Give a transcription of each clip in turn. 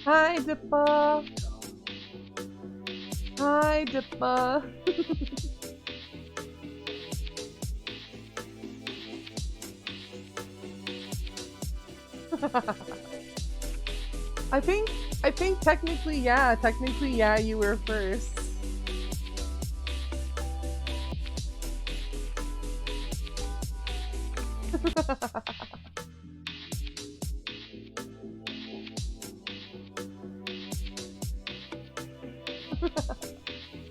Hi, Dippa. Hi, Dippa. I think technically, yeah, you were first.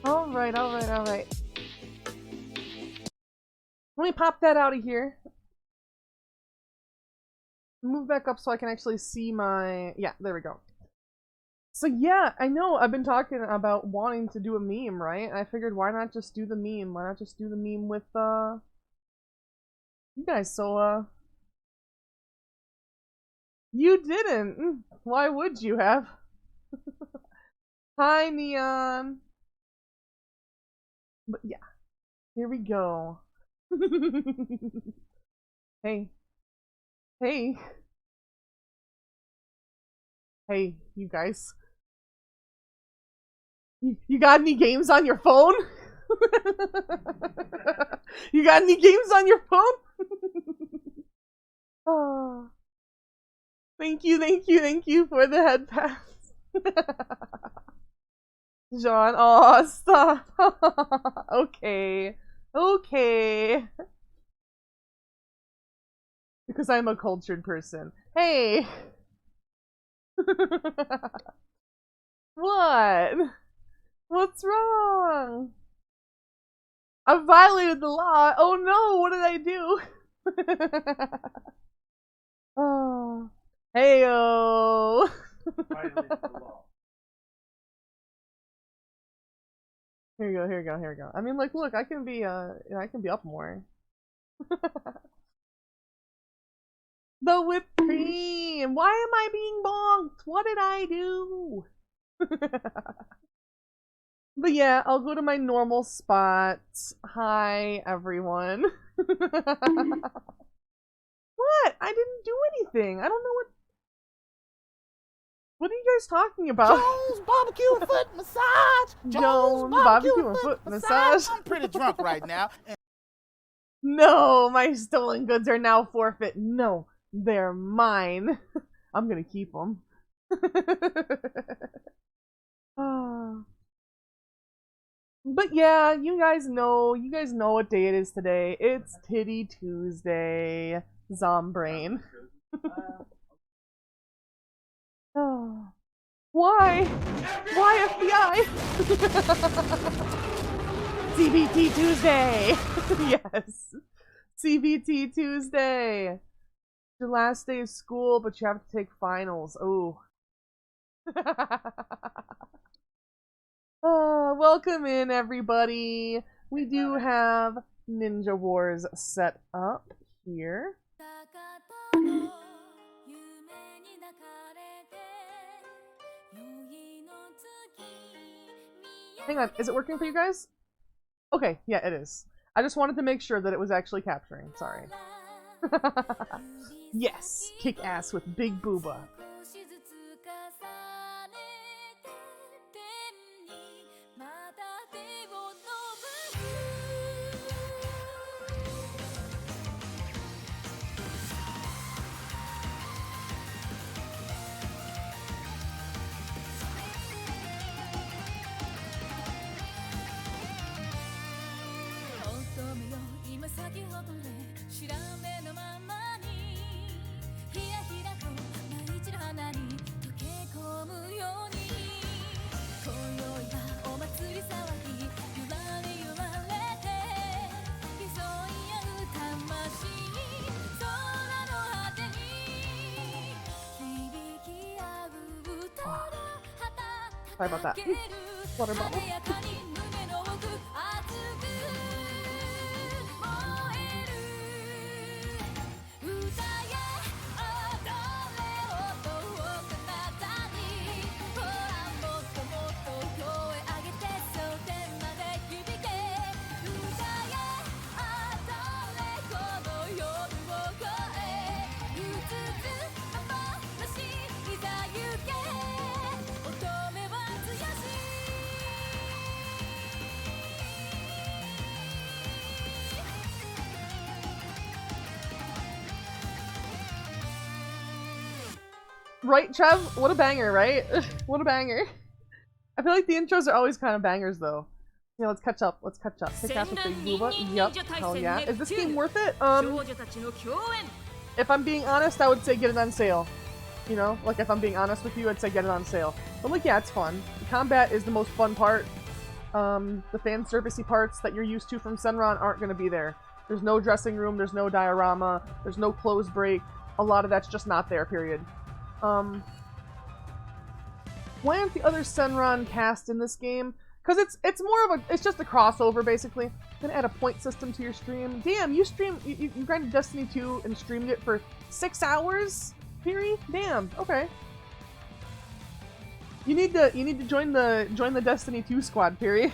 Alright, alright, alright. Let me pop that out of here. Move back up so I can actually see my... Yeah, there we go. So yeah, I know, I've been talking about wanting to do a meme, right? And I figured why not just do the meme? Why not just do the meme with, you guys, so, You didn't! Why would you have? Hi, Neon! But yeah, here we go. Hey. Hey. Hey, you guys. You got any games on your phone? You got any games on your phone? Oh. Thank you for the head pass. John, oh, stop. Okay. Okay. Because I'm a cultured person. Hey! What? What's wrong? I violated the law. Oh no, what did I do? Oh. Heyo. Violated the law. Here you go, here you go, here you go. I mean, like, look, I can be up more. The whipped cream! Why am I being bonked? What did I do? But yeah, I'll go to my normal spot. Hi, everyone. What? I didn't do anything. I don't know what... What are you guys talking about? Jones barbecue and foot massage. Jones barbecue and foot massage. I'm pretty drunk right now. No, my stolen goods are now forfeit. No, they're mine. I'm gonna keep them. But yeah, you guys know what day it is today. It's TIDDY Tuesday. Zombrain. Oh. Why? Why FBI? CBT Tuesday! Yes. CBT Tuesday. Your last day of school, but you have to take finals. Oh. Welcome in, everybody. We do have Ninja Wars set up here. Hang on, is it working for you guys? Okay, yeah, it is. I just wanted to make sure that it was actually capturing. Sorry. Yes, kick ass with Big Booba. Sorry about that. Water bottle. Right, Trev? What a banger, right? What a banger. I feel like the intros are always kind of bangers, though. Yeah, let's catch up. Let's catch up. Kick ass with Big Booba. Yep. Hell yeah. Is this game worth it? If I'm being honest, I would say get it on sale. You know? Like, if I'm being honest with you, I'd say get it on sale. But, like, yeah, it's fun. The combat is the most fun part. The fan servicey parts that you're used to from Senran aren't going to be there. There's no dressing room, there's no diorama, there's no clothes break. A lot of that's just not there, period. Why aren't the other Senran cast in this game? Because it's more of a, it's just a crossover, basically. Gonna add a point system to your stream. Damn, you grinded Destiny 2 and streamed it for 6 hours? Piri? Damn, okay. You need to join the Destiny 2 squad, Piri.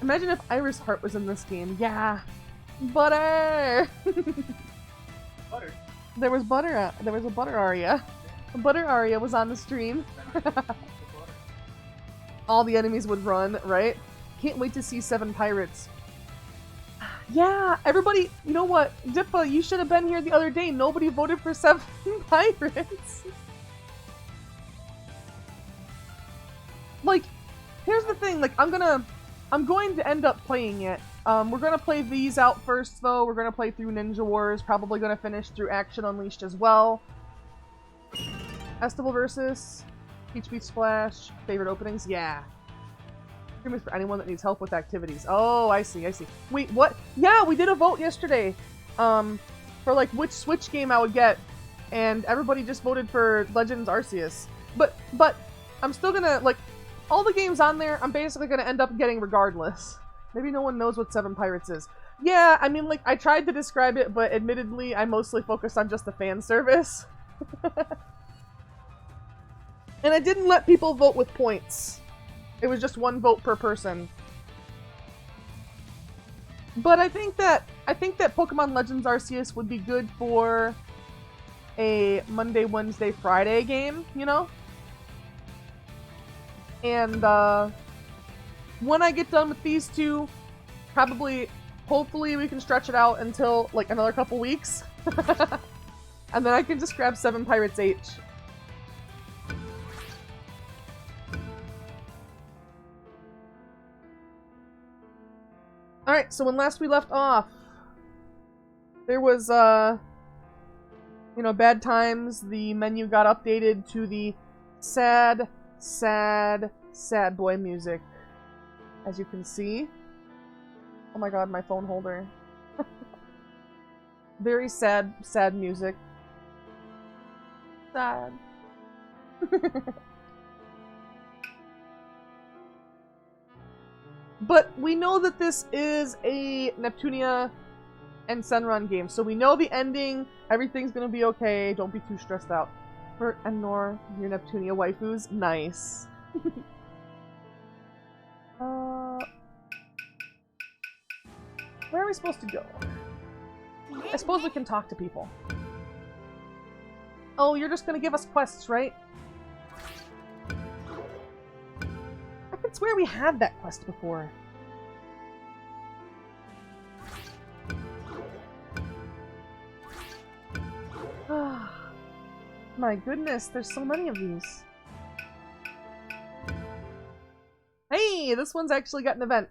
Imagine if Iris Heart was in this game. Yeah. Butter! Butter. There was butter. There was a butter Aria. Butter Aria was on the stream. All the enemies would run, right? Can't wait to see 7 pirates. Yeah, everybody, you know what? Dippa, you should have been here the other day. Nobody voted for 7 pirates. Like, here's the thing. Like, I'm going to end up playing it. We're gonna play these out first, though. We're gonna play through Ninja Wars. Probably gonna finish through Action Unleashed as well. Festival versus Peach Beach Splash. Favorite openings? Yeah. Pretty much for anyone that needs help with activities. Oh, I see, I see. Wait, what? Yeah, we did a vote yesterday. For like which Switch game I would get, and everybody just voted for Legends Arceus. But I'm still gonna, like, all the games on there, I'm basically gonna end up getting regardless. Maybe no one knows what 7 Pirates is. Yeah, I mean, like, I tried to describe it, but admittedly, I mostly focused on just the fan service. And I didn't let people vote with points. It was just 1 vote per person. But I think that Pokemon Legends Arceus would be good for a Monday, Wednesday, Friday game, you know? And when I get done with these 2, hopefully we can stretch it out until like another couple weeks. And then I can just grab 7 Pirates H. Alright, so when last we left off, there was, you know, bad times. The menu got updated to the sad, sad, sad boy music, as you can see. Oh my god, my phone holder. Very sad, sad music. Sad. But we know that this is a Neptunia and Senran game, so we know the ending. Everything's gonna be okay. Don't be too stressed out. For and Nor, your Neptunia waifus, nice. Where are we supposed to go? I suppose we can talk to people. Oh, you're just gonna give us quests, right? I could swear we had that quest before. My goodness, there's so many of these. Hey, this one's actually got an event.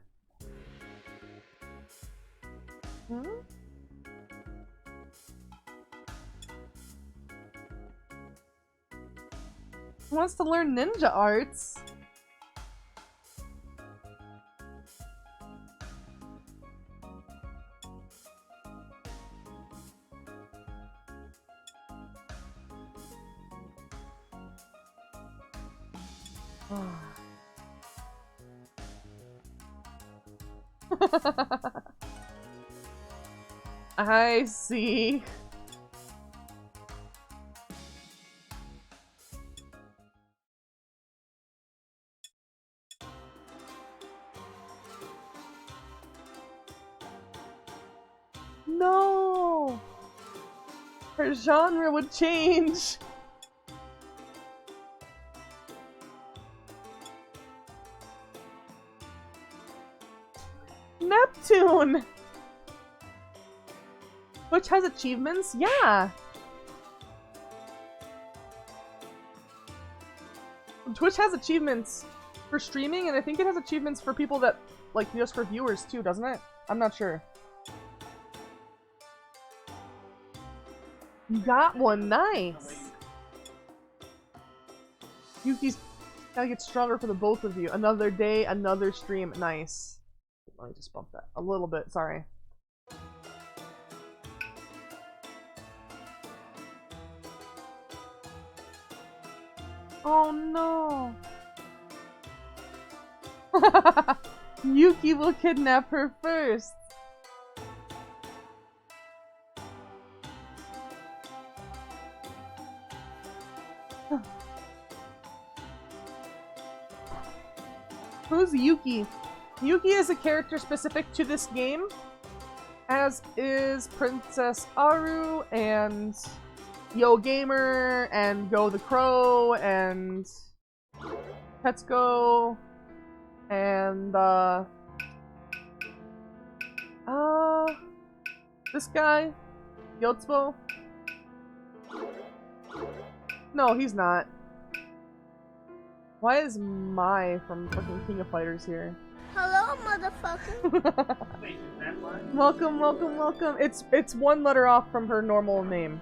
Hmm? Who wants to learn ninja arts? I see. No! Her genre would change. Neptune! Which has achievements? Yeah! Twitch has achievements for streaming, and I think it has achievements for people that, like, just for viewers too, doesn't it? I'm not sure. You got one, nice! Yuki's gotta get stronger for the both of you. Another day, another stream, nice. Let me just bump that a little bit, sorry. Oh no! Yuki will kidnap her first! Who's Yuki? Yuki is a character specific to this game, as is Princess Aru and Yo Gamer and Go the Crow and Tetsuko and this guy, Yotsubo. No, he's not. Why is Mai from fucking King of Fighters here? Hello, motherfucker. Wait, is that one? Welcome, welcome, welcome. It's one letter off from her normal name.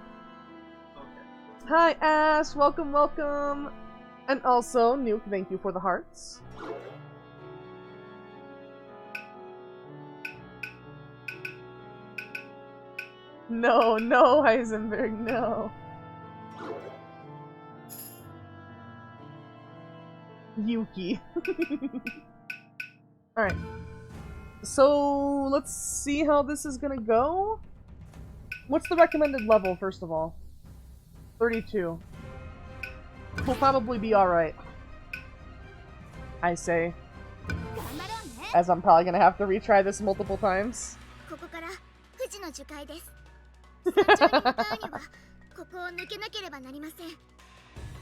Okay. Hi, Ash. Welcome, welcome. And also, Nuke, thank you for the hearts. No, no, Heisenberg, no. Yuki. Alright. So, let's see how this is gonna go. What's the recommended level, first of all? 32. We'll probably be alright. I say. As I'm probably gonna have to retry this multiple times.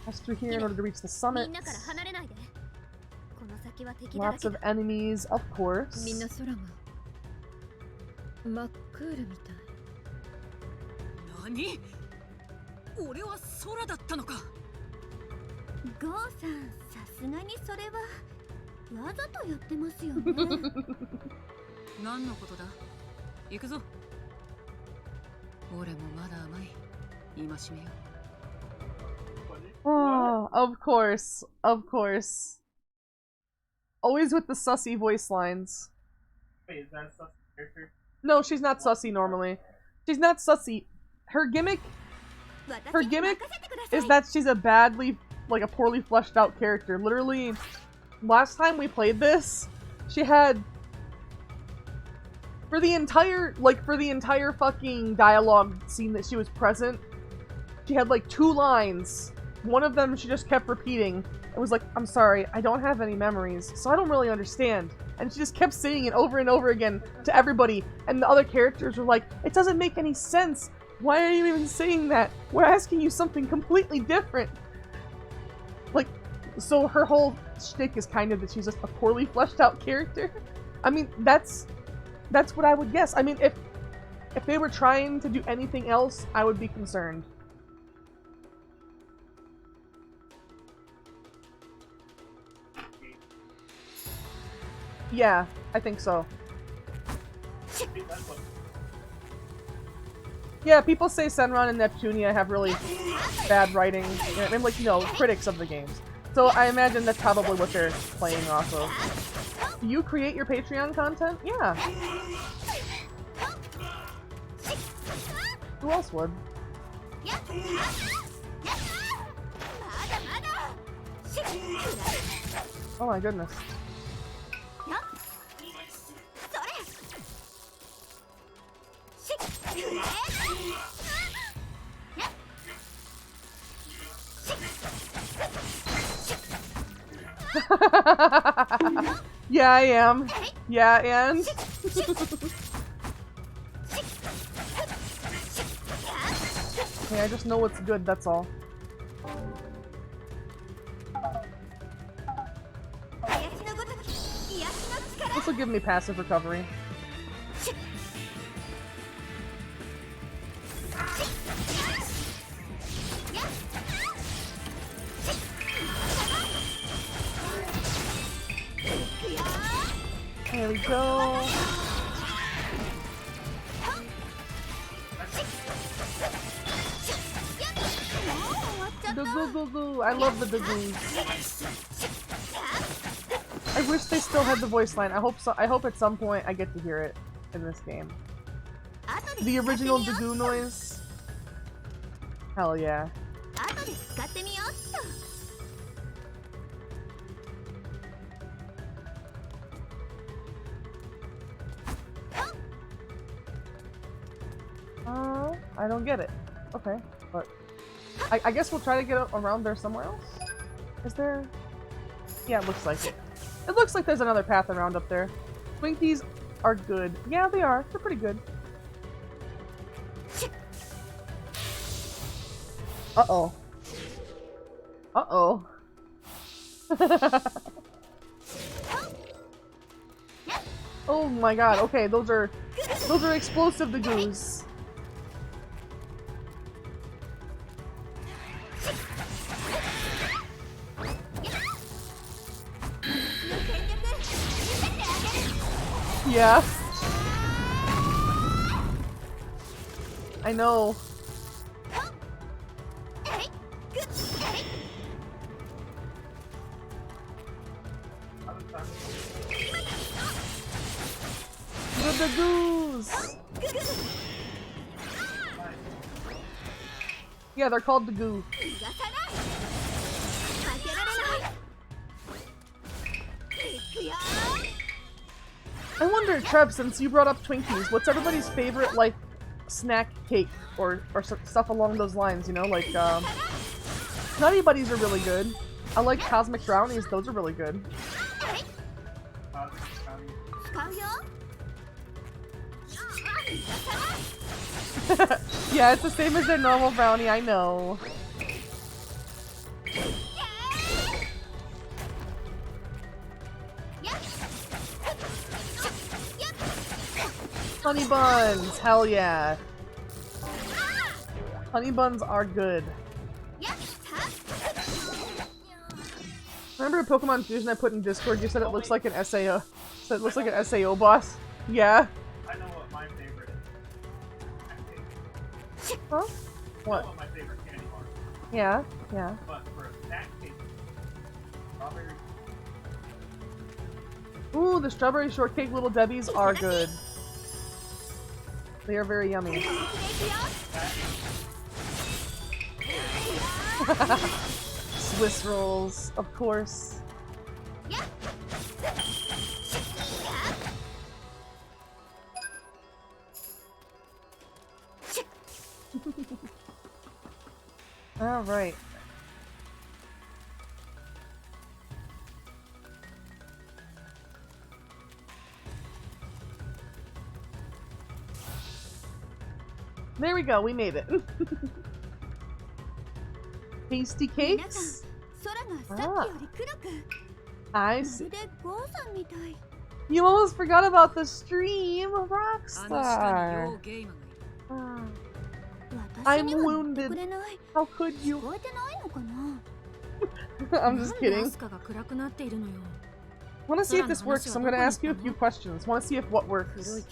Pass through here in order to reach the summit. Lots of enemies, of course. 何？俺は空だったのか。ゴーさん、さすがにそれはわざとやってますよね。何のことだ？行くぞ。俺もまだ甘い。戒めよ。Oh, of course, of course. Always with the sussy voice lines. Wait, is that a sus character? No, she's not sussy normally. She's not sussy. Her gimmick is that she's a badly, like a poorly fleshed out character. Literally, last time we played this, she had for the entire fucking dialogue scene that she was present, she had like 2 lines. One of them she just kept repeating. It was like, I'm sorry, I don't have any memories, so I don't really understand. And she just kept saying it over and over again to everybody, and the other characters were like, it doesn't make any sense. Why are you even saying that? We're asking you something completely different. Like, so her whole shtick is kind of that she's just a poorly fleshed out character. I mean, that's what I would guess. I mean, if they were trying to do anything else, I would be concerned. Yeah, I think so. Yeah, people say Senran and Neptunia have really bad writing. I mean, like, you know, critics of the games. So I imagine that's probably what they're playing off of. Do you create your Patreon content? Yeah. Who else would? Oh my goodness. Yeah, I am. Yeah, and? Okay, I just know what's good, that's all. This will give me passive recovery. There we go. The goo goo goo. I love the goos. I wish they still had the voice line. I hope so. I hope at some point I get to hear it in this game. The original Dagoo noise. Hell yeah. I don't get it. Okay, but I guess we'll try to get around there somewhere else. Is there? Yeah, it looks like it. It looks like there's another path around up there. Twinkies are good. Yeah, they are. They're pretty good. Uh-oh. Uh-oh. Oh my god. Okay, those are explosive Dagoos. Yeah. I know. The Dagoos! Yeah, they're called Dagoo. I wonder, Trev, since you brought up Twinkies, what's everybody's favorite, like, snack cake or stuff along those lines, you know? Like, Nutty Buddies are really good. I like Cosmic Brownies, those are really good. Yeah, it's the same as their normal brownie, I know. Honey buns! Hell yeah! Honey buns are good. Remember a Pokemon Fusion I put in Discord? You said it looks like an SAO. Said it looks like an SAO boss. Yeah. I know what my favorite is. Huh? What? I What? know what my favorite candy bar is. Yeah. Yeah. But for a snack cake, strawberry. Ooh, the strawberry shortcake Little Debbie's are good. They are very yummy. Swiss rolls, of course. All right. There we go, we made it. Tasty cakes? Ah, I see. You almost forgot about the stream, Rockstar. Ah, I'm wounded. How could you? I'm just kidding. Want to see if this works, so I'm going to ask you a few questions. Want to see if what works.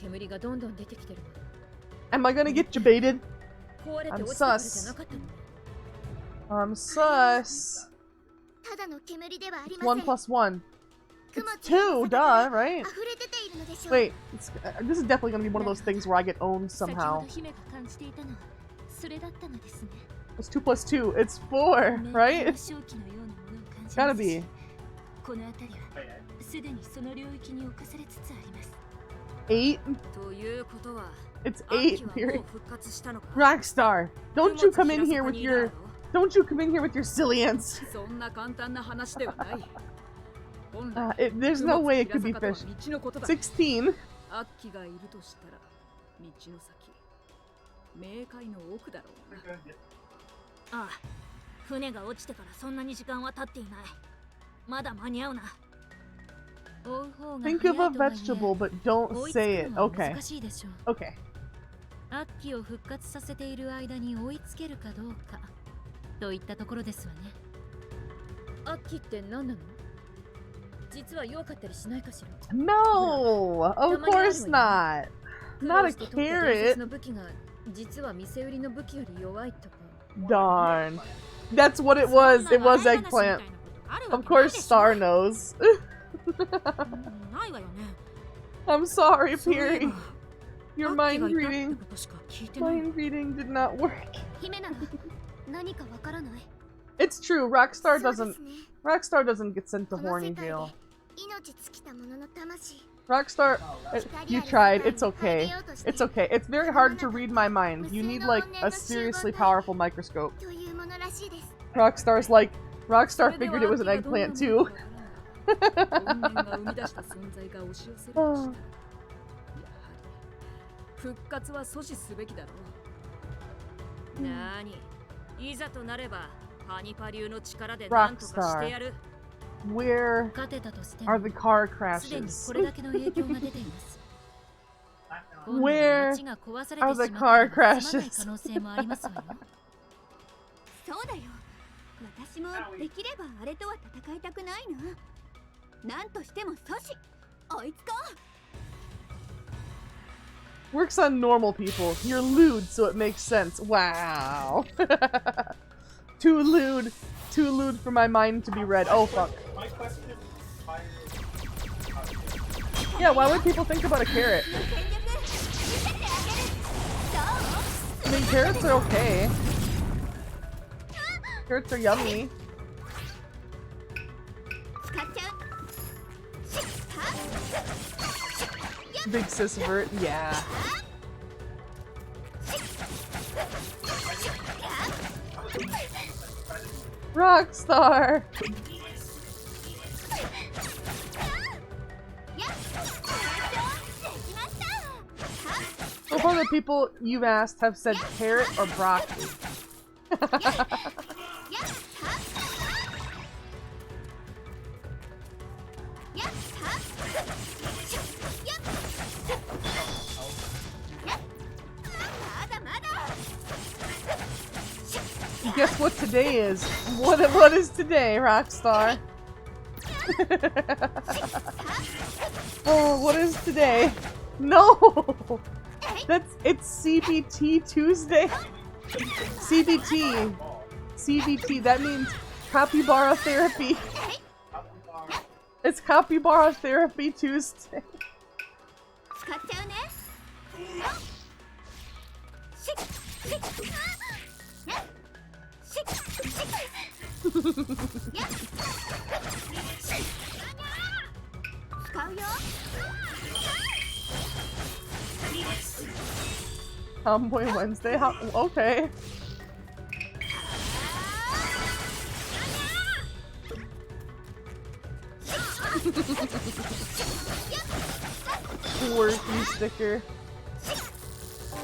Am I gonna get debated? I'm sus. I'm sus. 1 plus 1. It's 2, duh, right? Wait, this is definitely gonna be one of those things where I get owned somehow. It's 2 plus 2. It's 4, right? Gotta be. 8? It's 8, period. Rockstar, don't you come in here with your silly ants. There's no way it could be fish. 16. ああ、船が落ちてからそんなに時間は経っていない。まだ間に合うな。 Think of a vegetable, but don't say it. Okay. Okay. アッキーを復活させている間に追いつけるかどうかといったところですわね。アッキーって何なの？実は弱かったりしないかしら。 No! Of course not! Not a carrot! の武器が実は店売りの武器より弱いとか。 Darn. That's what it was. It was eggplant. Of course Star knows. ないわよね。 I'm sorry, そういえ Piri. ば Your アッキ mind がいたって reading. ことしか聞いてない。 Mind reading did not work. 姫なら何かわからない。 It's true. Rockstar そうで doesn't. すね。 Rockstar doesn't get sent to この horny 世界で jail. 命尽きた者の魂。 Rockstar, Oh, it- you tried. It's okay. It's okay. It's very hard to read my mind. You need like a seriously powerful microscope. というものらしいです。 Rockstar's like, Rockstar figured it was an eggplant too. 怨念が生み出した存在が押し寄せるとしたら、やはり復活は阻止すべきだろう。なに、いざとなればハニパ流の力で何とかしてやる。 Where 勝てたとして are も the car すでに crashes? これだけの影響が出ています。 Where 街が壊されて are しま the った car ら済まない crashes? 可能性もありますわよ。そうだよ。私もできればあれとは戦いたくないな。なんとしても阻止。追いつこう。 Works on normal people. You're lewd, so it makes sense. Wow. Too lewd. Too lewd for my mind to be read. Oh, fuck. My question is, why Yeah, why would people think about a carrot? 全力見せてあげる。どう？ I mean, carrots are okay. Carrots are yummy. 使っちゃう。 Big sis vert. Yeah. Rockstar! So far, the people you've asked have said carrot or broccoli. Guess what today is? What is today, Rockstar? Oh, what is today? No! It's CBT Tuesday. CBT. CBT, that means capybara therapy. It's capybara therapy Tuesday. 使っちゃうね。しっしっしっしっやっ使うよ。 Tomboy Wednesday? How, okay. Quirky sticker.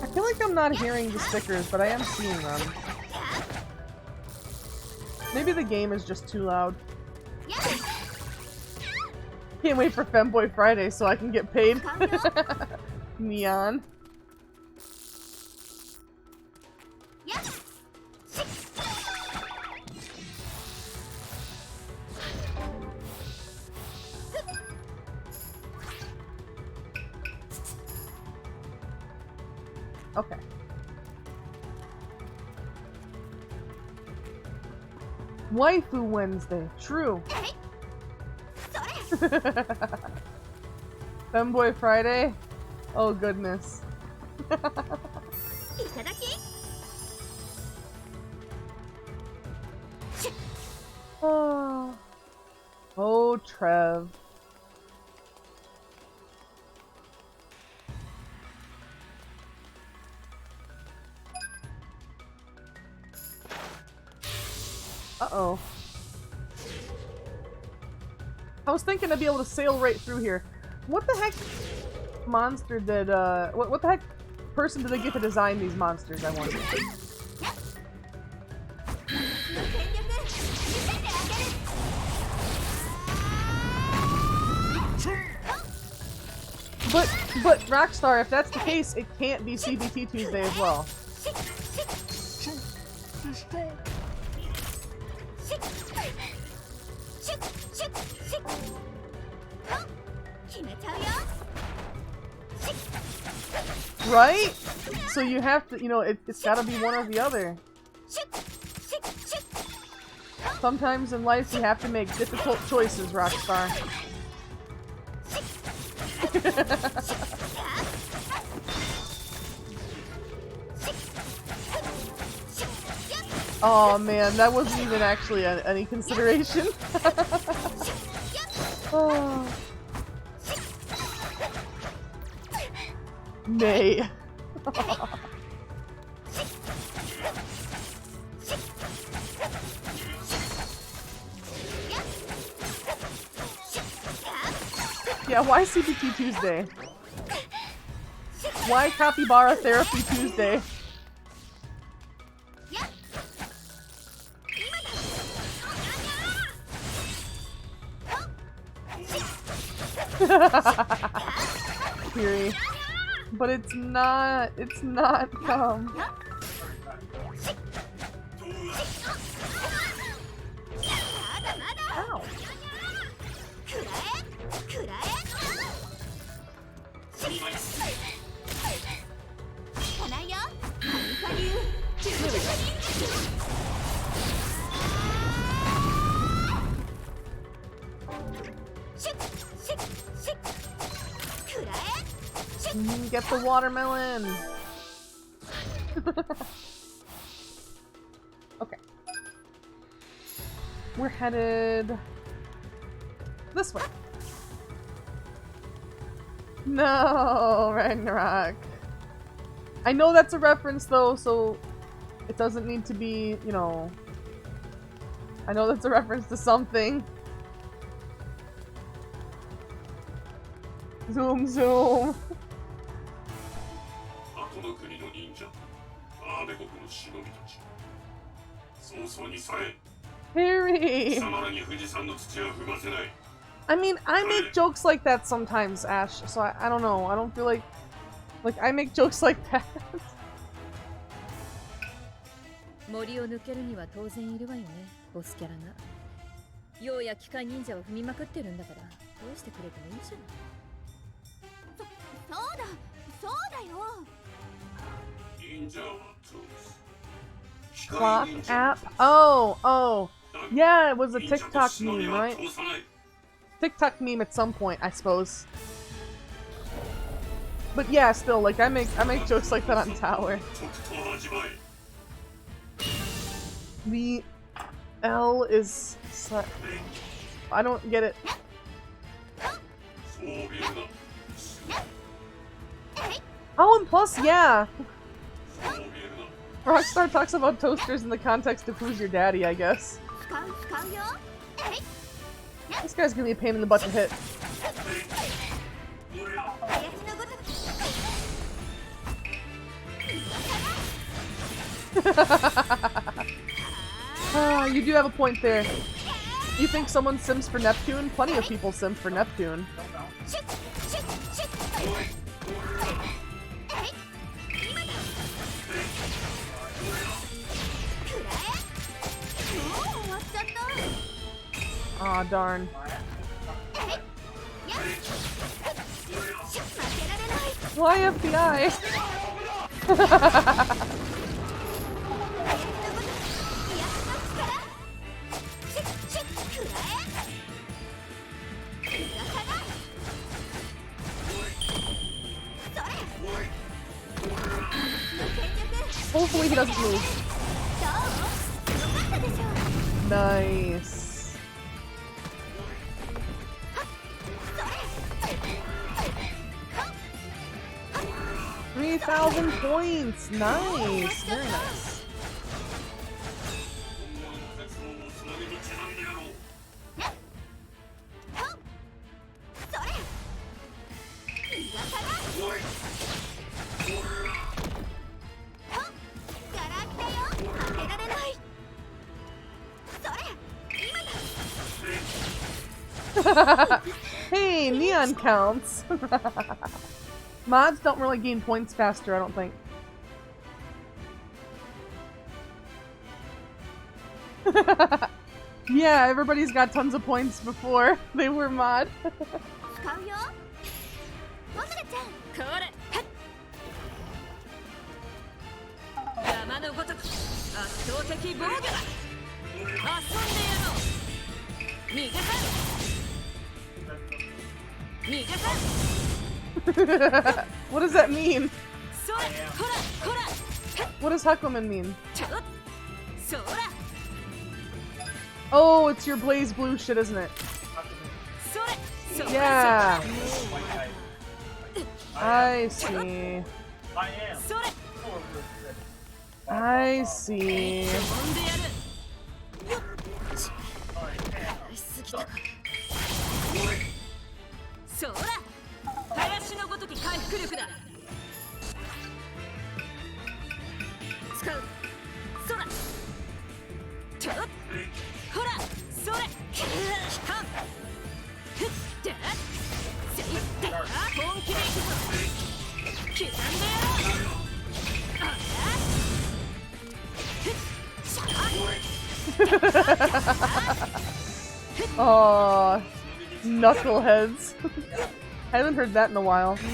I feel like I'm not hearing the stickers, but I am seeing them. Maybe the game is just too loud. Can't wait for Femboy Friday so I can get paid. Neon. Okay. Waifu Wednesday. True. Femboy Friday? Oh goodness. Oh. Oh, Trev. Uh-oh. I was thinking I'd be able to sail right through here. What the heck monster did, what the heck person did they get to design these monsters, I wonder? But Rockstar, if that's the case, it can't be CBT Tuesday as well. 決めちゃうよ。 Right? So you have to, you know, it's gotta be one or the other. シュッシュッシュッ。 Sometimes in life you have to make difficult choices, Rockstar. Oh man, that wasn't even actually any consideration. Oh. Nay. Yeah, why CBT Tuesday? Why Capybara Therapy Tuesday? Fury. But it's not Ow. Get the watermelon! Okay. We're headed this way. No, Ragnarok. I know that's a reference though, so it doesn't need to be, you know. I know that's a reference to something. Zoom, zoom. Harry! I mean, I make jokes like that sometimes, Ash, so I don't know. I don't feel like I make jokes like that. 森を抜けるには当然いるわよね、ボスキャラが。ようや機械忍者を踏みまくってるんだから、どうしてくれたらいいじゃない。そうだ、そうだよ。 Clock app? Oh. Yeah, it was a TikTok meme, right? TikTok meme at some point, I suppose. But yeah, still, like I make jokes like that on Tower. The L is I don't get it. Oh, and plus, yeah. Rockstar talks about toasters in the context of who's your daddy, I guess. This guy's gonna be a pain in the butt to hit. You do have a point there. You think someone sims for Neptune? Plenty of people sim for Neptune. Aw, darn. Why FBI? Hopefully he doesn't move. Nice. 3,000 points! Nice! Very nice. Hey, neon counts! Mods don't really gain points faster, I don't think. Yeah, everybody's got tons of points before they were mod. 使うよモズラちゃんこれ山のごとく圧倒的防御だ遊んでやろう逃げさ逃げさ What does that mean? それほらほら What does Hakumen mean? ちょっそら Oh, it's your Blaze Blue shit, isn't it? それそれ Yeah, White knight. I see. I am. それ I see. 飛んでやるしすぎたかそら林のごとき回復力だ使うそらちょっほらそれ期間ふってせいって本気でいくぞ刻んでやろうあらふっしゃ Oh, knuckleheads. I haven't heard that in a while. もう終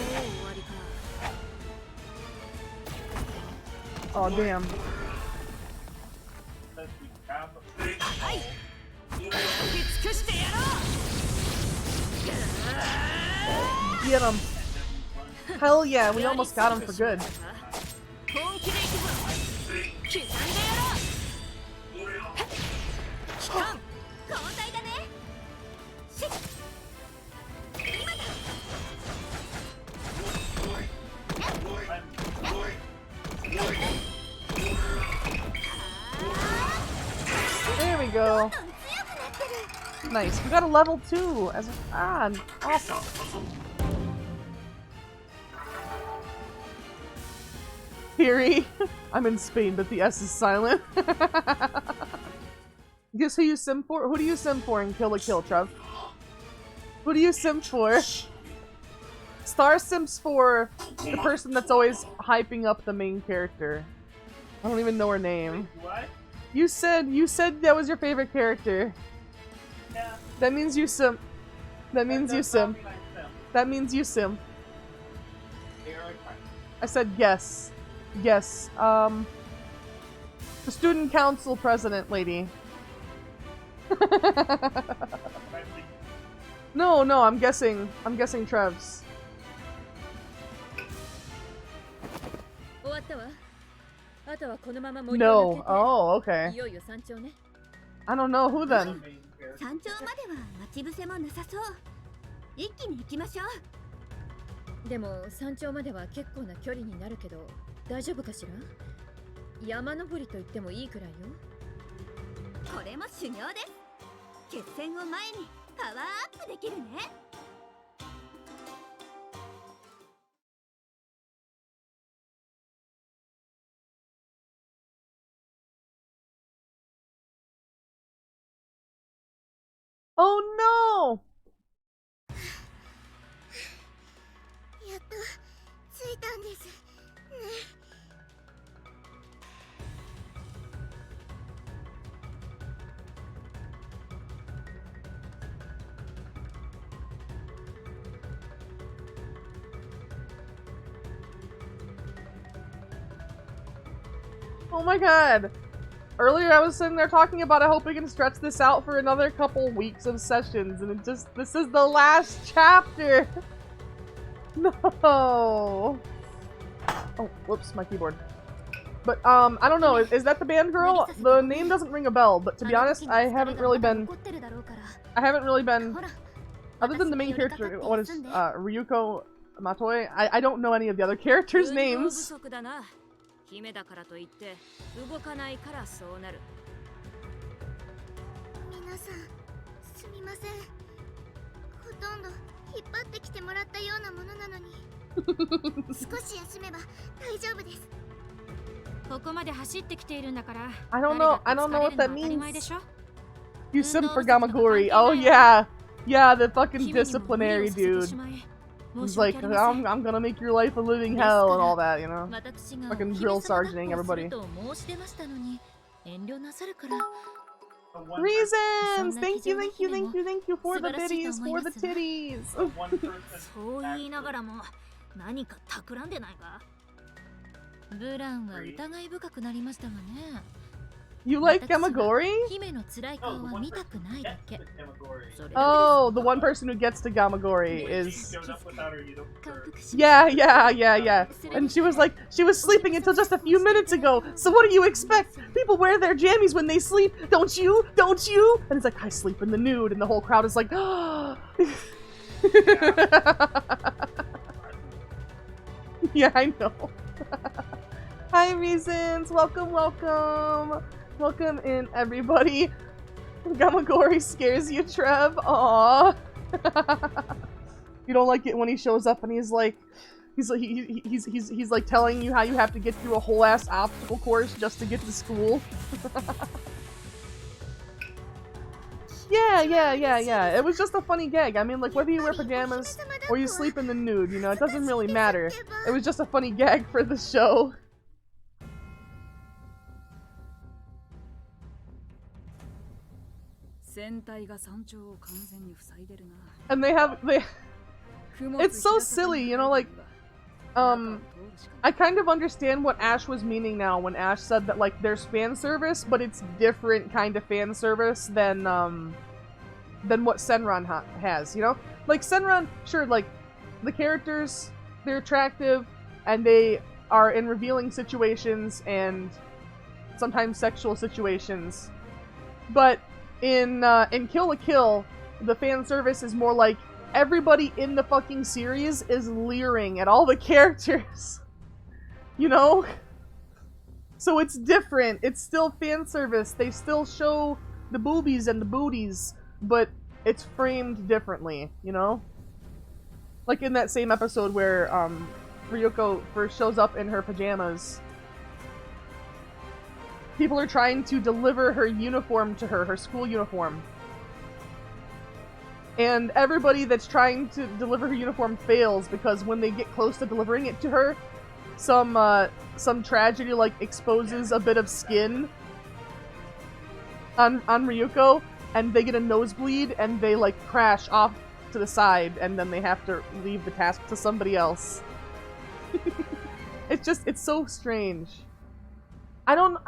わりか Oh, damn. Says we have a- はい焼き尽くしてやろう Get him. Hell yeah, we almost got him for good. 本気でいくぞ刻んでやろう期間交代だねしっ今だ There we go. どんどん強くなってる Nice. We got a level 2 as awesome. Theory. I'm in Spain, but the S is silent. Guess who you sim for? Who do you sim for in Kill la Kill, Trev? Who do you sim for? Star sims for the person that's always hyping up the main character. I don't even know her name. What? You said that was your favorite character. Yeah. That means you sim. That means you Does not sim. mean I sim. That means you sim. They are like fine. I said yes. Yes. The student council president lady. No, I'm guessing Trev's. 終わったわあとはこのまま森を No. 抜けて Oh, okay. いよいよ山頂ね I don't know who then. Main character. 山頂までは待ち伏せもなさそう一気に行きましょうでも山頂までは結構な距離になるけど大丈夫かしら山登りと言ってもいいくらいよこれも修行です決戦を前にパワーアップできるね Oh no! やっと着いたんですね Oh my god! Earlier I was sitting there talking about I hope we can stretch this out for another couple weeks of sessions, and this is the last chapter! No! Oh, whoops, my keyboard. But, I don't know, is that the band girl? The name doesn't ring a bell, but to be honest, I haven't really been, other than the main character, what is, Ryuko Matoi, I don't know any of the other characters' 運動不 names. 足だな姫だからといって動かないからそうなる皆さんすみませんほとんど引っ張ってきてもらったようなものなのに少し休めば大丈夫ですここまで走ってきているんだから I don't know what that 当たり前 means. でしょ You sim for Gamagori. Oh yeah. Yeah, the fucking disciplinary dude. He's like, I'm gonna make your life a living hell and all that, you know? Fucking drill sergeanting everybody. The one Reasons! Thank you, thank you, thank you, thank you for the biddies, for the titties. person, one person そう言いながらも何か企んでないか。ブランは疑い深くなりましたがね。 You like Gamagori? 姫の辛い顔 No, the は one 見た person くない who だ gets け。 the Gamagori. それだけです。 Oh, the one person who gets to Gamagori When is. she shows up without her uniform. Yeah, yeah, yeah, yeah. And she was like, she was sleeping until just a few minutes ago. So what do you expect? People wear their jammies when they sleep. Don't you? Don't you? And it's like, I sleep in the nude. And the whole crowd is like, yeah, I know. Hi, Reasons. Welcome, welcome. Welcome in, everybody. Gamagori scares you, Trev. Aww. You don't like it when he shows up and he's like telling you how you have to get through a whole ass obstacle course just to get to school. Yeah. It was just a funny gag. I mean, like, whether you wear pajamas or you sleep in the nude, you know, it doesn't really matter. It was just a funny gag for the show. And it's so silly, you know, like, I kind of understand what Ash was meaning now when Ash said that, like, there's fan service, but it's different kind of fan service than what Senran has, you know? Like, Senran, sure, like, the characters, they're attractive, and they are in revealing situations and sometimes sexual situations. But in Kill la Kill, the fan service is more like everybody in the fucking series is leering at all the characters. You know? So it's different. It's still fan service. They still show the boobies and the booties, but it's framed differently, you know? Like in that same episode where Ryuko first shows up in her pajamas. People are trying to deliver her uniform to her, her school uniform. And everybody that's trying to deliver her uniform fails because when they get close to delivering it to her, some tragedy like exposes a bit of skin on Ryuko, and they get a nosebleed and they like crash off to the side, and then they have to leave the task to somebody else. It's so strange. I don't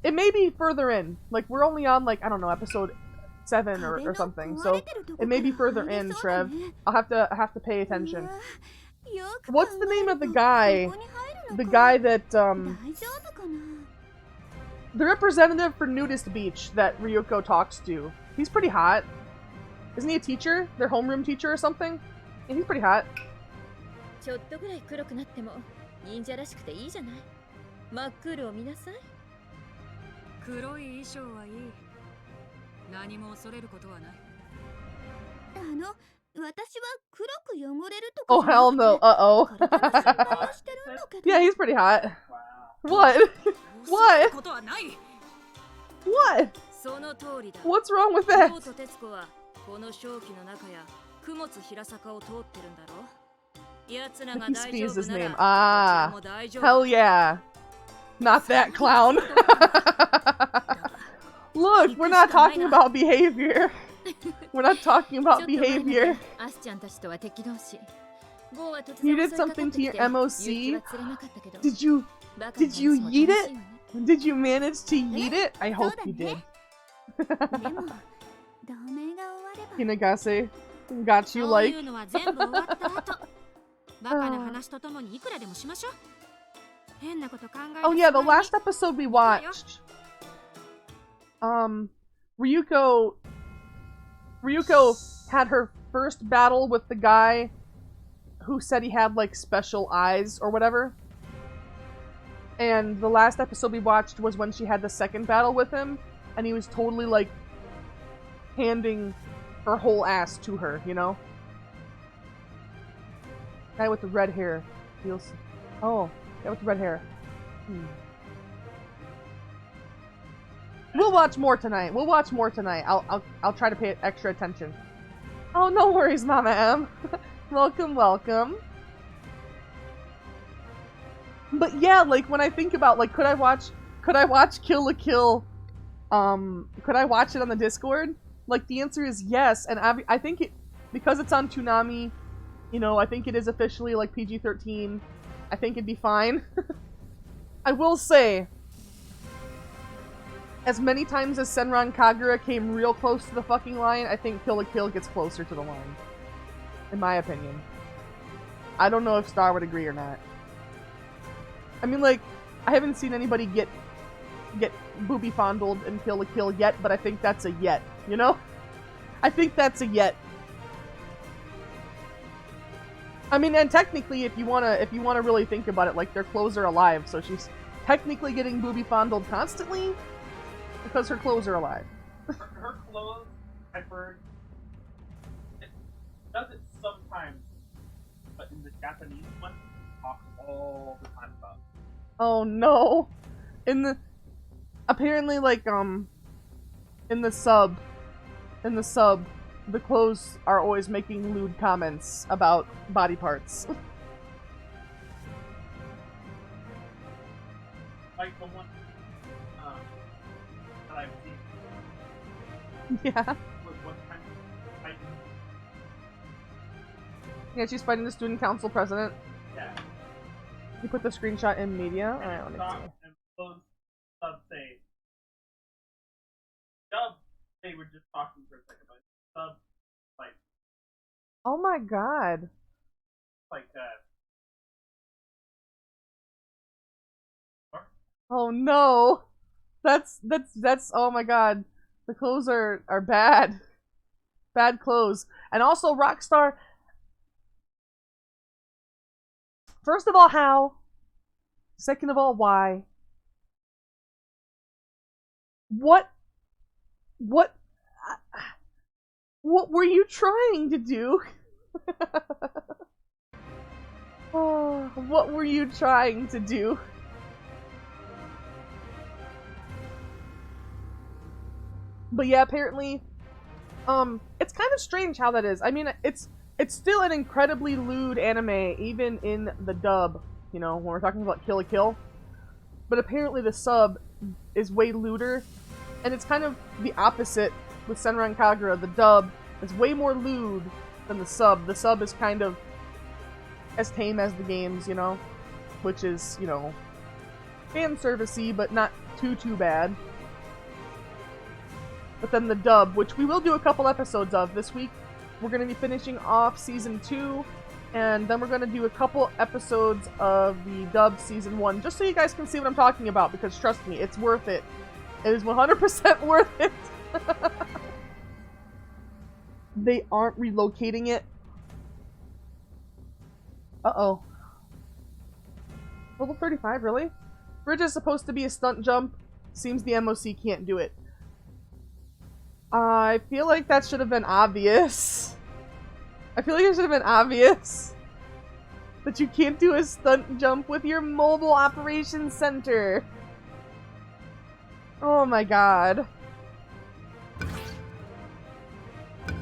it may be further in. Like, we're only on, like, I don't know, episode 7 or something, so it may be further in, Trev. I'll have to pay attention. What's the name of the guy? The guy that, the representative for Nudist Beach that Ryuko talks to. He's pretty hot. Isn't he a teacher? Their homeroom teacher or something? Yeah, he's pretty hot. ちょっとぐらい黒くなっても忍者らしくていいじゃない。真っ黒を見なさい。黒い衣装はいい。何も恐れることはない。私は黒く汚れるとか。Oh hell no! Uh-oh. Yeah, he's pretty hot. Wow. What? What? ことはない。 What? その通りだ。 What's wrong with that? と徹子はこの正気の中や雲津平坂を通ってるんだろ。 He speaks his name. Ah, hell yeah. Not that clown. Look, we're not talking about behavior. We're not talking about behavior. You did something to your MOC? Did you yeet it? Did you manage to yeet it? I hope you did. Hinagase got you like. Oh yeah, the last episode we watched, Ryuko had her first battle with the guy who said he had like special eyes or whatever. And the last episode we watched was when she had the second battle with him, and he was totally like handing her whole ass to her, you know? Guy with the red hair feels. Oh, guy with the red hair. We'll watch more tonight. We'll watch more tonight. I'll try to pay extra attention. Oh, no worries, Mama M. Welcome, welcome. But yeah, like when I think about like could I watch Kill la Kill Could I watch it on the Discord? Like, the answer is yes, and I think it, because it's on Toonami, you know, I think it is officially, like, PG-13. I think it'd be fine. I will say, as many times as Senran Kagura came real close to the fucking line, I think Kill la Kill gets closer to the line. In my opinion. I don't know if Star would agree or not. I mean, like, I haven't seen anybody get booby fondled in Kill la Kill yet, but I think that's a yet, you know? I think that's a yet. I mean, and technically, if you wanna really think about it, like, their clothes are alive, so she's technically getting booby fondled constantly because her clothes are alive. Her clothes, I've heard, it does it sometimes, but in the Japanese one, it talks all the time about it. Oh no! Apparently, like, in the sub, the clothes are always making lewd comments about body parts. Like the one that I've seen Yeah. was one time fighting. Yeah, she's fighting the student council president. Yeah. You put the screenshot in media? And Alright, let me stop, see. and those subs say, dub, they were just talking for a second, but sub, like, Oh my god. Oh no! That's, oh my god. The clothes are bad. Bad clothes. And also, Rockstar... First of all, how? Second of all, why? What were you trying to do? Oh, what were you trying to do? But yeah, apparently, it's kind of strange how that is. I mean, it's still an incredibly lewd anime, even in the dub, you know, when we're talking about Kill la Kill. But apparently the sub is way lewder, and it's kind of the opposite with Senran Kagura. The dub is way more lewd than the sub. The sub is kind of as tame as the games, you know, which is, you know, fan servicey, but not too bad. But then the dub, which we will do a couple episodes of this week. We're going to be finishing off Season 2, and then we're going to do a couple episodes of the dub Season 1, just so you guys can see what I'm talking about, because trust me, it's worth it. It is 100% worth it. They aren't relocating it. Uh-oh. Level 35, really? Bridge is supposed to be a stunt jump. Seems the MOC can't do it. I feel like that should have been obvious. I feel like it should have been obvious that you can't do a stunt jump with your mobile operations center. Oh my god.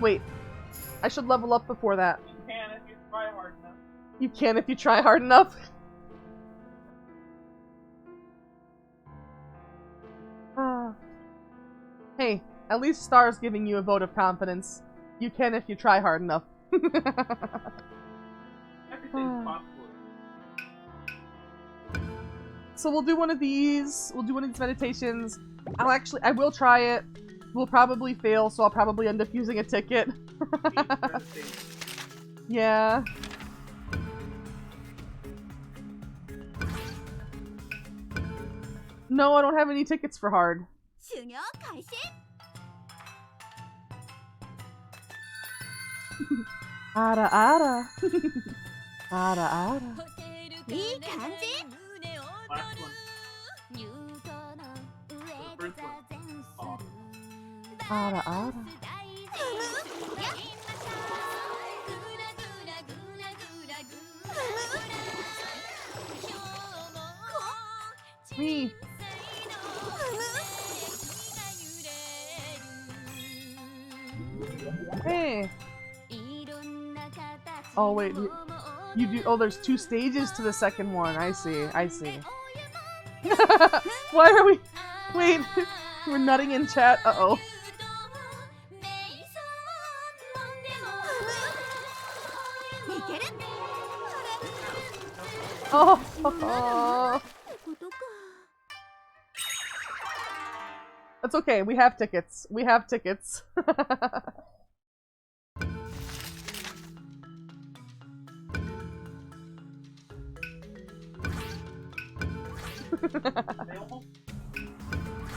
Wait. I should level up before that. You can if you try hard enough. You can if you try hard enough. Hey, at least Star's giving you a vote of confidence. You can if you try hard enough. Everything's possible. So we'll do one of these. We'll do one of these meditations. I will try it. We'll probably fail, so I'll probably end up using a ticket. Yeah. No, I don't have any tickets for hard. 修行開始 Ara ara. Ara ara. いい感じ Last one. The first one. Oh. Ara ara. Me. Hey. Oh wait, you do. Oh, there's 2 stages to the second one. I see. I see. Why are we? Wait. We're nutting in chat. Uh-oh. Oh. That's okay. We have tickets. We have tickets.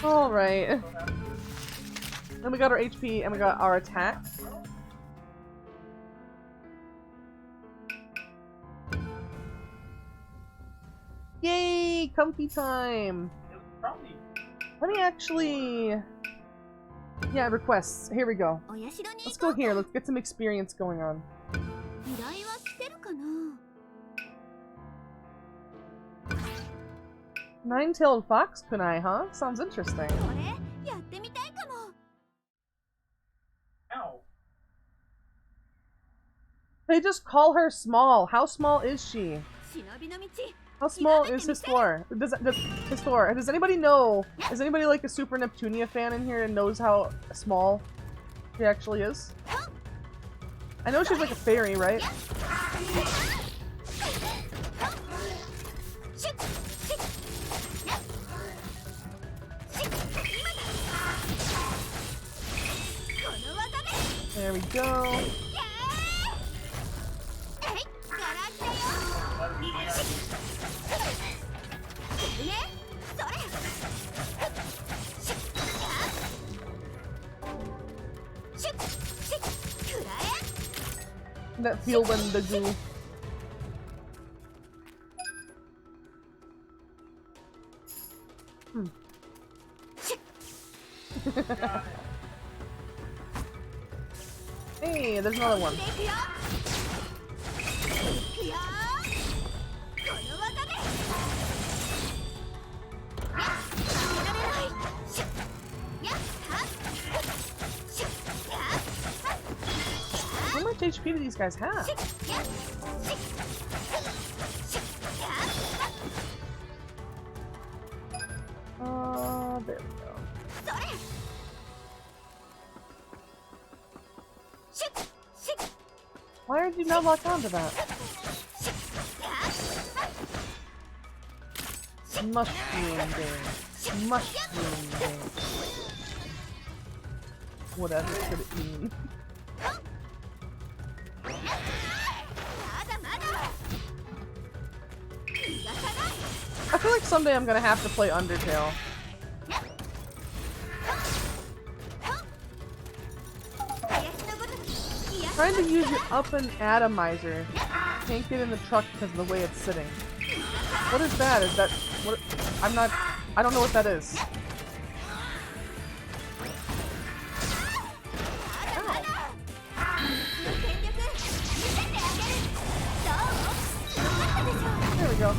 Alright. Then we got our HP and we got our attack. Yay! Comfy time! Let me actually... Yeah, requests. Here we go. Let's go here. Let's get some experience going on. Nine-tailed fox kunai, huh? Sounds interesting. Ow. They just call her small. How small is she? How small is Histor? Histor, does anybody know? Is anybody like a Super Neptunia fan in here and knows how small she actually is? I know she's like a fairy, right? There we go. That feel when the goo. Hey, there's another one. How much HP do these guys have? There we go. Why are you not locked onto that? Mushroom game. Mushroom game. Whatever could it mean? I feel like someday I'm gonna have to play Undertale. Trying to use your up and atomizer. Can't get in the truck because of the way it's sitting. What is that? Is that what? I don't know what that is. There we go.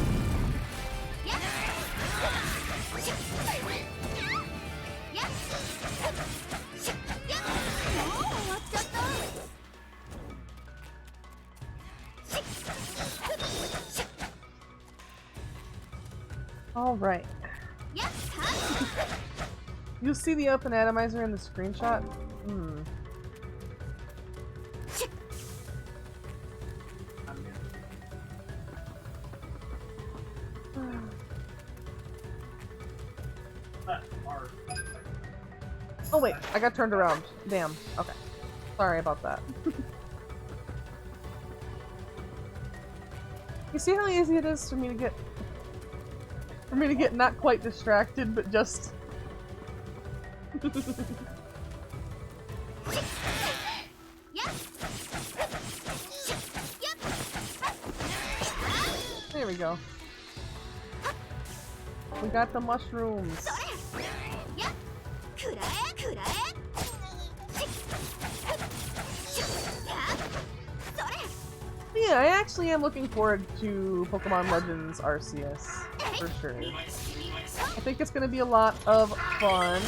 All right. You see the open atomizer in the screenshot? Hmm. Oh wait, I got turned around. Damn. Okay. Sorry about that. You see how easy it is for me to get not quite distracted, but just there we go. We got the mushrooms. Yeah, I actually am looking forward to Pokemon Legends Arceus, for sure. I think it's gonna be a lot of fun.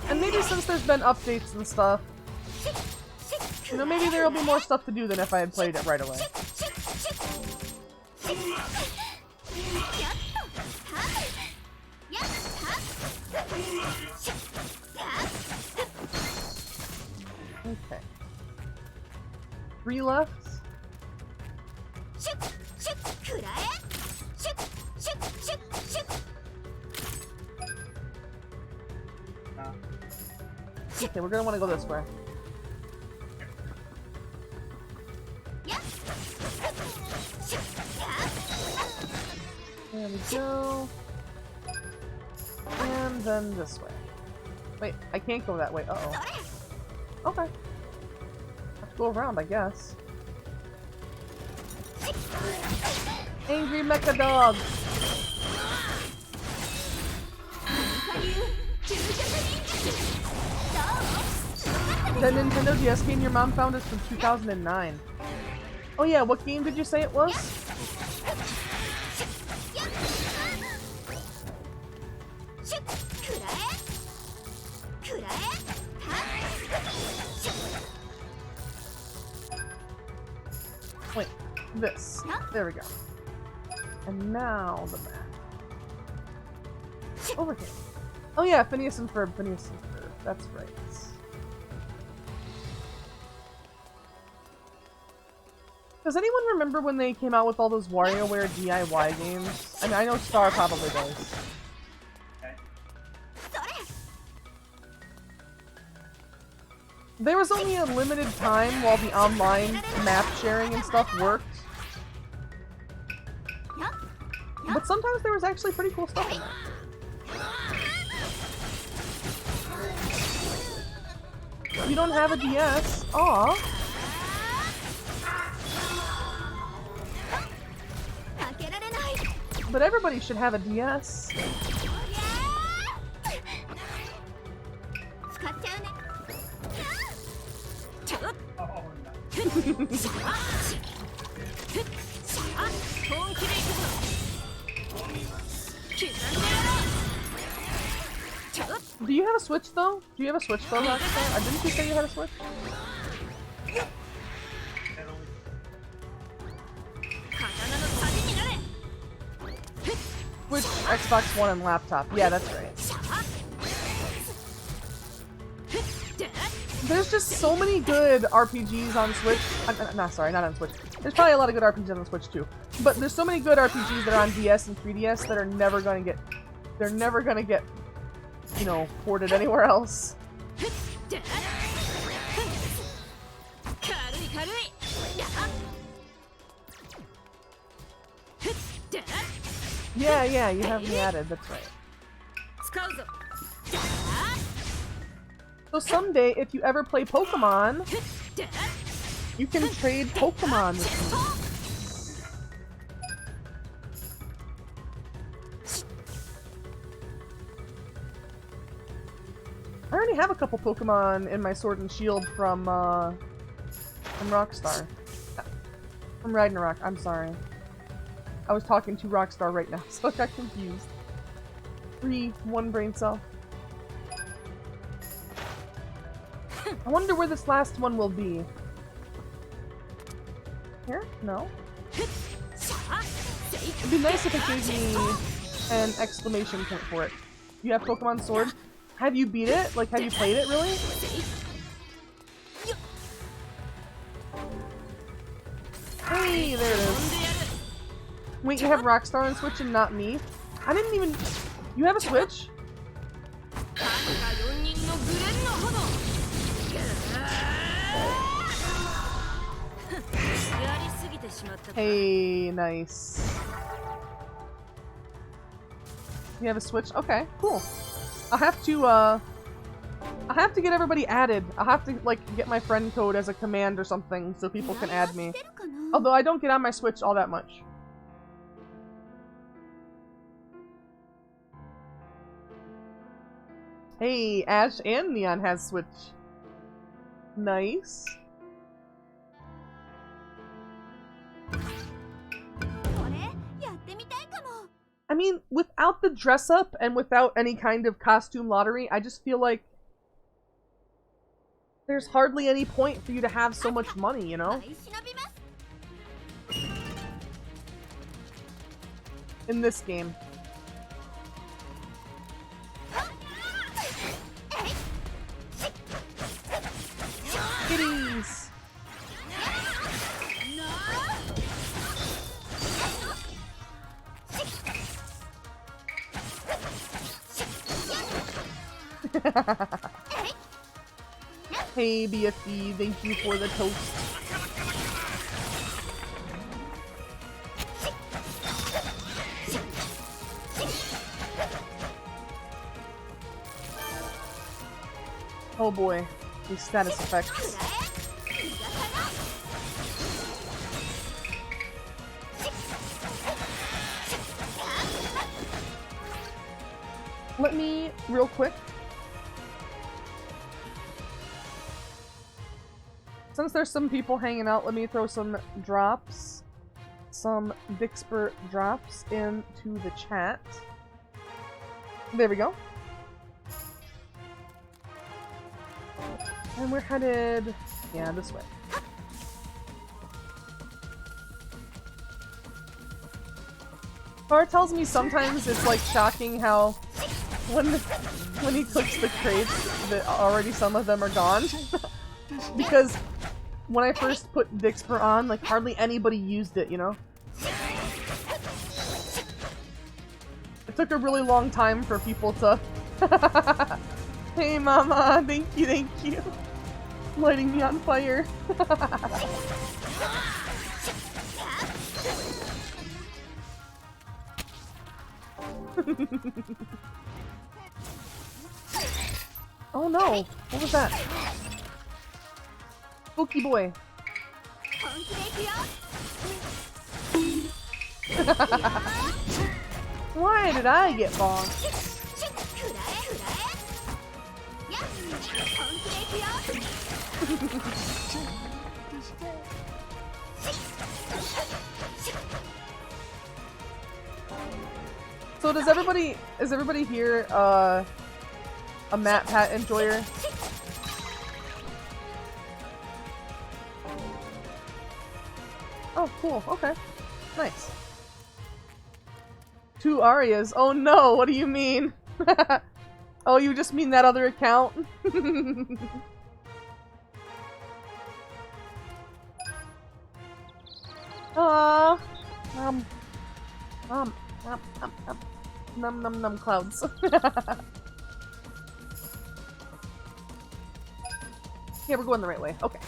And maybe since there's been updates and stuff, you know, maybe there'll be more stuff to do than if I had played it right away. 3 left. シュッシュッくらえシュッシュッシュッシュッ Okay, we're gonna want to go this way. やっシュッやっ There we go. And then this way. Wait, I can't go that way. そ Uh-oh. れ Okay. Have to go around, I guess. Angry Mecha Dog! That Nintendo DS game your mom found is from 2009. Oh yeah, what game did you say it was? Wait, this. There we go. And now the map. Over here. Oh yeah, Phineas and Ferb, Phineas and Ferb. That's right. Does anyone remember when they came out with all those WarioWare DIY games? I mean, I know Star probably does. There was only a limited time while the online map sharing and stuff worked. But sometimes there was actually pretty cool stuff in there. You don't have a DS? Aw. But everybody should have a DS. Do you have a Switch though? Do you have a Switch though, Rockstar? Didn't you say you had a Switch? Switch, Xbox One, and laptop. Yeah, that's right. There's just so many good RPGs on Switch. Sorry, not on Switch. There's probably a lot of good RPGs on the Switch too. But there's so many good RPGs that are on DS and 3DS that are never gonna get... They're never gonna get, you know, ported anywhere else. Yeah, you have me added, that's right. So someday, if you ever play Pokemon, you can trade Pokemon with me. I already have a couple Pokemon in my Sword and Shield from Rockstar. From Ragnarok, I'm sorry. I was talking to Rockstar right now, so I got confused. 1 brain cell. I wonder where this last one will be. Here? No? It'd be nice if it gave me an exclamation point for it. You have Pokemon Sword? Have you beat it? Like, have you played it, really? Hey, there it is. Wait, you have Rockstar on Switch and not me? I didn't even... You have a Switch? Hey, nice. You have a Switch? Okay, cool. I'll have to get everybody added. I'll have to, like, get my friend code as a command or something so people can add me. Although I don't get on my Switch all that much. Hey, Ash and Neon has Switch. Nice. I mean, without the dress up and without any kind of costume lottery, I just feel like there's hardly any point for you to have so much money, you know? In this game. Kitties! Hey, BFD, thank you for the toast. Oh boy, these status effects. Let me, real quick, since there's some people hanging out, let me throw some drops, some Dixper drops into the chat. There we go. And we're headed, yeah, this way. Bar tells me sometimes it's like shocking how when he clicks the crates that already some of them are gone. Because when I first put Dixper on, like hardly anybody used it, you know? It took a really long time for people to Hey mama, thank you. Lighting me on fire. Oh no! What was that? Spooky boy. Why did I get bonked? So is everybody here a Matt Pat enjoyer? Oh, cool. Okay. Nice. 2 Arias. Oh no, what do you mean? Oh, you just mean that other account? Aww. Num clouds. Yeah, we're going the right way. Okay.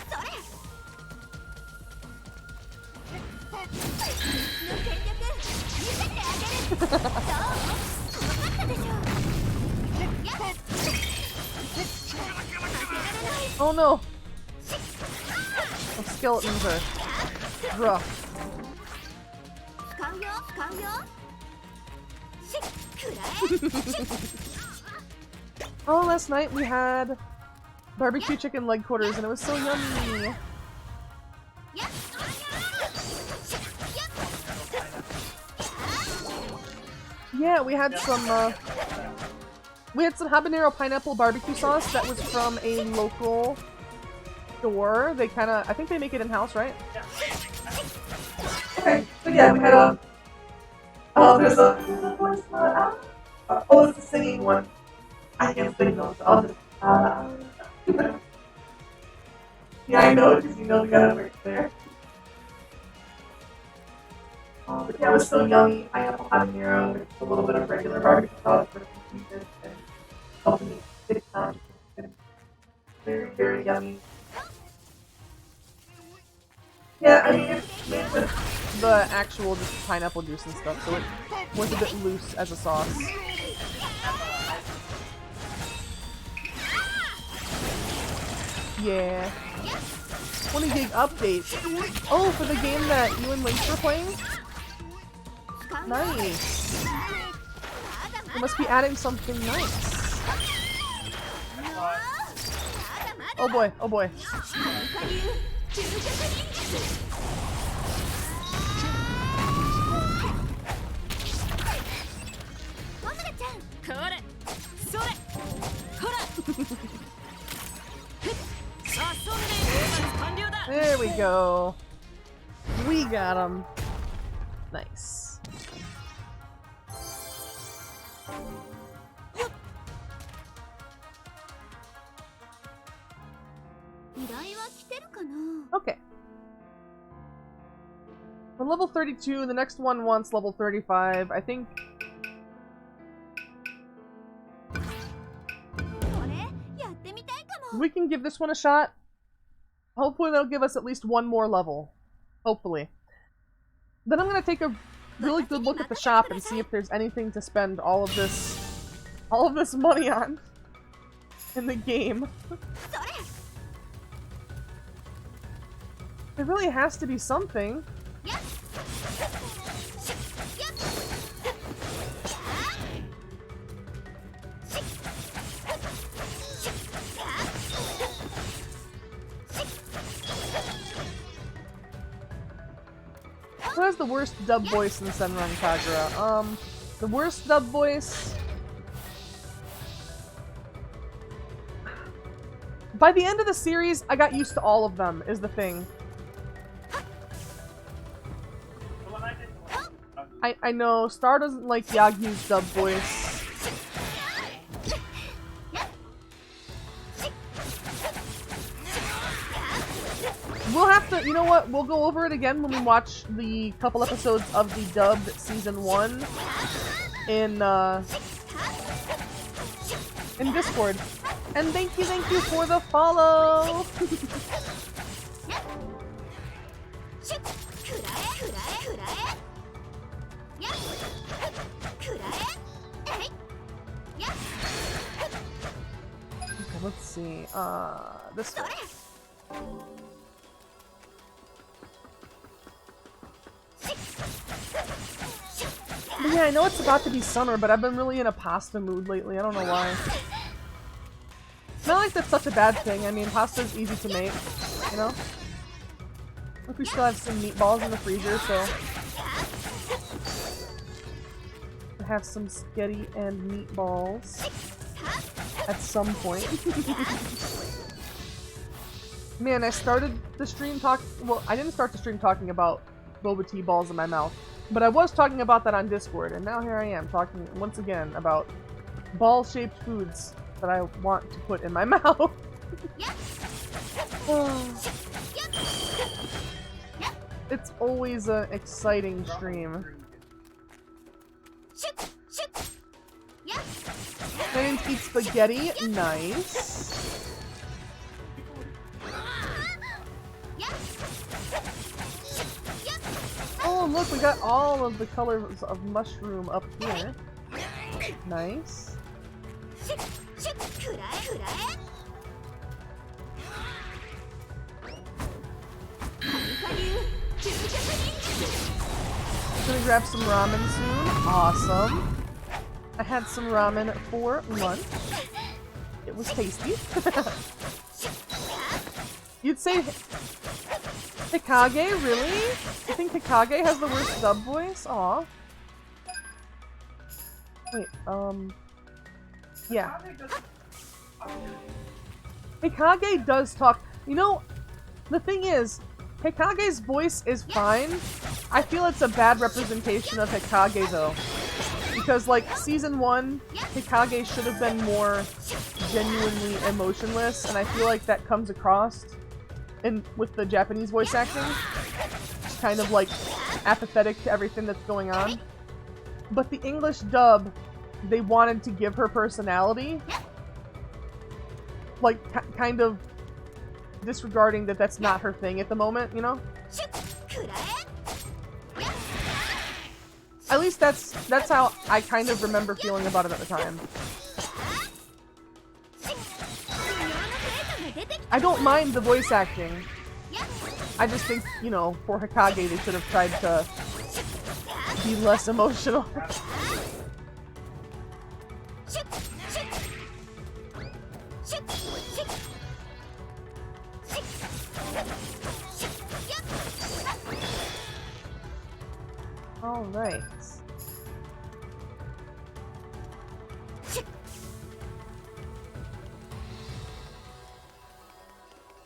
Oh no! Those skeletons are rough. Oh, last night we had barbecue chicken leg quarters and it was so yummy! Yeah, we had some habanero pineapple barbecue sauce that was from a local store. They I think they make it in-house, right? Okay, so yeah, we had there's a voice, oh, it's the singing one. I can't sing those, so I'll just, yeah, I know, because you know the guy works there. But yeah, it was so yummy. Pineapple habanero with a little bit of regular barbecue sauce for some pieces and helping me stick on. Very, very yummy. Yeah, I mean, it's made with the actual just pineapple juice and stuff, so it was a bit loose as a sauce. Yeah. 20 gig update. Oh, for the game that you and Lynx were playing? Nice. They must be adding something nice. Oh boy, oh boy. There we go. We got him. Nice. Okay. We're level 32, the next one wants level 35. I think We can give this one a shot. Hopefully they'll give us at least one more level. Hopefully. Then I'm gonna take a really good look at the shop and see if there's anything to spend all of this money on in the game. There really has to be something. Who has the worst dub voice in Senran Kagura? The worst dub voice... By the end of the series, I got used to all of them, is the thing. I know, Star doesn't like Yagyu's dub voice. We'll have to, you know what, we'll go over it again when we watch the couple episodes of the dubbed season 1 in Discord. And thank you for the follow! Okay, let's see, this one. But yeah, I know it's about to be summer, but I've been really in a pasta mood lately. I don't know why. Not like that's such a bad thing. I mean, pasta's easy to make, you know? Look, we still have some meatballs in the freezer, so... I have some spaghetti and meatballs at some point. Man, I started the stream well, I didn't start the stream talking about boba tea balls in my mouth. But I was talking about that on Discord, and now here I am talking once again about ball-shaped foods that I want to put in my mouth. It's always an exciting stream. I didn't eat spaghetti. Nice. Oh, look, we got all of the colors of mushroom up here. Nice. Gonna grab some ramen soon. Awesome. I had some ramen for lunch. It was tasty. You'd say Hikage? Really? You think Hikage has the worst dub voice? Aw. Wait, yeah. Hikage does talk. You know, the thing is, Hikage's voice is fine. I feel it's a bad representation of Hikage, though. Because, like, Season 1, Hikage should have been more genuinely emotionless, and I feel like that comes across with the Japanese voice acting. Just kind of, like, apathetic to everything that's going on. But the English dub, they wanted to give her personality. Like, kind of disregarding that that's not her thing at the moment, you know? At least that's how I kind of remember feeling about it at the time. I don't mind the voice acting. I just think, you know, for Hikage they should have tried to be less emotional. Alright.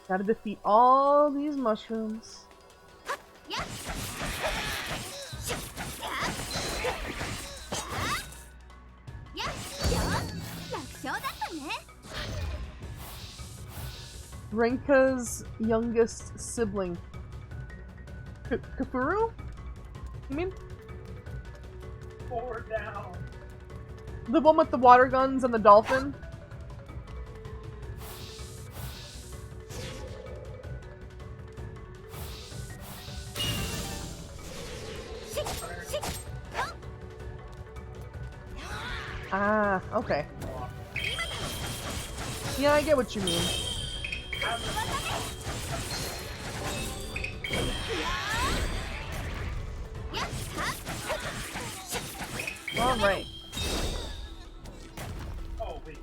Gotta defeat all these mushrooms. Renka's youngest sibling. Kafuru? You mean? 4 down. The one with the water guns and the dolphin? Ah, okay. Yeah, I get what you mean. Alright. Oh, wait.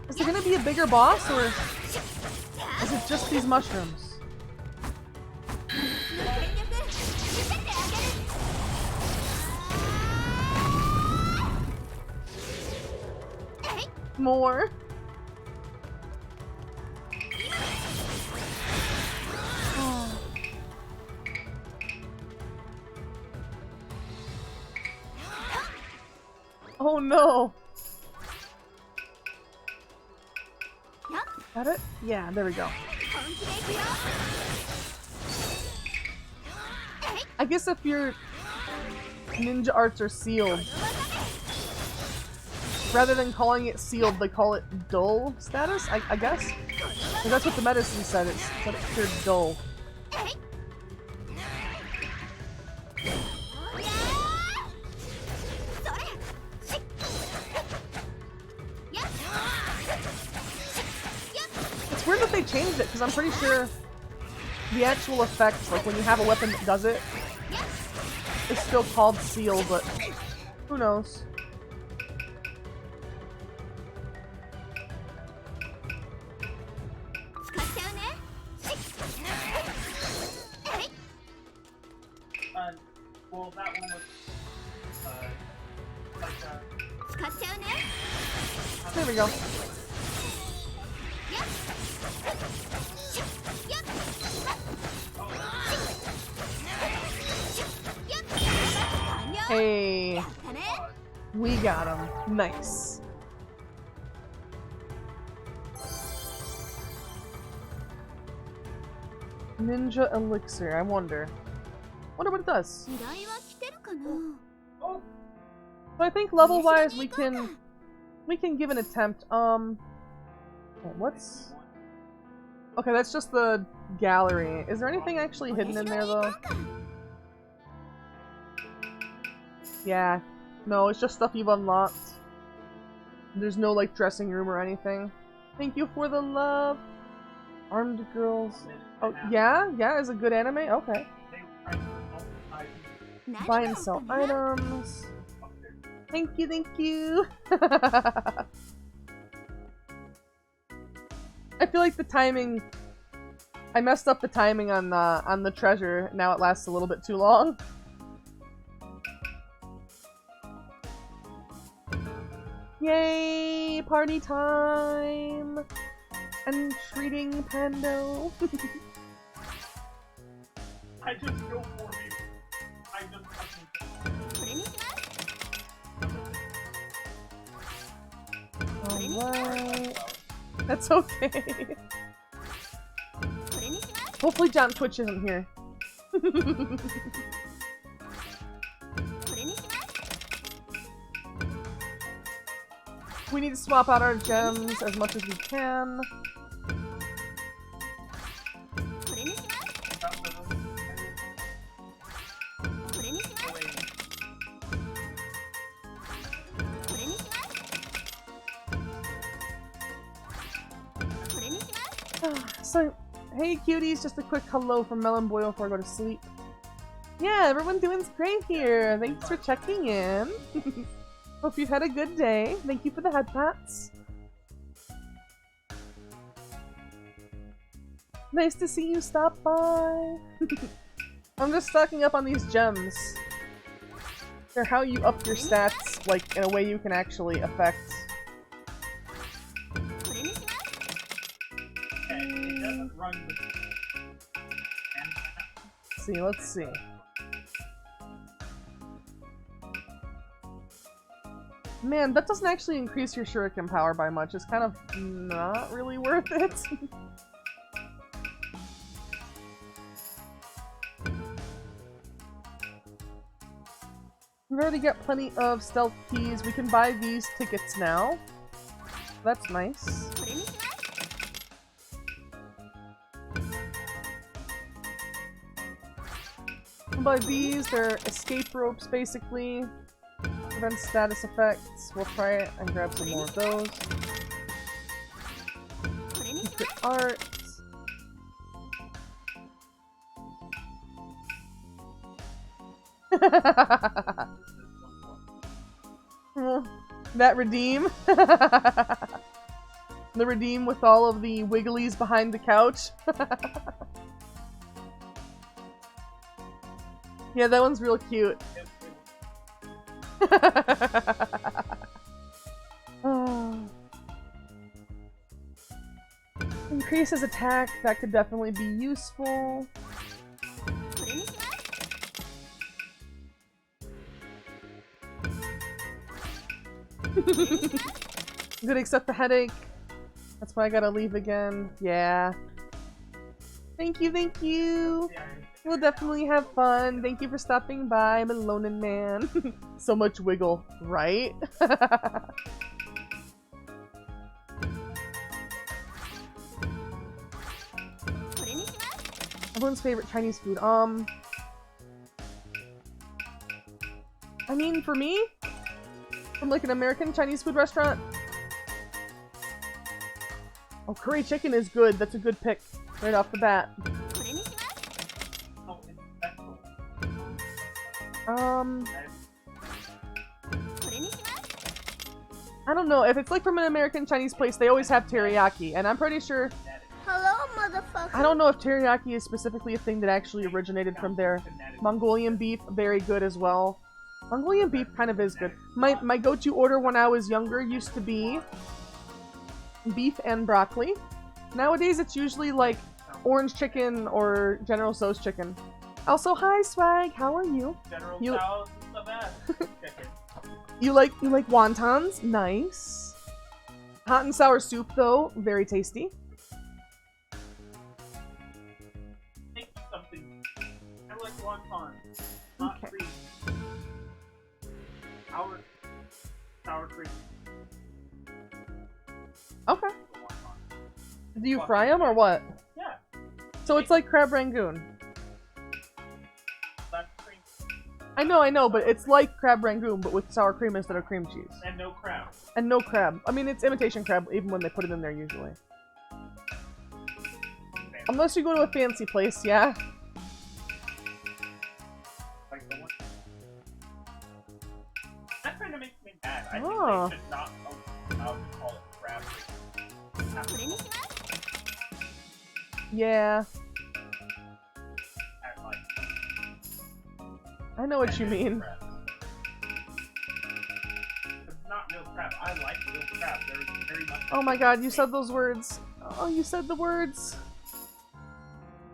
Is there gonna be a bigger boss, or is it just these mushrooms? More. Oh no! Is that it? Yeah, there we go. I guess if your ninja arts are sealed, rather than calling it sealed, they call it dull status, I guess? 'Cause that's what the medicine said, it said it cured dull. It's weird that they changed it, because I'm pretty sure the actual effect, like when you have a weapon that does it, is still called seal, but who knows? Well, that one was, like, There we go. Hey, we got him. Nice. Ninja elixir. I wonder what it does. oh, So I think level-wise we can give an attempt. Okay, what's? Okay, that's just the gallery. Is there anything actually hidden in there though? Yeah. No, it's just stuff you've unlocked. There's no like dressing room or anything. Thank you for the love. Armed girls. Oh yeah, yeah, is a good anime. Okay. Buy and sell items. Thank you, thank you. I feel like the timing. I messed up the timing on the treasure. Now it lasts a little bit too long. Yay! Party time! And treating Pando. I just go for me. I just Alright. That's okay. Hopefully John Twitch isn't here. We need to swap out our gems as much as we can. So, hey cuties, just a quick hello from Melon Boyle before I go to sleep. Yeah, everyone doing great here. Thanks for checking in. Hope you've had a good day. Thank you for the head pats. Nice to see you stop by. I'm just stocking up on these gems. They're how you up your stats, like, in a way you can actually affect. it doesn't run with Let's see. Man, that doesn't actually increase your shuriken power by much. It's kind of not really worth it. We've already got plenty of stealth keys. We can buy these tickets now. That's nice. By these, they're escape ropes basically. Prevent status effects. We'll try it and grab some more of those. Good art. That redeem. The redeem with all of the wigglies behind the couch. Yeah, that one's real cute. Oh. Increases attack, that could definitely be useful. Good, except the headache. That's why I gotta leave again. Yeah. Thank you, thank you! We'll definitely have fun. Thank you for stopping by, Melonin Man. So much wiggle, right? Everyone's favorite Chinese food. I mean, for me, from like an American Chinese food restaurant. Oh, curry chicken is good. That's a good pick right off the bat. I don't know. If it's like from an American Chinese place, they always have teriyaki, and I'm pretty sure. Hello, motherfucker. I don't know if teriyaki is specifically a thing that actually originated from there. Mongolian beef, very good as well. Mongolian beef kind of is good. My go-to order when I was younger used to be beef and broccoli. Nowadays it's usually like orange chicken or General Tso's chicken. Also, hi Swag, how are you? General Tso's is the best chicken. You like wontons? Nice. Hot and sour soup though, very tasty. Think something. I like wonton, not Okay. cream. Sour cream. Okay. Do you fry them or what? Yeah, So it's like crab rangoon. that's cream I know, but it's like crab rangoon, but with sour cream instead of cream cheese. and no crab. And no crab. I mean, it's imitation crab, even when they put it in there usually. Unless you go to a fancy place, yeah. Like the one. That kind of makes me mad. I Oh. think they should not allow to call it crab. Yeah. At like I know what you mean. crab. It's not real crab. I like real crab. There's very much. Oh my god, you said those words. Oh, you said the words.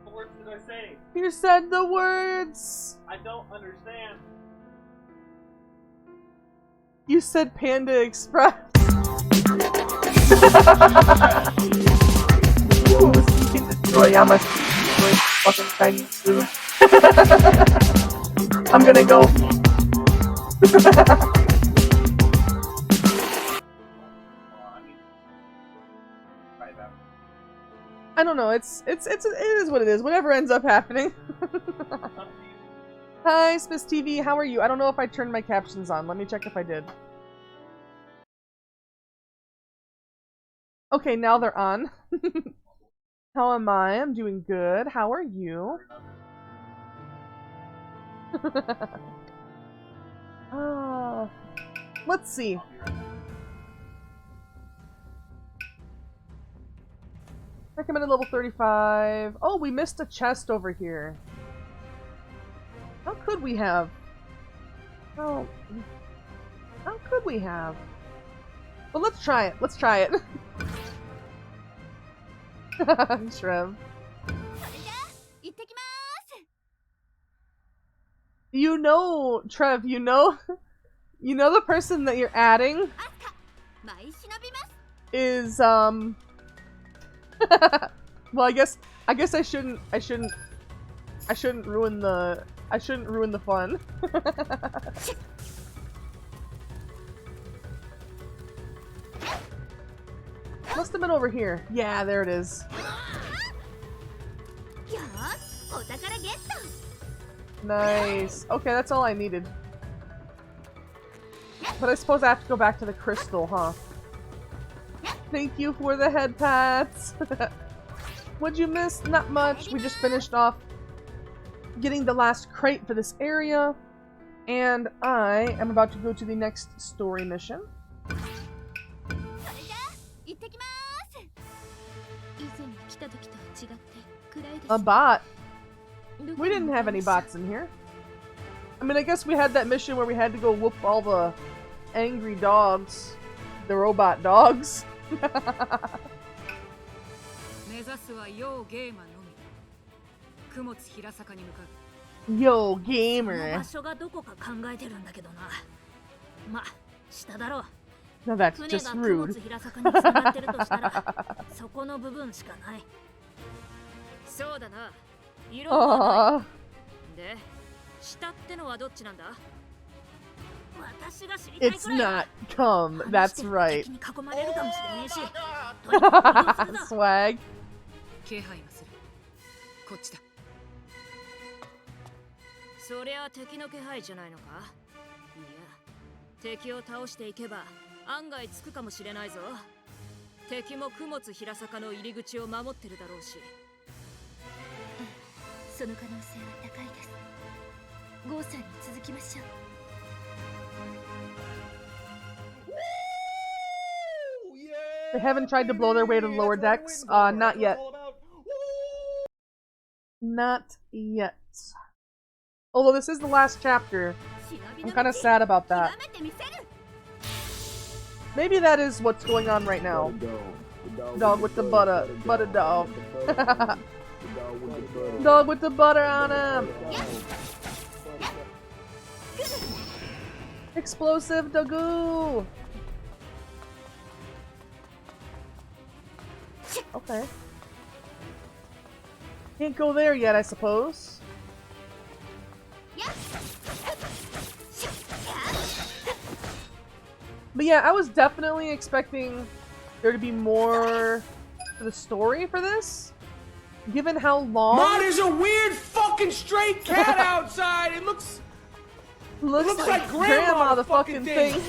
What words did I say? You said the words. I don't understand. You said Panda Express. Ooh, so you can destroy Yama's fucking Chinese food. I'm gonna go. I don't know. It is what it is. Whatever ends up happening. Hi, Spiss TV. How are you? I don't know if I turned my captions on. Let me check if I did. Okay, now they're on. How am I? I'm doing good. How are you? Let's see. Recommended level 35. Oh, we missed a chest over here. How could we have? Oh, how could we have? Well, let's try it. Let's try it. Trev. You know, Trev, you know the person that you're adding is, well, I guess I shouldn't ruin the fun. Must have been over here. Yeah, there it is. Nice. Okay, that's all I needed. But I suppose I have to go back to the crystal, huh? Thank you for the head pats. What'd you miss? Not much. We just finished off getting the last crate for this area. And I am about to go to the next story mission. A bot? We didn't have any bots in here. I mean, I guess we had that mission where we had to go whoop all the angry dogs. The robot dogs. Yo, gamer. Now that's just rude. Aww. It's not come, that's right. Swag. そりゃ敵の気配じゃないのか？いや、敵を倒していけば案外つくかもしれないぞ。敵も供物平坂の入り口を守ってるだろうし。その可能性は高いです。ゴーさんに続きましょう。 They haven't tried to blow their way to the lower decks? Not yet. Not yet. Although this is the last chapter, I'm kind of sad about that. Maybe that is what's going on right now. Dog with the butter dog. Dog with the butter on him. Explosive Dogoo. Okay. Can't go there yet, I suppose. But yeah, I was definitely expecting there to be more to the story for this. Given how long... Ma, there's a weird fucking stray cat outside! It looks like grandma the fucking thing.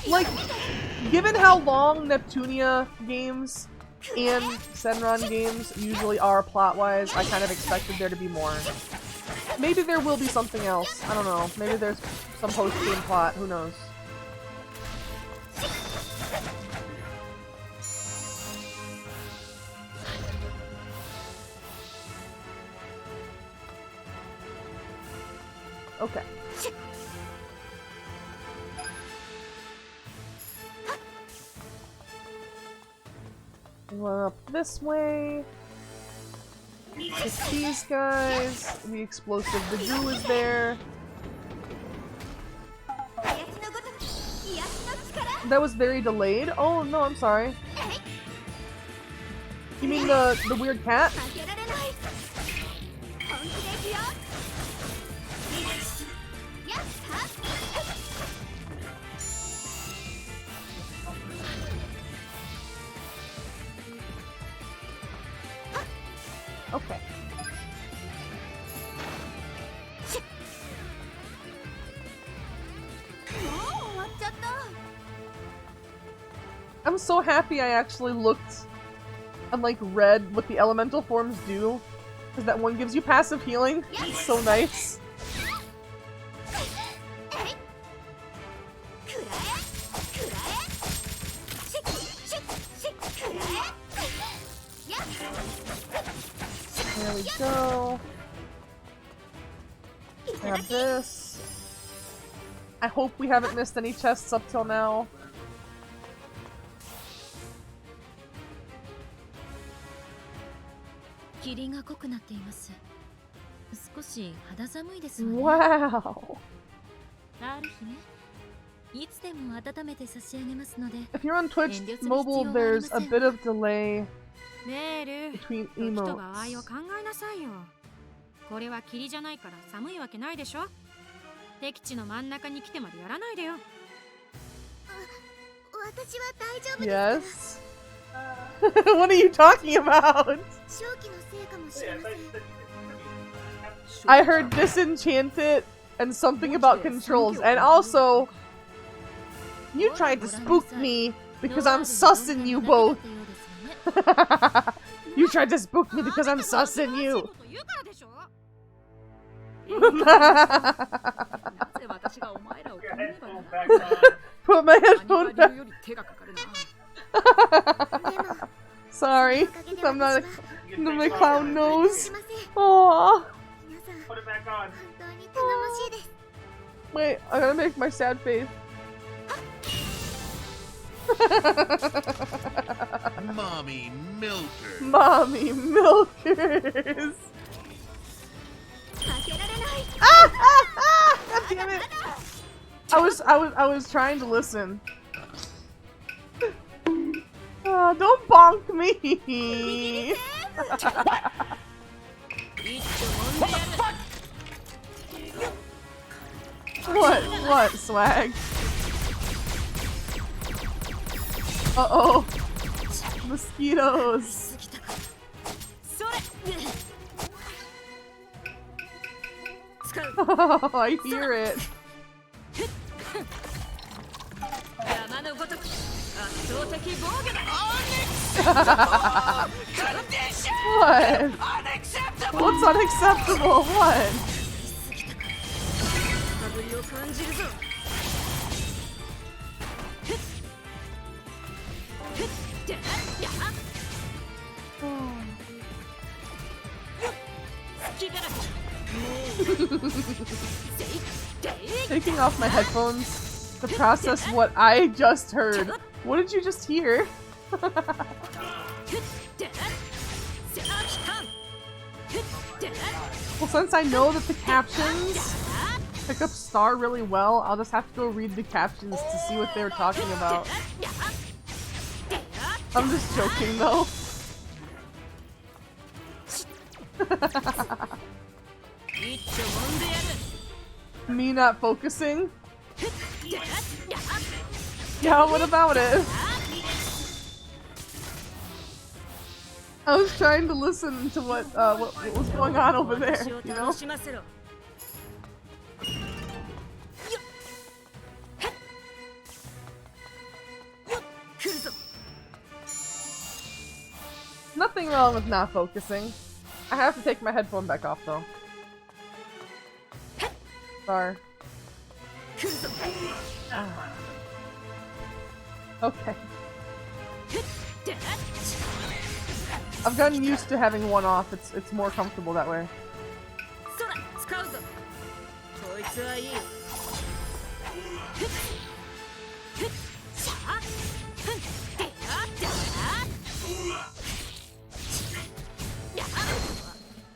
Like, given how long Neptunia games and Senran games usually are plot-wise, I kind of expected there to be more. Maybe there will be something else. I don't know. Maybe there's some post-game plot. Who knows? Okay. Up this way. Get these guys. The explosive Dagoo is there. That was very delayed. Oh no, I'm sorry. You mean the weird cat? Okay. I'm so happy I actually looked and like read what the elemental forms do, because that one gives you passive healing. It's so nice. There we go. Grab this. I hope we haven't missed any chests up till now. Wow. If you're on Twitch mobile, there's a bit of delay between emotes. これは霧じゃないから寒いわけないでしょ。敵地の真ん中に来てまでやらないでよ。私は大丈夫です。 Yes. What are you talking about? 正気のせいかもしれません。I heard disenchanted and something about controls, and also you tried to spook me because I'm sussing you both. You tried to spook me because I'm sussing you. Put my headphone back. Sorry, I'm not my clown nose. Aww. Put it back on. 本当に頼もしいです Wait, I gotta make my sad face. Mommy milker. Mommy milkers. 負けられない Ah! God damn it! I was trying to listen. Don't bonk me. What, swag? Uh-oh. Mosquitoes. Oh, I hear it. What? What's unacceptable? What? Taking off my headphones to process what I just heard. What did you just hear? Well, since I know that the captions pick up Star really well, I'll just have to go read the captions to see what they were talking about. I'm just joking though. Me not focusing? Yeah, what about it? I was trying to listen to what was going on over there, you know? Nothing wrong with not focusing. I have to take my headphone back off though. Sorry. Okay. I've gotten used to having one off. It's more comfortable that way.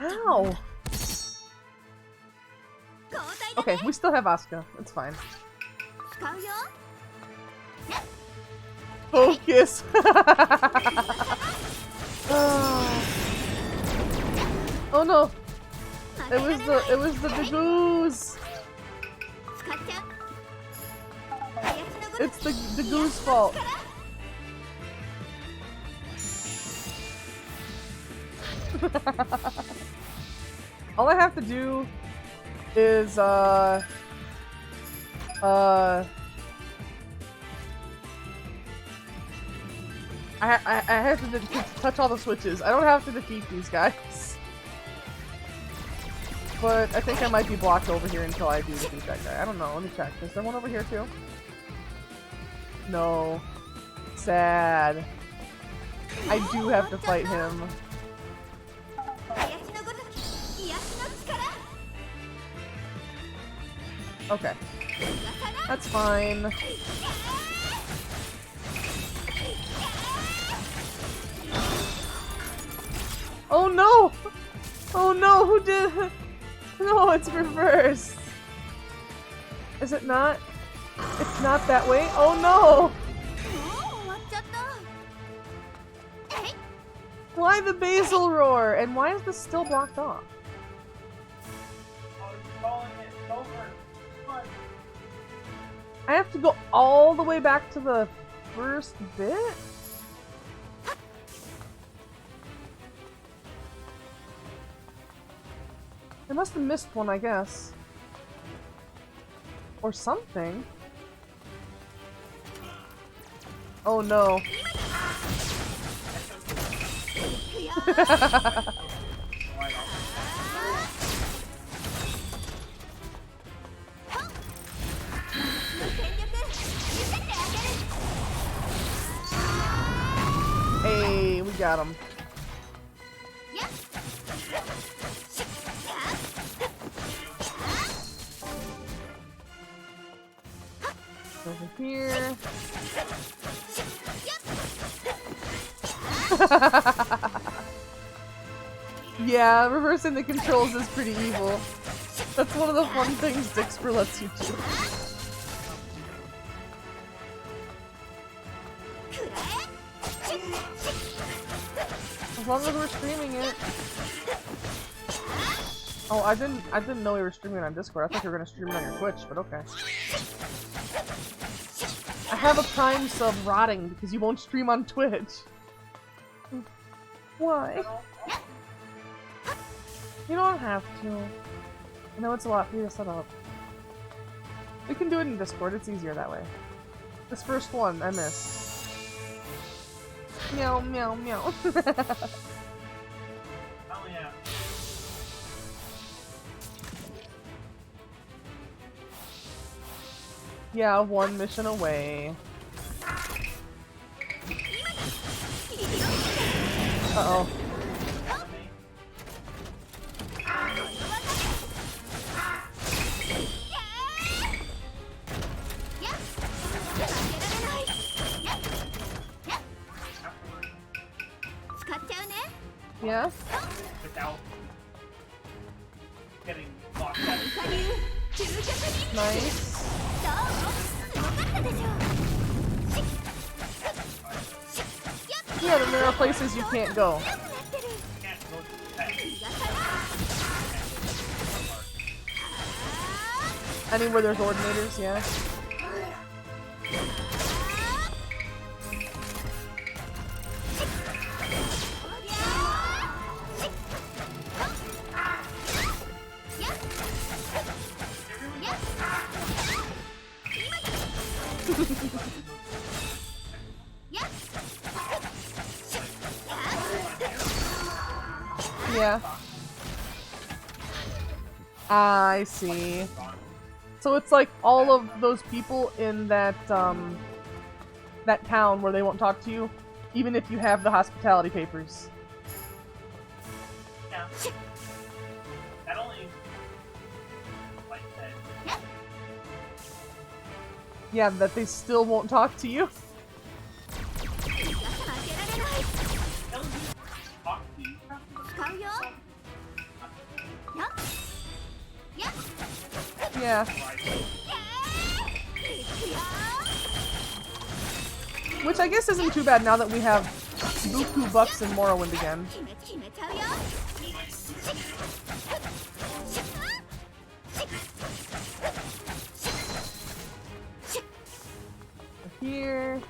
Ow! Okay, we still have Asuka. It's fine. 使うよ Focus. Oh no! It was the goose. 使っちゃう It's the goose fault. All I have to do is I have to touch all the switches. I don't have to defeat these guys. But I think I might be blocked over here until I do defeat that guy. I don't know. Let me check. Is there one over here too? No. Sad. I do have to fight him. 癒しのごとき癒しの力 Okay. That's fine. Oh no! Oh no, who did? No, it's reversed. Is it not? It's not that way? Oh no! もう終わっちゃった Why the basil roar? And why is this still blocked off? I was calling it over. Come on. I have to go all the way back to the first bit? I must have missed one, I guess. Or something. Oh no. Hey, we got him. Over here. Yeah, reversing the controls is pretty evil. That's one of the fun things Dixper lets you do. As long as we're streaming it. Oh, I didn't know we were streaming it on Discord. I thought you were gonna stream it on your Twitch, but okay. I have a Prime sub rotting because you won't stream on Twitch. Why? You don't have to. I know it's a lot for you to set up. We can do it in Discord, it's easier that way. This first one, I missed. Meow, meow, meow. Oh yeah. Yeah, one mission away. Uh-oh. Yeah? Without getting locked out. Nice. Yeah, then there are places you can't go. Can't go to that. Anywhere there's ordinators, yeah. Yeah. I see. So it's like all of those people in that that town where they won't talk to you, even if you have the hospitality papers. Yeah. That only like that. Yeah, that they still won't talk to you. Talk to you. Yeah. Which I guess isn't too bad now that we have Buku Bucks and Morrowind again. Here.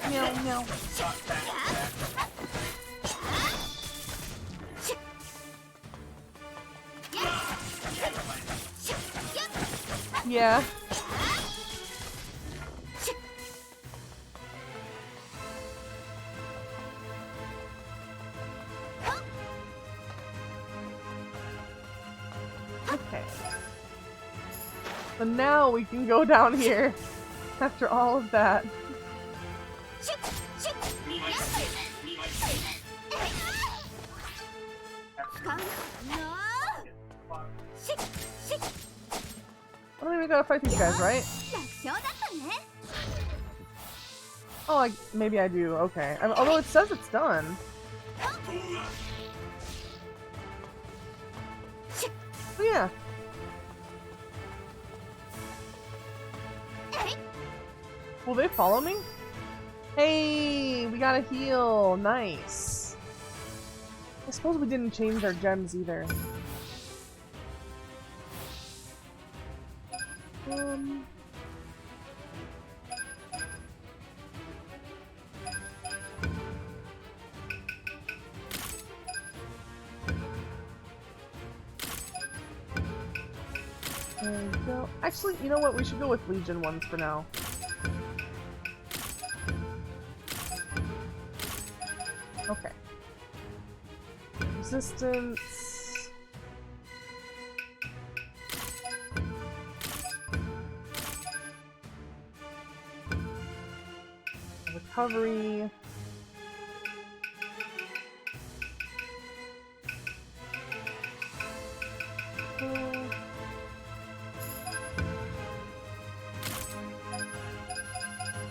Meow meow. Yeah. Okay. So now we can go down here after all of that. I don't even gotta fight these guys, right? Oh, maybe I do. Okay. Although it says it's done. Oh, yeah. Will they follow me? Hey, we got a heal. Nice. I suppose we didn't change our gems either. There we go. Actually, you know what? We should go with Legion ones for now. Okay. Resistance. Recovery.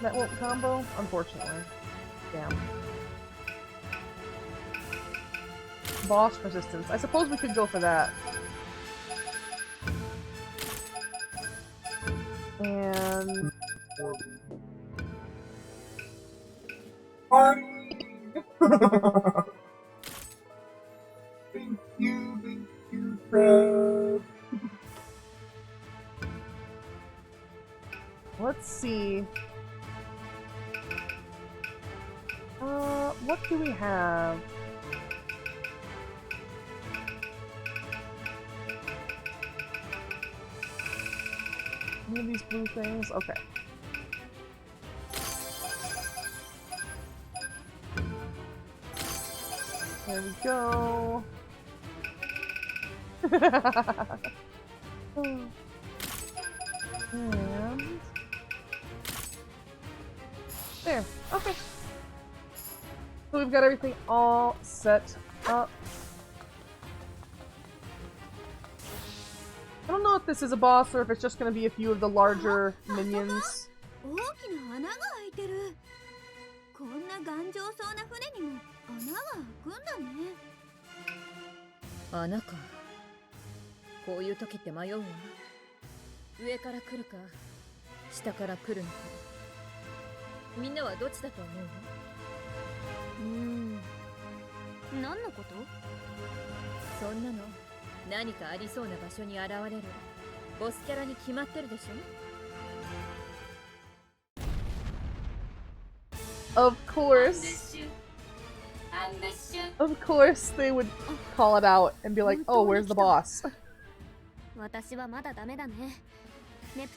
That won't combo, unfortunately. Damn. Boss resistance. I suppose we could go for that. And... Thank you, Fred. Let's see. What do we have? Any of these blue things? Okay. There we go. And... there. Okay. So we've got everything all set up. I don't know if this is a boss or if it's just going to be a few of the larger minions. 大きな穴が開いてる。こんな頑丈そうな船にも穴が開くんだね。穴か。こういう時って迷うわ。上から来るか、下から来るのか。みんなはどっちだと思う？何のこと？そんなの何かありそうな場所に現れるボスキャラに決まってるでしょ。 Of course. Of course they would call it out and be like, oh, where's the boss? 私はまだダメだね。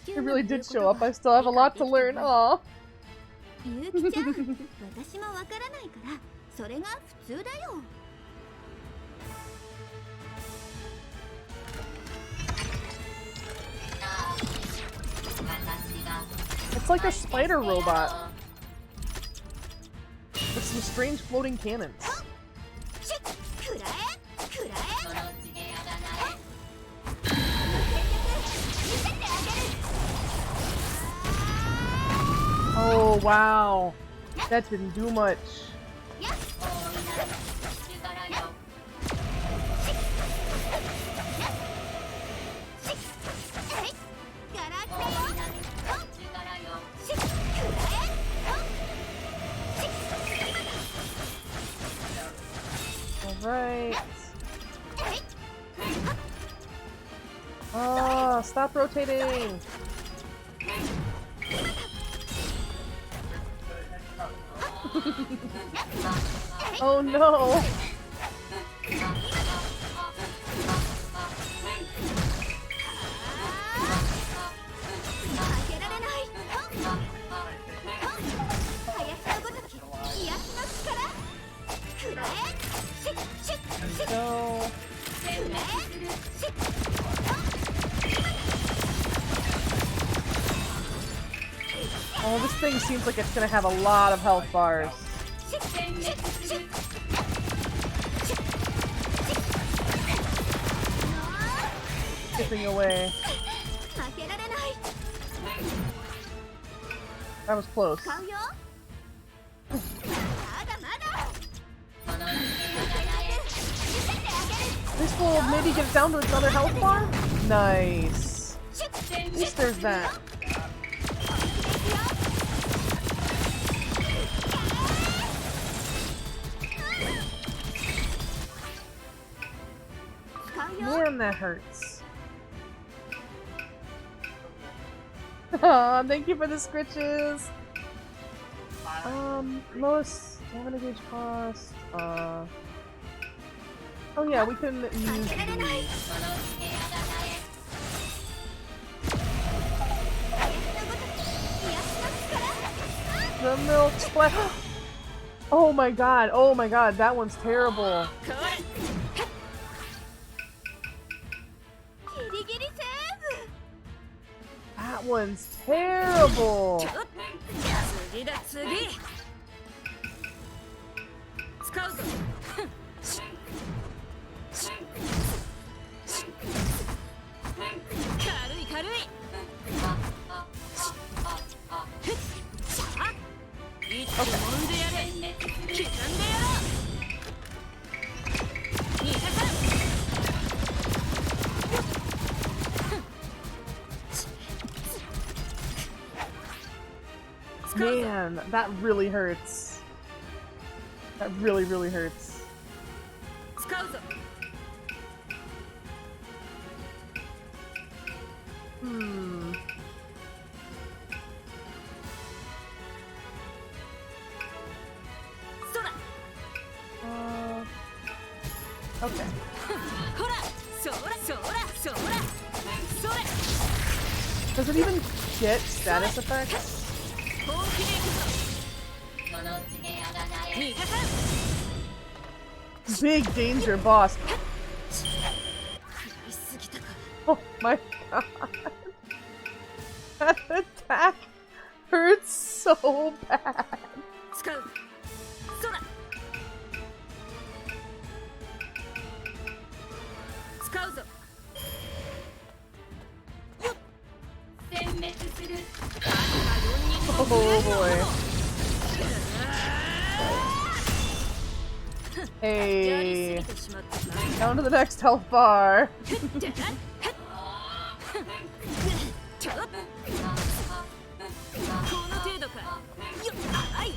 It really did show up. I still have a lot to learn. Aw. ゆうきちゃん、私もわからないからそれが普通だよ。 It's like a spider robot with some strange floating cannons. Oh wow, that didn't do much. Alright. Oh, stop rotating! Oh no! No. Oh, this thing seems like it's gonna have a lot of health bars. Skipping away. That was close. This will maybe get it down to another health bar? Nice. At least there's that. Man, that hurts. Aw, thank you for the scritches! Lowest stamina gauge cost, oh yeah, we can use The milk splash. Oh my god, that one's terrible. ギリギリセー That one's terrible. 次だ次使うぞ軽い軽いいつもんでやれ刻んでやろう逃がさん Man, that really hurts. That really, really hurts. 使うぞ Hmm. Okay. ほらそらそらそらそれ Does it even get status effects? 本気で行くぞ逃がさん Big danger, boss. 食らいすぎたか Oh my god. That attack hurts so bad. 使うそら使うぞ Oh boy. Hey. Down to the next health bar. ちょっこの程度かよっはい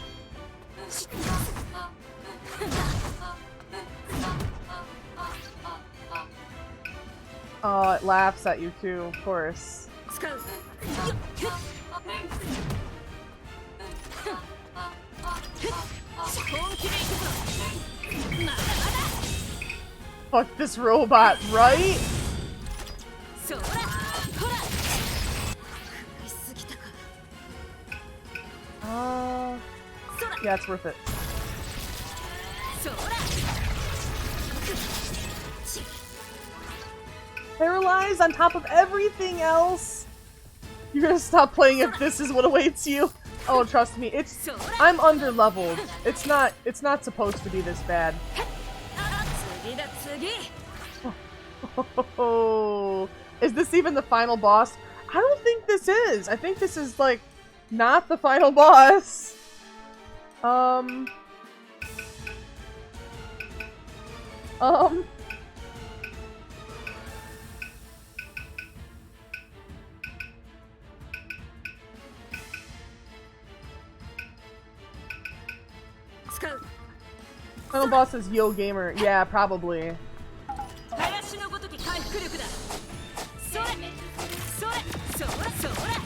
Oh, it laughs at you too, of course. 使うよっ本気で行くぞまだまだ Fuck this robot, right? そらほら食らいすぎたか そら Yeah, it's worth it. そら Paralyzed on top of everything else? You're gonna stop playing if this is what awaits you? Oh, trust me, I'm under-leveled. It's not supposed to be this bad. 次だ次 Oh, is this even the final boss? I don't think this is. I think this is, like, not the final boss. Final boss is Yo Gamer. Yeah, probably. 林のごとき回復力だそれそれそらそら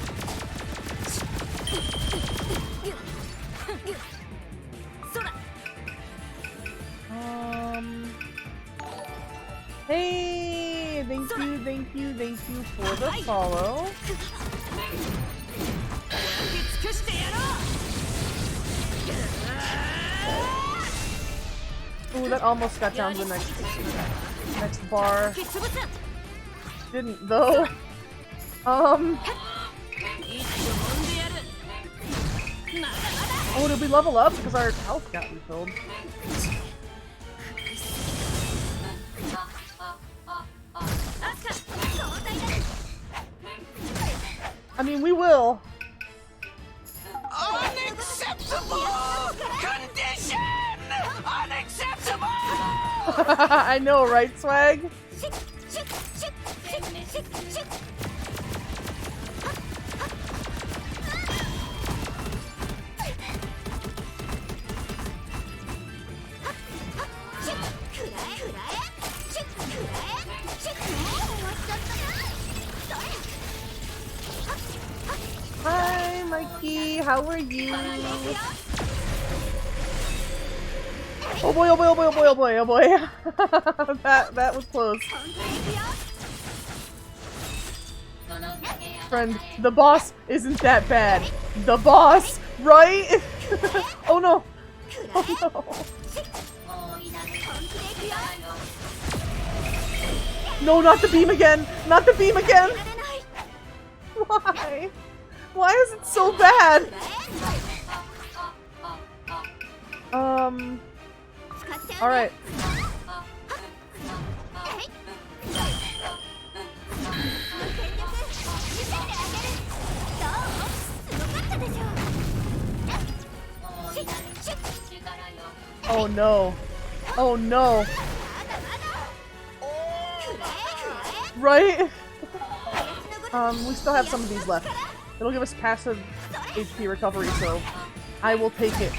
Hey, thank you for the follow. Ooh, that almost got down to the next bar. Didn't though. Oh, did we level up? Because our health got refilled. I mean, we will. Unacceptable condition! Unacceptable! I know, right, Swag? Hi, Mikey. How are you? Oh boy, oh boy, oh boy, oh boy, oh boy, oh boy. that was close. Friend, the boss isn't that bad. The boss, right? Oh no! Oh no! No, not the beam again! Not the beam again! Why? Why is it so bad? Alright. Oh no. Oh no. Right? We still have some of these left. It'll give us passive HP recovery, so I will take it.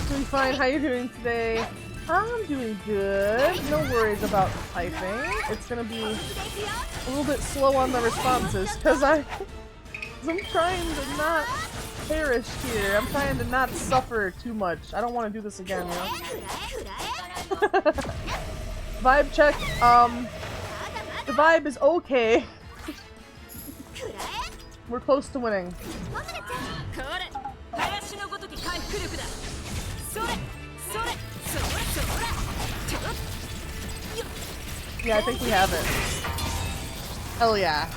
Doing fine. How you doing today? I'm doing good. No worries about typing. It's gonna be a little bit slow on the responses because I'm trying to not perish here. I'm trying to not suffer too much. I don't want to do this again, you know? Vibe check. The vibe is okay. We're close to winning. Yeah, I think we have it. Hell yeah.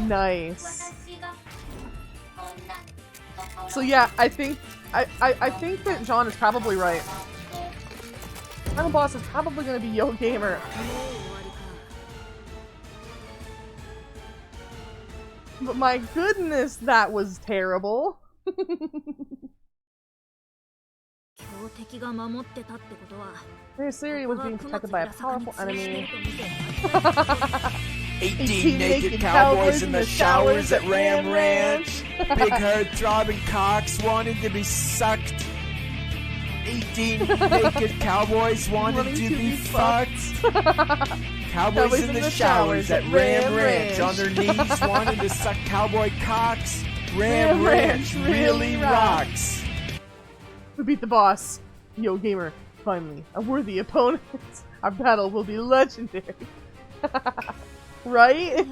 Nice. So yeah, I think that John is probably right. Final boss is probably gonna be Yo Gamer. But my goodness, that was terrible. Hey, Siri was being protected by a powerful enemy. 18 naked cowboys in the showers at Ram Ranch. Big herd throbbing cocks wanting to be sucked. 18 naked cowboys wanting to be fucked. Cowboys in the showers at Ram Ranch on their knees wanting to suck cowboy cocks. Ram Ranch really rocks. We beat the boss. Yo Gamer, finally, a worthy opponent. Our battle will be legendary. Right?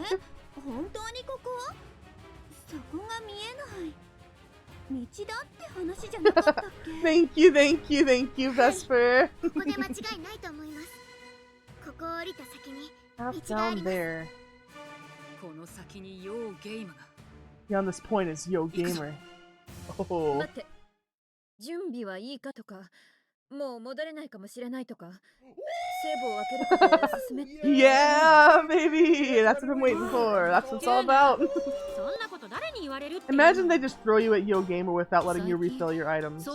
Thank you, Vesper. Up down there. Beyond this point is Yo Gamer. Oh. 準備はいいかとか、もう戻れないかもしれないとか、セーブを開けることをおすすめって。Yeah, baby! That's what I'm waiting for. That's what it's all about. Imagine they just throw you at Yo Gamer without letting you refill your items.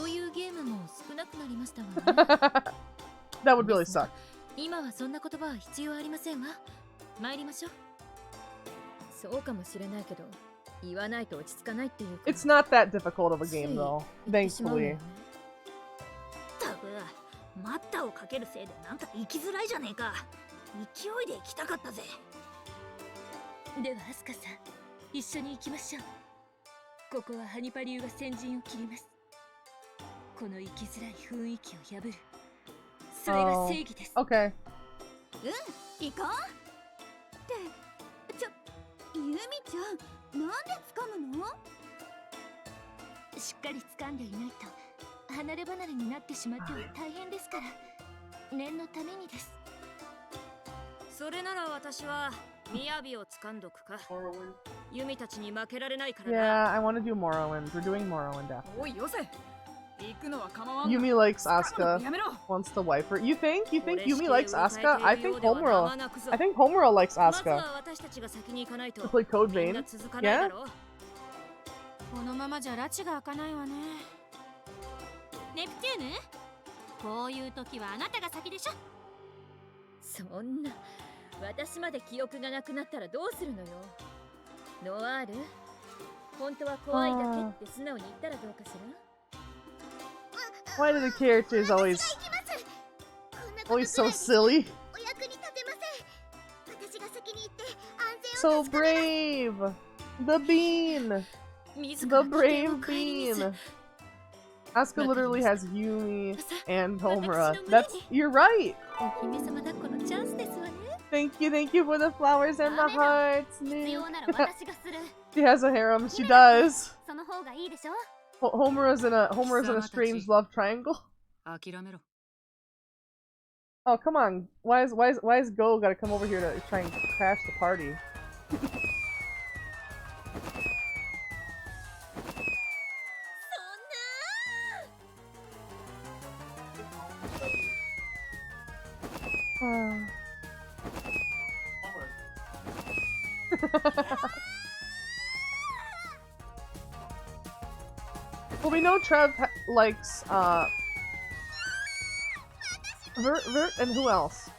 That would really suck. 今はそんな言葉は必要ありませんわ。参りましょう。そうかもしれないけど。It's not that difficult of a game though, thankfully. 待ったをかけるせいでなんか行きづらいじゃねえか。勢いで行きたかったぜ。ではアスカさん、一緒に行きましょう。ここはハニパリュウが先陣を切ります。この生きづらい雰囲気を破る。それが正義です。Okay. 行こう。ってユミちゃん。なんで掴むの？しっかり掴んでいないと離れ離れになってしまっては大変ですから念のためにです。それなら私は雅を掴んどくか。ユミたちに負けられないからな。 Yeah, I want to do Morrowind. We're doing Morrowind after. おいよせ。行くのは構わん。 Yumi likes Asuka. Wants to wipe her. You think? You think Yumi likes Asuka? I think Homeworld likes Asuka. To play Code Vein? Yeah? このままじゃ拉致が開かないわね。ネプチューヌ？こういう時はあなたが先でしょ。そんな、私まで記憶がなくなったらどうするのよ。ノワール、本当は怖いだけって素直に言ったらどうかしら。Why do the characters always so silly? So brave! The bean! The brave bean! Asuka literally has Yumi and Homura. You're right. お姫様抱っこのチャンスですわね。 Thank you for the flowers and the hearts. 必要なら私がする。 She has a harem. She does. その方がいいでしょ。 Homura's in a strange love triangle. 諦めろ。 Oh, come on. Why is Go gotta come over here to try and crash the party? Well, we know Trev likes Vert and who else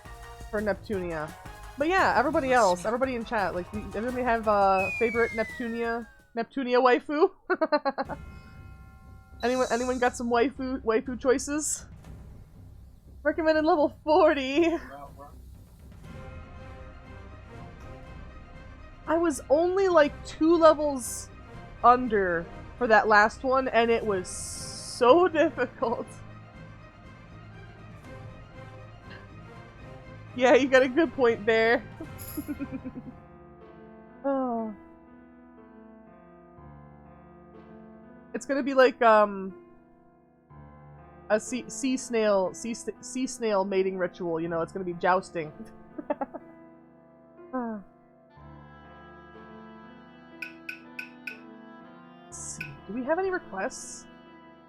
for Neptunia? But yeah, everybody else, everybody in chat, like everybody have favorite Neptunia waifu? Anyone got some waifu choices? Recommended level 40. I was only like 2 levels under for that last one, and it was so difficult. Yeah, you got a good point there. Oh. It's gonna be like a sea snail mating ritual, you know, it's gonna be jousting. Let's see. Do we have any requests?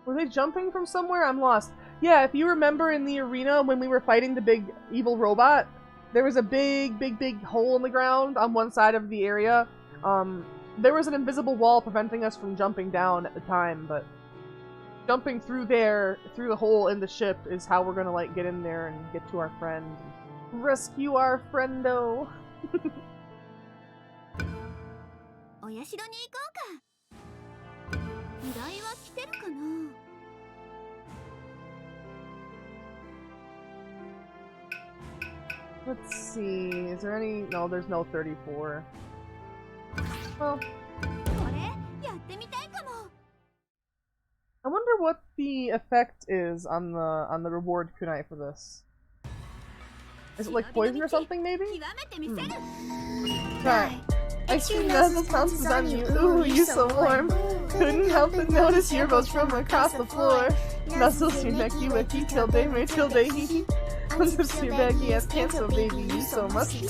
Were they jumping from somewhere? I'm lost. Yeah, if you remember in the arena when we were fighting the big evil robot, there was a big hole in the ground on one side of the area. There was an invisible wall preventing us from jumping down at the time, but jumping through there, through the hole in the ship, is how we're gonna like get in there and get to our friend. Rescue our friendo! お社に行こうか。依頼は来てるかな。 Let's see, is there any? No, there's no 34. Well, I wonder what the effect is on the reward kunai for this. Is it like poison or something, maybe? Right. Extra nuzzle pounces on you. Ooh, you so warm. Couldn't help but notice your boats from across the floor. Nuzzles your neck, you a heat till day, may till day heat. Unzips your baggy ass pants, so baby, you so musty.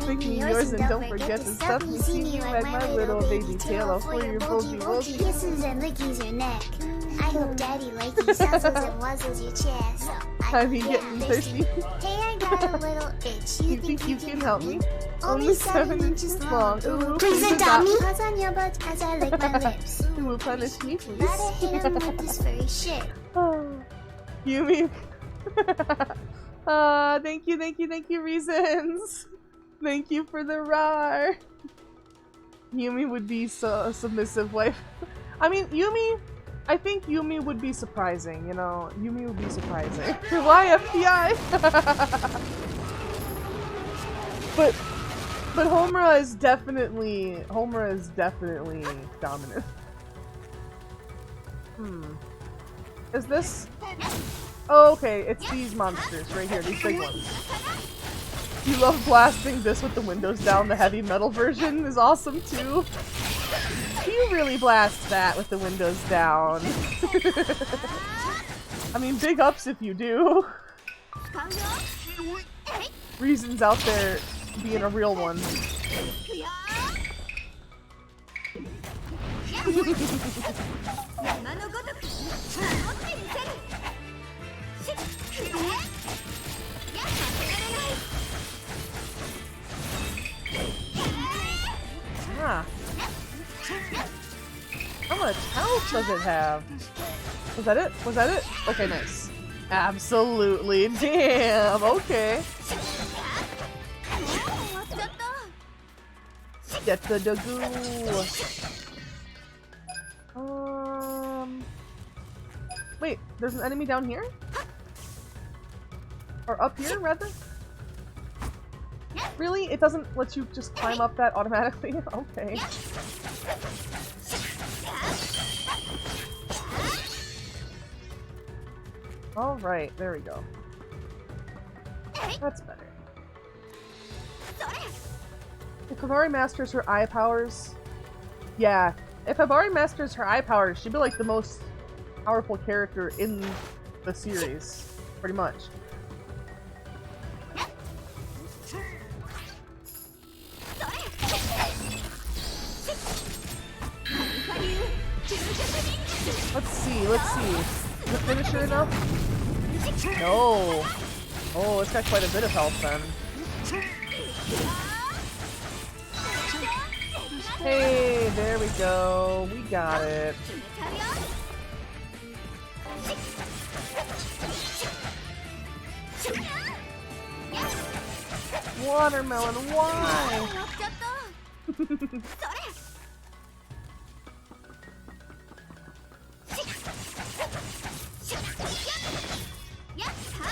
Make me yours and don't forget to stuff me. See me like my little baby tail off for your bulgy wulgy. Kisses and lickies your neck. I hope daddy likes you, suzzles and wuzzles your chest. I be getting thirsty. Hey, I got a little itch. You think you can help me? Only 7 inches long. Ooh, please adopt me. Paws on your butt as I lick my lips. Ooh, punish me, please. Gotta hit him with this furry shit. Oh, Yumi. Thank you, Reasons. Thank you for the rar. Yumi would be a submissive wife. I mean, I think Yumi would be surprising, you know? Yumi would be surprising. Why FBI? But Homura is definitely dominant. Is this? Oh, okay, it's these monsters right here, these big ones. You love blasting this with the windows down. The heavy metal version is awesome too. You really blast that with the windows down. I mean, big ups if you do. Reasons out there being a real one. Ah. How much health does it have? Was that it? Was that it? Okay, nice. Absolutely. Damn, okay. Get the dagoo. Wait, there's an enemy down here? Or up here, rather? Really? It doesn't let you just climb up that automatically? Okay. Alright, there we go. That's better. If Hibari masters her eye powers... Yeah, if Hibari masters her eye powers, she'd be like the most powerful character in the series. Pretty much. Let's see. Is the finisher enough? No. Oh, it's got quite a bit of health then. Hey, there we go. We got it. Watermelon, why?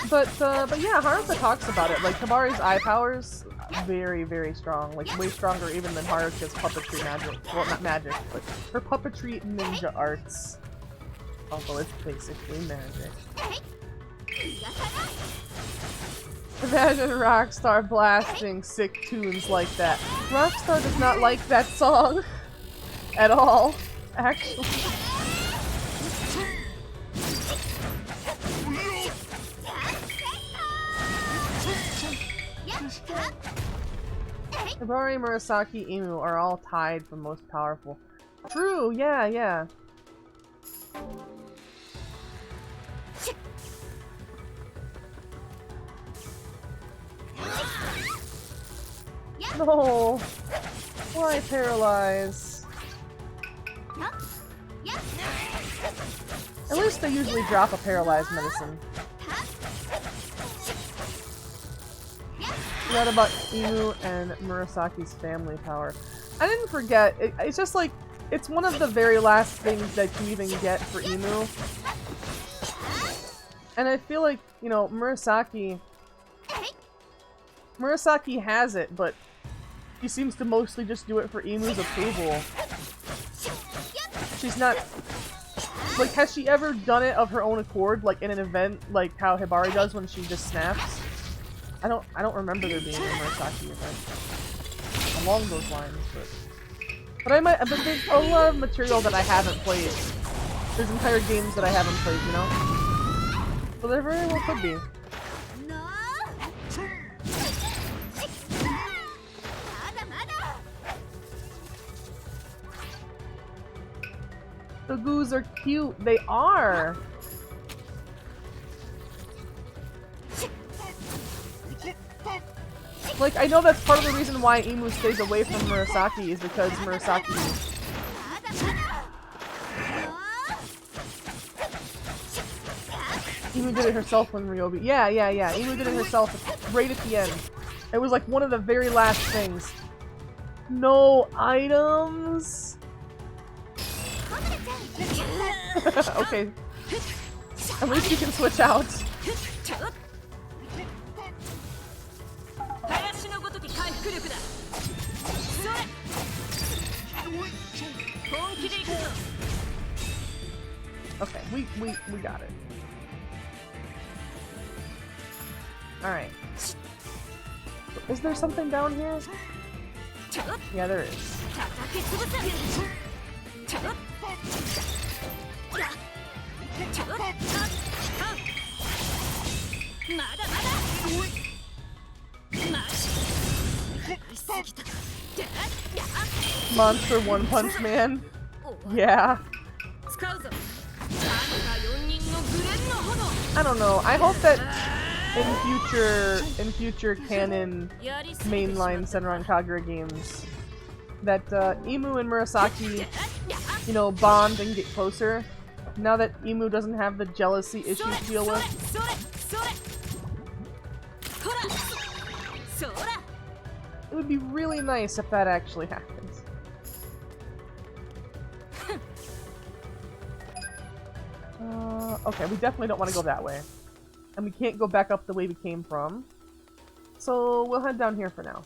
But yeah, Haruka talks about it. Like, Hibari's eye powers, very, very strong. Like, way stronger even than Haruka's puppetry magic. Well, not magic, but her puppetry ninja arts. Although it's basically magic. Imagine Rockstar blasting sick tunes like that. Rockstar does not like that song at all, actually. Hibari, Murasaki, Inu are all tied for most powerful. True, yeah. No! Why paralyze? At least they usually drop a paralyzed medicine. Forgot about Inu and Murasaki's family power. I didn't forget. It's just like, it's one of the very last things that you even get for Inu. And I feel like, you know, Murasaki has it, but he seems to mostly just do it for Inu's approval. She's not... Like, has she ever done it of her own accord, like in an event, like how Hibari does when she just snaps? I don't remember there being a Murasaki event along those lines, but there's a lot of material that I haven't played. There's entire games that I haven't played, you know? So there very well could be. The goos are cute. They are. Like, I know that's part of the reason why Emu stays away from Murasaki is because Murasaki... Emu did it herself when Ryobi... Yeah. Emu did it herself right at the end. It was like one of the very last things. No items? Okay. At least you can switch out. Okay, we got it. Alright. Is there something down here? Yeah, there is. Monster One Punch Man? Yeah. I don't know. I hope that in future canon mainline Senran Kagura games that Emu and Murasaki, you know, bond and get closer. Now that Emu doesn't have the jealousy issues to deal with. It would be really nice if that actually happens. Okay, we definitely don't want to go that way. And we can't go back up the way we came from. So we'll head down here for now.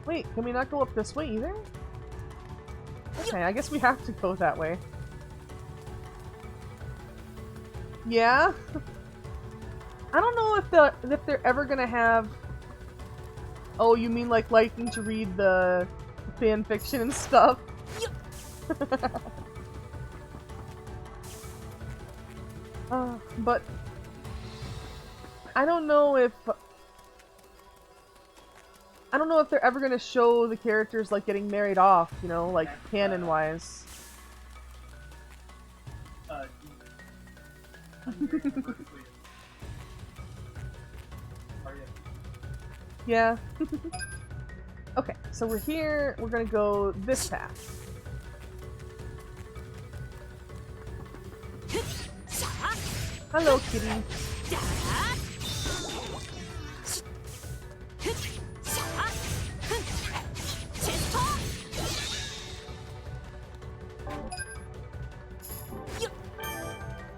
Wait, can we not go up this way either? Okay, I guess we have to go that way. Yeah? I don't know if they're ever gonna have... Oh, you mean like liking to read the fan fiction and stuff? But I don't know if they're ever gonna show the characters like getting married off, you know, like canon-wise. Yeah. Okay, so we're here. We're gonna go this path. Hello, kitty.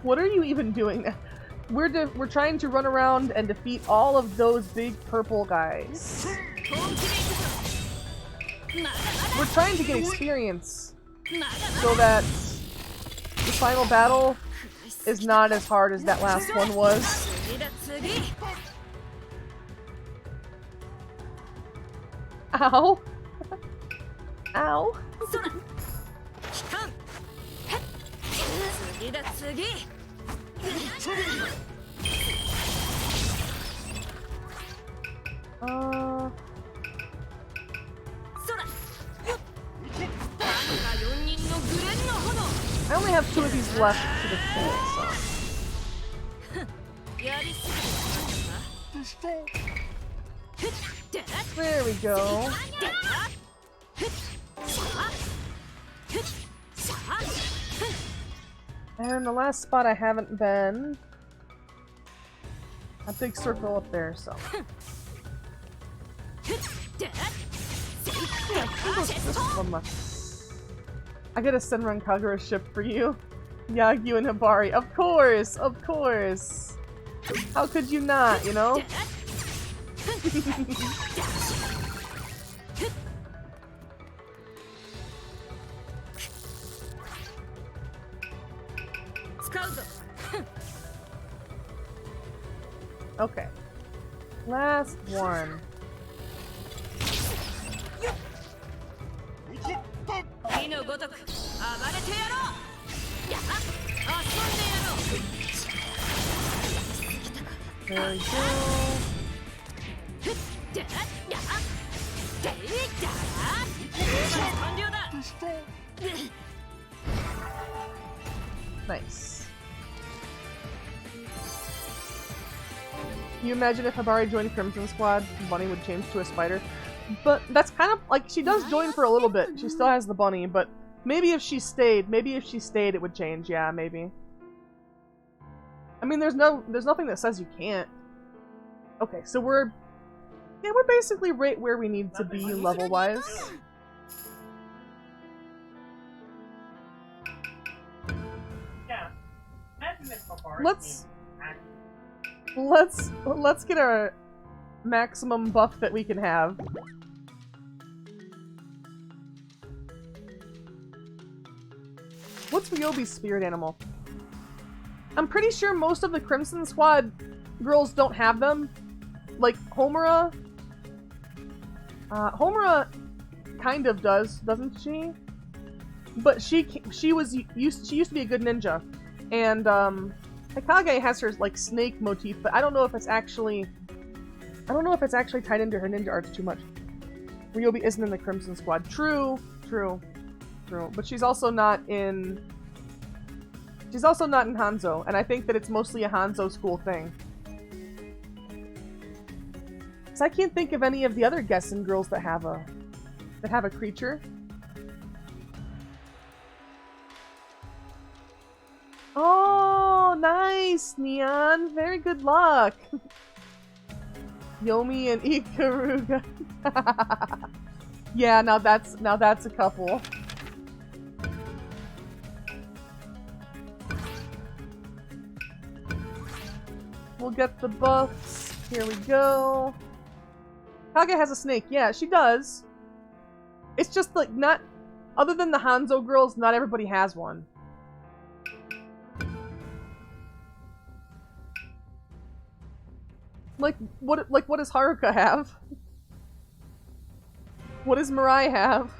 What are you even doing? We're trying to run around and defeat all of those big purple guys. We're trying to get experience so that the final battle is not as hard as that last one was. Ow. Ow. I only have 2 of these left to defeat, so... There we go. And the last spot I haven't been... A big circle up there, so... Yeah, this one left. I get a Senran Kagura ship for you. Yagyu and Hibari. Of course! Of course! How could you not, you know? Okay. Last one. There we go. Nice. Can you imagine if Hibari joined Crimson Squad, Bunny would change to a spider? But that's kind of like, she does join for a little bit. She still has the bunny, but maybe if she stayed, it would change. Yeah, maybe. I mean, there's nothing that says you can't. Okay, so we're basically right where we need to be level-wise. Yeah. Imagine if Hibari Let's get our maximum buff that we can have. What's Ryobi's spirit animal? I'm pretty sure most of the Crimson Squad girls don't have them. Like Homura. Homura kind of does, doesn't she? But she used to be a good ninja, and Hikage has her like snake motif, but I don't know if it's actually tied into her ninja arts too much. Ryobi isn't in the Crimson Squad. True. But she's also not in Hanzo, and I think that it's mostly a Hanzo school thing. So I can't think of any of the other Gessen girls that have a creature. Oh, nice, Neon. Very good luck. Yomi and Ikaruga. Yeah, now that's a couple. We'll get the buffs. Here we go. Kage has a snake. Yeah, she does. It's just like not Other than the Hanzo girls, not everybody has one. Like what does Haruka have? What does Mirai have?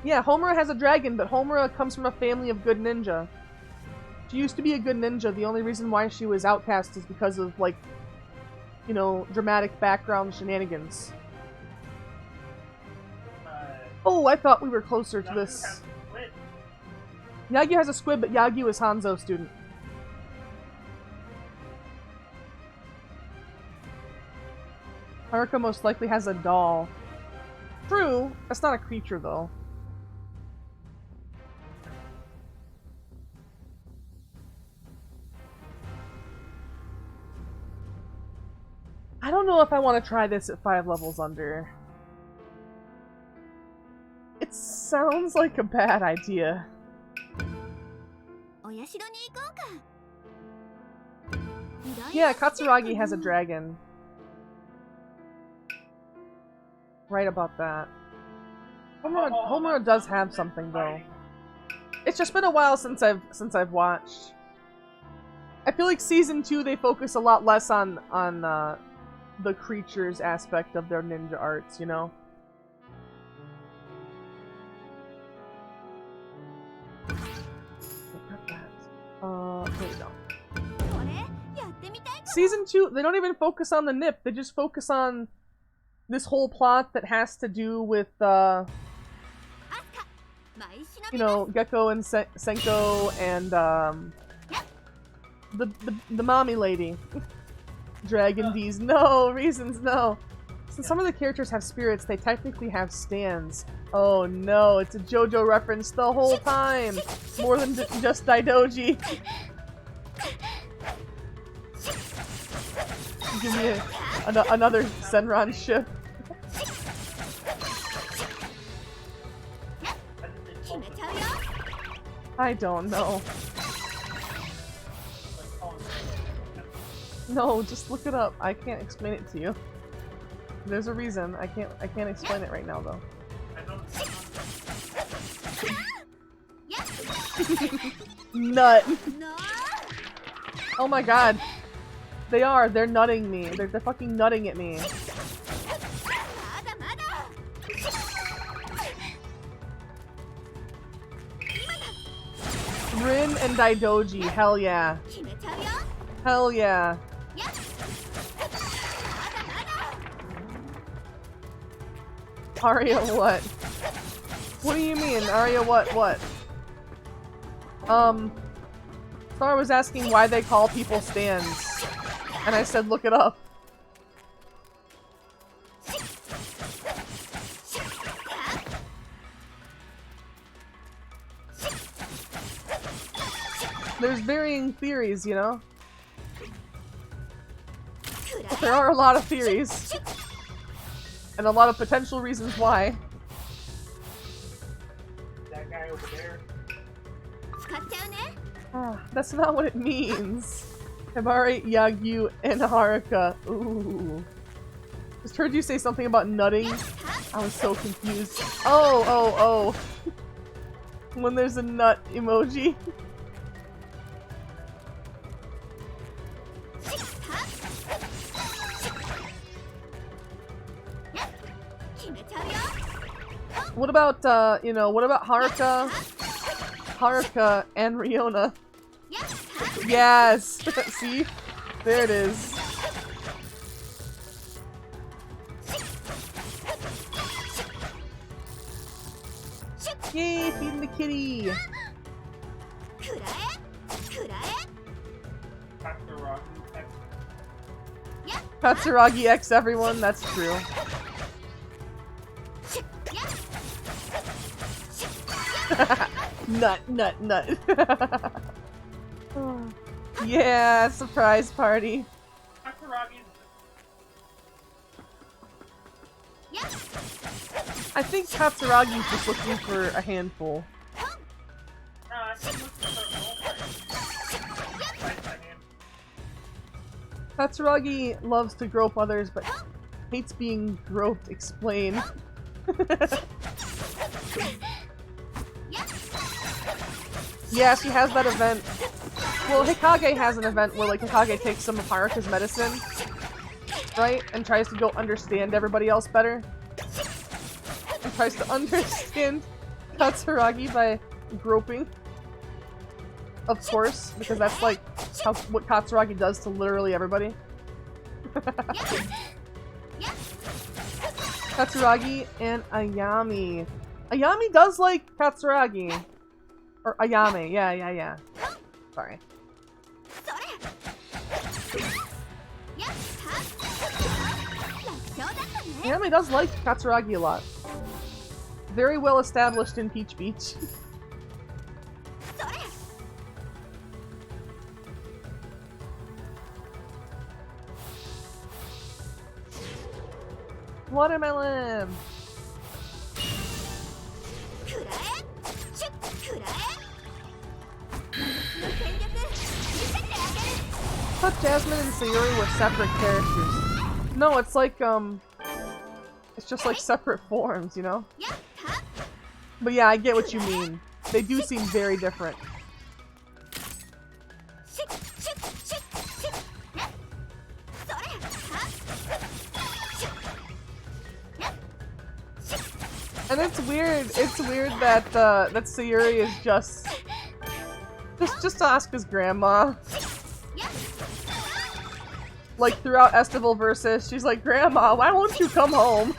Yeah, Homura has a dragon, but Homura comes from a family of good ninja. She used to be a good ninja. The only reason why she was outcast is because of, like, you know, dramatic background shenanigans. Oh, I thought we were closer to this. Yagyu has a squid, but Yagyu is Hanzo's student. Haruka most likely has a doll. True, that's not a creature, though. I don't know if I want to try this at 5 levels under. It sounds like a bad idea. Yeah, Katsuragi has a dragon. Right about that. Homura does have something though. It's just been a while since I've watched. I feel like season 2 they focus a lot less on the creatures aspect of their ninja arts, you know? There we go. Season 2, they don't even focus on the nip, they just focus on this whole plot that has to do with, you know, Gecko and Senko and, the mommy lady. Dragon D's. No! Reasons, no! Since some of the characters have spirits, they technically have stands. Oh no, it's a JoJo reference the whole time! More than just Daidoji. Give me another Senran ship. I don't know. No, just look it up. I can't explain it to you. There's a reason. I can't explain it right now though. Nut. Oh my god. They're nutting me. They're fucking nutting at me. Rin and Daidoji, hell yeah. Hell yeah. Aria what? What do you mean? Aria what? Star was asking why they call people stands. And I said look it up. There's varying theories, you know? But there are a lot of theories. And a lot of potential reasons why. That guy over there. That's not what it means. Hibari, Yagyu, and Haruka. Ooh. Just heard you say something about nutting. I was so confused. Oh. When there's a nut emoji. What about, you know, what about Haruka and Riona? Yes! See? There it is. Yay, feeding the kitty! Katsuragi X everyone, that's true. Nut. Yeah, surprise party. I think Katsuragi's just looking for a handful. Katsuragi loves to grope others, but hates being groped. Explain. Yeah, she has that event. Well, Hikage has an event where, like, Hikage takes some of Haruka's medicine, right? And tries to go understand everybody else better. And tries to understand Katsuragi by groping. Of course, because that's, like, what Katsuragi does to literally everybody. Katsuragi and Ayami. Ayami does like Katsuragi. Or Ayame, yeah. Sorry. Ayame does like Katsuragi a lot. Very well established in Peach Beach. Watermelon! I thought Jasmine and Sayuri were separate characters. No, it's like, it's just like separate forms, you know? But yeah, I get what you mean. They do seem very different. And it's weird that, that Sayuri is just Asuka's grandma. Like, throughout Estival Versus, she's like, Grandma, why won't you come home?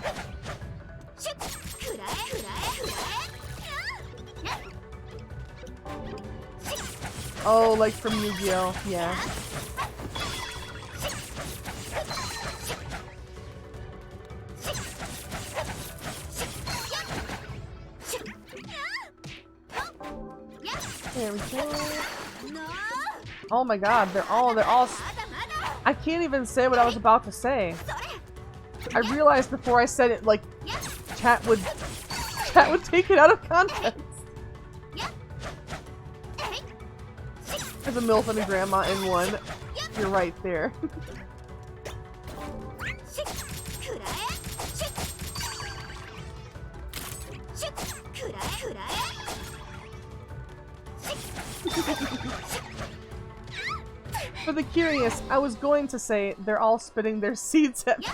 Oh, like from Yu-Gi-Oh! Yeah. There we go. Oh my god, they're all I can't even say what I was about to say. I realized before I said it, like, chat would take it out of context. There's a MILF and a grandma in one. You're right there. For the curious, I was going to say they're all spitting their seeds at me.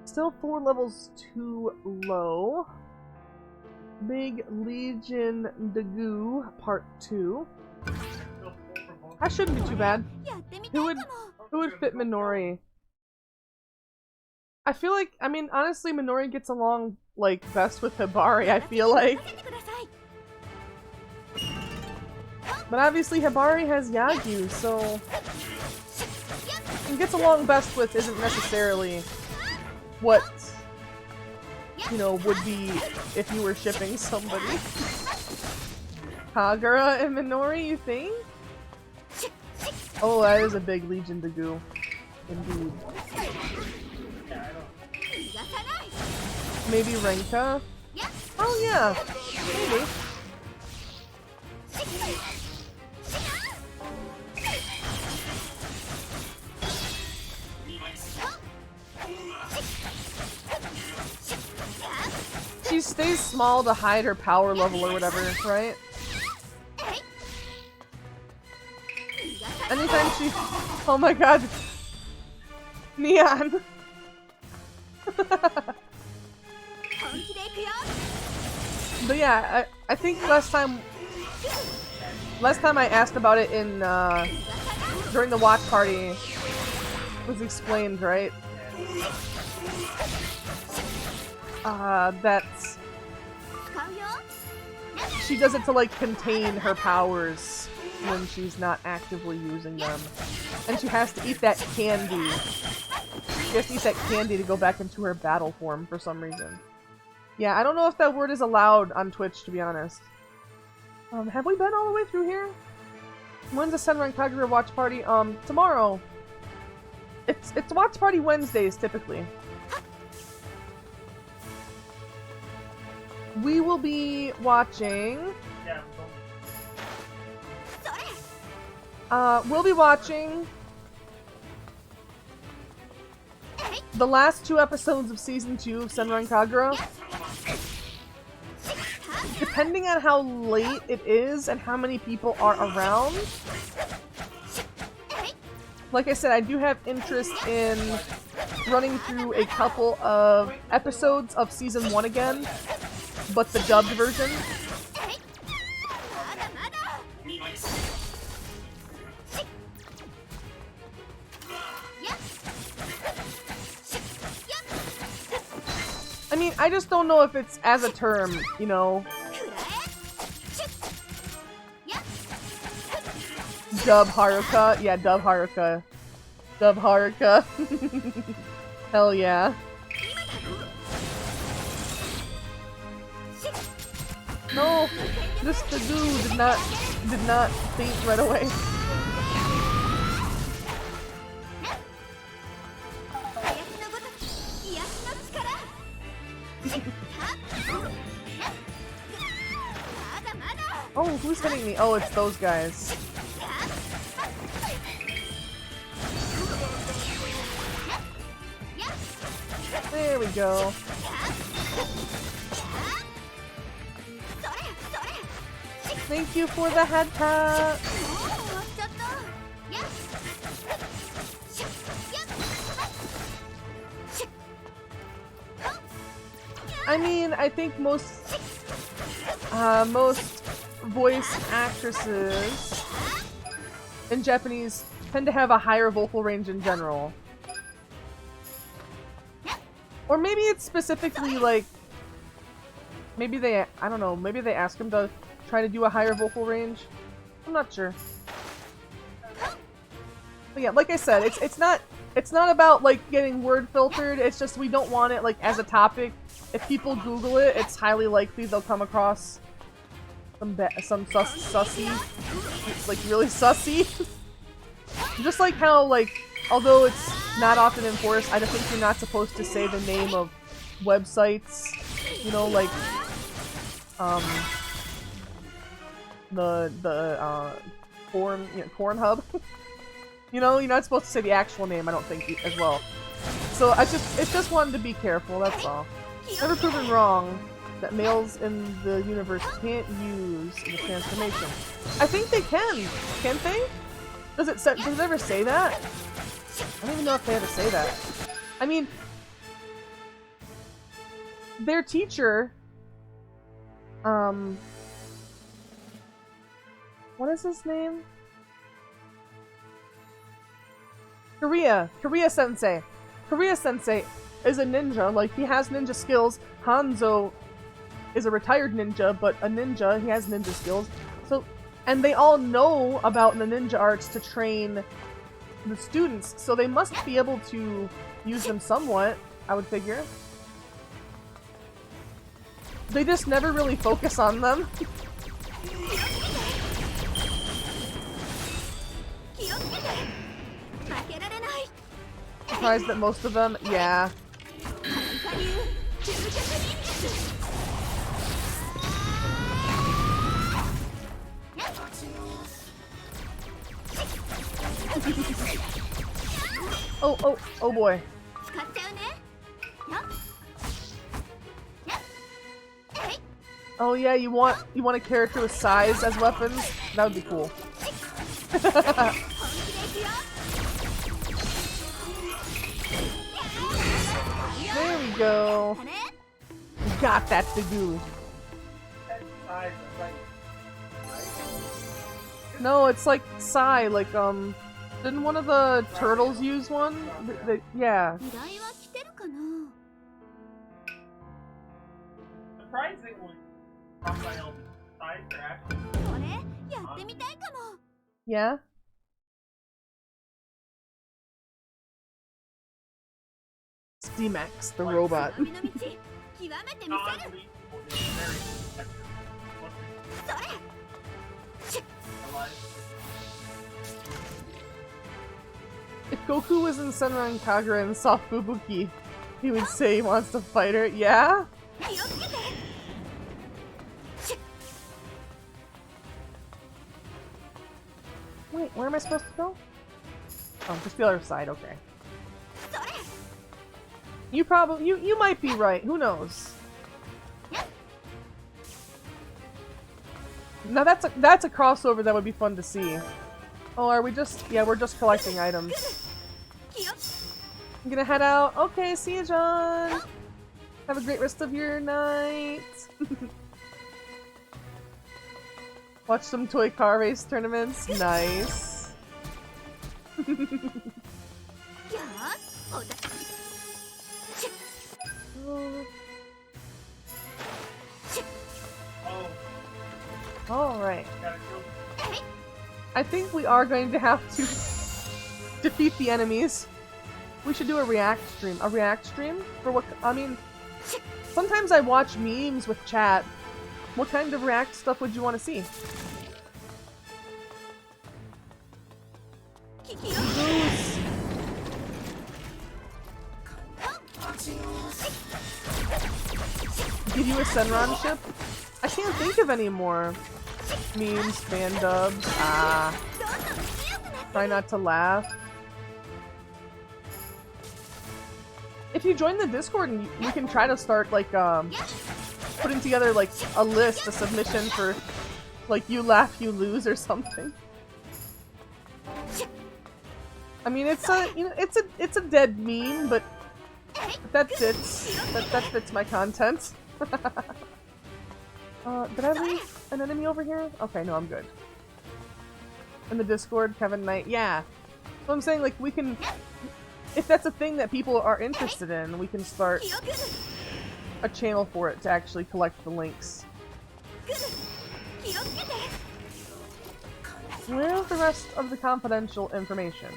Still 4 levels too low. Big Legion Dagu Part 2. That shouldn't be too bad. Who would fit Minori? I feel like, I mean, honestly, Minori gets along, like, best with Hibari, I feel like. But obviously Hibari has Yagyu, so... And gets along best with isn't necessarily what, you know, would be if you were shipping somebody. Kagura and Minori, you think? Oh, that is a big Legion Dagu. Indeed. Maybe Renka? Oh yeah, maybe. She stays small to hide her power level or whatever, right? Anytime she... Oh my god. Neon. But yeah, I think last time I asked about it in, during the watch party, was explained, right? That she does it to, like, contain her powers when she's not actively using them. And she has to eat that candy. She has to eat that candy to go back into her battle form for some reason. Yeah, I don't know if that word is allowed on Twitch, to be honest. Have we been all the way through here? When's the Senran Kagura watch party? Tomorrow. It's Watch Party Wednesdays typically. We will be watching. Yeah, We'll be watching the last 2 episodes of season 2 of Senran Kagura. Depending on how late it is and how many people are around. Like I said, I do have interest in running through a couple of episodes of season 1 again, but the dubbed version. I mean, I just don't know if it's as a term, you know. Dub Haruka? Yeah, Dub Haruka. Dub Haruka. Hell yeah. No! This Tagoo did not faint right away. Oh, who's hitting me? Oh, it's those guys. There we go. Thank you for the head tap. I mean, I think most voice actresses in Japanese tend to have a higher vocal range in general. Or maybe it's specifically like, maybe they, I don't know, maybe they ask him to try to do a higher vocal range. I'm not sure. But yeah, like I said, it's not about like getting word filtered. It's just we don't want it like as a topic. If people Google it, it's highly likely they'll come across some sussy, like really sussy. Just like how like, although it's not often enforced, I don't think you're not supposed to say the name of websites. You know, like the Pornhub. You know, you're not supposed to say the actual name. I don't think as well. So it's just wanted to be careful. That's all. Never proven wrong that males in the universe can't use the transformation. I think they can. Can't they? Does it ever say that? I don't even know if they ever say that. I mean, their teacher, what is his name? Korea Sensei. Korea Sensei is a ninja, like he has ninja skills. Hanzo is a retired ninja, but a ninja, he has ninja skills. So, and they all know about the ninja arts to train the students, so they must be able to use them somewhat, I would figure. They just never really focus on them. Surprised that most of them, yeah. Oh boy. Oh yeah, you want a character with size as weapons? That would be cool. There we go. Got that to do. No, it's like Psy, like didn't one of the turtles use one? Yeah. surprisingly, Raphael's sides are actually. Yeah? Steamax, the robot. If Goku was in Senran Kagura and saw Fubuki, he would say he wants to fight her. Yeah? Wait, where am I supposed to go? Oh, just the other side, okay. You probably- you might be right, who knows? Now that's a crossover that would be fun to see. Oh, are we just- yeah, we're just collecting items. I'm gonna head out. Okay, see you, John! Have a great rest of your night! Watch some toy car race tournaments. Nice. Alright. I think we are going to have to defeat the enemies. We should do a react stream. A react stream? For what- I mean, sometimes I watch memes with chat. What kind of react stuff would you want to see? Goose. Give you a Senran ship? I can't think of any more. Memes, fan dubs, try not to laugh. If you join the Discord, we can try to start, like, putting together, like, a list, a submission for, like, you laugh, you lose or something. I mean, it's a, you know, it's a dead meme, but that fits my content. Did I leave an enemy over here? Okay, no, I'm good. In the Discord, Kevin Knight, yeah. So I'm saying, like, we can, if that's a thing that people are interested in, we can start a channel for it to actually collect the links. Where's the rest of the confidential information?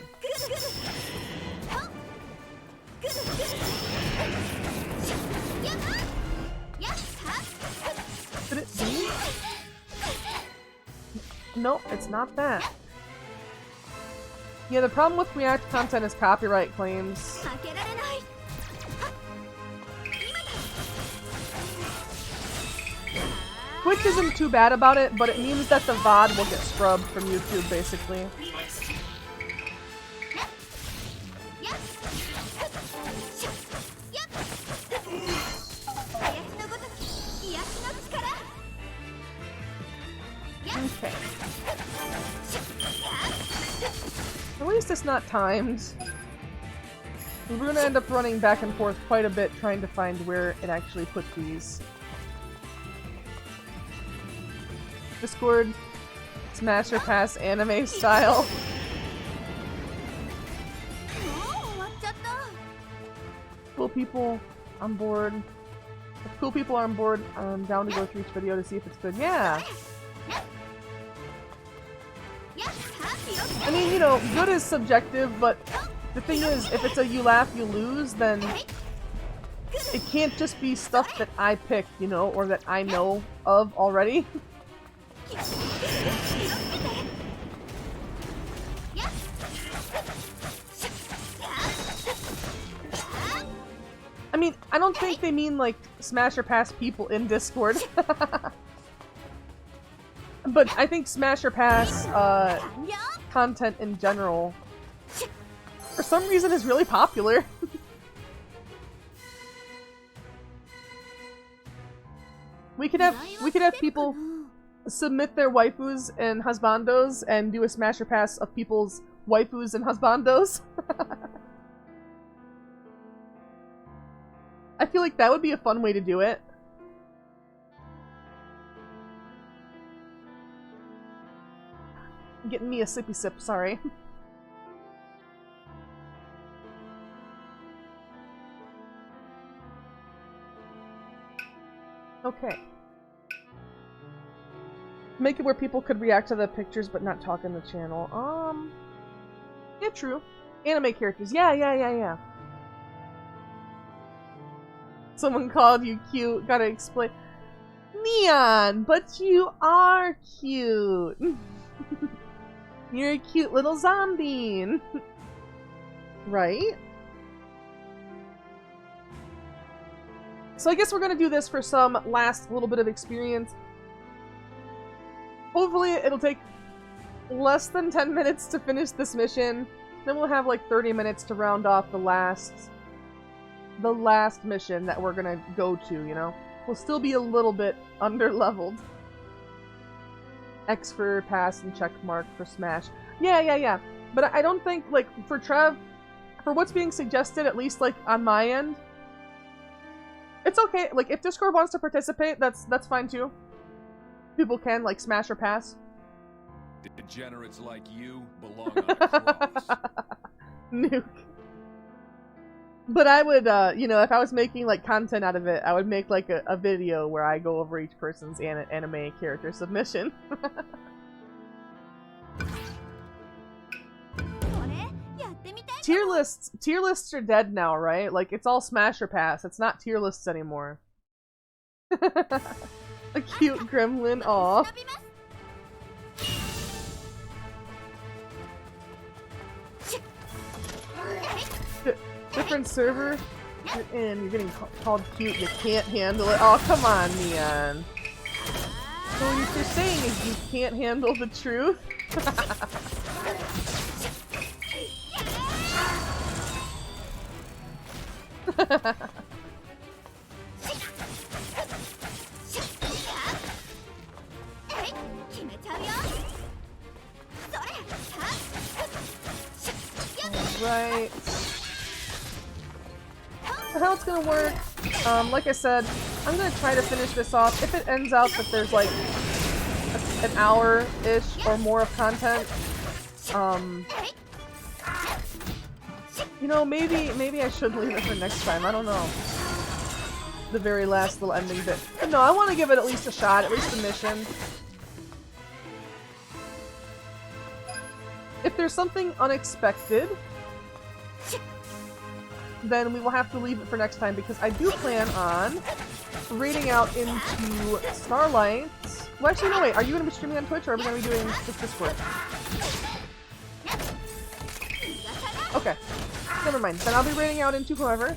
Could it be? No, it's not that. Yeah, the problem with React content is copyright claims. Twitch isn't too bad about it, but it means that the VOD will get scrubbed from YouTube, basically. Okay. At least it's not timed. We're gonna end up running back and forth quite a bit trying to find where it actually put these. Discord, Smash or Pass anime style. Cool people on board. If cool people are on board, I'm down to go through each video to see if it's good. Yeah! I mean, you know, good is subjective, but the thing is, if it's a you laugh, you lose, then it can't just be stuff that I pick, you know, or that I know of already. I mean, I don't think they mean, like, Smash or Pass people in Discord. But I think Smash or Pass, content in general, for some reason is really popular. We could have people submit their waifus and husbandos and do a Smash or Pass of people's waifus and husbandos. I feel like that would be a fun way to do it. I'm getting me a sippy sip, sorry. Okay. Make it where people could react to the pictures but not talk in the channel. Yeah, true. Anime characters. Yeah. Someone called you cute. Gotta explain. Neon, but you are cute. You're a cute little zombie. Right? So I guess we're gonna do this for some last little bit of experience. Hopefully it'll take less than 10 minutes to finish this mission. Then we'll have like 30 minutes to round off the last mission that we're gonna go to, you know? We'll still be a little bit under-leveled. X for pass and check mark for smash. Yeah. But I don't think, like, for Trev, for what's being suggested, at least, like, on my end, it's okay. Like, if Discord wants to participate, that's fine, too. People can, like, smash or pass. Degenerates like you belong on a cross. Nuke. But I would, you know, if I was making, like, content out of it, I would make, like, a video where I go over each person's anime character submission. Tier lists are dead now, right? Like, it's all smash or pass. It's not tier lists anymore. A cute gremlin, aw. Different server you're in, you're getting called cute, you can't handle it. Oh, come on, Neon. So what you're saying is you can't handle the truth? Right. So how it's gonna work, like I said, I'm gonna try to finish this off. If it ends out that there's like an hour-ish or more of content, you know, maybe I should leave it for next time, I don't know. The very last little ending bit. But no, I want to give it at least a shot, at least a mission. If there's something unexpected, then we will have to leave it for next time, because I do plan on raiding out into Starlight. Well, actually, no, wait. Are you going to be streaming on Twitch, or are we going to be doing just Discord? Okay. Never mind. Then I'll be raiding out into whoever.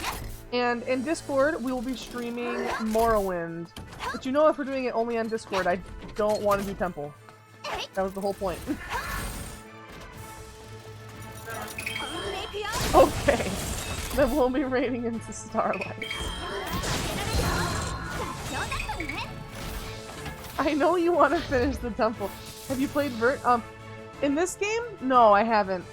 And in Discord, we will be streaming Morrowind. But you know, if we're doing it only on Discord, I don't want to do Temple. That was the whole point. Okay. Then we'll be raiding into Starlight. I know you want to finish the temple. Have you played Vert? In this game? No, I haven't.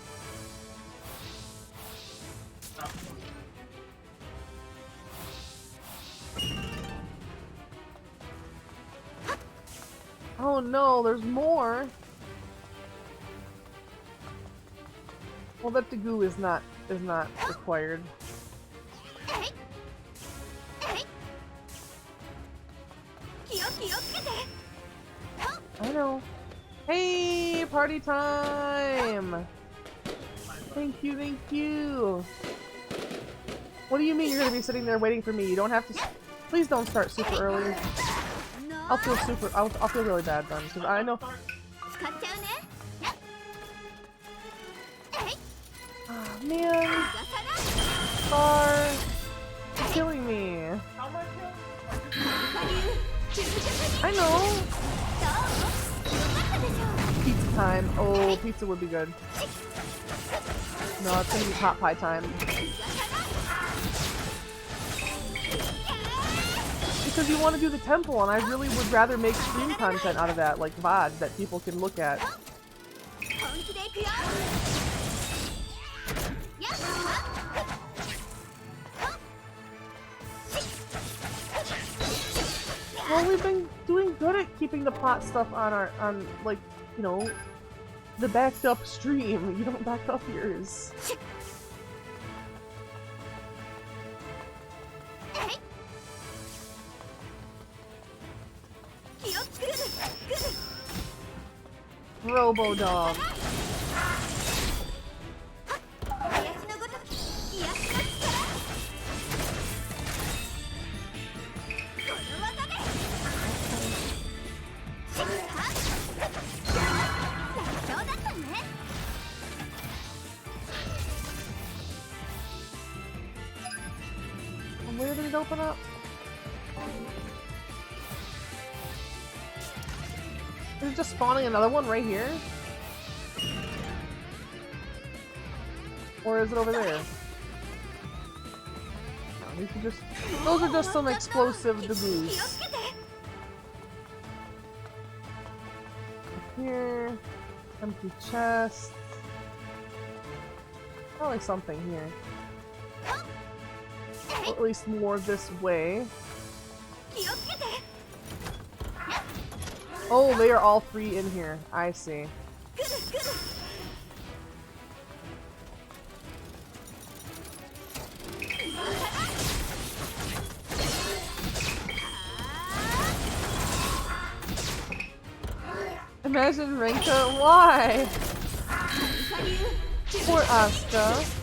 Oh no, there's more. Well, that the goo is not required. I know. Hey, party time! Thank you, thank you. What do you mean you're gonna be sitting there waiting for me? You don't have to. Please don't start super early. I'll feel really bad then, because I know. Oh, man. Star, you're killing me. I know. Pizza time. Oh, pizza would be good. No, it's gonna be pot pie time. Because you want to do the temple, and I really would rather make stream content out of that, like VOD, that people can look at. Well, we've been doing good at keeping the plot stuff on like, you know, the backed up stream. You don't back up yours. Robo Dog. Where did it open up? Is it just spawning another one right here? Or is it over there? No, these are just, those are just some explosive debuts. Here, empty chest. Probably something here. Or at least more this way. Oh, they are all three in here. I see. Imagine Renka. Why? Poor Asuka.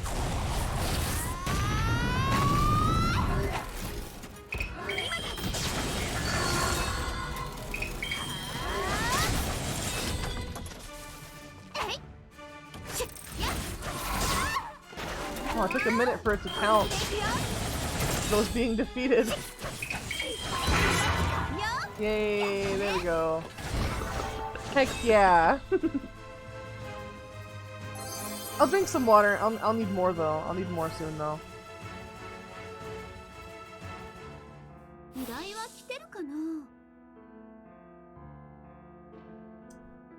Oh, it took a minute for it to count. Those being defeated. Yay, there we go. Heck yeah. I'll drink some water. I'll need more though. I'll need more soon though.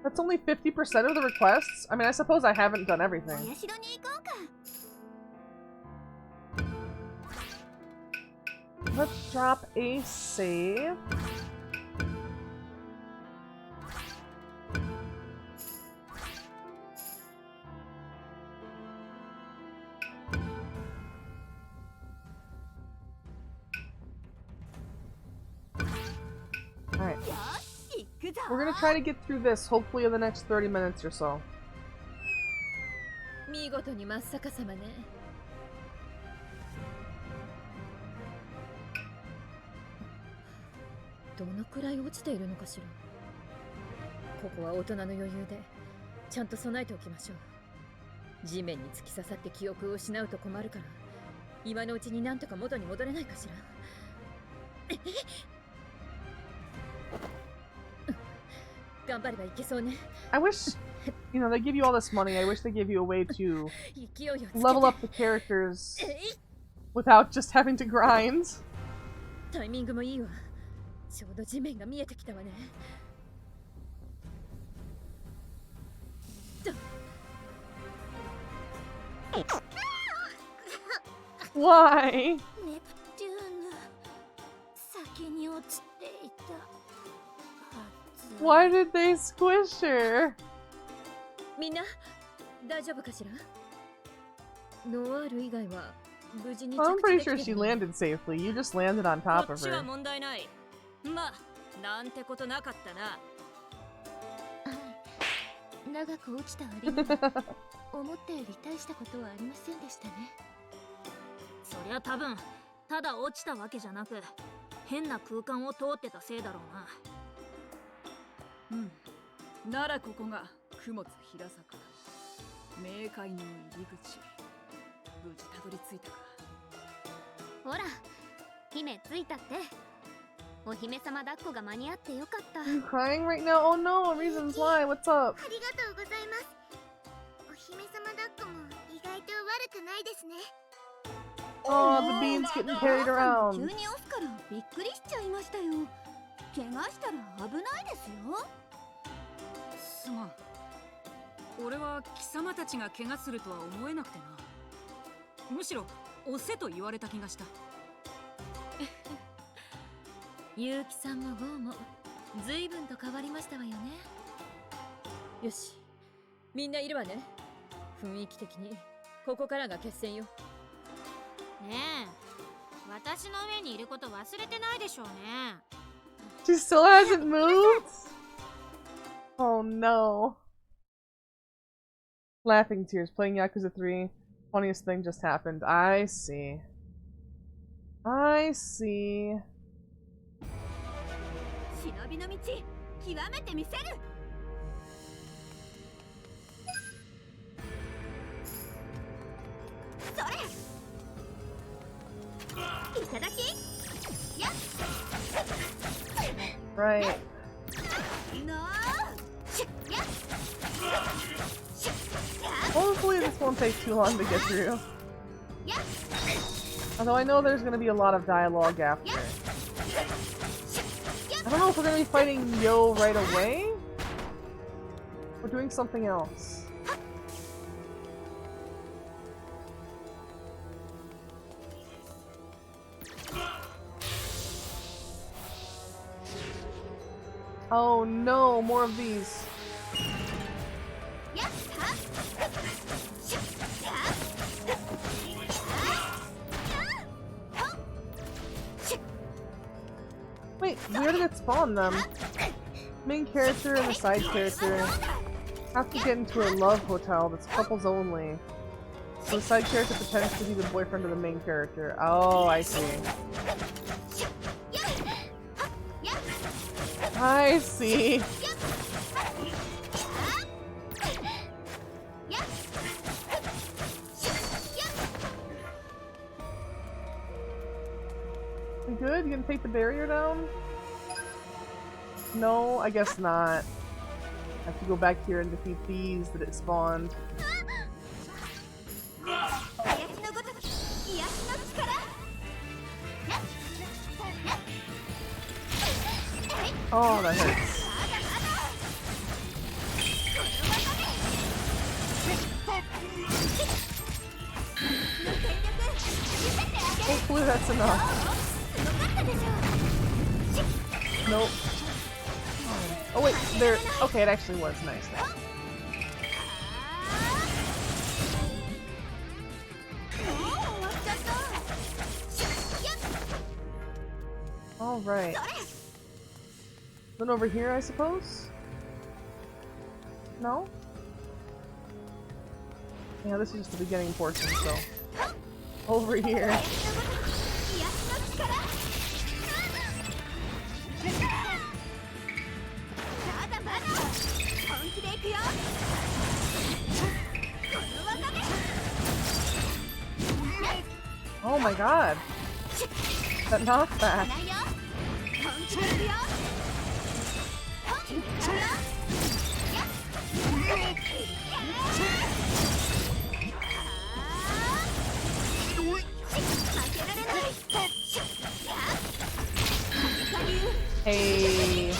That's only 50% of the requests? I mean, I suppose I haven't done everything. Let's drop a save. Alright. We're gonna try to get through this, hopefully in the next 30 minutes or so. 見事に真っ逆さまね。どのくらい落ちているのかしら。ここは大人の余裕でちゃんと備えておきましょう。地面に突き刺さって記憶を失うと困るから、今のうちになんとか元に戻れないかしら。頑張ればいけそうね。I wish, you know, they give you all this money. I wish they give you a way to level up the characters without just having to grind. タイミングもいいわ。ちょうど地面が見えてきたわね。Why? ネプテューヌ、先に落ちていたはず。 Why did they squish her? みんな大丈夫かしら。ノワール以外は無事に着 I'm 地 pretty できて sure る she の。 landed safely. You just landed on top こっ of ちは her. 問題ない。まあ、なんてことなかったな。長く落ちた割に思ったより大したことはありませんでしたね。そりゃ多分、ただ落ちたわけじゃなく、変な空間を通ってたせいだろうな。うん。ならここが雲津平坂。冥界の入り口。無事たどり着いたか。ほら、姫着いたって。お姫様抱っこが間に合ってよかった。 You crying right now? Oh no, reasons why. What's up? ありがとうございます。お姫様抱っこも意外と悪くないですね。 Oh, the beans getting carried 急 around. に押すからびっくりしちゃいましたよ。怪我したら危ないですよ。すまん。俺は貴様たちが怪我するとは思えなくてな。むしろ押せと言われた気がした。結城さんもゴーも随分と変わりましたわよね。よし、みんないるわね。雰囲気的にここからが決戦よ。ねえ、私の上にいること忘れてないでしょうね。 She still hasn't moved? Oh no. Laughing tears. Playing Yakuza 3. Funniest thing just happened. I see. I see. 忍びの道、極めてみせる。それ。Right. Hopefully this won't take too long to get through. Although I know there's gonna be a lot of dialogue after. I don't know if we're gonna be fighting Yo right away. We're doing something else. Oh no, more of these. Wait, where did it spawn them? Main character and the side character have to get into a love hotel that's couples only. So the side character pretends to be the boyfriend of the main character. Oh, I see. I see. We good? You gonna take the barrier down? No, I guess not. I have to go back here and defeat these that it spawned. Oh, that hurts. Hopefully that's enough. Nope. Oh wait, there. Okay, it actually was nice. All right. Then over here, I suppose? No? Yeah, this is just the beginning portion, so... Over here. Oh my god! That knockback! Hey.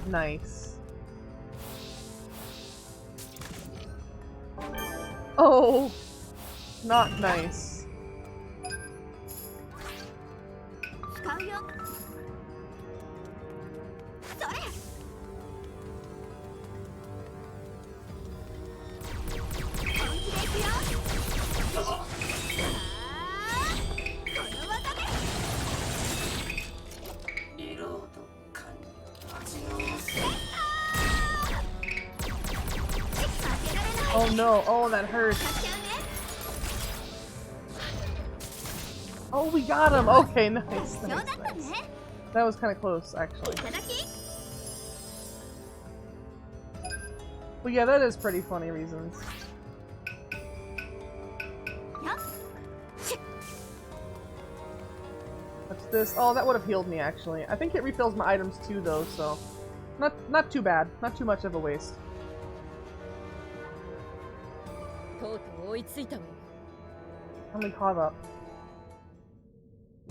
Nice. Oh, not nice. Oh no, oh that hurts. Oh, we got him! Okay, nice, nice. That was kind of close, actually. Well, yeah, that is pretty funny reasons. What's this? Oh, that would have healed me, actually. I think it refills my items too, though, so... Not too bad. Not too much of a waste. Only caught up.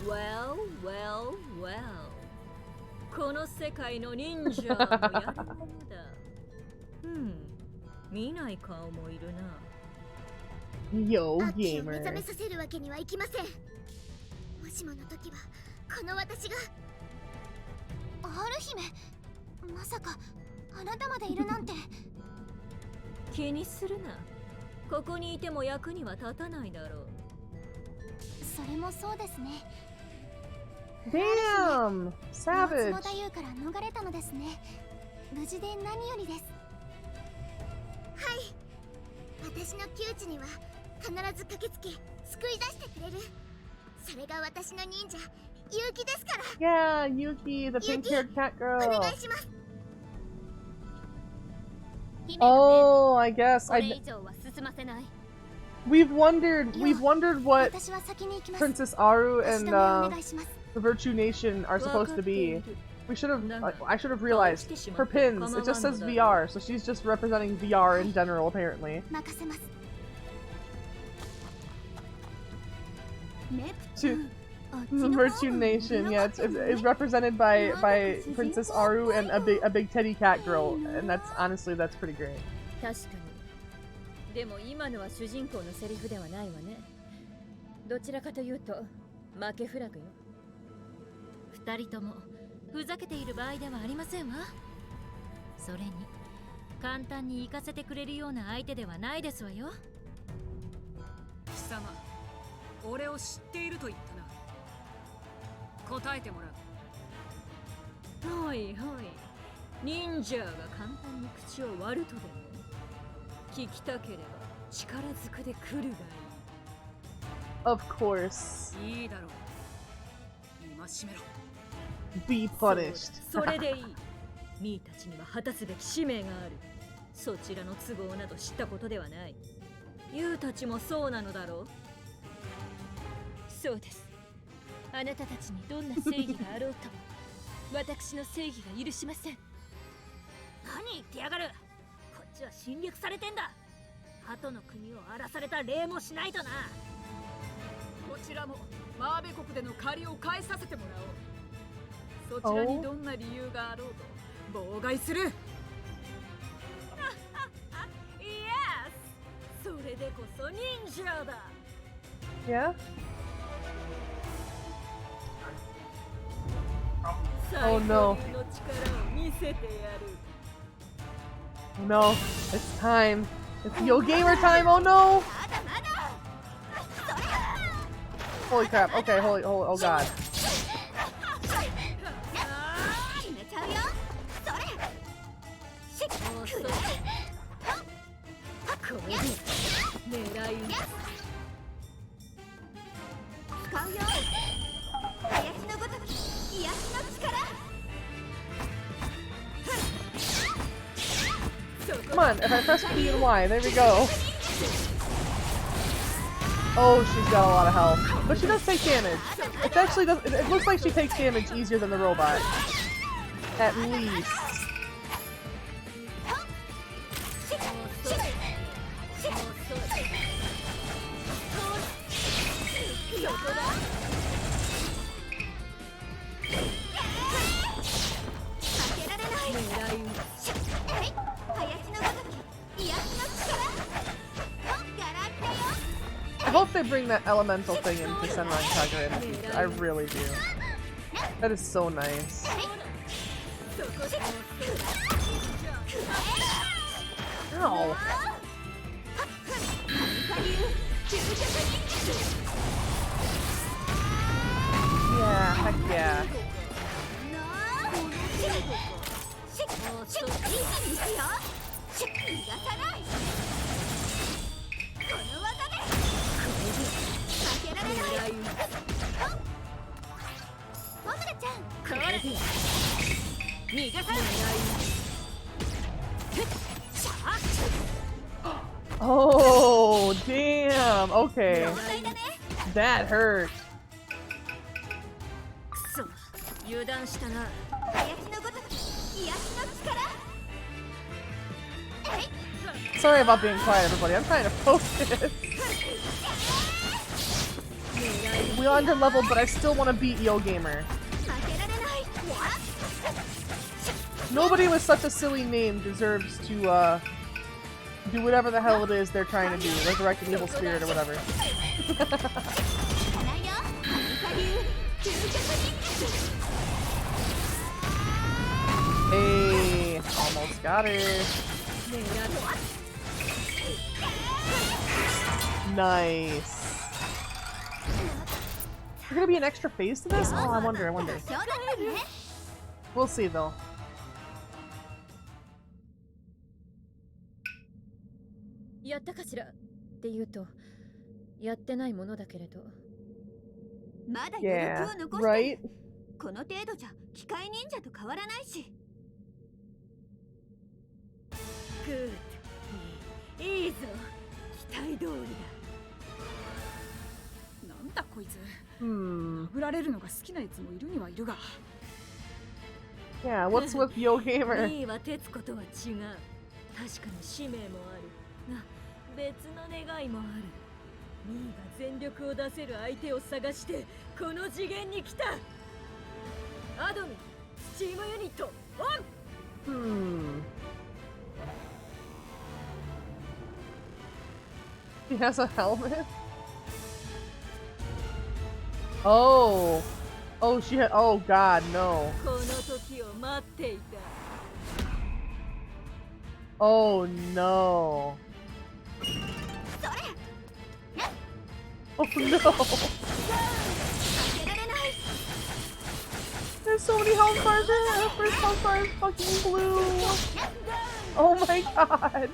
Well, well, well. この世界の忍者もやるものだ。見ない顔もいるな。Yo, 秋を目覚め gamer. させるわけにはいきません。もしもの時はこの私が。春姫、まさかあなたまでいるなんて。気にするな。ここにいても役には立たないだろう。それもそうですね。 Damn! 太 Savage! 太夫から逃れたのですね。無事で何よりです。はい。私の窮地には必ず駆けつけ救い出してくれる。それが私の忍者、結城ですから。Yeah, Yuki, the pink-haired cat お girl. 願いします。 Oh, I guess これ I. 以上は進ませない。We've wondered what 私は先に行きます Princess Aru 足 and 止めをお願いします the Virtue Nation are supposed to be. We should have. I should have realized her pins. It just says VR, so she's just representing VR in general, apparently. 任せます The Virtue Nation, yeah, it's represented by Princess Aru and a big teddy cat girl, and that's honestly that's pretty great. 確かに。でも今のは主人公のセリフではないわね。どちらかというと負けフラグよ。二人ともふざけている場合ではありませんわ。それに簡単に行かせてくれるような相手ではないですわよ。貴様、俺を知っていると言ったな。答えてもらう。はいはい。忍者が簡単に口を割るとでも聞きたければ力ずくで来るがいい。 Of course. いいだろう。今しめろ。Be punished. それでいい。ミーたちには果たすべき使命がある。そちらの都合など知ったことではない。ユウたちもそうなのだろう。そうです。あなたたちにどんな正義があろうと私の正義が許しません。何言ってやがる。こっちは侵略されてんだ。鳩の国を荒らされた礼もしないとな。こちらもマーベ国での借りを返させてもらおう。そちらにどんな理由があろうと妨害する。イエス。それでこそ忍者だ。 Yeah? Oh no. No, it's time. It's Yo Gamer time, oh no! Holy crap, okay, holy, oh god. Come on, if I press B and Y, there we go. Oh, she's got a lot of health. But she does take damage. It actually does, it looks like she takes damage easier than the robot. At least. I hope they bring that elemental thing into Senran Kagura in the future. I really do. That is so nice. Ow. Yeah, heck yeah. Oh, damn. Okay. That hurt. Sorry about being quiet, everybody. I'm trying to focus. We under leveled, but I still want to beat Yo Gamer. Nobody with such a silly name deserves to do whatever the hell it is they're trying to do, resurrect an evil spirit or whatever. Hey, almost got her. Nice. Is there gonna be an extra phase to this? Oh, I wonder. We'll see though. Yeah, right? この程度じゃ機械忍者と変わらないし。グッド。いいぞ。期待通りだ。だこいつ。 Hmm. 殴られるのが好きなやつもいるにはいるが。 Yeah, what's with Yo Gamer? ミーは鉄子とは違う。確かに使命もあるが、別の願いもある。ミーが全力を出せる相手を探してこの次元に来た。アドミスチームユニットオン。 Hmm. He has a helmet? Oh. Oh, she had. Oh, God, no. この時を待っていた。 Oh, no. Oh, no. There's so many health bars in it. Her first health bar is fucking blue. Oh my god.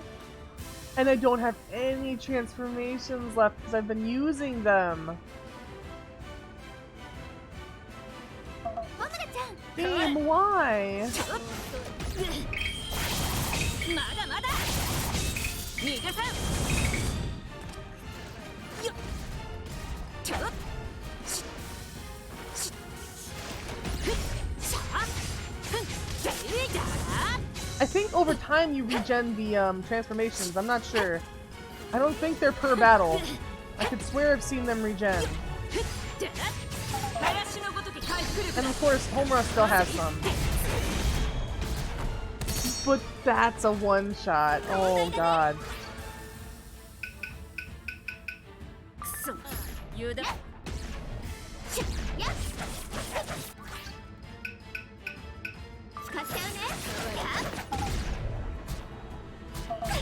And I don't have any transformations left because I've been using them. Game, why? まだまだ逃がさんよっちょっししふっしゃふんでいだ I think over time you regen the transformations. I'm not sure. I don't think they're per battle. I could swear I've seen them regen. And of course, Homura still has some. But that's a one-shot. Oh god. くそ油断しっやっ使っちゃうね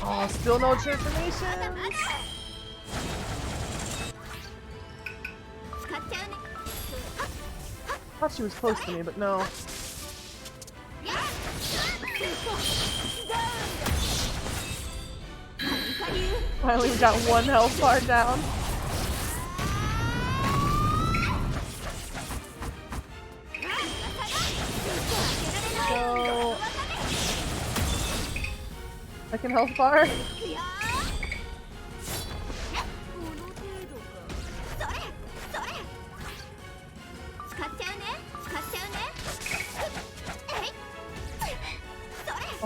Oh, still no transformations? Thought she was close to me, but no. Finally, we got one health bar down. So, second health bar.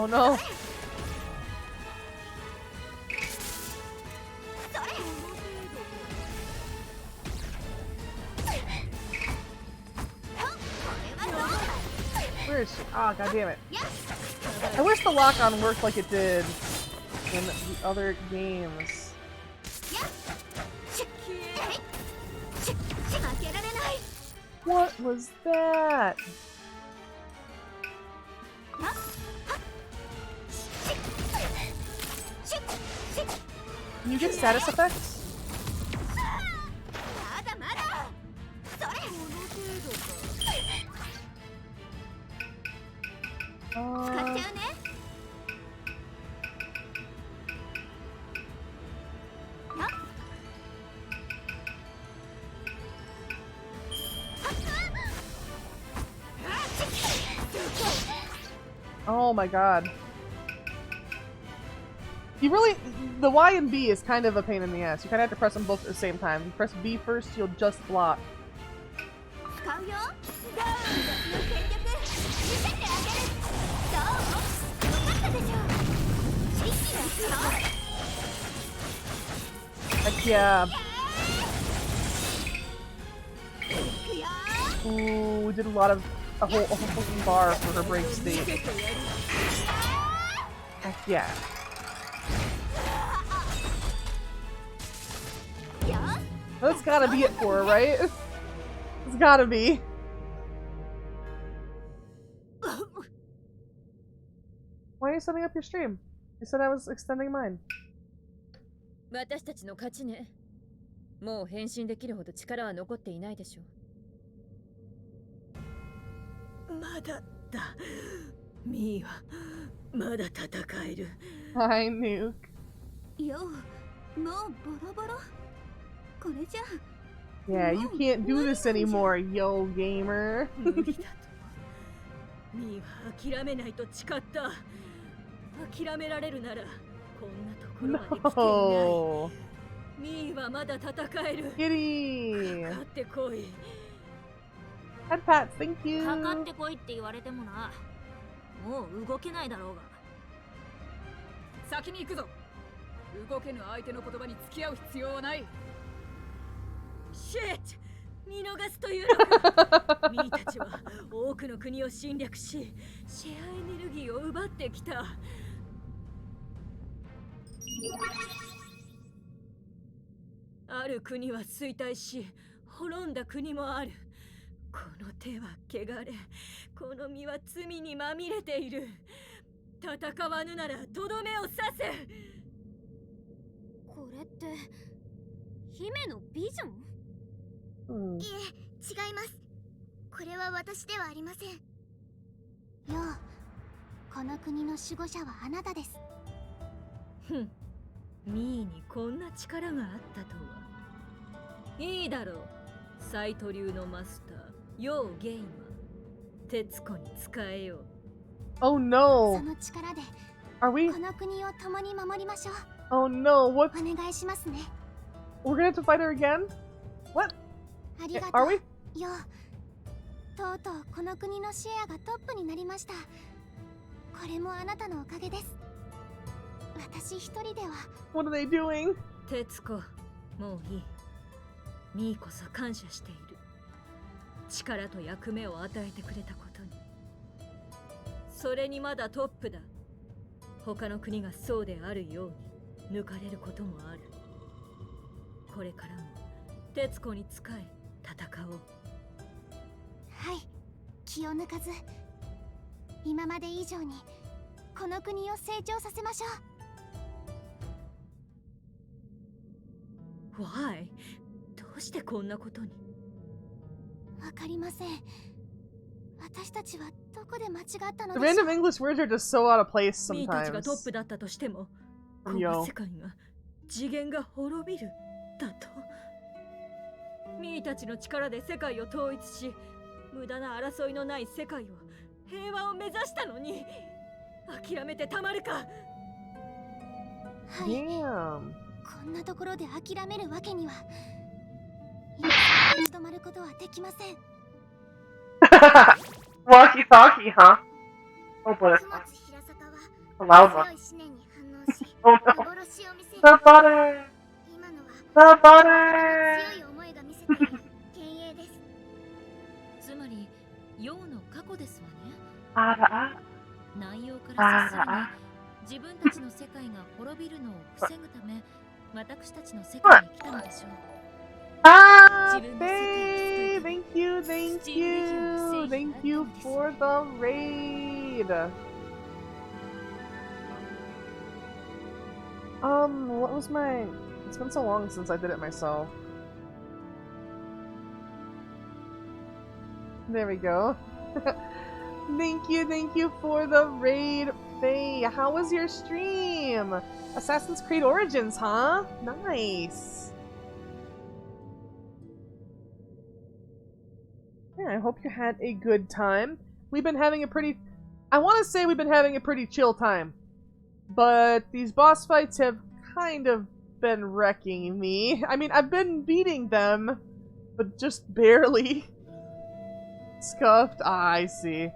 Oh no. Where is she? Ah, god damn it. I wish the lock-on worked like it did in the other games. What was that? Can you get status effects? Oh my god. You really, the Y and B is kind of a pain in the ass. You kind of have to press them both at the same time. You press B first, you'll just block. Heck yeah. Ooh, we did a whole fucking bar for her break state. Heck yeah. That's gotta be it for her, right? It's gotta be. Why are you setting up your stream? You said I was extending mine. 私たちの勝ちね。もう変身できるほど力は残っていないでしょう。まだだ。ミーはまだ戦える。Hi, Nuke. よ、もうボロボロ。これじゃ。Yeah, you can't do this anymore, yo gamer. 無理だと。ミーは諦めないと誓った。諦められるならこんなところまで来ていない。 No. ミーはまだ戦える。 Kitty! かかってこい。 Head pats, thank you! かかってこいって言われてもな。もう動けないだろうが。先に行くぞ。動けぬ相手の言葉に付き合う必要はない。シェット、見逃すというのか。ミーたちは多くの国を侵略し、シェアエネルギーを奪ってきた。ある国は衰退し、滅んだ国もある。この手は汚れ、この身は罪にまみれている。戦わぬならとどめを刺せ。これって姫のビジョン？いえ、違います。これは私ではありません。よう、この国の守護者はあなたです。ふん、ミーにこんな力があったとは。いいだろう、サイト流のマスター、ヨウゲイマー、徹子に使えよう。Oh no! その力で Are we? この国を共に守りましょう。 Oh no, what? お願いしますね。 We're gonna have to fight her again? What? ありがと Are う。 we? よう、とうとうこの国のシェアがトップになりました。これもあなたのおかげです。私一人では。 What are they doing? 徹子、もういい。ミーこそ感謝している。力と役目を与えてくれたことに。それにまだトップだ。他の国がそうであるように抜かれることもある。これからも徹子に仕え戦おう。はい、気を抜かず今まで以上にこの国を成長させましょう。 Why? どうしてこんなことに？わかりません。私たちはどこで間違ったの The でしょ random English words are just so out of place ミーたちが sometimes. トップだったとしても、こ Yo. の世界が次元が滅びるだと。ミーたちの力で世界を統一し、無駄な争いのない世界を、平和を目指したのに諦めてたまるか。はい、 Damn. こんなところで諦めるわけには。今立ち止まることはできません。 Walkie talkie, huh? Oh, but 小松平坂は a loud one. 強い思念に反応し、 Oh no. 幻を見せる。 The butter! 今のは The butter! 強い思いが見せている幻影です。つまり、陽の過去ですわね。 Ah, 内容から察するに、自分たちの世界が滅びるのを防ぐため、私たちの世界に来たのでしょう。 ah, babe! Thank you, thank you! Thank you for the raid! What was my... It's been so long since I did it myself. There we go. Thank you for the raid, Faye. How was your stream? Assassin's Creed Origins, huh? Nice. Yeah, I hope you had a good time. We've been having a pretty... I want to say we've been having a pretty chill time. But these boss fights have kind of been wrecking me. I mean, I've been beating them, but just barely. Scuffed? Ah, I see.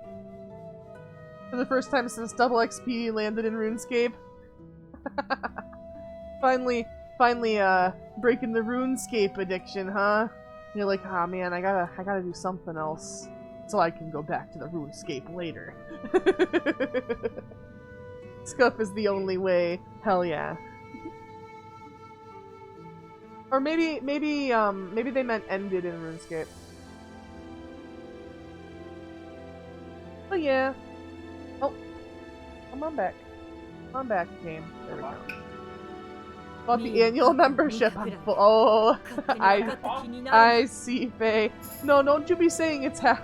For the first time since double XP landed in RuneScape. finally, breaking the RuneScape addiction, huh? You're like, ah, man, I gotta do something else so I can go back to the RuneScape later. Scuff is the only way. Hell yeah. Or maybe they meant ended in RuneScape. Oh yeah. Oh, come on back. Come on back, game. There we go. About the annual membership. Oh, I see, Faye. No, don't you be saying it's half.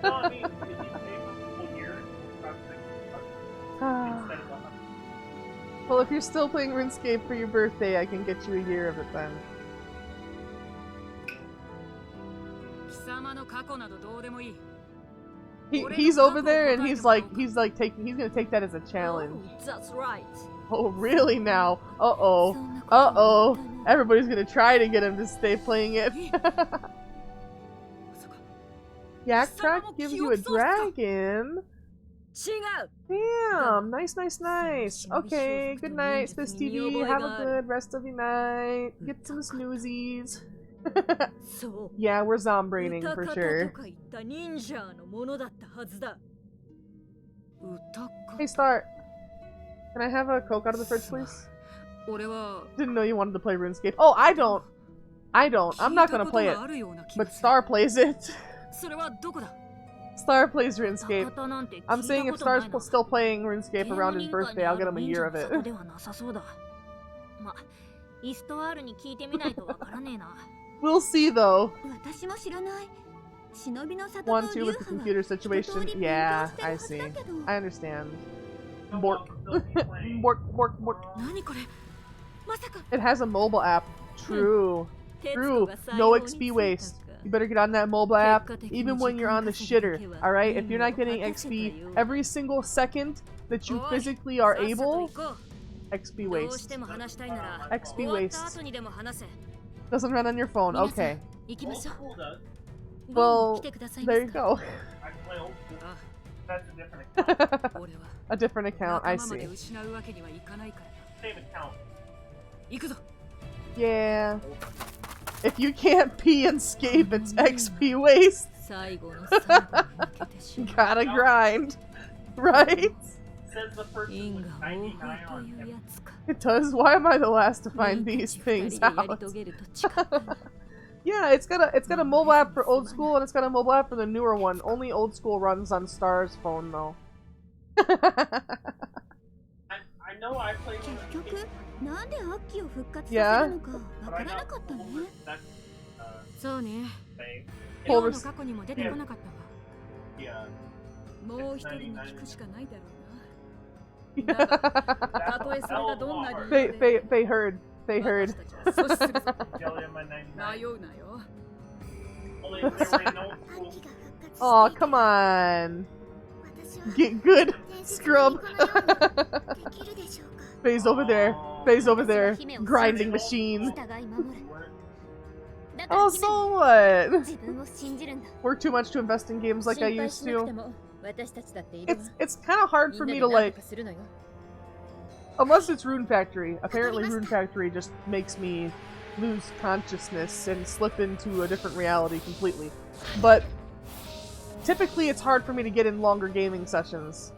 No, I mean, did you pay for a full year? Instead of 100. Well, if you're still playing RuneScape for your birthday, I can get you a year of it then. 貴様の過去などどうでもいい。 He's over there and he's gonna take that as a challenge. Oh, that's right. Oh, really now? Uh-oh. Uh-oh. Everybody's gonna try to get him to stay playing it. Yak Track gives you a dragon. Damn. Nice, nice, nice. Okay, good night, Space TV. Have a good rest of your night. Get some snoozies. Yeah, we're zombraining for sure. Hey, Star. Can I have a Coke out of the fridge, please? Didn't know you wanted to play RuneScape. Oh, I don't. I'm not gonna play it. But Star plays it. Star plays RuneScape. I'm saying if Star's still playing RuneScape around his birthday, I'll get him a year of it. We'll see though. 1-2 with the computer situation. Yeah, I see. I understand. Bork. Bork, bork, bork. It has a mobile app. True. True. No XP waste. You better get on that mobile app, even when you're on the shitter, alright? If you're not getting XP every single second that you physically are able, XP waste. XP waste. Doesn't run on your phone, okay. Well, there you go. That's a different account. A different account, I see. Same account. Yeah. If you can't pee and escape, it's XP waste. Gotta grind. Right? Says the person with 99 on him. It does? Why am I the last to find these things out? Yeah, it's got a mobile app for old school and it's got a mobile app for the newer one. Only old school runs on Star's phone though. I know I played one of the Yeah? Full They heard. They heard. Oh, come on. Get good, scrub. Faye's over there. Faye's over there. Grinding machine. Oh, so what? Work too much to invest in games like I used to. It's kind of hard for me to like... Unless it's Rune Factory. Apparently Rune Factory just makes me lose consciousness and slip into a different reality completely. But typically it's hard for me to get in longer gaming sessions.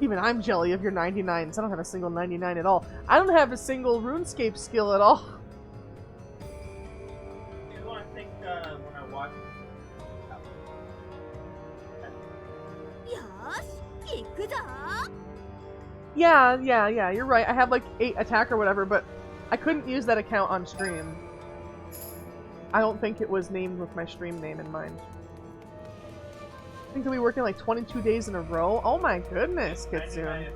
Even I'm jelly of your 99s. I don't have a single 99 at all. I don't have a single RuneScape skill at all. You know, I think when I watched... Yeah, you're right. I have like 8 attack or whatever, but I couldn't use that account on stream. I don't think it was named with my stream name in mind. I think I'll be working like 22 days in a row. Oh my goodness, Kitsune.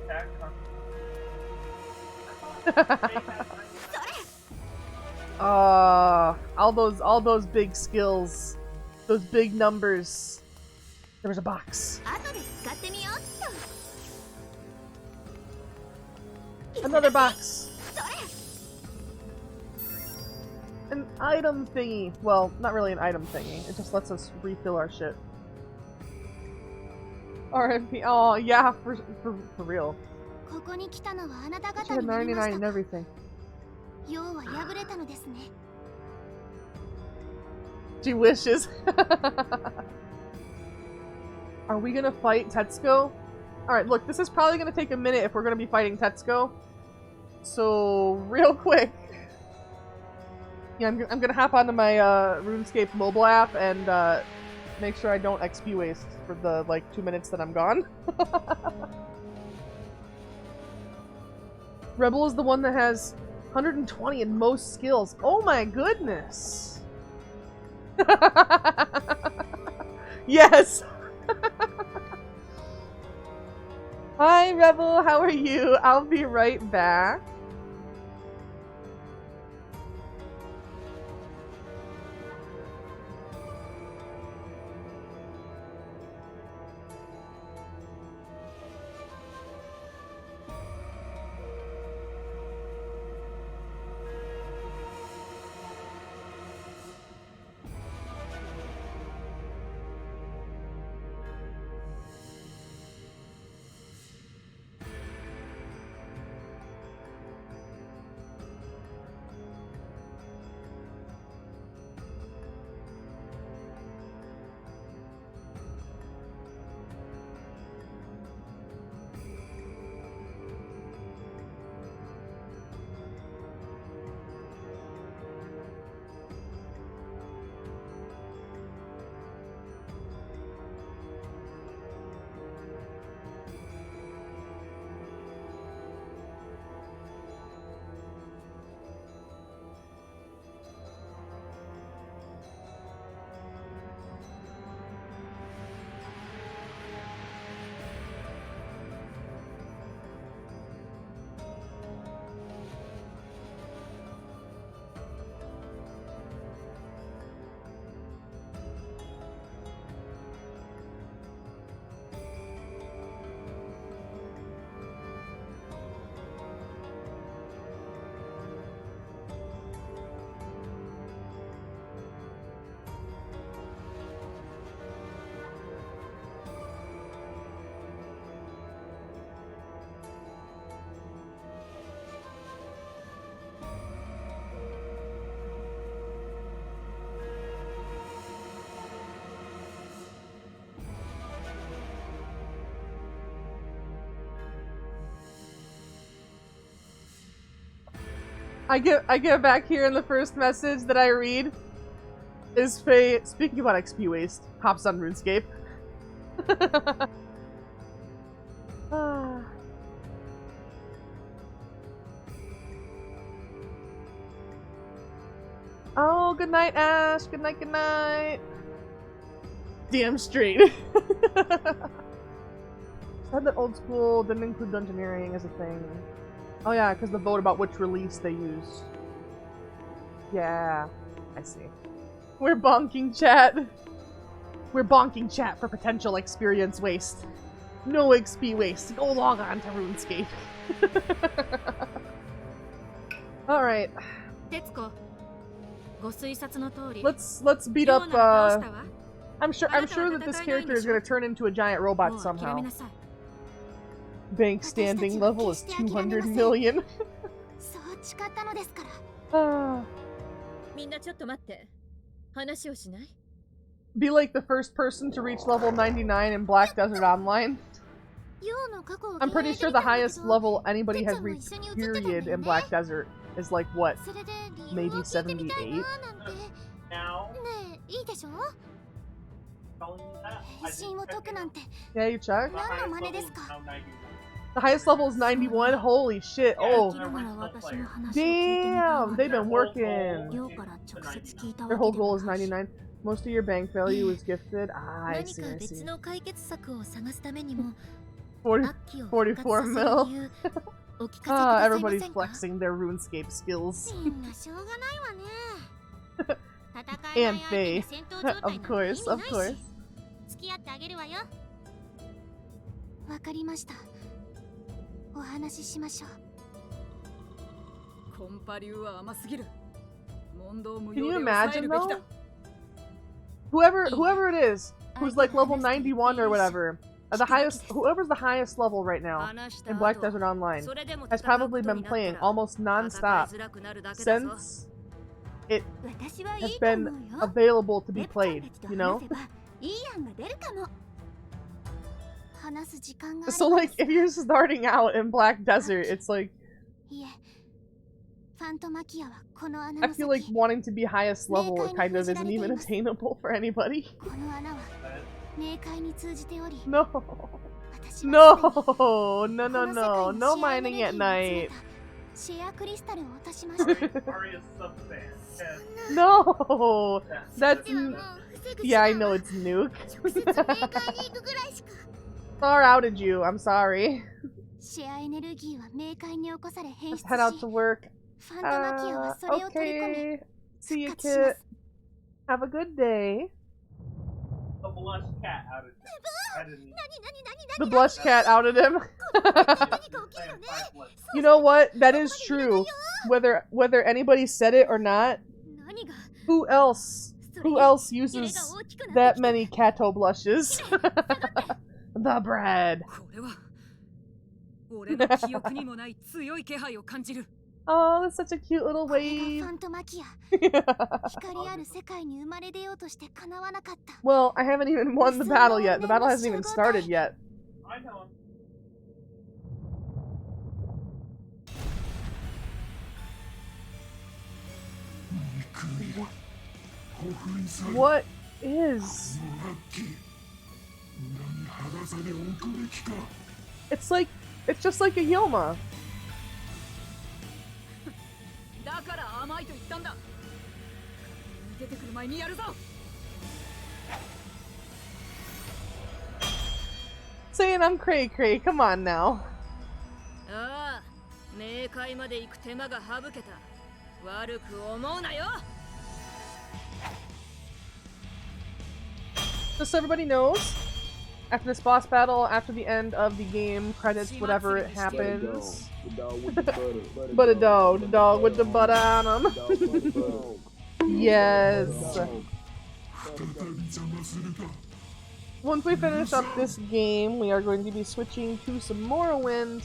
All those big skills. Those big numbers. There was a box. Another box. An item thingy. Well, not really an item thingy. It just lets us refill our shit. RMP. Oh, yeah, for real. She had 99 and everything. She wishes. Are we gonna fight Tetsuko? Alright, look, this is probably gonna take a minute if we're gonna be fighting Tetsuko. So, real quick. Yeah, I'm gonna hop onto my RuneScape mobile app and make sure I don't XP waste for the, like, 2 minutes that I'm gone. Rebel is the one that has 120 in most skills. Oh my goodness! Yes! Hi, Rebel, how are you? I'll be right back. I get back here in the first message that I read is Faye, speaking about XP waste, hops on RuneScape. Oh, good night, Ash. Good night, good night. Damn straight. Said that old school didn't include dungeoneering as a thing. Oh yeah, because the vote about which release they use. Yeah, I see. We're bonking chat. We're bonking chat for potential experience waste. No XP waste. Go log on to RuneScape. Alright. Let's beat up I'm sure that this character is gonna turn into a giant robot somehow. Bank standing level is 200 million. Be like the first person to reach level 99 in Black Desert Online. I'm pretty sure the highest level anybody has reached, period, in Black Desert is like, what? Maybe 78? Now, yeah, you check? The highest level is 91? Holy shit, oh. Damn, they've been working. Their whole goal is 99. Most of your bank value is gifted. Ah, I see, I see. 44 mil. Ah, everybody's flexing their RuneScape skills. And Faye. Of course, of course. Can you imagine though? Whoever it is, who's like level 91 or whatever, whoever's the highest level right now in Black Desert Online has probably been playing almost non-stop since it has been available to be played, you know? So like, if you're starting out in Black Desert, it's like, I feel like wanting to be highest level kind of isn't even attainable for anybody. No. No, no, no, no. No mining at night. No! That's... Yeah, I know it's Nuke. Star outed you, I'm sorry. Let's head out to work. Okay. See you, Kit. Have a good day. The blush cat outed him. The blush cat outed him. You know what? That is true. Whether anybody said it or not, who else uses that many Kato blushes? The bread. Oh, that's such a cute little wave. Well, I haven't even won the battle yet. The battle hasn't even started yet. I know. What is? It's just like a Yoma. Saying I'm cray cray, come on now. Just so everybody knows, after this boss battle, after the end of the game, credits, whatever it happens. But the dog with the butter on him. Yes. Once we finish up this game, we are going to be switching to some Morrowind.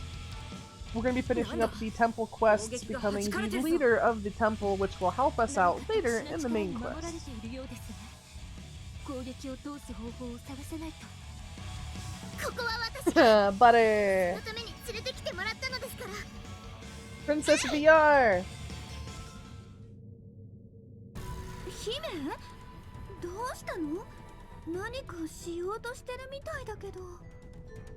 We're going to be finishing up the temple quests, becoming the leader of the temple, which will help us out later in the main quest. Butter! Princess VR! 姫どうしたの？何かしようとしてるみたいだけど。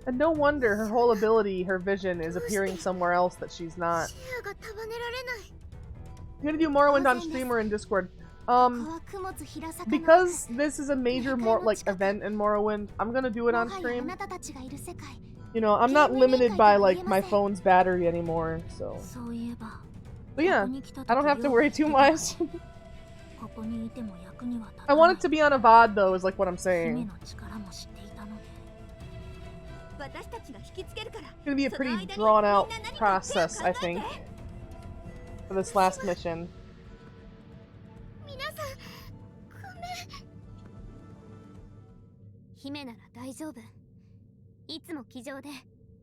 And no wonder her whole ability, her vision, is appearing somewhere else that she's not. 視野が束ねられない。 I'm gonna do Morrowind on stream or in Discord. Because this is a major event in Morrowind, I'm gonna do it on stream. You know, I'm not limited by like my phone's battery anymore, so. But yeah, I don't have to worry too much. I want it to be on a VOD though, is like what I'm saying. It's gonna be a pretty drawn out process, I think, for this last mission. 姫なら大丈夫。いつも気丈で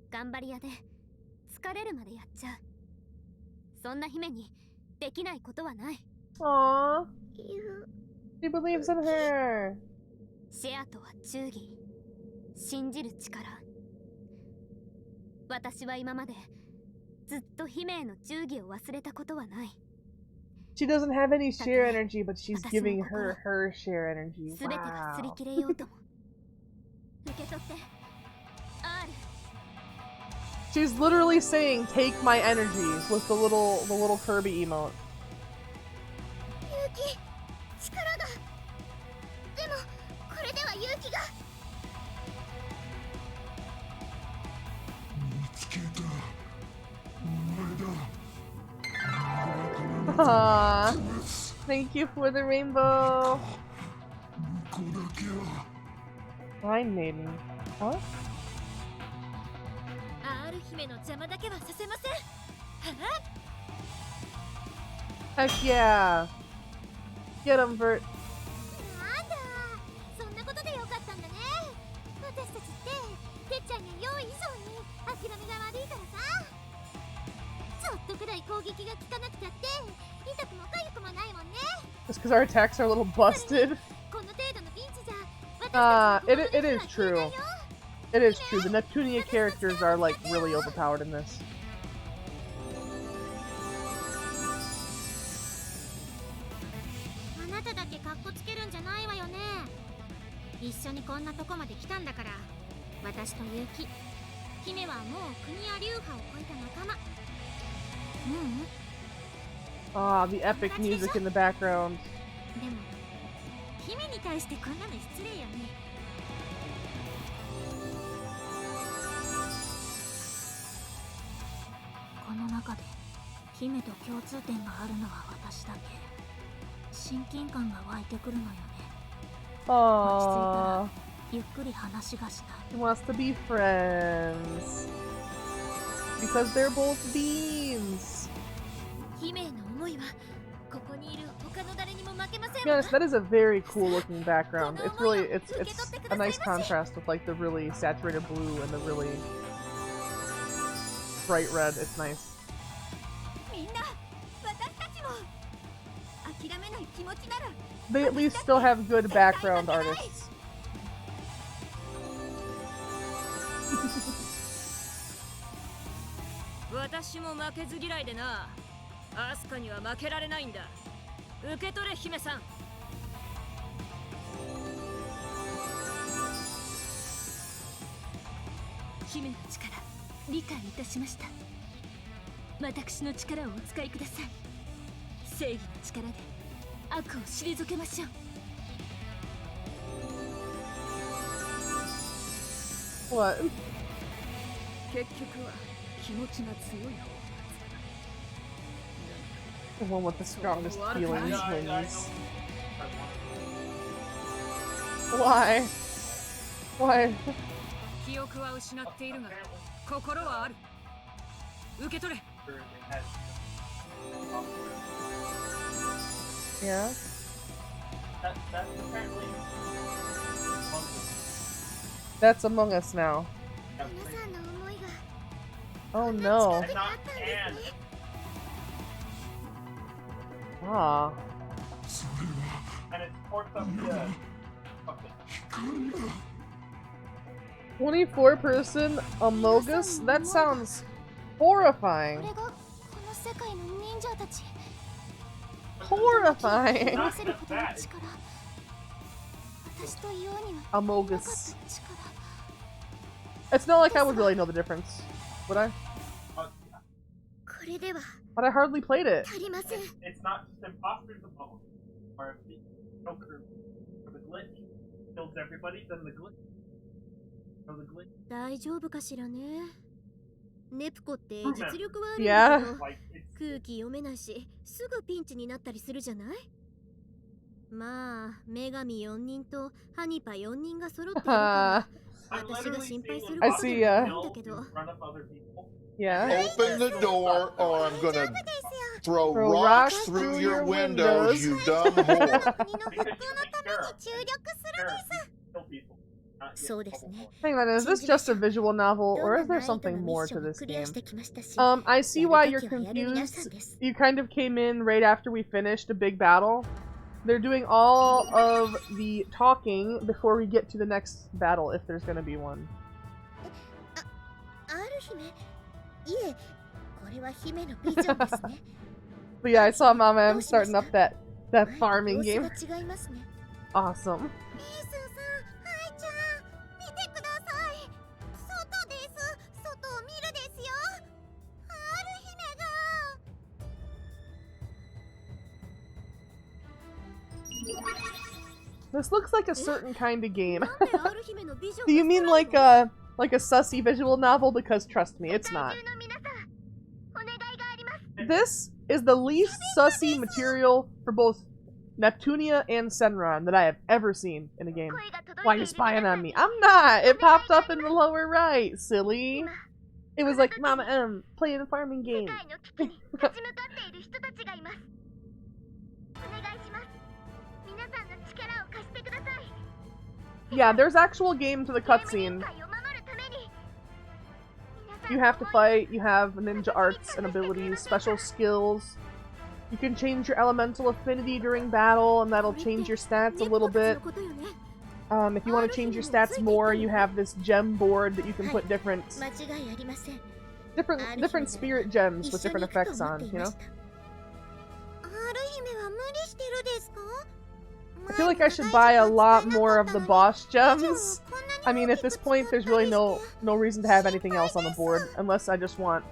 頑張り屋で疲れるまでやっちゃう。そんな姫にできないことはない。Aww. She believes in her. シェアとは忠義、信じる力。私は今までずっと姫への忠義を忘れたことはない。 She doesn't have any share energy, but she's giving her share energy. Wow. She's literally saying, "Take my energy" with the little Kirby emote. Aww. Thank you for the rainbow. Fine maiden. Huh? Heck yeah. Get him, Vert. Just because our attacks are a little busted. It is true. It is true. The Neptunia characters are like really overpowered in this. Ah, the epic music in the background. Aww. He wants to be friends. Because they're both beans. To be honest, that is a very cool looking background. It's really, it's a nice contrast with like the really saturated blue and the really bright red. It's nice. They at least still have good background artists. What? The one with the strongest feelings wins. Why? Why? Yeah? That's apparently That's Among Us now. Oh no. and not and. Ah. And it's porked up to fuck it. 24-person Among Us? That sounds horrifying. Horrifying. 合わせることの力、私とイオにはなかった Amogus. 力。 It's not like I would really know the difference, would I? これでは But I hardly played it. 足りません。 It's not just imposters alone. Or if the Joker or the glitch kills everybody, then the glitch. Or the glitch. 大丈夫かしらね。ネプコって実力はあるん Yeah. だけど、 Like, it's 空気読めないし、すぐピンチになったりするじゃない。まあ、女神4人とハニパ4人が揃っているから、 I'm 私が literally 心配 seeing する I こと see では ya. ないんだけ in ど。 front of other people. Yeah. Open the door or I'm gonna throw Throw rocks rocks through through your your windows, windows. you dumb whore. 国の復興のために Because 注 you 力 take するです。 kill people. Not get そうですね。 Hang on, is this just a visual novel, ど or ん is な there 難易度 something のミッ more シ to ョンも this クリア game? してきましたし、 I see や why る you're ときはやる皆さん confused. です。 You kind of came in right after we finished a big battle. They're doing all of the talking before we get to the next battle, if there's gonna be one. ある姫、いえ、これは姫のビジョンですね。 But yeah, I saw Mama M starting up that 前 farming と様 game. 子が違いますね。 Awesome. ミースーさん、はいちゃん、見てください。外です。外を見るですよ。ある姫が。 This looks like a certain kind of game. なんである姫のビジョン Do you mean が like 空に a sussy visual novel? Because trust me, it's not. 世界中の皆さん、お願いがあります。 This is the least sussy material for both Neptunia and Senran that I have ever seen in a game. 声が届 Why い are て you いる皆 spying さ on ん me? に I'm not! It popped up in the lower right, silly. 今 It was like Mama M playing a farming 世 game. 界の危機に立ち向かっている人たちがいます。お願いします。皆さんの力を貸してください。 Yeah, there's actual game to the ゲーム cutscene. 業界を守るために。皆さん You の have to 思い fight, you have ninja arts and abilities, special skills. You can change your elemental affinity during battle, and that'll change your stats a ネプコ little たち bit. のことよね。 If you want to change your stats more, you have this gem board that you can put different 間違いありません。 different spirit gems 一 with 緒に different 行くと effects 思っ on, てい you ま know? した。ある姫は無理してるですか？ I feel like I should buy a lot more of the boss gems. I mean, at this point, there's really no reason to have anything else on the board, unless I just want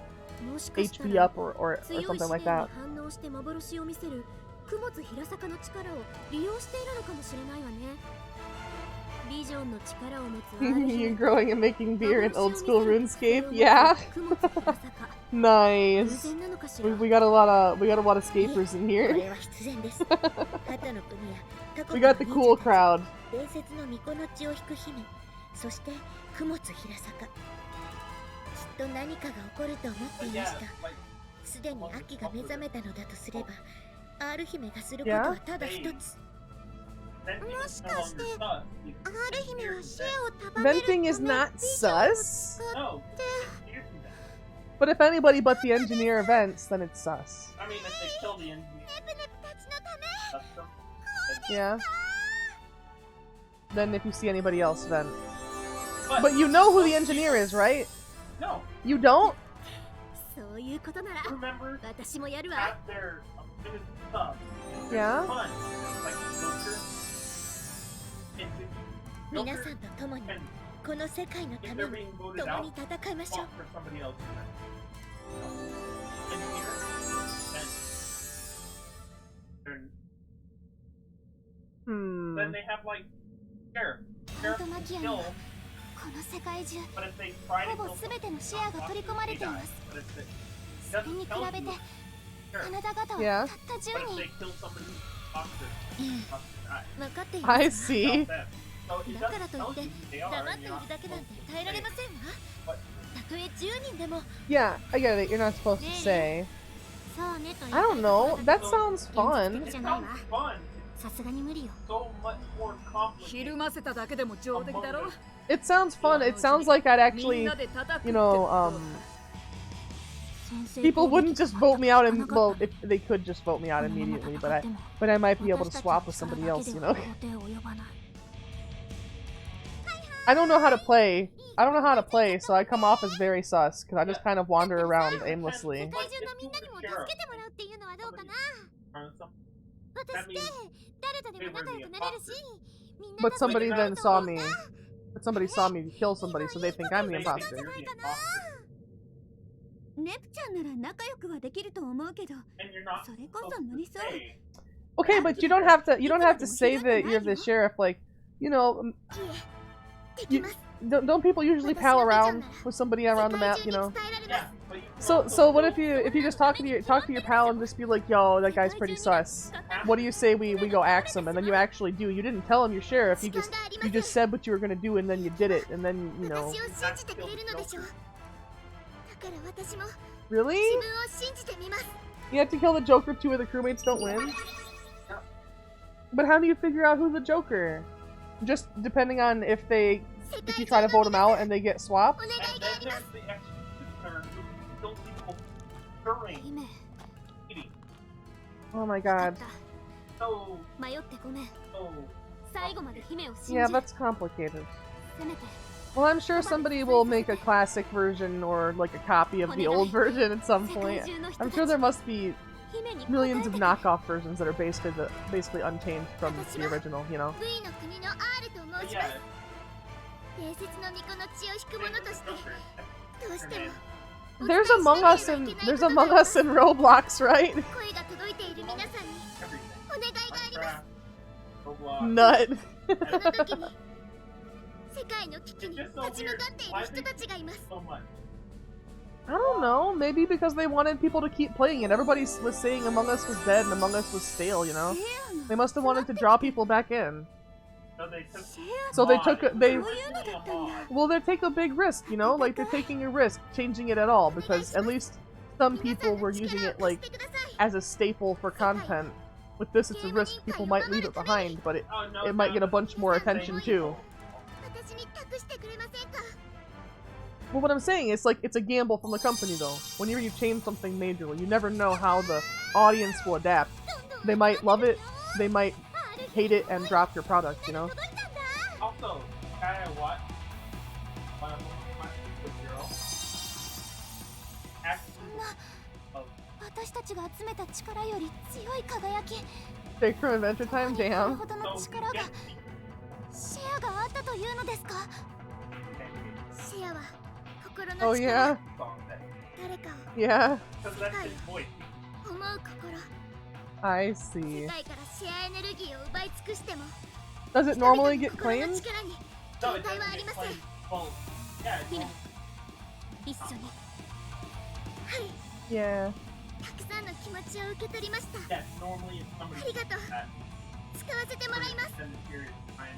もしかした HP ら up or 強い something 試 like 練 that. に反応して幻を見せる雲津平坂の力を利用しているのかもしれないわね。ビジョンの力を持つある You're 姫 growing and making beer in 幻を old 見せ school る RuneScape? それを持つ Yeah. 雲津平坂。偶 Nice. 然なのかしら。 We got a lot of escapers in こ here. れは必然です。旗の国や他 We 国の got the 忍 cool 者たち crowd. 伝説の巫女の血を引く姫、そして雲津平坂。きっと何かが起こると思ってい But ま yeah, した。 like, すでに秋が目覚めたのだとすれば、アル姫がすることはただ一つ。 venting is no longer sus. You- アル姫はシェを束ねる Venting is not sus. No, you do that. But if anybody but the engineer vents, then it's sus. I mean, if they kill the engineer, ネプネプたちのため。 that's them. Yeah. Then if you see anybody else vent. But, But you know who the engineer is, right? no, You don't? そういうことなら、 remember 私もやるわ。 at their affinity stuff. Yeah? Fun. Like Joker. If 皆さんと共に and この世界のた if め they're に being voted 共 out, に戦いましょう fought。for somebody else. Engineer and Hmm. then they have like sheriff. カン Sheriff トマ can キアには kill, この世界中 but if they try ほ to ぼ kill 全ての someone, 視野が取り込まれてい they ま die. す。 But if they それに比 doesn't べ tell て you, あなた方 Yeah. はたった but 10 if 人 they kill somebody who's die. 分かっていま I す。 see. About them. So it だから doesn't とい tell って you who they are, 黙っ and てい you're る not だけなんて supposed to 耐えられ say ませんわ。 But たとえ10人でも Yeah, I get it. You're not supposed to say. そうねと言 I い don't たい know. ところだ That けど sounds 現 fun. 実的 it じゃない sounds わ。 fun. さすがに無理よ。 So much more complicated. ひるませただけでも上出来だろ。 It sounds fun. It sounds like I'd みん actually, なで叩くって you know, 先制 people 攻撃 wouldn't と just か vote me out な and かった well, if they could just vote me out このまま immediately, 戦 but っても I might be able to 私たち swap の with 力 somebody だけ else, で you は know. 到底及ばない。 I don't know how to play. I don't know how to play, so I come off as very sus because I just kind of wander around 世 aimlessly. 界中のみんなにも助けてもらうっていうのはどうかな。 Or something. that means 誰とでも仲良くなれるし、みんな But somebody 助け then 合えると saw 思う me. んだ。 But somebody saw me kill somebody, so they think I'm the they think imposter. you're the imposter. ネプちゃんなら仲良くはできると思うけど、 And you're not それこ supposed そ to 無理そう。 say. Okay, but you don't have to say that you're the sheriff. Like, you know, いえ、できます。 don't people usually pal around with somebody around the map? You know. 伝えられま Yeah, す。 but you can So also what if you just talk to your pal and just be like, yo, that guy's pretty sus. What do you say we go axe him, and then you actually do. You didn't tell him you're sheriff. You just said what you were gonna do, and then you did it, and then you know. 私を信じてくれるのでしょう。だから私も Really? 自分を信じてみます。 You have to kill the Joker. 2 of the crewmates don't win. But how do you figure out who's the Joker? Just depending on if you try to vote them out and they get swapped. お願 And いがあ then りま there's す。 the executioner who kills people during 姫、 eating. Oh my 分か god. った。 So, 迷ってごめん。 so 最後まで姫を信じ。 Yeah, that's complicated. せめて Well, I'm sure somebody will make a classic version or like a copy of the old version at some 世界 point. 中の人 I'm た sure ち there must be 姫に millions of 答えて knockoff versions that are basically unchanged from the original, you know? V の国の R と申し yeah, ます。伝説の巫女の血を引く者として、どうしても There's Among Us in Roblox, right? 声が届いている皆さんに everything. お願いがあります。 Roblox. Nut. この時に世界の危機に立ち向かっている人たちがいます。 So much. I don't know. Maybe because they wanted people to keep playing it. Everybody was saying Among Us was dead and Among Us was stale, you know? They must have wanted to draw people back in. So they took. So they originally a mod. well, they take a big risk, you know? Like they're taking a risk changing it at all because at least some people were using it like as a staple for content. With this, it's a risk people might leave it behind, but Oh, no, it might no, get a no. bunch more attention too. 私に託してくれませんか。 Well, what I'm saying is, like, it's a gamble from the company, though. Whenever you change something majorly, you never know how the audience will adapt. They might love it, they might hate it, and drop your product, you know? Also, guy I watched, the girl, actually, oh, 私たちが集めた力より強い輝き。 Take from Adventure Time, これ damn. ほどの so 力 we が get シェアがあったというのですか。シェアは心の Oh, 力。 yeah? 誰かを Yeah, because that's his voice. 思う心。 I 世 see. 界からシェアエネルギーを奪い尽くしても Does it 人々 normally の get 心の claimed? 力に No, 限 it 界は doesn't あり get ません。 claimed. Well, yeah, it's 姫、一緒に。はい、 Yeah. たくさんの気持ちを受け取りました。 yeah, normally if somebody ありがとう。 that 使わせてもらいます。 extended period of time,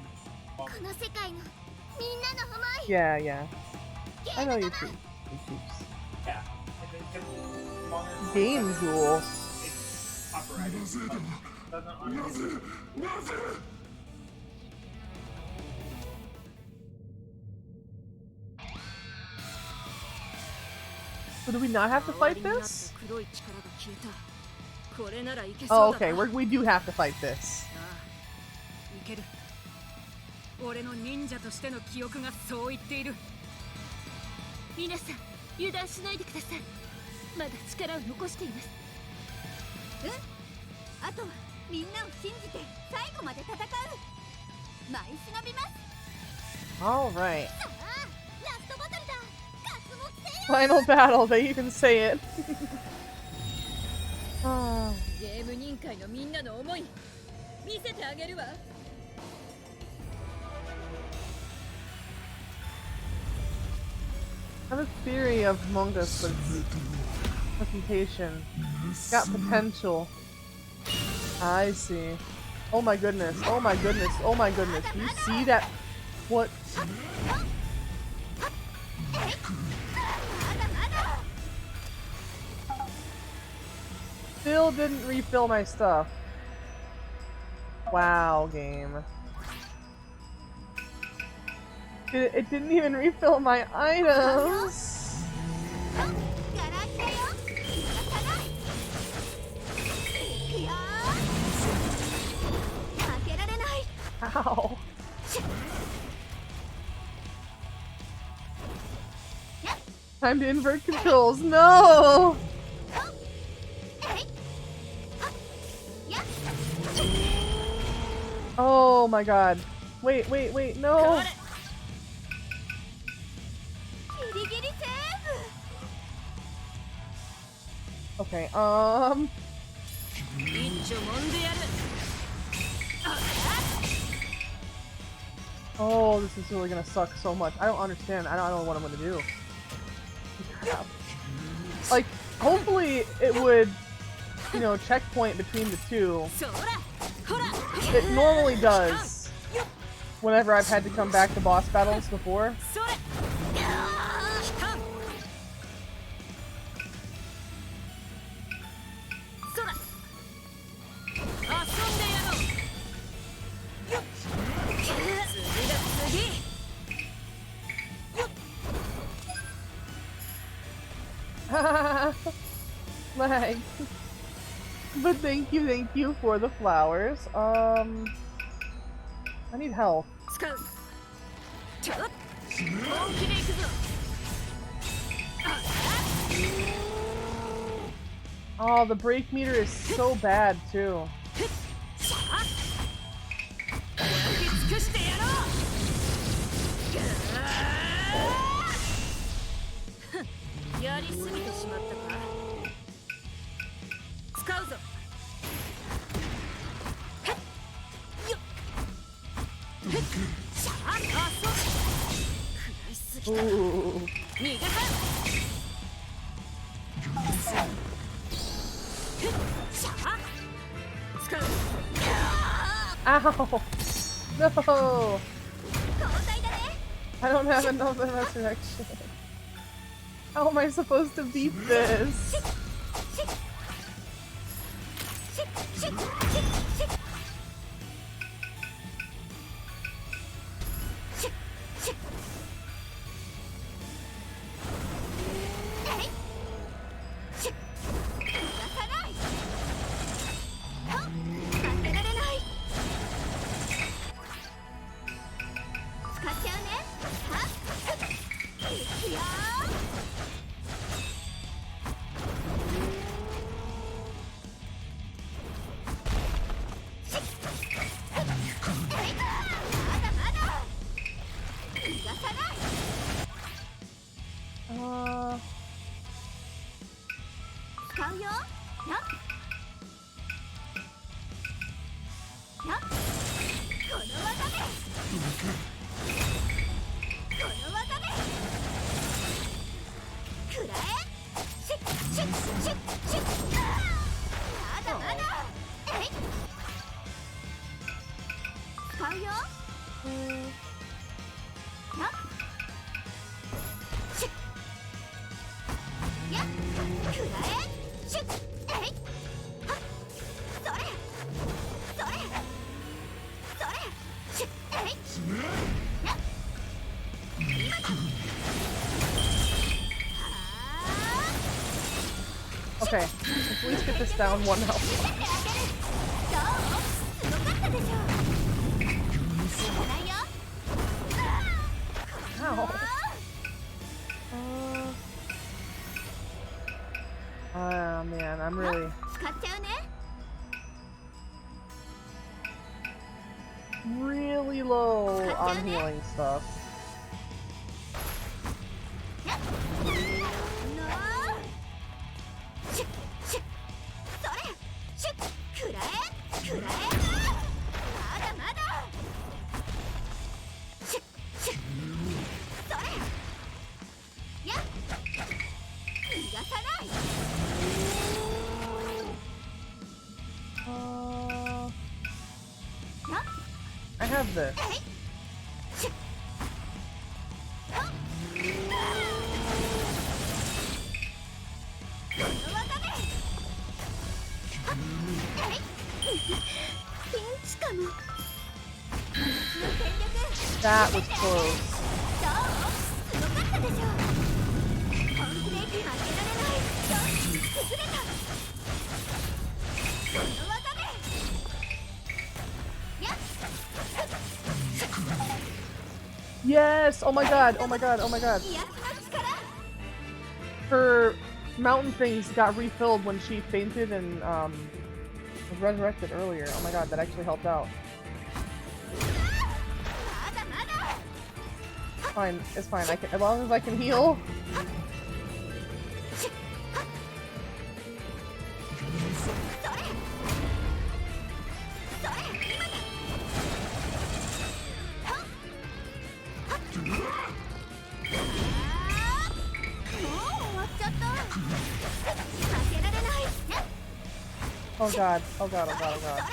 この世界のみんなの思い。 Yeah, yeah. ゲ I ー know ム you だ too. な。 yeah, and then give longer Game Jewel. it's copyrighted, but doesn't honestly. So do we not have to fight this? 黒い力が消えた。これならいけ Oh, そうだ okay. We do have to fight this. ああ、いける。俺の忍者としての記憶がそう言っている。皆さん、油断しないでください。まだ力を残しています。あとはみんなを信じて最後まで戦う。舞い忍びます。 Alright. さあ、ラストバトルだ。活目せよ。 Final battle, they even say it. Ah. ゲーム人会のみんなの思い見せてあげるわ。 I have a theory of Among Us, but presentation. Got potential. I see. Oh my goodness. Oh my goodness. Oh my goodness. Do you see that? What? Still didn't refill my stuff. Wow, game. It didn't even refill my items. ガラクタよ。いやー、負けられない。 Ow. Time to invert controls. No! えい。はっ。やっ。my god. Wait, no! ギリギリセー Okay, 一丁もんでやる。 oh, this is really gonna suck so much. I don't understand. I don't know what I'm gonna do. Crap. Like, hopefully it would, you know, checkpoint between the two. It normally does. Whenever I've had to come back to boss battles before. Lag. But thank you for the flowers. I need health. Oh, the break meter is so bad too. やりすぎてしまったか。使うぞ。さあ、あ、そう。食らいすぎた。逃げた。さあ、使う。Ow! No! I don't have enough resurrection. How am I supposed to beat this? Okay, let's at least get this down one health. Ow. Oh man, I'm really low on healing stuff. I have this. That was close. Yes! Oh my god, oh my god, oh my god. Her mountain things got refilled when she fainted and was resurrected earlier. Oh my god, that actually helped out. fine. It's fine. I can, as long as I can heal. Oh god. Oh god, oh god, oh god.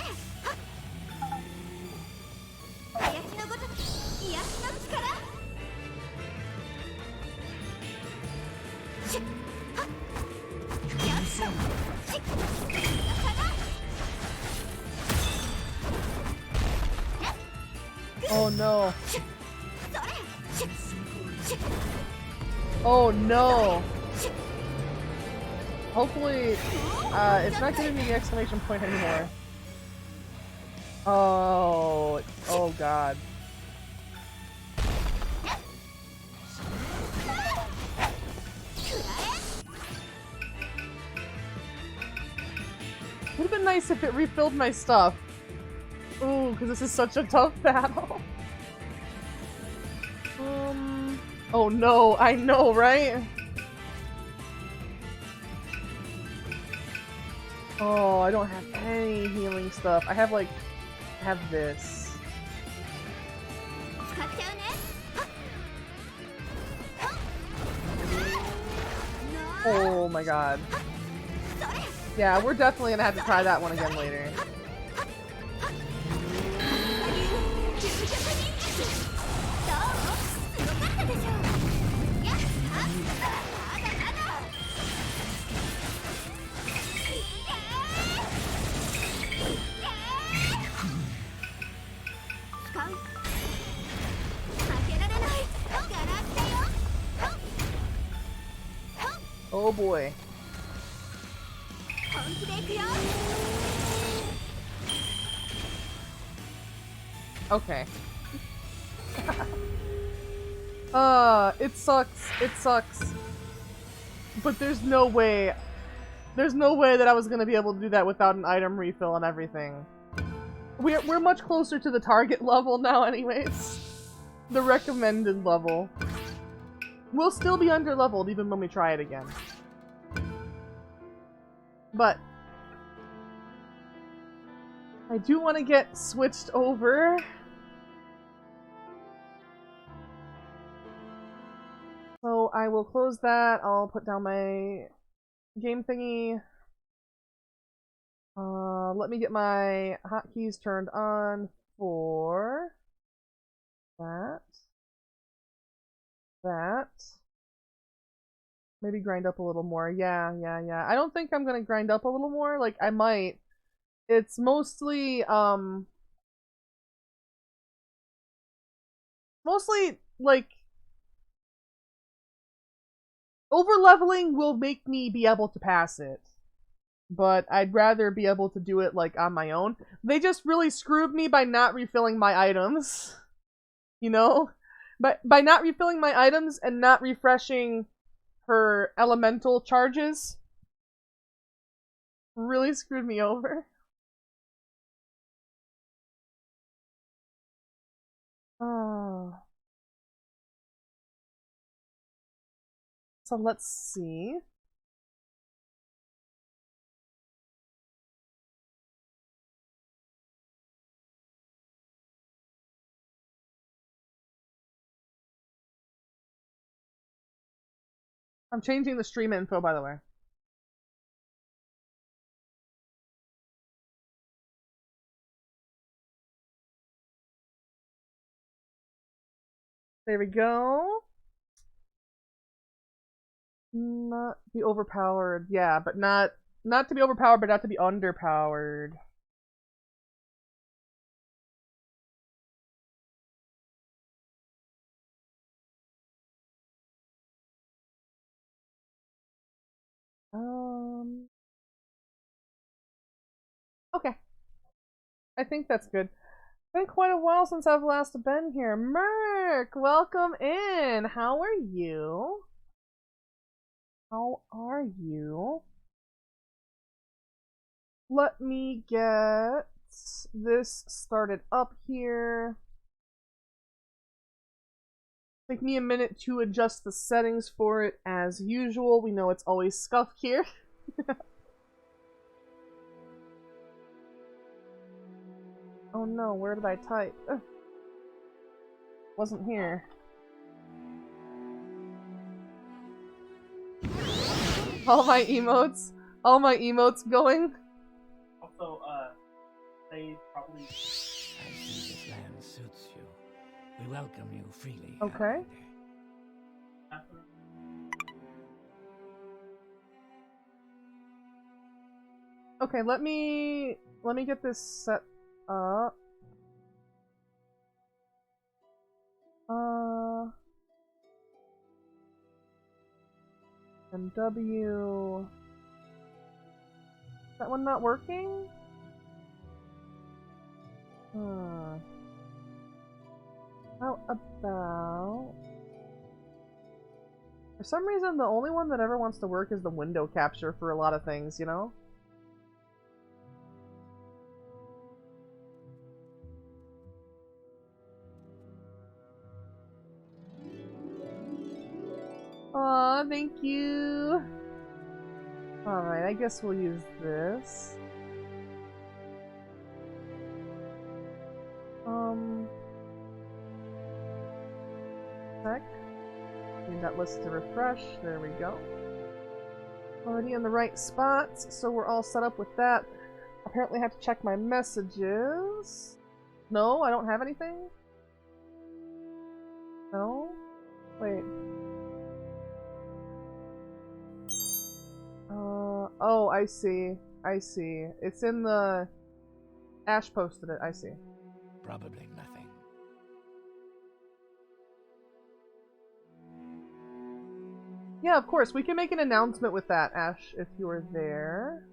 Oh no. Oh no. Hopefully, it's not giving me the exclamation point anymore. Oh, oh god. Would have been nice if it refilled my stuff. Ooh, because this is such a tough battle. Oh no, I know, right? Oh, I don't have any healing stuff. I have like, I have this. Oh my god. Yeah, we're definitely gonna have to try that one again later. Oh boy. Okay. It sucks. It sucks. But there's no way. There's no way that I was gonna be able to do that without an item refill and everything. We're much closer to the target level now anyways. The recommended level. We'll still be under leveled even when we try it again. But I do want to get switched over. So I will close that. I'll put down my game thingy. Let me get my hotkeys turned on for that. That. Maybe grind up a little more. Yeah. I don't think I'm gonna grind up a little more. Like, I might. It's mostly, like, over-leveling will make me be able to pass it. But I'd rather be able to do it, like, on my own. They just really screwed me by not refilling my items. You know? But by not refilling my items and not refreshing her elemental charges, really screwed me over. Oh. So let's see. I'm changing the stream info, by the way. There we go. Not be overpowered. Yeah, but not to be overpowered, but not to be underpowered. Okay. I think that's good. Been quite a while since I've last been here. Merc, welcome in. How are you? How are you? Let me get this started up here. Take me a minute to adjust the settings for it as usual. We know it's always scuffed here. Oh no, where did I type? Ugh. Wasn't here. All my emotes going. Also, they probably. I see this land suits you. We welcome you freely. Okay. Okay, let me get this set up. MW. Is that one not working? How about... For some reason, the only one that ever wants to work is the window capture for a lot of things, you know? Aw, thank you! Alright, I guess we'll use this. Sec. Need that list to refresh. There we go. Already in the right spots, so we're all set up with that. Apparently I have to check my messages. No, I don't have anything? No? Wait. Oh, I see. I see. It's in the... Ash posted it, I see. Probably nothing. Yeah, of course. We can make an announcement with that, Ash, if you're there.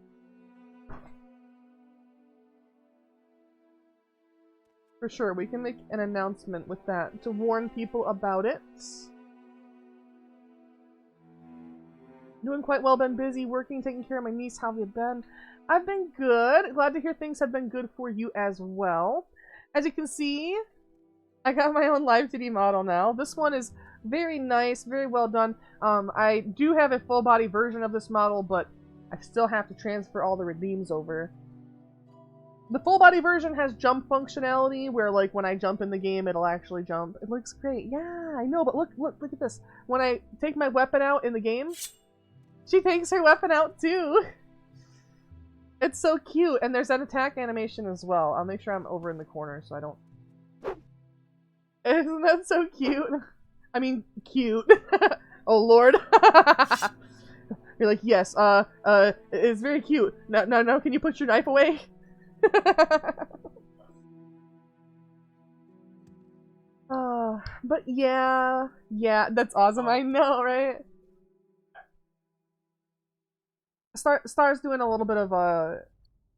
For sure, we can make an announcement with that to warn people about it. Doing quite well, been busy working, taking care of my niece. How have you been? I've been good. Glad to hear things have been good for you as well. As you can see, I got my own live TIDDY model now. This one is very nice, very well done. I do have a full body version of this model, but I still have to transfer all the redeems over. The full body version has jump functionality where, like, when I jump in the game, it'll actually jump. It looks great. Yeah, I know, but look at this. When I take my weapon out in the game, she takes her weapon out too. It's so cute, and there's that attack animation as well. I'll make sure I'm over in the corner so I don't... Isn't that so cute? I mean, cute. Oh lord. You're like, yes, it's very cute. Now, can you put your knife away? But yeah, that's awesome. I know, right? Star's doing a little bit of a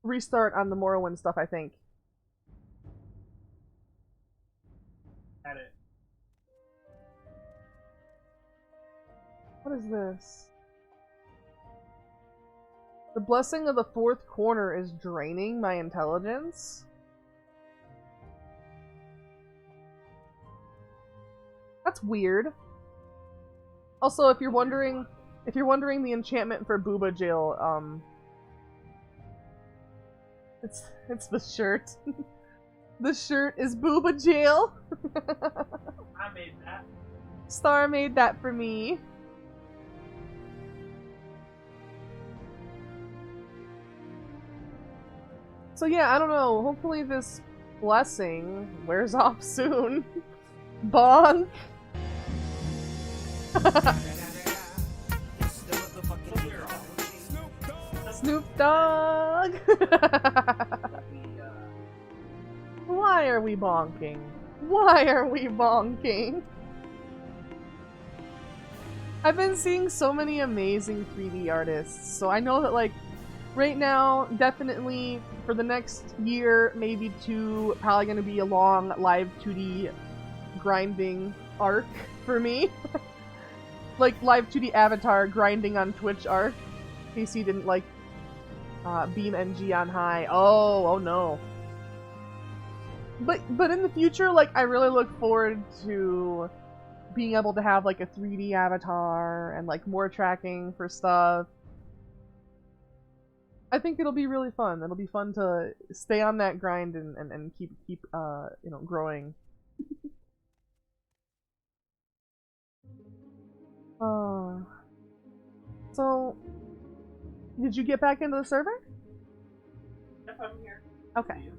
restart on the Morrowind stuff, I think. Had it. What is this? The blessing of the fourth corner is draining my intelligence. That's weird. Also, if you're wondering the enchantment for Booba Jail, it's the shirt. The shirt is Booba Jail. I made that. Star made that for me. So yeah, I don't know. Hopefully this blessing wears off soon. Bonk. Snoop Dogg. Why are we bonking? Why are we bonking? I've been seeing so many amazing 3D artists, so I know that, like, right now, definitely for the next year, maybe two, probably gonna be a long live 2D grinding arc for me. Like live 2D avatar grinding on Twitch arc. In case you didn't like Beam NG on high. Oh no. But in the future, like, I really look forward to being able to have like a 3D avatar and like more tracking for stuff. I think it'll be really fun. It'll be fun to stay on that grind and keep you know, growing. So did you get back into the server? Yep, I'm here. Okay.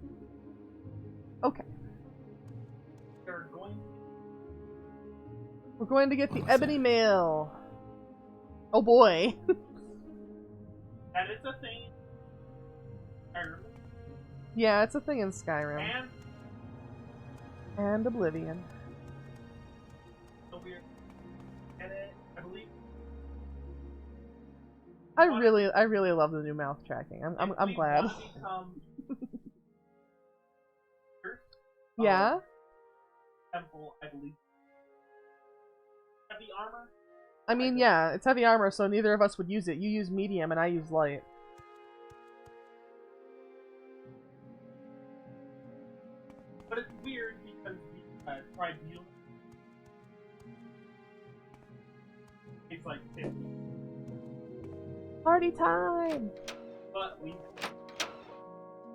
Okay. They're going. We're going to get the ebony mail. Oh boy. That is a thing. Yeah, it's a thing in Skyrim. And Oblivion. So weird. And it, I believe. I really love the new mouth tracking. I'm glad. Yeah. Temple, I believe. Heavy armor. I mean, yeah, it's heavy armor, so neither of us would use it. You use medium, and I use light. But it's weird because we tried healing. It's like 50. Party time! But we.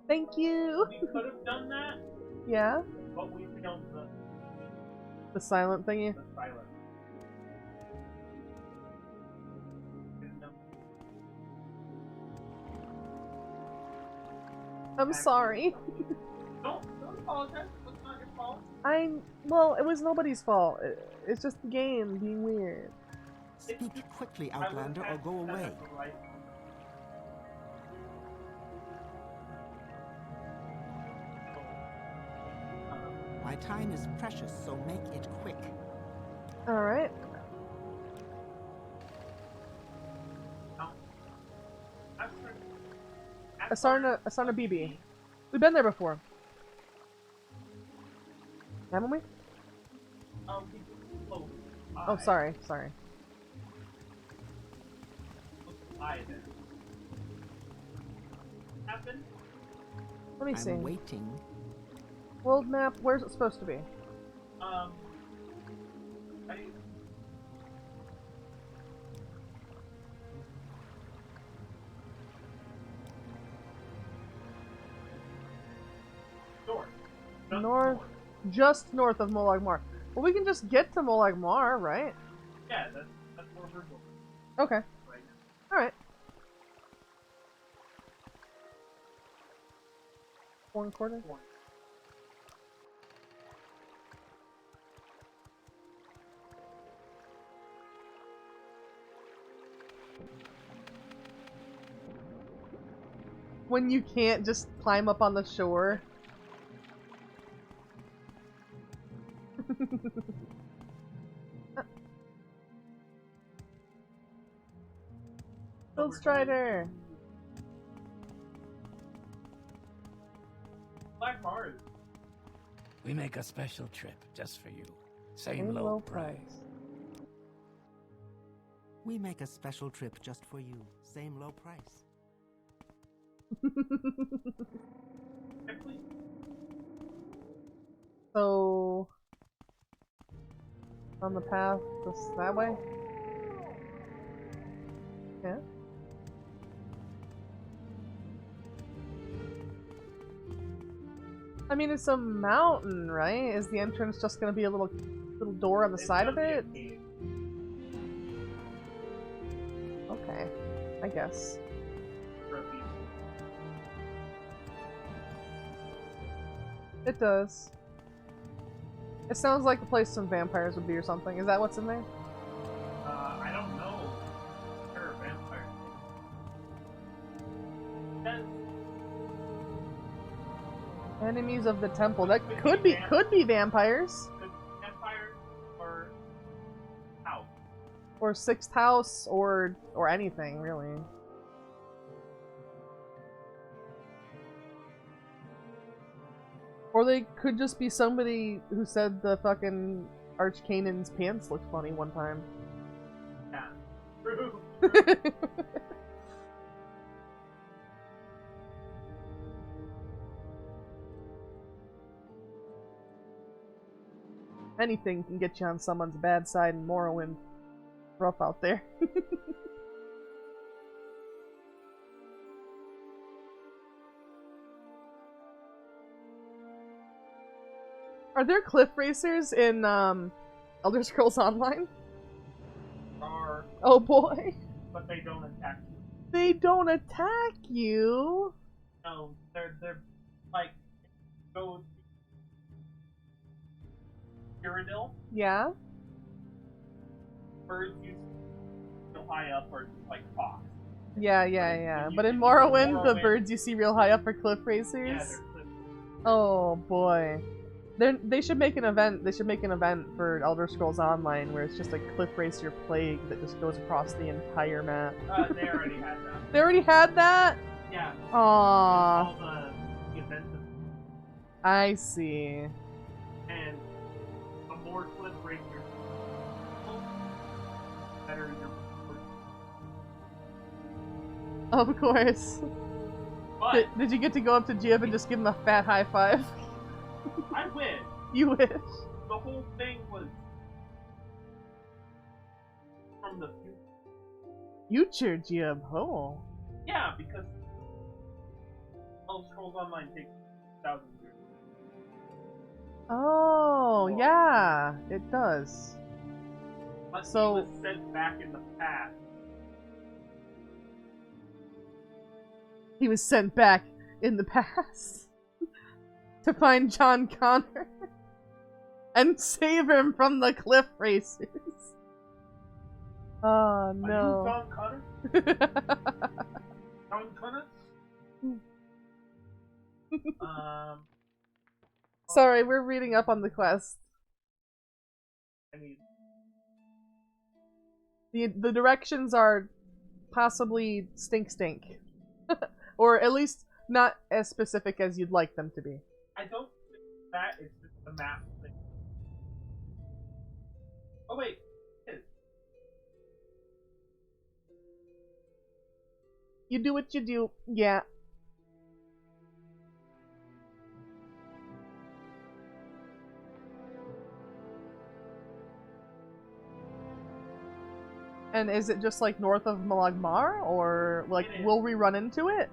Thank you! We could have done that. Yeah? But we filmed the silent thingy? The silent. I'm sorry. Don't apologize. It's not your fault. Well, it was nobody's fault. It's just the game being weird. Speak quickly, Outlander, or go away. My time is precious, so make it quick. Alright. Asarna BB. We've been there before. Haven't we? Oh, sorry. Let me see. I'm waiting. World map, where's it supposed to be? North, just north of Molag Mar. Well, we can just get to Molag Mar, right? Yeah, that's where we're going. Okay. Right. Alright. 1/4? When you can't just climb up on the shore. Build Strider! Black Mars. We make a special trip just for you. Same low price. We make a special trip just for you. Same low price. So, on the path that way? Yeah. I mean, it's a mountain, right? Is the entrance just gonna be a little door on the side of it? Okay, I guess. It does. It sounds like the place some vampires would be or something. Is that what's in there? I don't know. There are vampires. Enemies of the temple. That could be vampires. Vampires or house. Or sixth house or anything really. Or they could just be somebody who said the fucking Archcanon's pants looked funny one time. Yeah. True. Anything can get you on someone's bad side in Morrowind. Rough out there. Are there cliff racers in Elder Scrolls Online? Are, Oh boy. but they don't attack you. They don't attack you. No, they're like go to Cyrodiil. Yeah. Birds you so high up are just like fox. Yeah. But in Morrowind, the birds you see real high up are cliff racers. Yeah, they're cliff. Oh boy. They should make an event. They should make an event for Elder Scrolls Online where it's just a cliff racer plague that just goes across the entire map. They already had that. They already had that? Yeah. Aww. All the events. I see. And the more cliff racers, better your. Of course. But Did you get to go up to Jib and just give him a fat high five? I wish. You wish. The whole thing was from the future, Jib. Oh. Yeah, because Elder Scrolls Online takes 1,000 years. Oh, yeah, it does. But so he was sent back in the past. He was sent back in the past to find John Connor and save him from the cliff racers. Oh no. Are you John Connor? John Connor? Sorry, we're reading up on the quest. I mean, the directions are possibly stink. Or at least not as specific as you'd like them to be. I don't think that is just the map thing. Oh wait, it is. You do what you do, yeah. And is it just like north of Malagmar, or like will we run into it?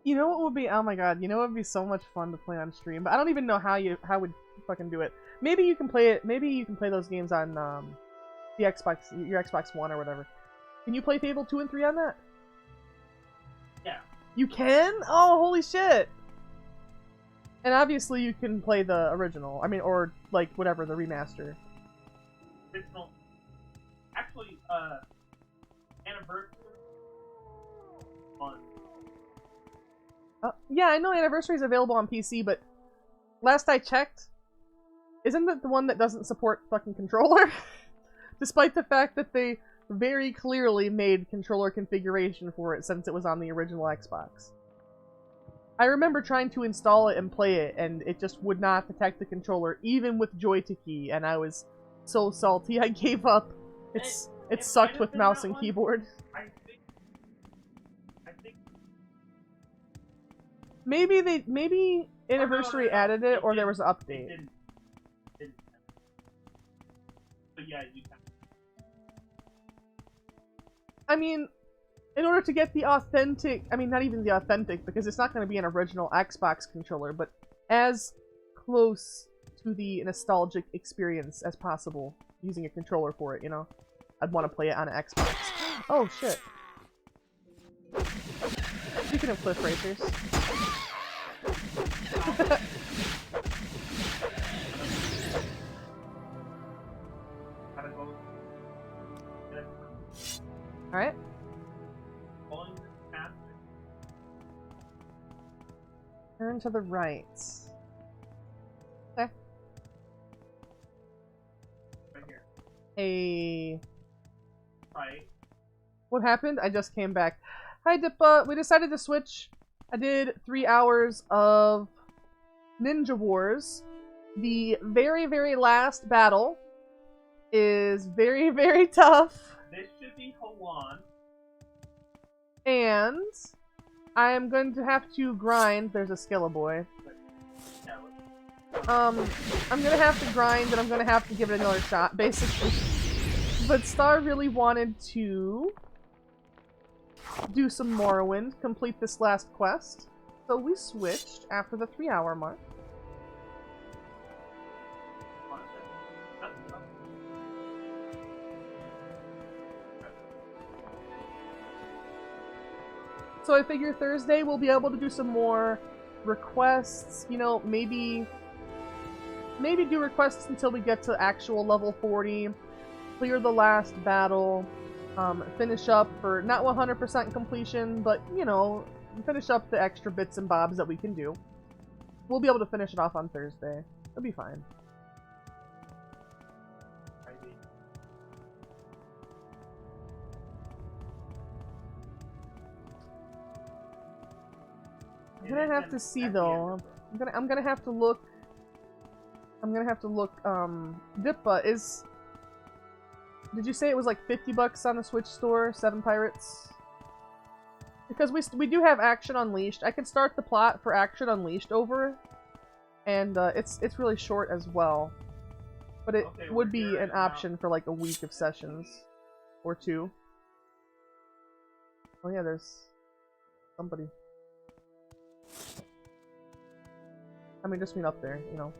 You know what would be? Oh my god! You know what would be so much fun to play on stream, but I don't even know how would fucking do it. Maybe you can play it. Maybe you can play those games on the Xbox, your Xbox One or whatever. Can you play Fable 2 and 3 on that? Yeah. You can? Oh, holy shit! And obviously you can play the original. I mean, or like whatever the remaster. Original. Actually, anniversary on. Yeah, I know Anniversary is available on PC, but last I checked, isn't it the one that doesn't support fucking controller? Despite the fact that they very clearly made controller configuration for it since it was on the original Xbox. I remember trying to install it and play it, and it just would not detect the controller, even with Joy-to-Key, and I was so salty I gave up. It sucked with mouse and keyboard. Maybe Anniversary added it, or there was an update. But yeah, you can. I mean, in order to get the authentic, I mean, not even the authentic, because it's not going to be an original Xbox controller, but as close to the nostalgic experience as possible using a controller for it, you know? I'd want to play it on an Xbox. Oh, shit. Speaking of cliff racers. Alright. Turn to the right. Okay. Right here. a... Right. What happened? I just came back. Hi, Dippa. We decided to switch. I did 3 hours of Ninja Wars. The very, very last battle is very, very tough. This should be Hawan. And I am going to have to grind. There's a Skeleboy. I'm gonna have to grind and I'm gonna have to give it another shot, basically. But Star really wanted to do some Morrowind, complete this last quest. So we switched after the 3-hour mark. So I figure Thursday we'll be able to do some more requests, you know, maybe do requests until we get to actual level 40, clear the last battle, finish up for not 100% completion, but, you know, finish up the extra bits and bobs that we can do. We'll be able to finish it off on Thursday. It'll be fine. I'm gonna have to see though. I'm gonna have to look. Dippa is. Did you say it was like $50 on the Switch store? 7 Pirates. Because we do have Action Unleashed. I can start the plot for Action Unleashed over, and it's really short as well. But it would be an option for like a week of sessions, or 2. Oh yeah, there's somebody. I mean, just mean up there, you know.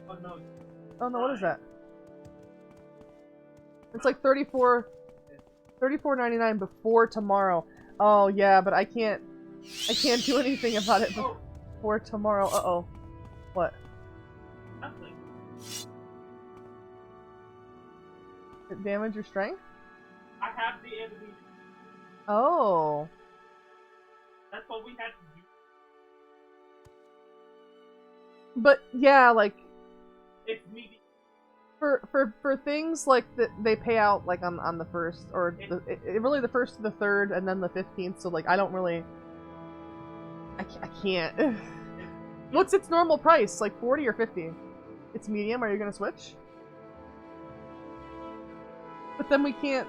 Oh no. Oh no, what is that? It's like $34.99 before tomorrow. Oh yeah, but I can't do anything about it before tomorrow. Uh-oh. What? Nothing. It damage your strength? I have the enemy. Oh. That's what we had to do. But yeah, like It's me. for things like that, they pay out like on the 1st, or really the 1st to the 3rd, and then the 15th. So like I don't really, I can't. What's its normal price? Like 40 or 50? It's medium. Are you gonna switch? But then we can't.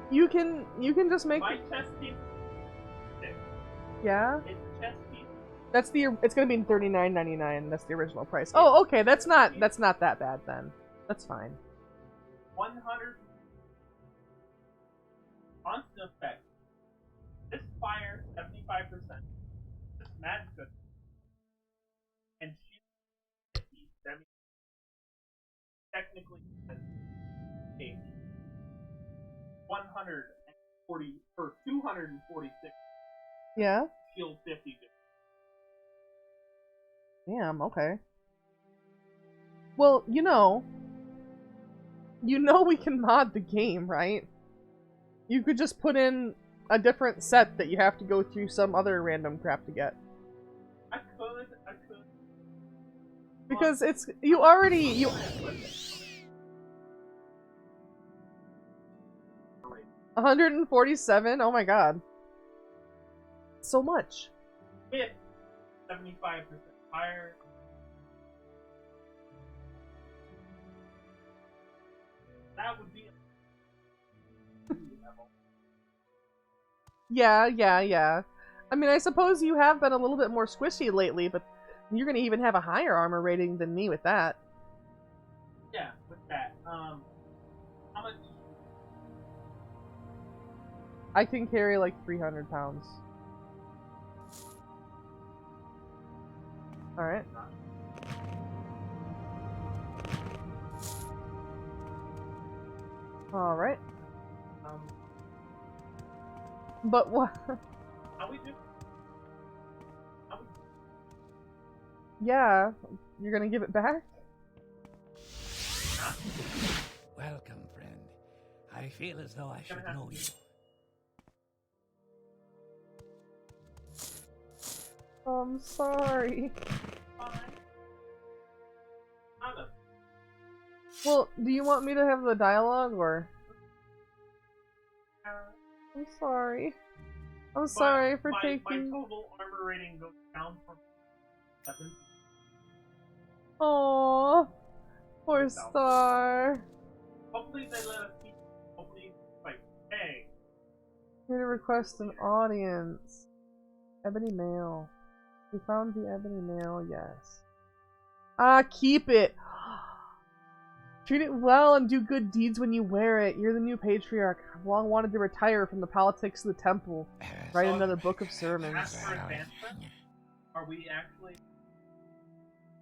You can just make. My chest piece. Yeah. It's chest piece. That's it's gonna be $39.99. That's the original price. Oh, okay. That's not that bad then. That's fine. 100 constant effect. This fire 75%. This magic and shield 50. Technically, it's 140 for 246. Yeah. Shield 50. Damn, okay. Well, you know we can mod the game, right? You could just put in a different set that you have to go through some other random crap to get. I could. Because it's, you already, 147? Oh my god. So much. With 75% higher. That would be a level. Yeah. I mean, I suppose you have been a little bit more squishy lately, but you're gonna even have a higher armor rating than me with that. Yeah, with that. How much? I can carry like 300 pounds. Alright. Alright. But what? How we do? Yeah, you're gonna give it back? Welcome, friend. I feel as though I should know you. I'm sorry. Fine. Well, do you want me to have the dialogue or? I'm sorry. I'm sorry for taking. My total armor rating goes down from 7. Aww, poor Star. Hopefully they let us keep. Hopefully, like, hey. Here to request an audience. Ebony mail. We found the ebony mail. Yes. Ah, keep it. Treat it well and do good deeds when you wear it. You're the new patriarch. I've long wanted to retire from the politics of the temple. Write another book of sermons. As for advancement, are we actually?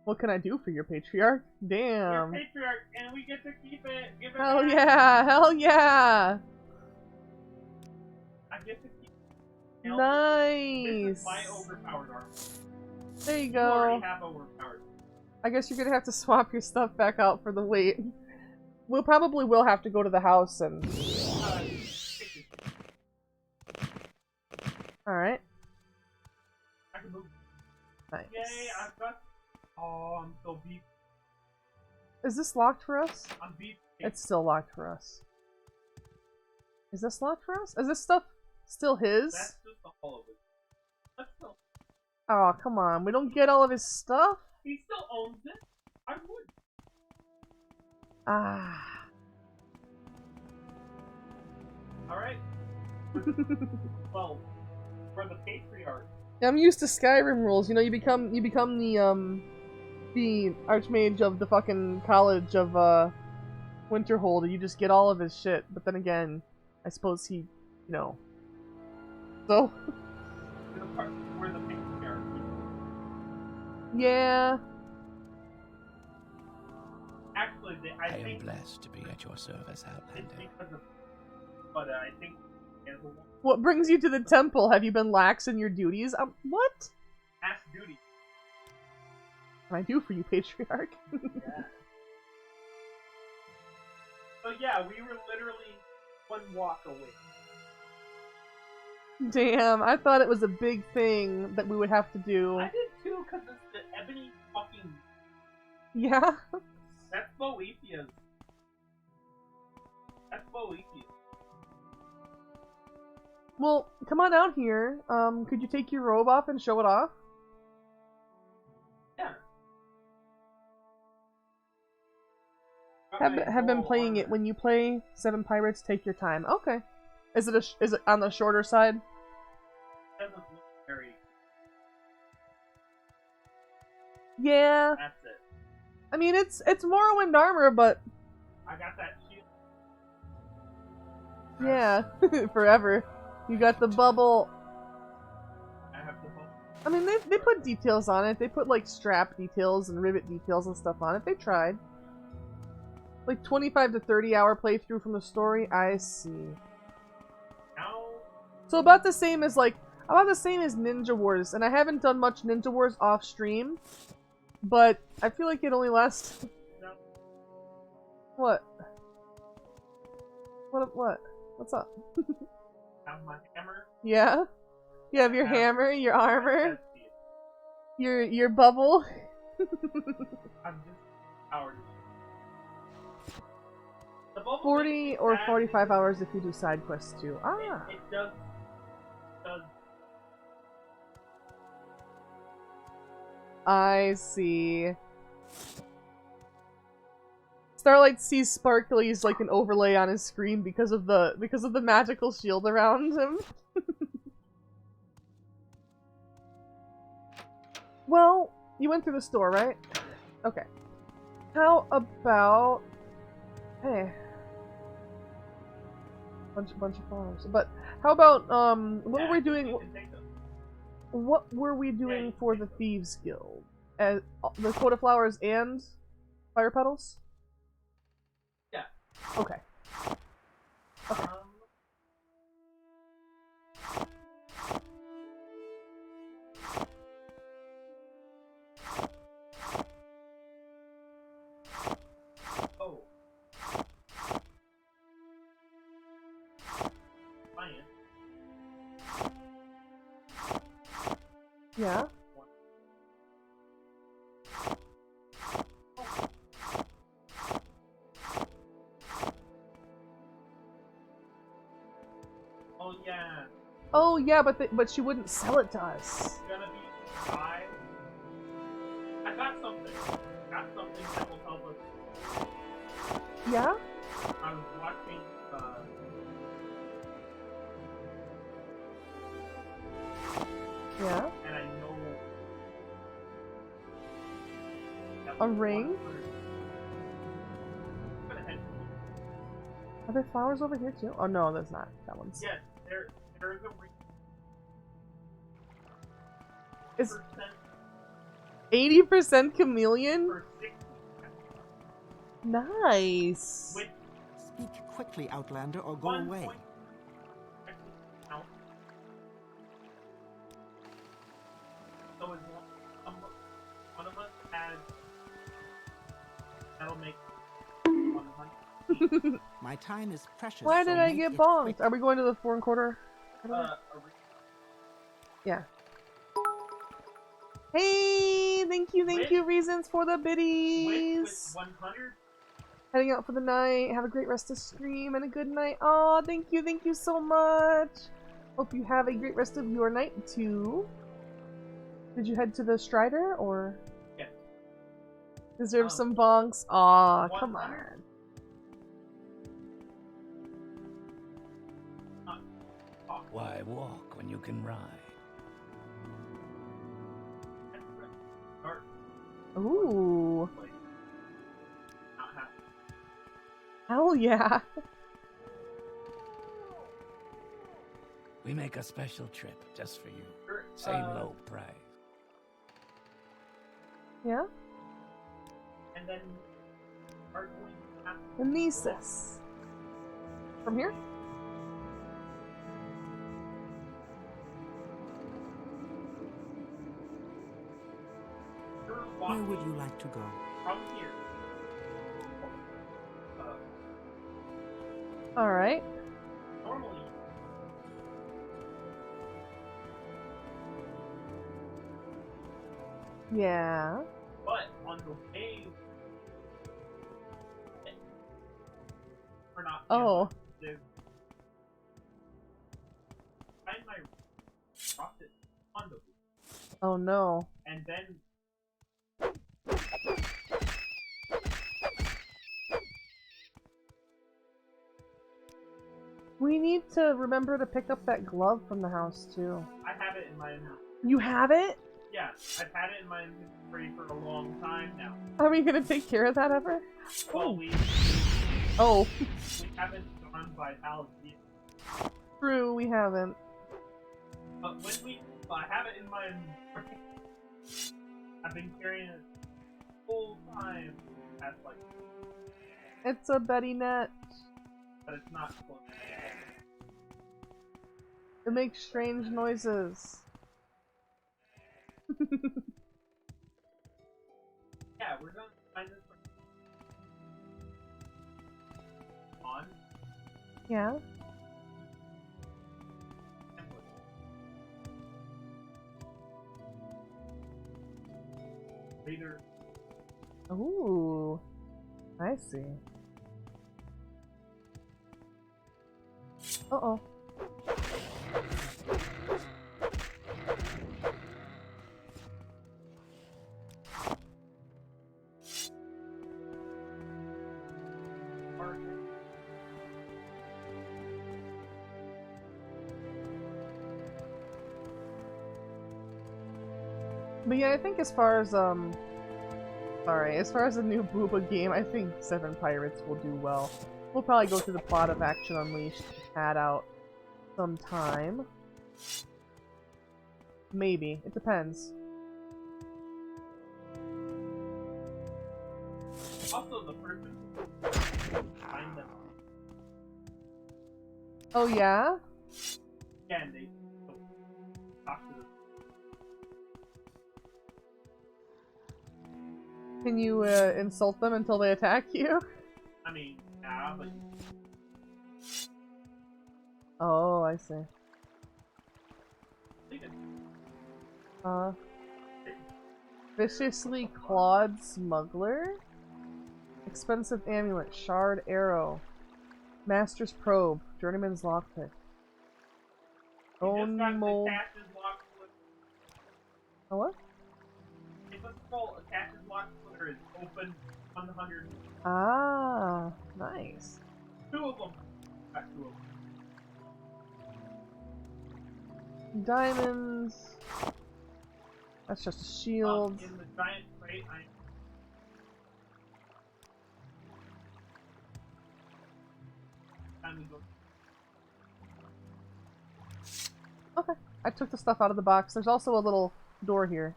What can I do for your patriarch? Damn. You're patriarch, and we get to keep it. Give it Hell back. yeah! Hell yeah! I get to keep it. Nice. This is my overpowered armor. There you You go. already have overpowered. I guess you're gonna have to swap your stuff back out for the weight. We'll probably will have to go to the house and. Alright. I can move. Nice. Yay! I've got. Oh, I'm so beat. Is this locked for us? I'm beat. It's still locked for us. Is this locked for us? Is this stuff still his? That's just all of it. That's still. Oh, come on. We don't get all of his stuff? He still owns it. I would. Ah. Alright. Well, for the patriarch. I'm used to Skyrim rules. You know, you become the Archmage of the fucking College of Winterhold, and you just get all of his shit. But then again, I suppose he, you know. So. The part where the patriarch. Yeah. Actually, I think am blessed to be at your service, Outlander. it's because of. But I think. What brings you to the temple? Have you been lax in your duties? What? Ask duty. Can I do for you, Patriarch? Yeah. So yeah, we were literally one walk away. Damn, I thought it was a big thing that we would have to do. I did too, because it's the ebony fucking. Yeah? That's Boethia's. That's Boethia's. Well, come on out here. Could you take your robe off and show it off? Yeah. Have been playing it. When you play Seven Pirates, take your time. Okay. Is it on the shorter side? Doesn't look very. Yeah. That's it. I mean, it's Morrowind armor, but I got that shield. yeah, forever. You got the bubble. I have the bubble. I mean, they put details on it. They put like strap details and rivet details and stuff on it. They tried. Like 25 to 30 hour playthrough from the story. I see. Now. So about the same as Ninja Wars, and I haven't done much Ninja Wars off stream, but I feel like it only lasts. No. What? What? What's up? Have my hammer. Yeah? You have your hammer, your armor, your bubble. I'm just powered. The bubble 40 or 45 hours if you do side quests too. Ah. It does. I see. Starlight sees sparklies like an overlay on his screen because of the magical shield around him. Well, you went through the store, right? Okay. How about hey, bunch of flowers. But how about what were we doing? What were we doing for the Thieves Guild? The quota flowers and fire petals? Yeah. Okay. Oh. Yeah. Oh yeah, but she wouldn't sell it to us. It's gonna be 5. I got something. Got something that will help us. Yeah? I was watching, Yeah? and I know that A ring? Are there flowers over here too? Oh no, there's not. That one's. Yes, there is a ring. Is 80% chameleon? For 60. Nice. With Speak quickly, Outlander, or go away. So as one of us has, that'll make 100. My time is precious. Why so did I make get it bonked? quick. Are we going to the 4 1/4? Yeah. Hey, thank you, Reasons for the biddies. With 100. Heading out for the night. Have a great rest of stream and a good night. Oh, thank you so much. Hope you have a great rest of your night too. Did you head to the Strider or? Yes. Deserve some bonks. Aw, 100? come on. Why walk when you can ride? Ooh. Hell yeah. We make a special trip just for you. Same low price. Yeah? And then are going to have The Nesis. From here? Where would you like to go? from here. Alright. Normally, Yeah. but on the way, or not. Oh. Find my rocket on the way, Oh no. and then We need to remember to pick up that glove from the house too. I have it in my inventory. You have it? Yeah, I've had it in my inventory for a long time now. Are we gonna take care of that ever? Well, we haven't gone by Val's yet. True, we haven't. But when I have it in my inventory. I've been carrying it the whole time. That's like, It's a Betty net. but it's not close. It makes strange noises. Yeah, we're gonna find this on. Yeah? Later. Ooh. I see. Uh-oh. But yeah, I think as far as as far as a new Booba game, I think 7 Pirates will do well. We'll probably go through the plot of Action Unleashed Cat out sometime. Maybe. It depends. Also, the person find them. Oh yeah? Yeah, and they talk to them. Can you insult them until they attack you? I mean, yeah, but Oh, I see. they did. Viciously clawed smuggler? Expensive amulet, shard arrow. Master's probe, journeyman's lockpick. Bone mold. Cash's lock splitter. A what? It's a scroll. A Cash's lock splitter is open 100. Ah, nice. 2 of them. Got 2 of them. Diamonds. That's just a shield. In the giant crate, time to go. Okay, I took the stuff out of the box. There's also a little door here.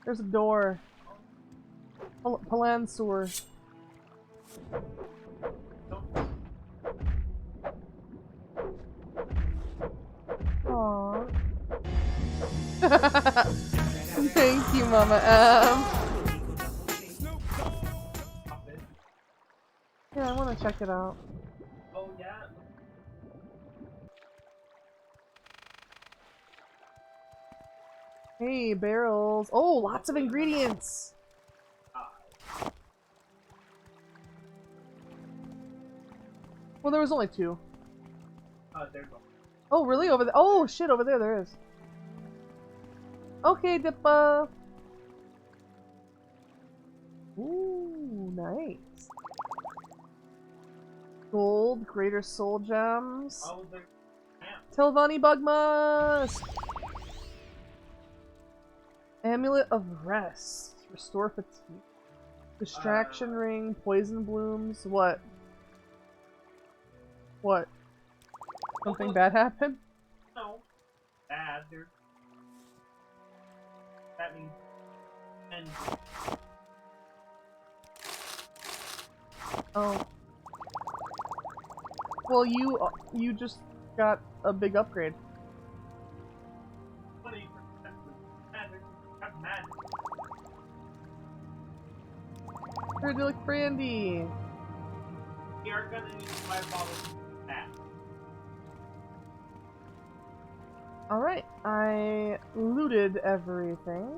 There's a door. Palansaur. Aww. Thank you, Mama M. Yeah, I want to check it out. Oh yeah. Hey, barrels. Oh, lots of ingredients. Well, there was only 2. There's a. Oh, really? Over there? Oh, shit, over there, there is. Okay, Dippa. Ooh, nice. Gold, greater soul gems. Oh, there's. Telvanni bug musk. Amulet of rest. Restore fatigue. Distraction ring, poison blooms. What? What? Something bad happened? No. Bad. There's. That means. And. Oh. Well, you just got a big upgrade. 20% magic. That's magic. Cryptolic brandy. We are gonna need 5 bottles of that. Alright, I looted everything.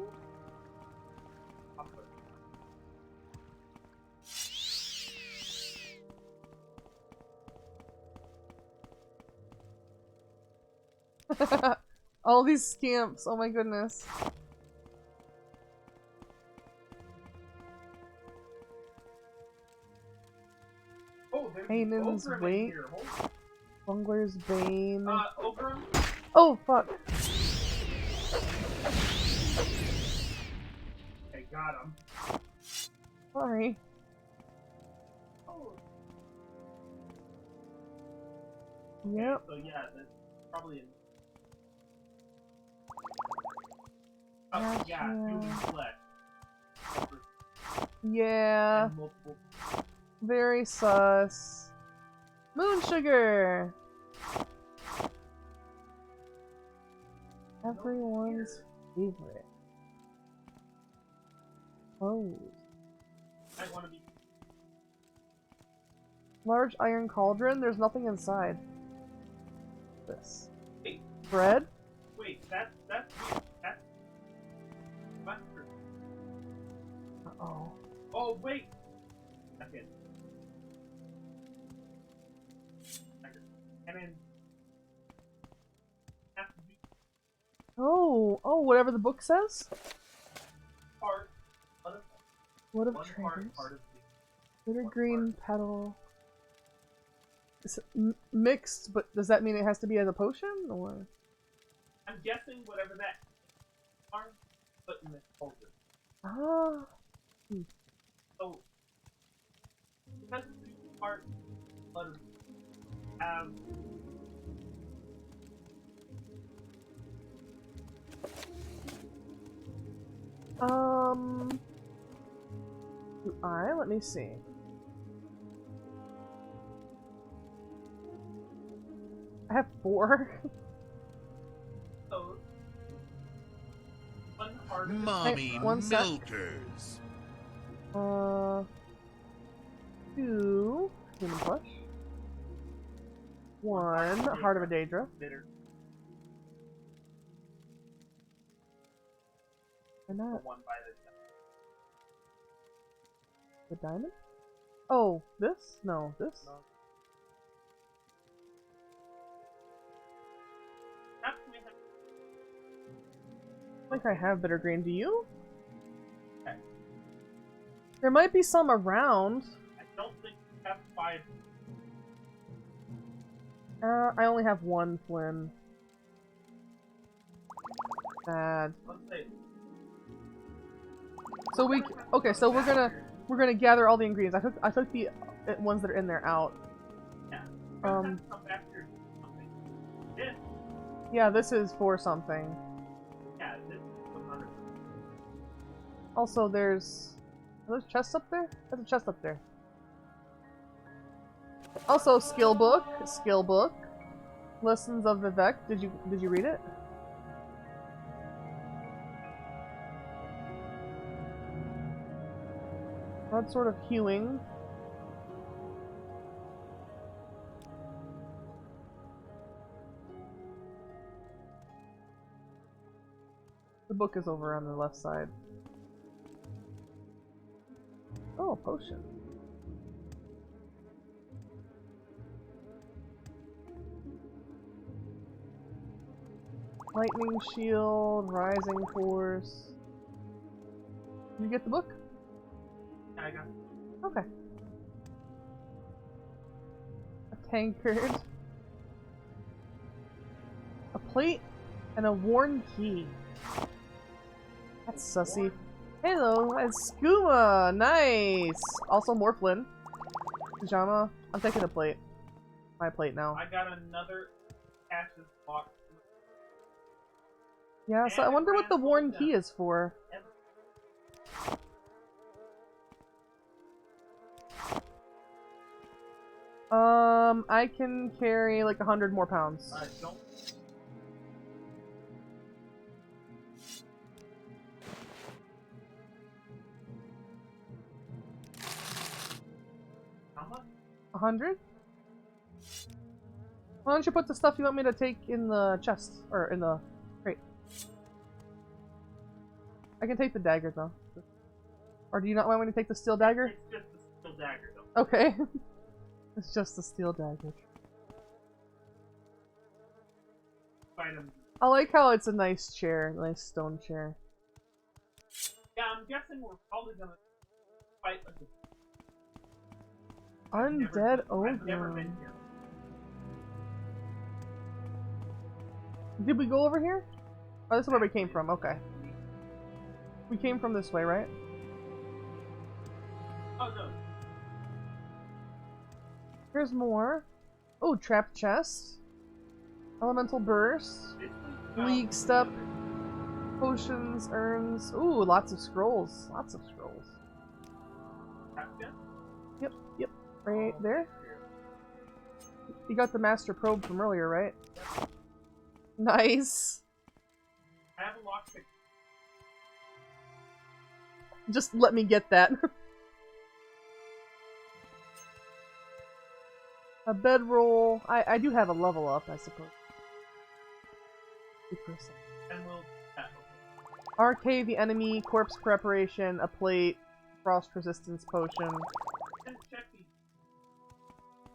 All these scamps, oh my goodness. Oh, there's Hainan's Ogrim in Wait. here. Bungler's Bane. Ogrim? Oh, fuck. Okay, got him. Sorry. Oh. Yep. So yeah, that's probably in. Oh, yeah, human flesh. Yeah. And multiple. Very sus. Moon sugar! Everyone's favorite. Oh. Might want to be. Large iron cauldron? There's nothing inside. This. Wait. Bread? Wait, that's weird. That's mustard. Uh-oh. Oh, wait! That's it. And then. Has to be Oh, whatever the book says? part. What of One traders? part of Bitter green petal. It's mixed, but does that mean it has to be as a potion, or? I'm guessing whatever that are put in this folder. Ah. So, because the part of have Do I? Let me see. I have 4. so one part Mommy one sec. milkers. 2 human flesh. 1 heart of a Daedra. bitter. And that One by the diamond? Oh, this? No, this? No. I think I have bitter green. Do you? Okay. There might be some around. I don't think you have 5. I only have 1, Flynn. Bad. Let's say. So so we're gonna gather all the ingredients. I took the ones that are in there out. Yeah. Um. Come back here. This. Yeah, this is for something. Yeah, this is for another. Also, are those chests up there? There's a chest up there. Also, skill book. Lessons of Vivek. Did you read it? That sort of hewing. The book is over on the left side. Oh, potion. Lightning shield, rising force. Did you get the book? Yeah, I got it. Okay. A tankard. A plate and a worn key. That's sussy. Hello, it's Skooma! Nice! Also more Flynn. Pajama. I'm taking a plate. My plate now. I got another Cash's box. Yeah, so I wonder what the worn key is for. I can carry like 100 more pounds. Don't. How much? 100? Why don't you put the stuff you want me to take in the chest, or in the crate? I can take the dagger though. Or do you not want me to take the steel dagger? It's just the steel dagger though. Okay. It's just the steel dagger. I like how it's a nice chair, nice stone chair. Yeah, I'm guessing we're probably gonna fight like Undead I've never ogre. been here. Did we go over here? Oh, this is where we came from. Okay. We came from this way, right? Oh no. Here's more. Oh, trapped chest. Elemental burst. League step. Potions, urns. Ooh, lots of scrolls. Lots of scrolls. Yep, yep. Right there. You got the master probe from earlier, right? Nice. I have a lockpick. Just let me get that. A bedroll. I do have a level up, I suppose. 2%. And we'll Arcade the enemy, corpse preparation, a plate, frost resistance potion.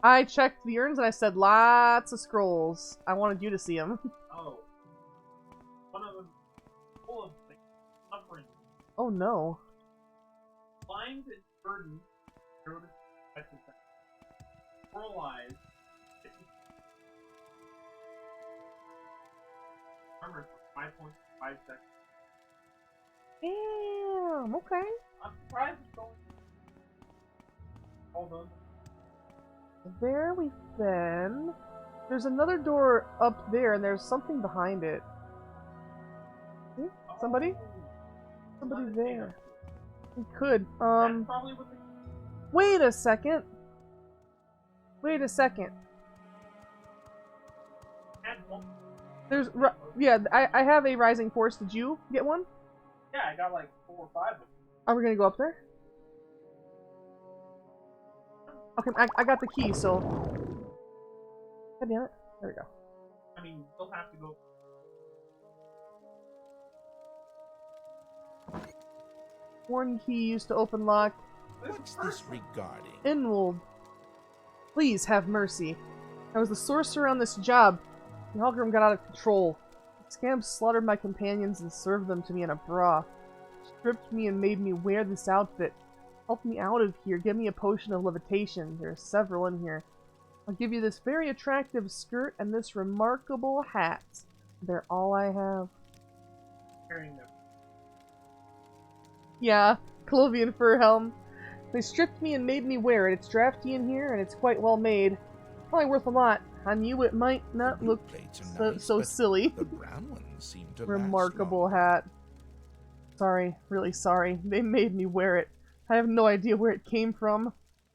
I checked the urns and I said lots of scrolls. I wanted you to see them. Oh. One of them full of things. Suffering. Oh no. Blind and burdened. Pearl eyes. Armor for 5.5 seconds. Damn, okay. I'm surprised it's going. Hold on. There we've been. There's another door up there and there's something behind it. See? Somebody? Somebody there. We could. Wait a second. Wait a second. There's yeah, I have a rising force. Did you get one? Yeah, I got like 4 or 5 of them. Are we gonna go up there? Okay, I got the key, so. God damn it. There we go. I mean, you'll have to go. One key used to open lock. What's this regarding? Inwold. Please have mercy. I was the sorcerer on this job. The Hellgrim got out of control. Scamps slaughtered my companions and served them to me in a broth. Stripped me and made me wear this outfit. Help me out of here. Give me a potion of levitation. There are several in here. I'll give you this very attractive skirt and this remarkable hat. They're all I have. Carrying them. Yeah, Clovian fur helm. They stripped me and made me wear it. It's drafty in here and it's quite well made. Probably worth a lot. On you it might not look so silly. The brown ones seem to Remarkable hat. Sorry, really sorry. They made me wear it. I have no idea where it came from.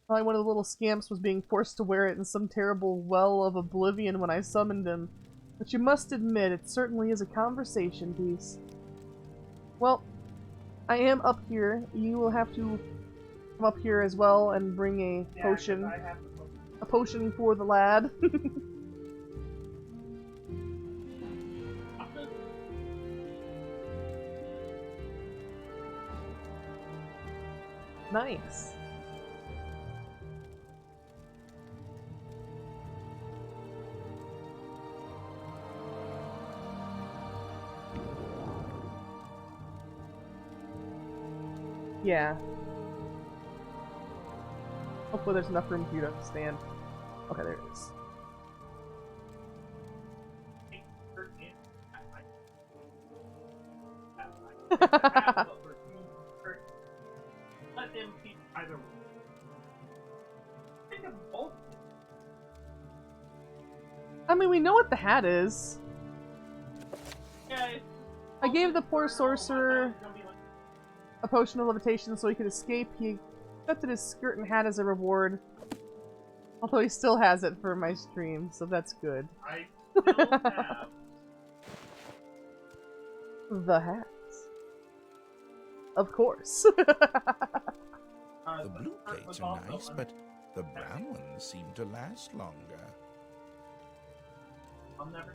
Probably one of the little scamps was being forced to wear it in some terrible well of oblivion when I summoned him. But you must admit, it certainly is a conversation piece. Well, I am up here. You will have to come up here as well and bring a potion. I have the potion. A potion for the lad. Nice. Yeah. Hopefully there's enough room for you to stand. Okay, there it is. Let them keep either one. Think of both. I mean, we know what the hat is. Yeah, I gave the poor sorcerer a potion of levitation so he could escape. He accepted his skirt and hat as a reward. Although he still has it for my stream, so that's good. I still have the hats. Of course. The blue plates are nice, but the brown ones seem to last longer. I'll never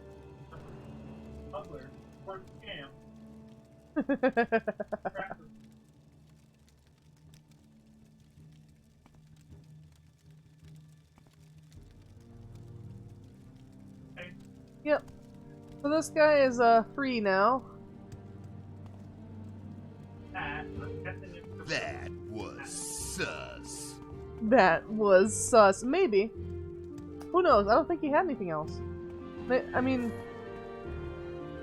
Butler or scam. Yep. So this guy is free now. That was sus. That was sus. Maybe. Who knows? I don't think he had anything else. I mean,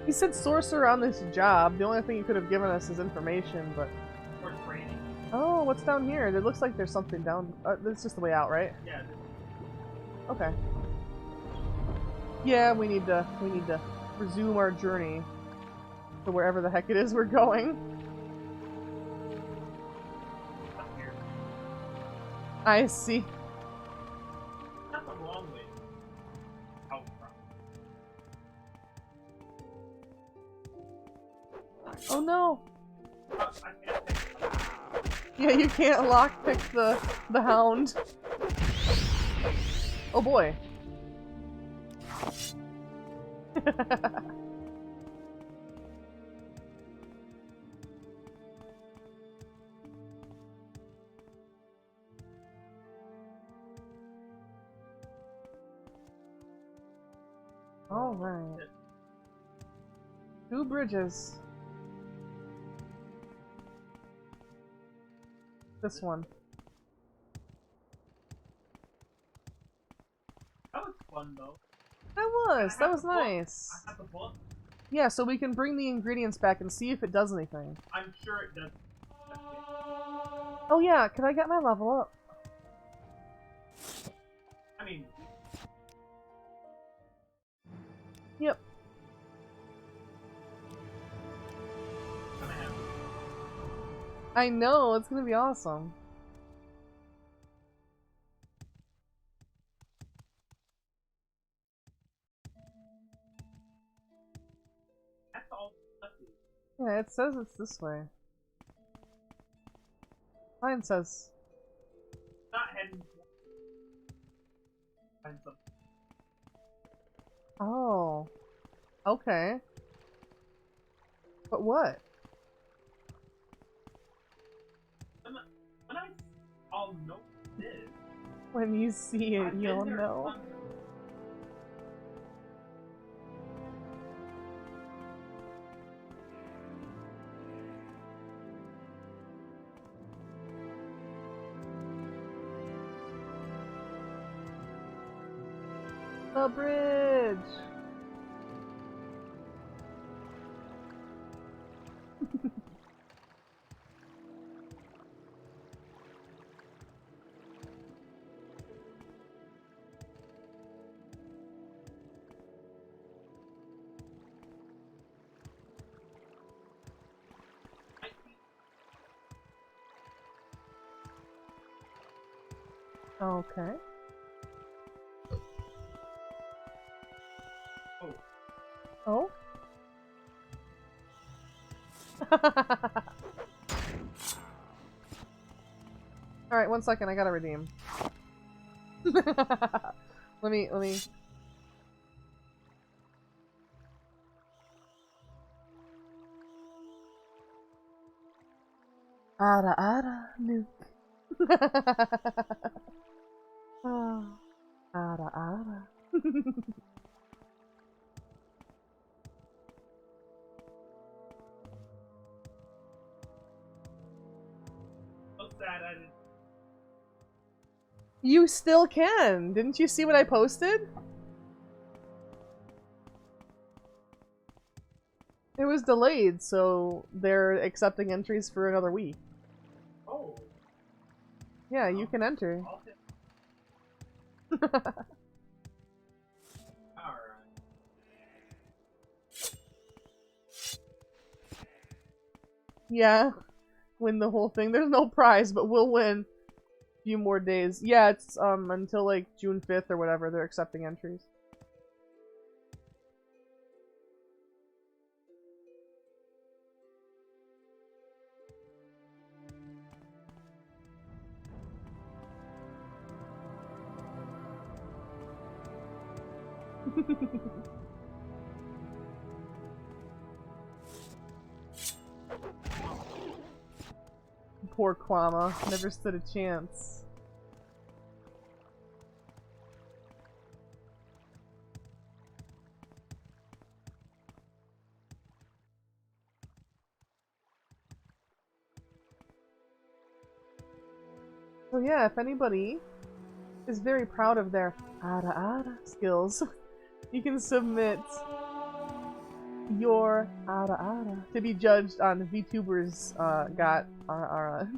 he said sorcerer on this job. The only thing he could have given us is information, but... Or training. Oh, what's down here? It looks like there's something down... this is just the way out, right? Yeah. Okay. Yeah, we need to resume our journey to wherever the heck it is we're going. I see. That's a long way. Out from. Oh no! I can't take it. Yeah, you can't lockpick the hound. Oh boy. All right. 2 bridges. This one. That was fun though. That was nice. I have the book. Yeah, so we can bring the ingredients back and see if it does anything. I'm sure it does. Oh yeah, can I get my level up? I mean... Yep. I know, it's gonna be awesome. That's all. Yeah, it says it's this way. Mine says. Not heading. Find something. Oh. Okay. But what? When I'll know this. When you see it, you'll know. The bridge! Okay. Oh? Alright, 1 second, I gotta redeem. let me... Ara, nuke. Oh, ara. So sad I didn't. You still can! Didn't you see what I posted? It was delayed, so they're accepting entries for another week. Oh. Yeah, you can enter. Alright. Yeah, win the whole thing. There's no prize, but we'll win. Few more days. Yeah, it's until like June 5th or whatever they're accepting entries. Poor Kwama, never stood a chance. So yeah, if anybody is very proud of their ara skills, you can submit your ara to be judged on VTubers got ara.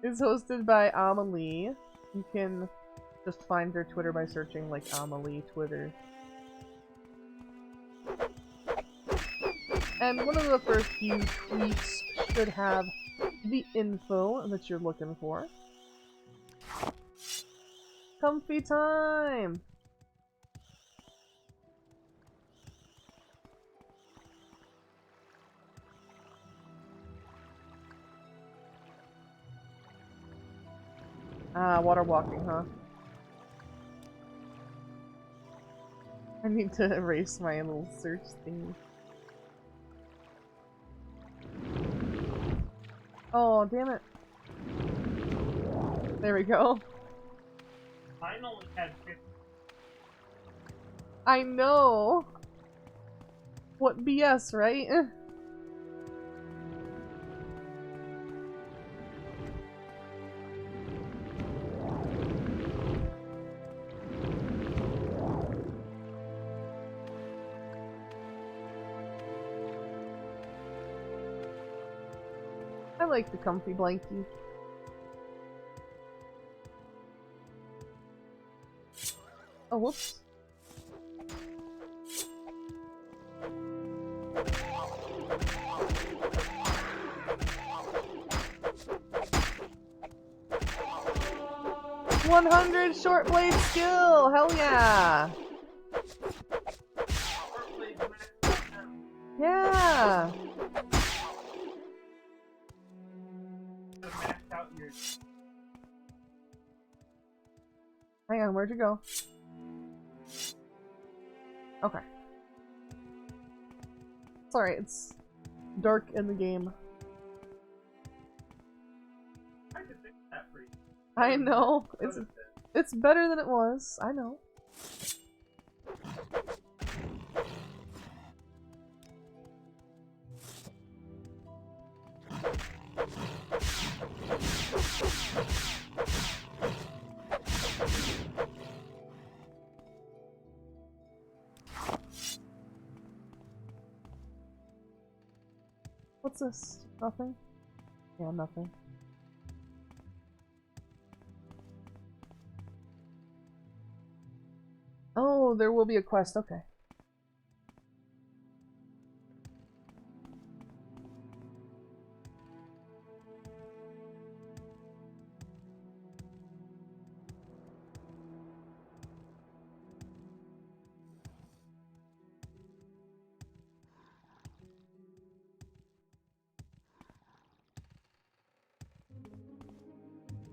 It's hosted by Amelie. You can just find their Twitter by searching like Amelie Twitter. And one of the first few tweets should have the info that you're looking for. Comfy time! Ah, water walking, huh? I need to erase my little search thing. Oh, damn it. There we go. Mine only had 50. I know! What BS, right? I like the comfy blankie. Oh, whoops. $100 short blade skill! Hell yeah! Yeah! Hang on, where'd you go? Okay. It's alright, it's dark in the game. I could fix that for you. I know. It's better than it was. I know. What's this? Nothing? Yeah, nothing. Oh, there will be a quest. Okay.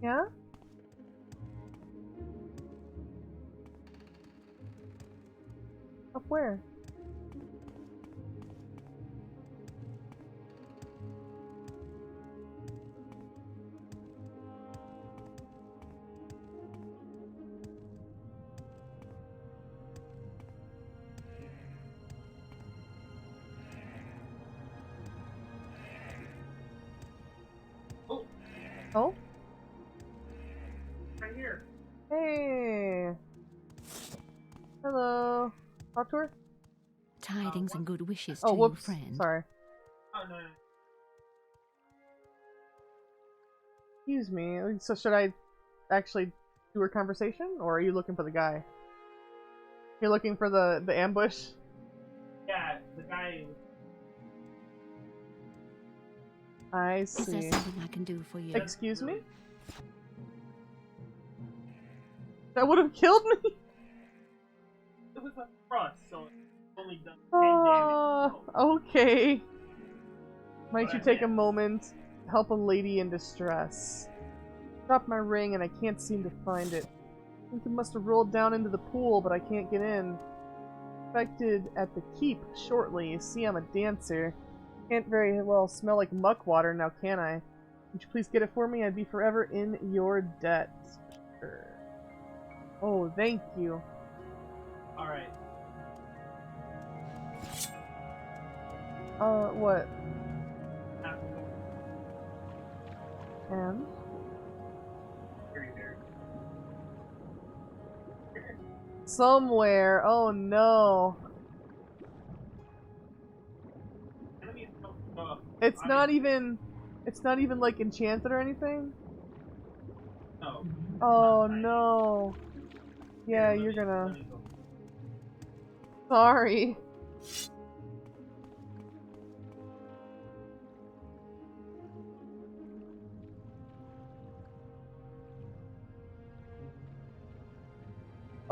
Yeah? Up where? Oh, Oh? right here. Hey! Hello. Talk to her? Tidings and good wishes Oh, to whoops. you, friend. Sorry. Oh, no, no. Excuse me. So should I actually do her conversation? Or are you looking for the guy? You're looking for the ambush? Yeah, the guy. I Is there see. something I can do for you? Excuse me? That would have killed me! It was a thrust, so it only done 10 damage. Okay. Might But you I take a missed. moment to help a lady in distress? Dropped my ring and I can't seem to find it. I think it must have rolled down into the pool, but I can't get in. Expected at the keep shortly. You see, I'm a dancer. Can't very well smell like muck water now, can I? Would you please get it for me? I'd be forever in your debt. Sure. Oh, thank you. Alright. What? Have to go And? there. Somewhere. Oh no. Enemies don't show up. It's not even like enchanted or anything? No. Oh no. Yeah, you're Let gonna... me go. Sorry.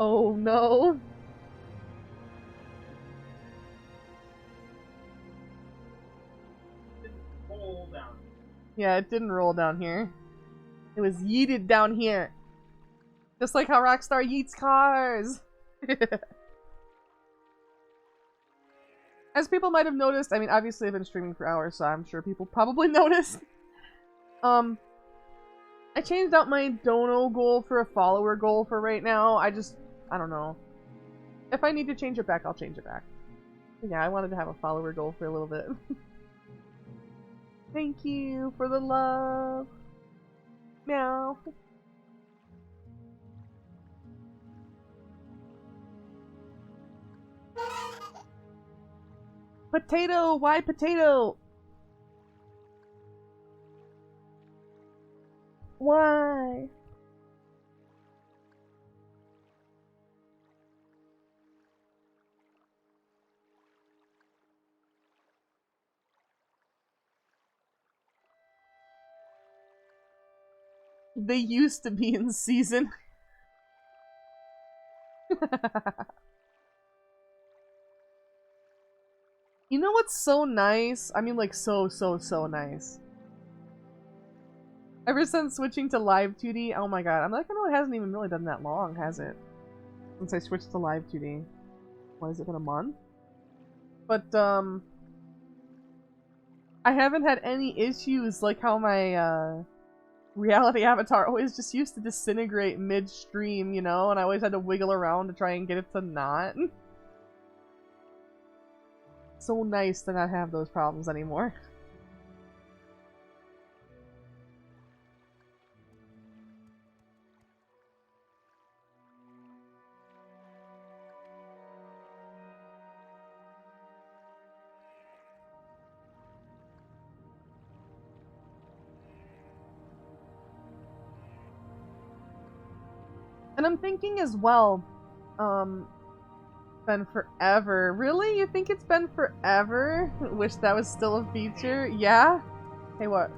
Oh no. Roll down. Yeah, it didn't roll down here. It was yeeted down here. Just like how Rockstar yeets cars. As people might have noticed, I mean, obviously I've been streaming for hours, so I'm sure people probably noticed. I changed out my dono goal for a follower goal for right now. I don't know. If I need to change it back, I'll change it back. But yeah, I wanted to have a follower goal for a little bit. Thank you for the love. Meow. Potato! Why potato? Why? They used to be in season. You know what's so nice? I mean, like, so nice. Ever since switching to live 2D, oh my god, I'm like, I know it hasn't even really been that long, has it? Since I switched to live 2D. What, has it been a month? But, I haven't had any issues like how my, reality avatar always just used to disintegrate mid-stream, you know? And I always had to wiggle around to try and get it to not. So nice to not have those problems anymore. And I'm thinking as well, been forever. Really? You think it's been forever? Wish that was still a feature? Yeah? Hey, what?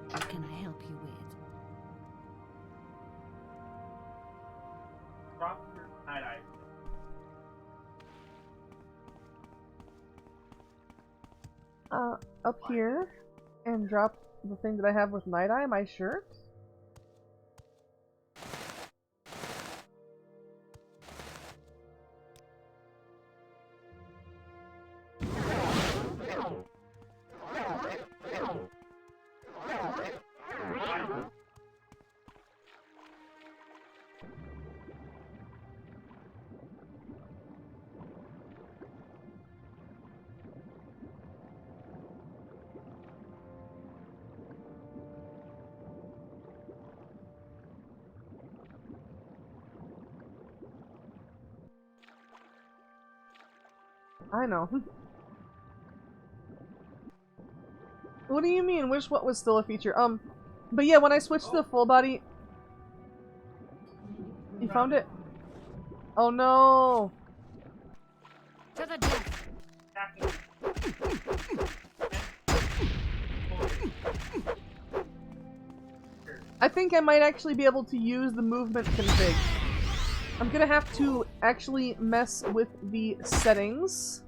What can I help you with? Drop your night-eye. Up here, and drop the thing that I have with Night Eye, my shirt. I know. What do you mean? Wish what was still a feature? But yeah, when I switched to the full body... You found it? Oh no! To the death. I think I might actually be able to use the movement config. I'm gonna have to actually mess with the settings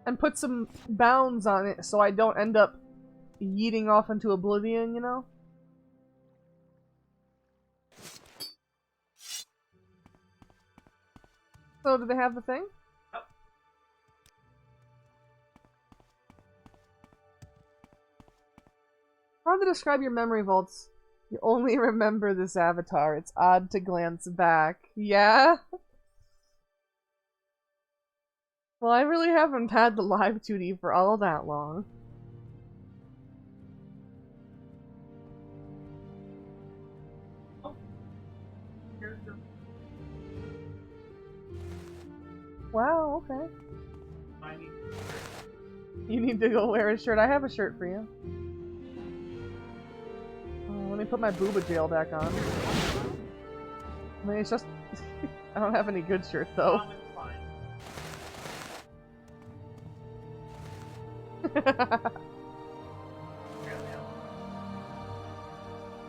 and put some bounds on it so I don't end up yeeting off into oblivion, you know? So, do they have the thing? Hard to describe your memory vaults. You only remember this avatar. It's odd to glance back. Yeah? Well, I really haven't had the live 2D for all that long. Wow, okay. You need to go wear a shirt. I have a shirt for you. Let me put my booba jail back on. I mean, it's just... I don't have any good shirts, though.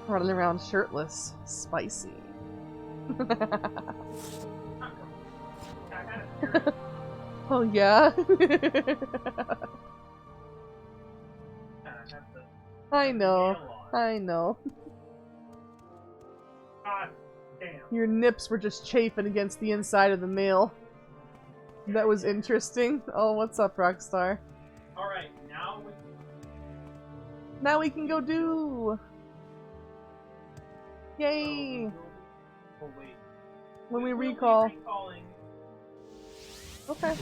Running around shirtless. Spicy. Oh, yeah? I know. I know. God damn. Your nips were just chafing against the inside of the mail. That was interesting. Oh, what's up, Rockstar? Alright, now we can go do! Yay! Oh, wait. When we recall. Okay.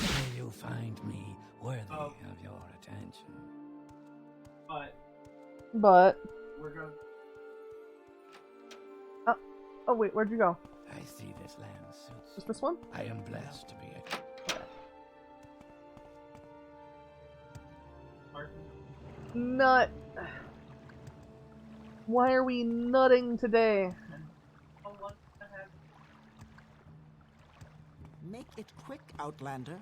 Will you find me worthy of your attention? But we're going. Oh wait, where'd you go? I see this land suits. Just this one? I am blessed to be a Nut. Why are we nutting today? Make it quick, Outlander.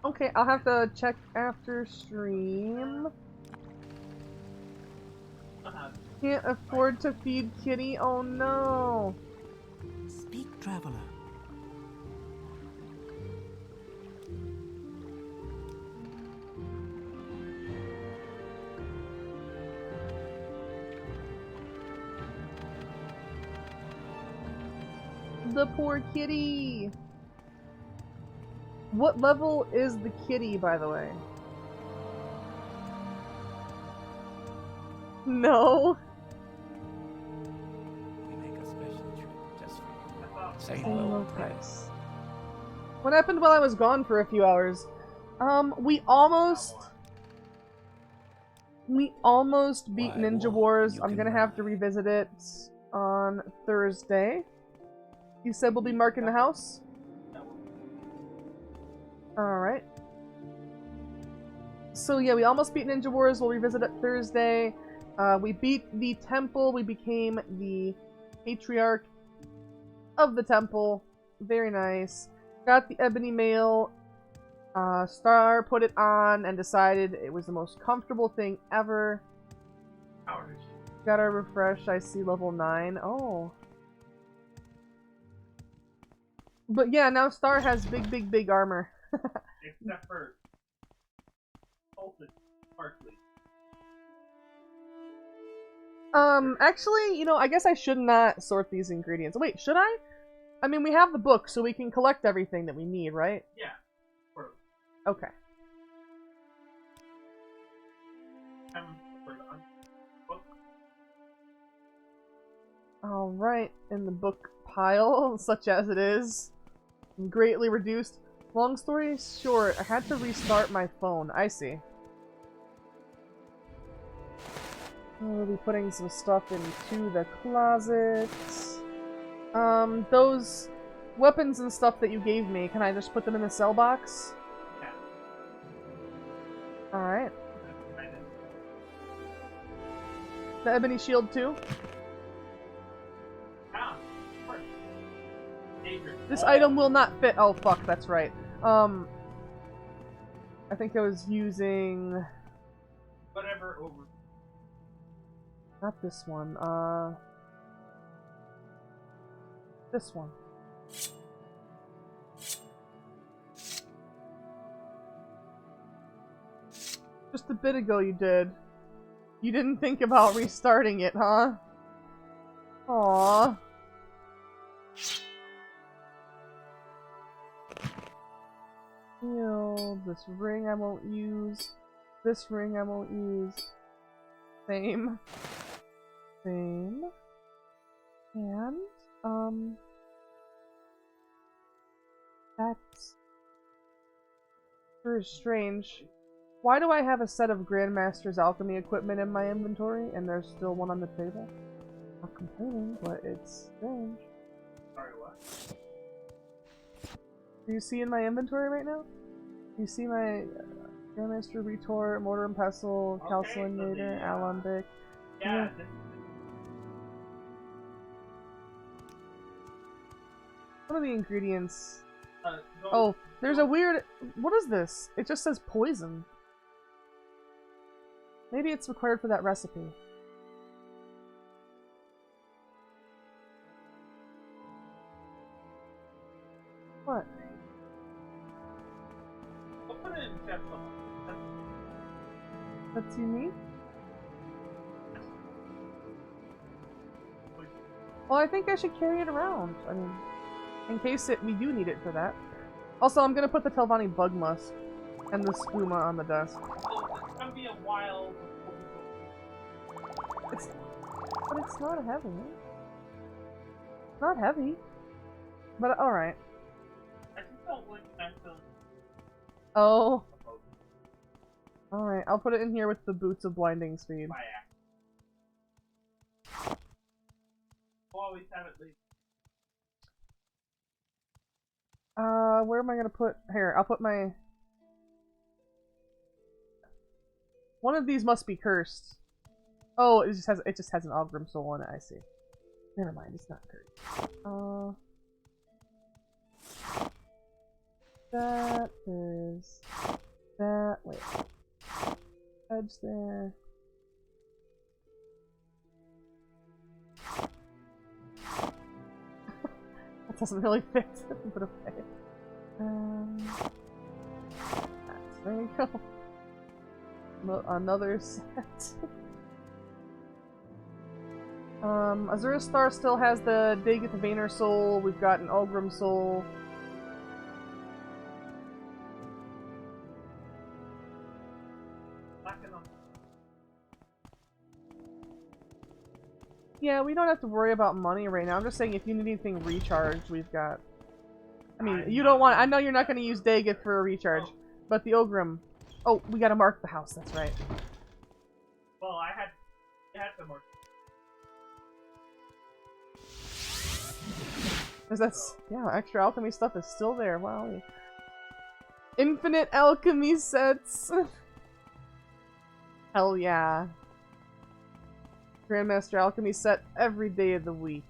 Okay, I'll have to check after stream. Can't afford to feed Kitty. Oh no. Speak, traveler. The poor kitty. What level is the kitty, by the way? No. We make a special trip just for you. Say Low low price. What happened while I was gone for a few hours? We almost beat Ninja Wars. I'm gonna have to revisit it on Thursday. You said we'll be marking the house? Alright. So yeah, we almost beat Ninja Wars. We'll revisit it Thursday. We beat the temple. We became the Patriarch of the temple. Very nice. Got the ebony mail. Star put it on and decided it was the most comfortable thing ever. Got our refresh. I see level 9. Oh. But yeah, now Star has big armor. Except for salted parsley. Actually, you know, I guess I should not sort these ingredients. Wait, should I? I mean, we have the book, so we can collect everything that we need, right? Yeah. Okay. Alright, in the book pile, such as it is. Greatly reduced. Long story short, I had to restart my phone. I see. We'll be putting some stuff into the closet. Those weapons and stuff that you gave me, can I just put them in the cell box? Yeah. Alright. The ebony shield too? Ah, this item will not fit. Oh fuck, that's right. I think I was using... Whatever over... Not this one, this one. Just a bit ago you did. You didn't think about restarting it, huh? Aww. This ring I won't use. This ring I won't use. Same. Same. And, that's very strange. Why do I have a set of Grandmaster's alchemy equipment in my inventory, and there's still one on the table? I'm not complaining, but it's strange. Sorry, what? Do you see in my inventory right now? You see my Grandmaster retort, mortar and pestle, calcinator, alembic. Yeah. What are the ingredients? Oh, there's a weird... What is this? It just says poison. Maybe it's required for that recipe. What? I'll put it in chat. That's unique? Well, I think I should carry it around. I mean, in case we do need it for that. Also, I'm gonna put the Telvanni bug musk and the skooma on the desk. It's gonna be a while. But it's not heavy. It's not heavy. But alright. I think I'll link back to... Oh. Alright, I'll put it in here with the boots of blinding speed. We'll always have it leave. Where am I gonna put... Here, I'll put my... One of these must be cursed. Oh, it just has an Ogrim soul in it, I see. Never mind, it's not cursed. That is... That... Wait. Edge there. That doesn't really fit, but okay. There you go. Another set. Azura Star still has the Daggett the Vayner soul. We've got an Ogrim soul. Yeah, we don't have to worry about money right now. I'm just saying if you need anything recharged, we've got... I mean, you don't want... I know you're not going to use Daggett for a recharge, but the Ogrim... Oh, we gotta mark the house, that's right. Well, I had to mark. Because that's... Yeah, extra alchemy stuff is still there. Wow. Infinite alchemy sets! Hell yeah. Grandmaster alchemy set every day of the week.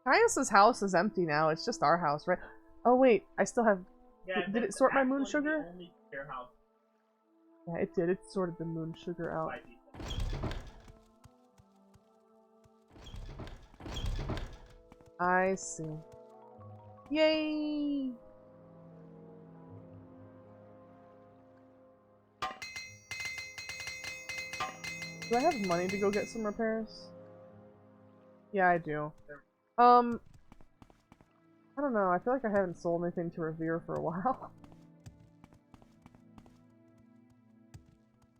Caius's house is empty now. It's just our house, right? Oh wait, I still have. Yeah, did it sort my moon actually sugar? the only share house Yeah, it did. It sorted the moon sugar out. by default. I see. Yay! Do I have money to go get some repairs? Yeah, I do. I don't know. I feel like I haven't sold anything to Revere for a while.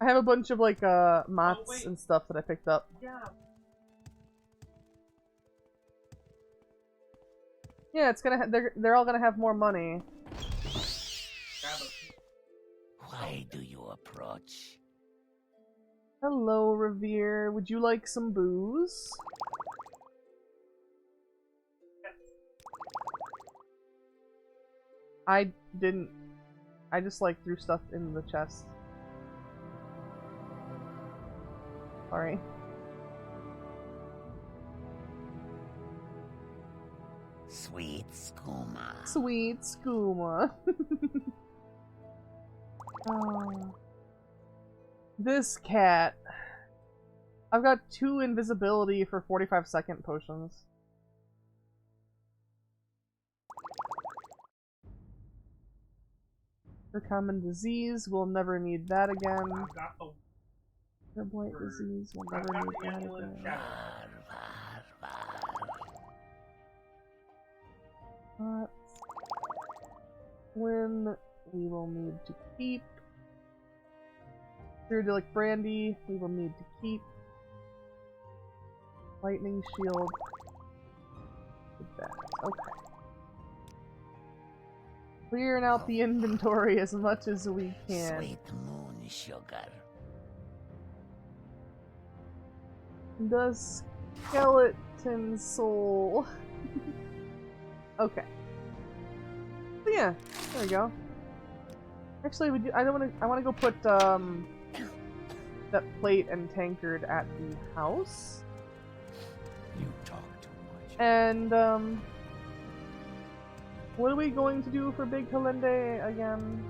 I have a bunch of like mats and stuff that I picked up. Yeah. Yeah, it's gonna. They're all gonna have more money. Why do you approach? Hello, Revere. Would you like some booze? I didn't. I just like threw stuff in the chest. Sorry. Sweet skooma. Sweet skooma. Oh. This cat. I've got 2 invisibility for 45-second potions. For common disease, we'll never need that again. Blight disease, we'll never need that again. When we will need to keep. Spiridelic brandy, we will need to keep. Lightning shield. With that. Okay. Clearing out the inventory as much as we can. Sweet moon sugar. The skeleton soul. Okay. So yeah, there we go. Actually, we do, I want to go put that plate and tankard at the house. You talk too much. And what are we going to do for Big Kalende again?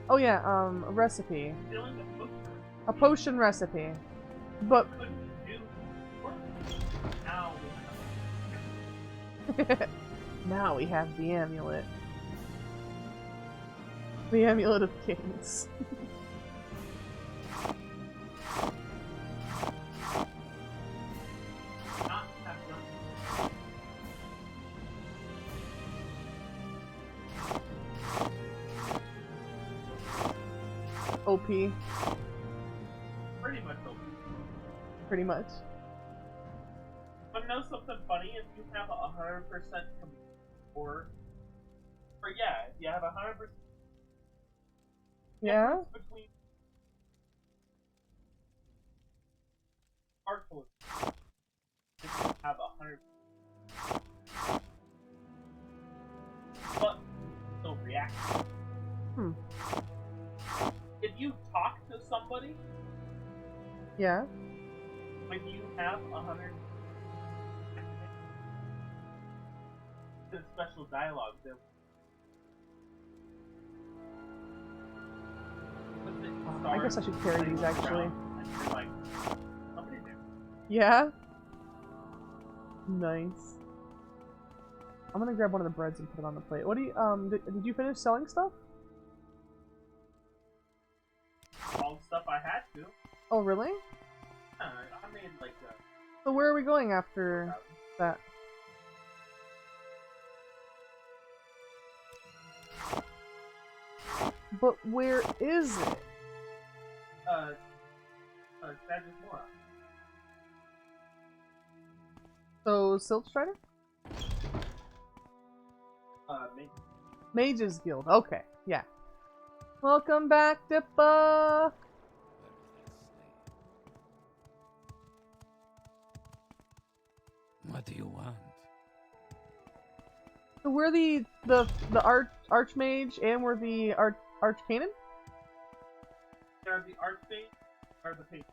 Oh yeah, a recipe. A potion recipe. But now we have the amulet. The amulet of kings. OP. Pretty much OP. Pretty much. But know something funny? If you have 100% or yeah, if you have 100%. Yeah. Between artful, if you have 100, but still react. If you talk to somebody, yeah, when you have 100, the special dialogue that. I guess I should carry these actually. Like, yeah? Nice. I'm gonna grab one of the breads and put it on the plate. What do you, did you finish selling stuff? All the stuff I had to. Oh, really? I made like So where are we going after that? But where is it? Sagittarius. So, Silk Strider? Mages Guild. Okay, yeah. Welcome back, Dippa! What do you want? So we're the Archmage and we're the Archcanon? They're the Archmage or the Patriarch?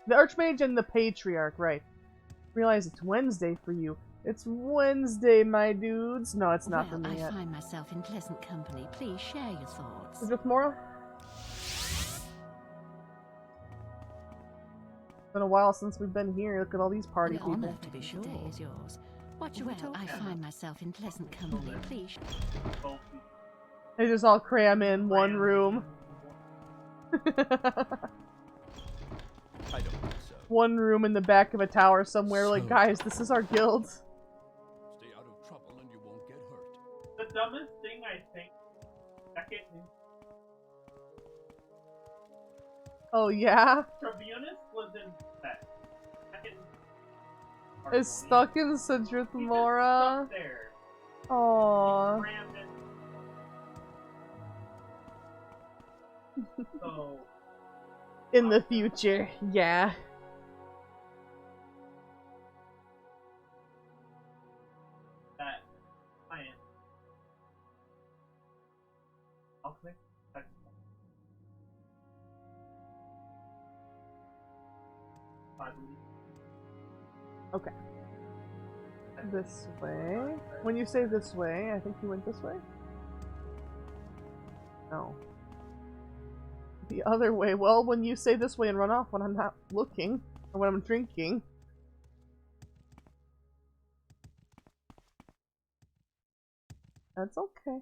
The Archmage and the Patriarch, right. Realize it's Wednesday for you. It's Wednesday, my dudes. No, it's not for me yet. I find myself in pleasant company. Please share your thoughts. Is it Mora? It's been a while since we've been here. Look at all these party people. Honor to be sure. Today is yours. What you I find myself in pleasant company. Please. They just all cram in one room. I don't think so. One room in the back of a tower somewhere. Like, guys, this is our guild. Stay out of trouble and you won't get hurt. The dumbest thing I think. Second. Oh yeah. Tribunus was in that. Second. Is stuck in Sidrith Mora. Aww. So, in the future, yeah. That I am. I'll click. Okay. This way. When you say this way, I think you went this way? No. The other way. Well, when you say this way and run off when I'm not looking, or when I'm drinking. That's okay.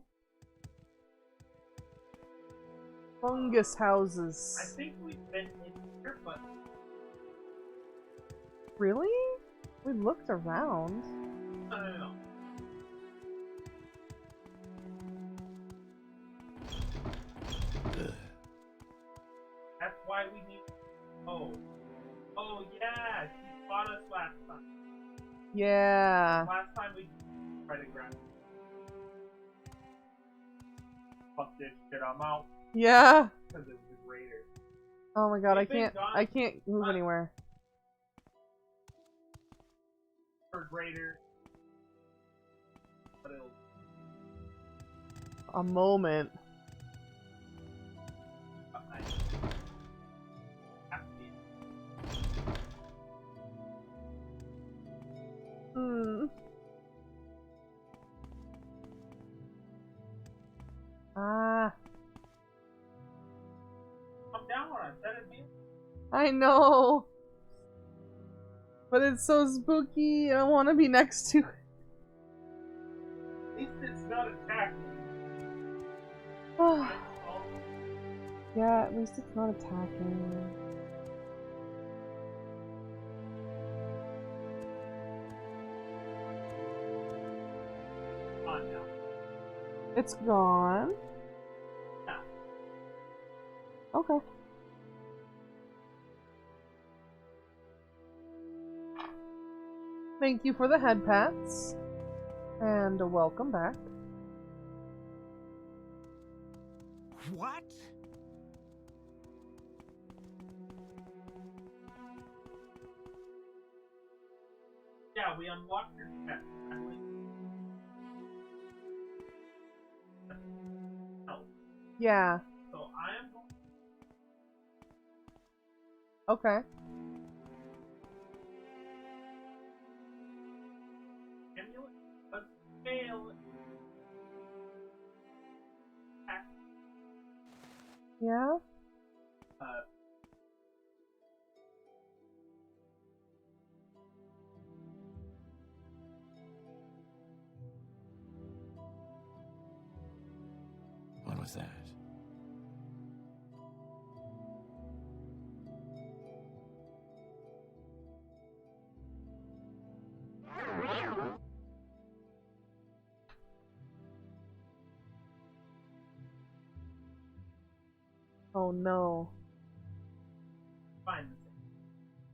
Fungus houses. I think we've been in here, but... Really? We looked around. No. That's why we need... Oh, yeah! She fought us last time. Yeah. Last time we tried to grab it. Fuck this shit, I'm out. Yeah. Because it was a raider. Oh my god, I can't move anywhere. Raider. But it'll... A moment. Ah. Come down when I said it, man. I know. But it's so spooky, I want to be next to it. At least it's not attacking. Yeah, at least it's not attacking. On now. It's gone. No. Okay. Thank you for the head pats. And welcome back. What? Yeah, we unlocked your pet. No. Yeah. So I am going... Okay. Amulet? A scale. Yeah? What was that? Oh no. Fine.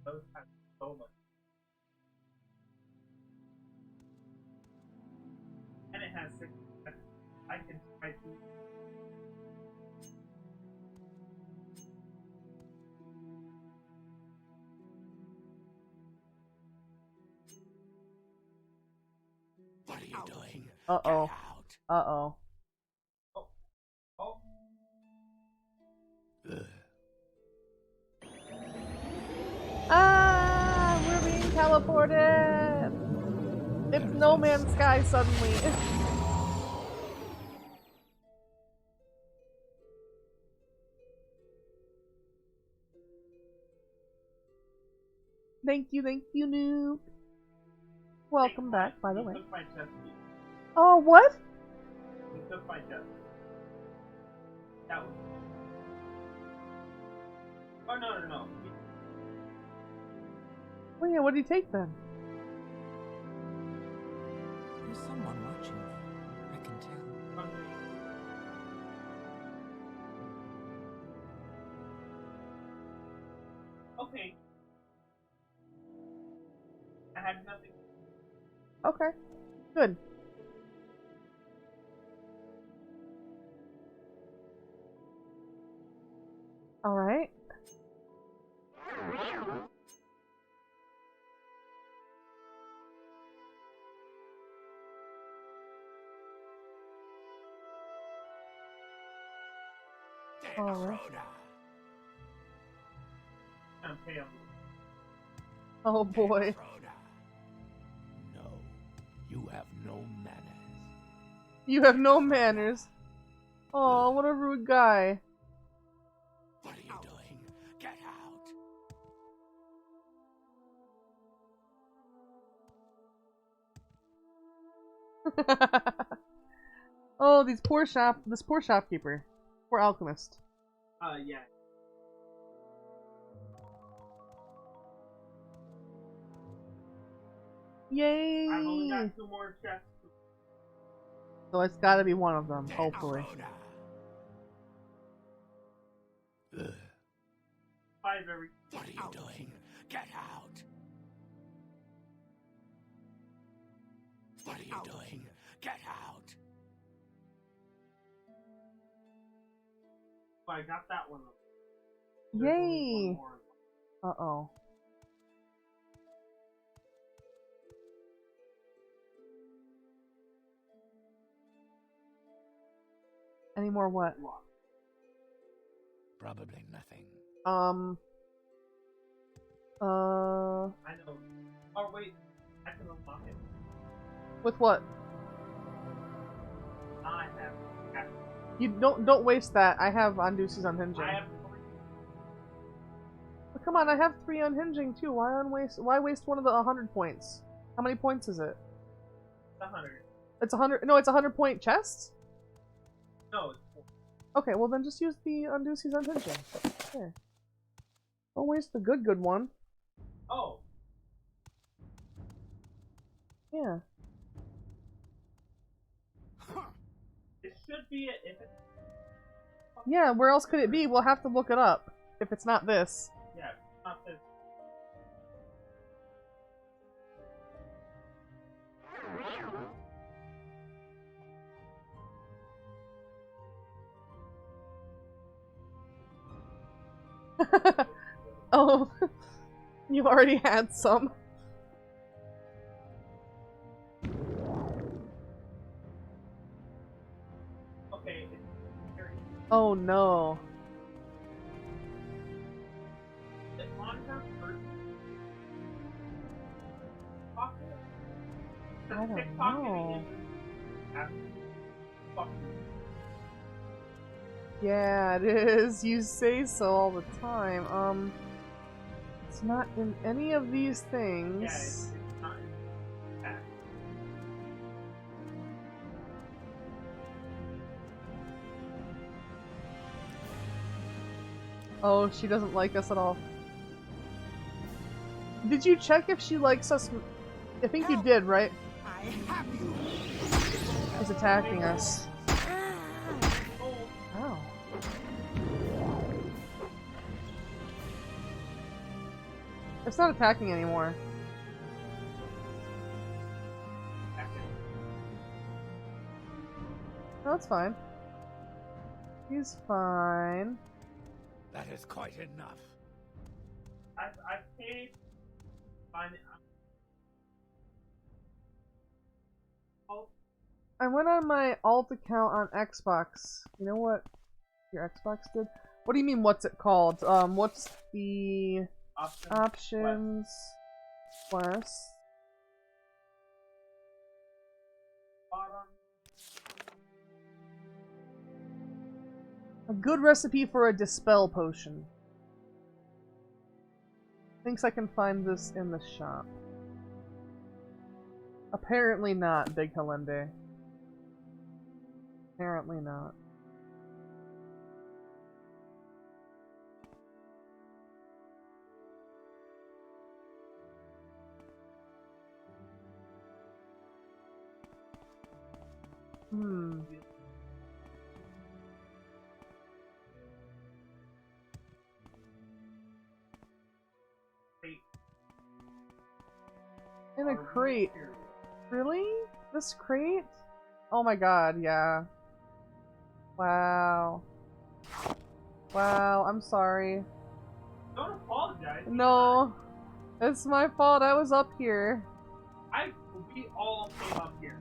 Those have so much. And it has 6 seconds. I can try to... What are you doing? Uh-oh. Get out. Uh-oh. Oh. Ah, we're being teleported. teleported! It's No Man's Sky suddenly. Thank you, noob. Welcome back, by the way. Oh, what? We took my chest. That was. Oh, no. Oh yeah, what did you take then? There's someone watching me. I can tell. Okay. I had nothing. Okay. Good. Alright. Alright. I'm pale. Oh boy. No, you have no manners. You have no manners. Oh, what a rude guy. What are you doing? Get out! Oh, this poor shopkeeper. Poor alchemist. Yeah. Yay! I've only got 2 more chests. So it's gotta be one of them, hopefully. 5 every. What are you doing? Get out! What are you doing? Get out! So I got that one. Yay! Uh-oh. Any more what? Probably nothing. I know. Oh wait, I can unlock it. With what? I have. You don't waste that. I have Unduce's unhinging. I have. But come on, I have 3 unhinging too. Why waste one of the 100 points? How many points is it? It's 100. It's 100. No, it's 100-point chest. No, it's 4. Okay, well then just use the Unduce's unhinging. There. Don't waste the good one. Oh. Yeah. It should be it if it. Yeah, where else could it be? We'll have to look it up. If it's not this. Yeah, it's not this. Oh, you already had some. Okay. Oh no. Is it on her first pocket? I don't know. Yeah, it is. You say so all the time. It's not in any of these things. Yeah, it's not in that. Oh, she doesn't like us at all. Did you check if she likes us? I think you did, right? I have you. She's attacking us. Ow. It's not attacking anymore. No, that's fine. He's fine. That is quite enough. I've paid. Fine. I went on my alt account on Xbox. You know what your Xbox did? What do you mean, what's it called? What's the options? Plus. A good recipe for a dispel potion. Thinks I can find this in the shop. Apparently not, Big Helende. Apparently not. In a crate. Really? This crate? Oh my god, yeah. Wow. Wow, I'm sorry. Don't apologize. No. It's my fault, I was up here. We all came up here.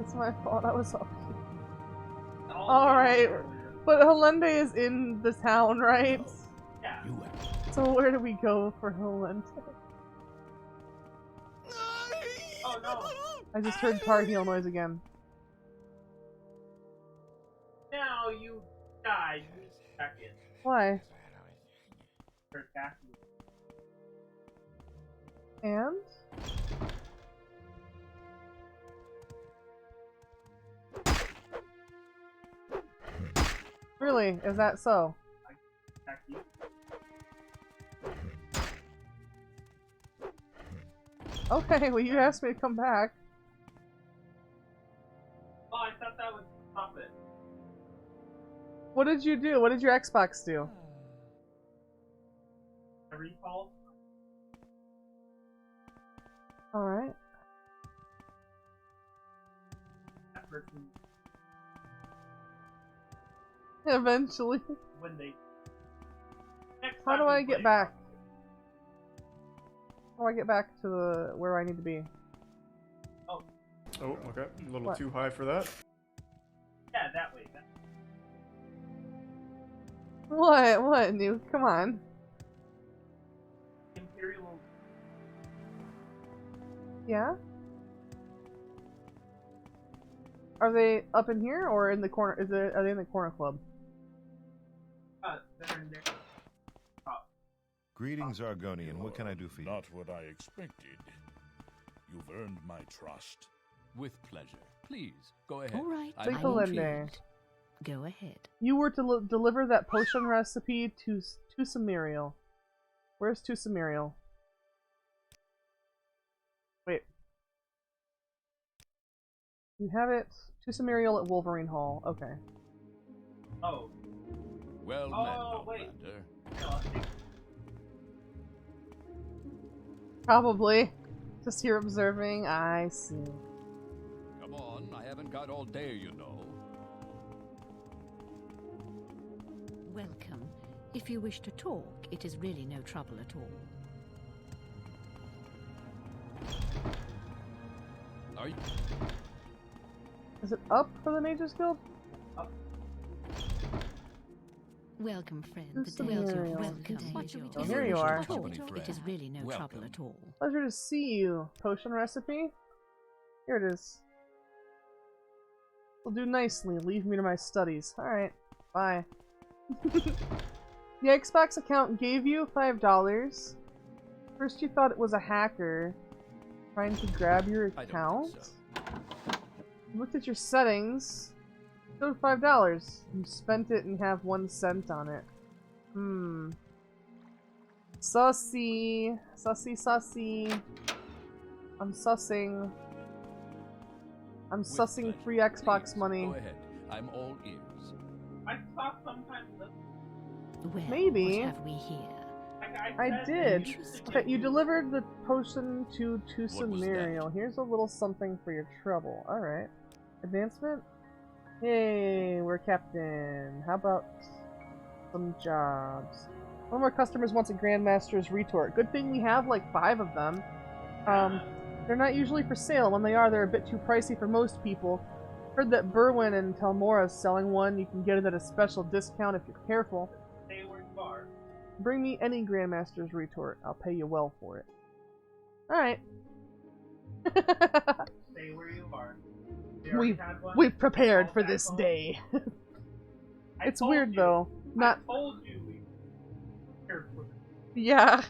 It's my fault, I was up here. Alright. But Helende is in the town, right? Yeah. So where do we go for Helende? Oh no. I just heard car heel noise again. Now you died. Back in. Why? You're attacking. And? Really? Is that so? Attack you. Okay, well you asked me to come back. Oh, I thought that would stop it. What did you do? What did your Xbox do? A recall? Alright. That person. Eventually. When they. How do I get back? How do I get back to the where I need to be? Oh. Oh, okay. A little What? too high for that. Yeah, that way. What? What, Nuke? Come on. Imperial. Yeah? Are they up in here or in the corner? Are they in the corner club? They're in there. Greetings, Argonian. What can I do for you? Not what I expected. You've earned my trust. With pleasure. Please, go ahead. All right, Big I'm Helende. intrigued. Go ahead. You were to deliver that potion recipe to Samiriel. Where's Samiriel? Wait. You have it to Samiriel at Wolverine Hall. Okay. Oh. Well Oh, met, wait. Outlander. Probably. Just here observing. I see. Come on, I haven't got all day, you know. Welcome. If you wish to talk, it is really no trouble at all. Are you? Is it up for the Mages Guild? Up. Welcome, friend. Who's The day is Samiriel? yours. Welcome. What shall we Oh, do? here you are. It is really no trouble at all. Pleasure to see you. Potion recipe? Here it is. Will do nicely. Leave me to my studies. Alright. Bye. The Xbox account gave you $5. First you thought it was a hacker trying to grab your account. You looked at your settings. Showed $5. You spent it and have 1 cent on it. Sussy. Sussy, sussy. I'm sussing. I'm sussing free Xbox money. Go ahead. I'm all ears. I thought sometimes. Well, Maybe. what have we here? I did. Okay, you delivered the potion to Samiriel. Here's a little something for your trouble. Alright. Advancement? Hey, we're captain. How about some jobs? One of our customers wants a Grandmaster's retort. Good thing we have like 5 of them. They're not usually for sale. When they are, they're a bit too pricey for most people. Heard that Berwyn and Telmora's selling one. You can get it at a special discount if you're careful. Stay where you are. Bring me any Grandmaster's retort. I'll pay you well for it. Alright. Stay where you are. We've prepared for this day. It's weird though. Not. I told you we prepared for this. Yeah.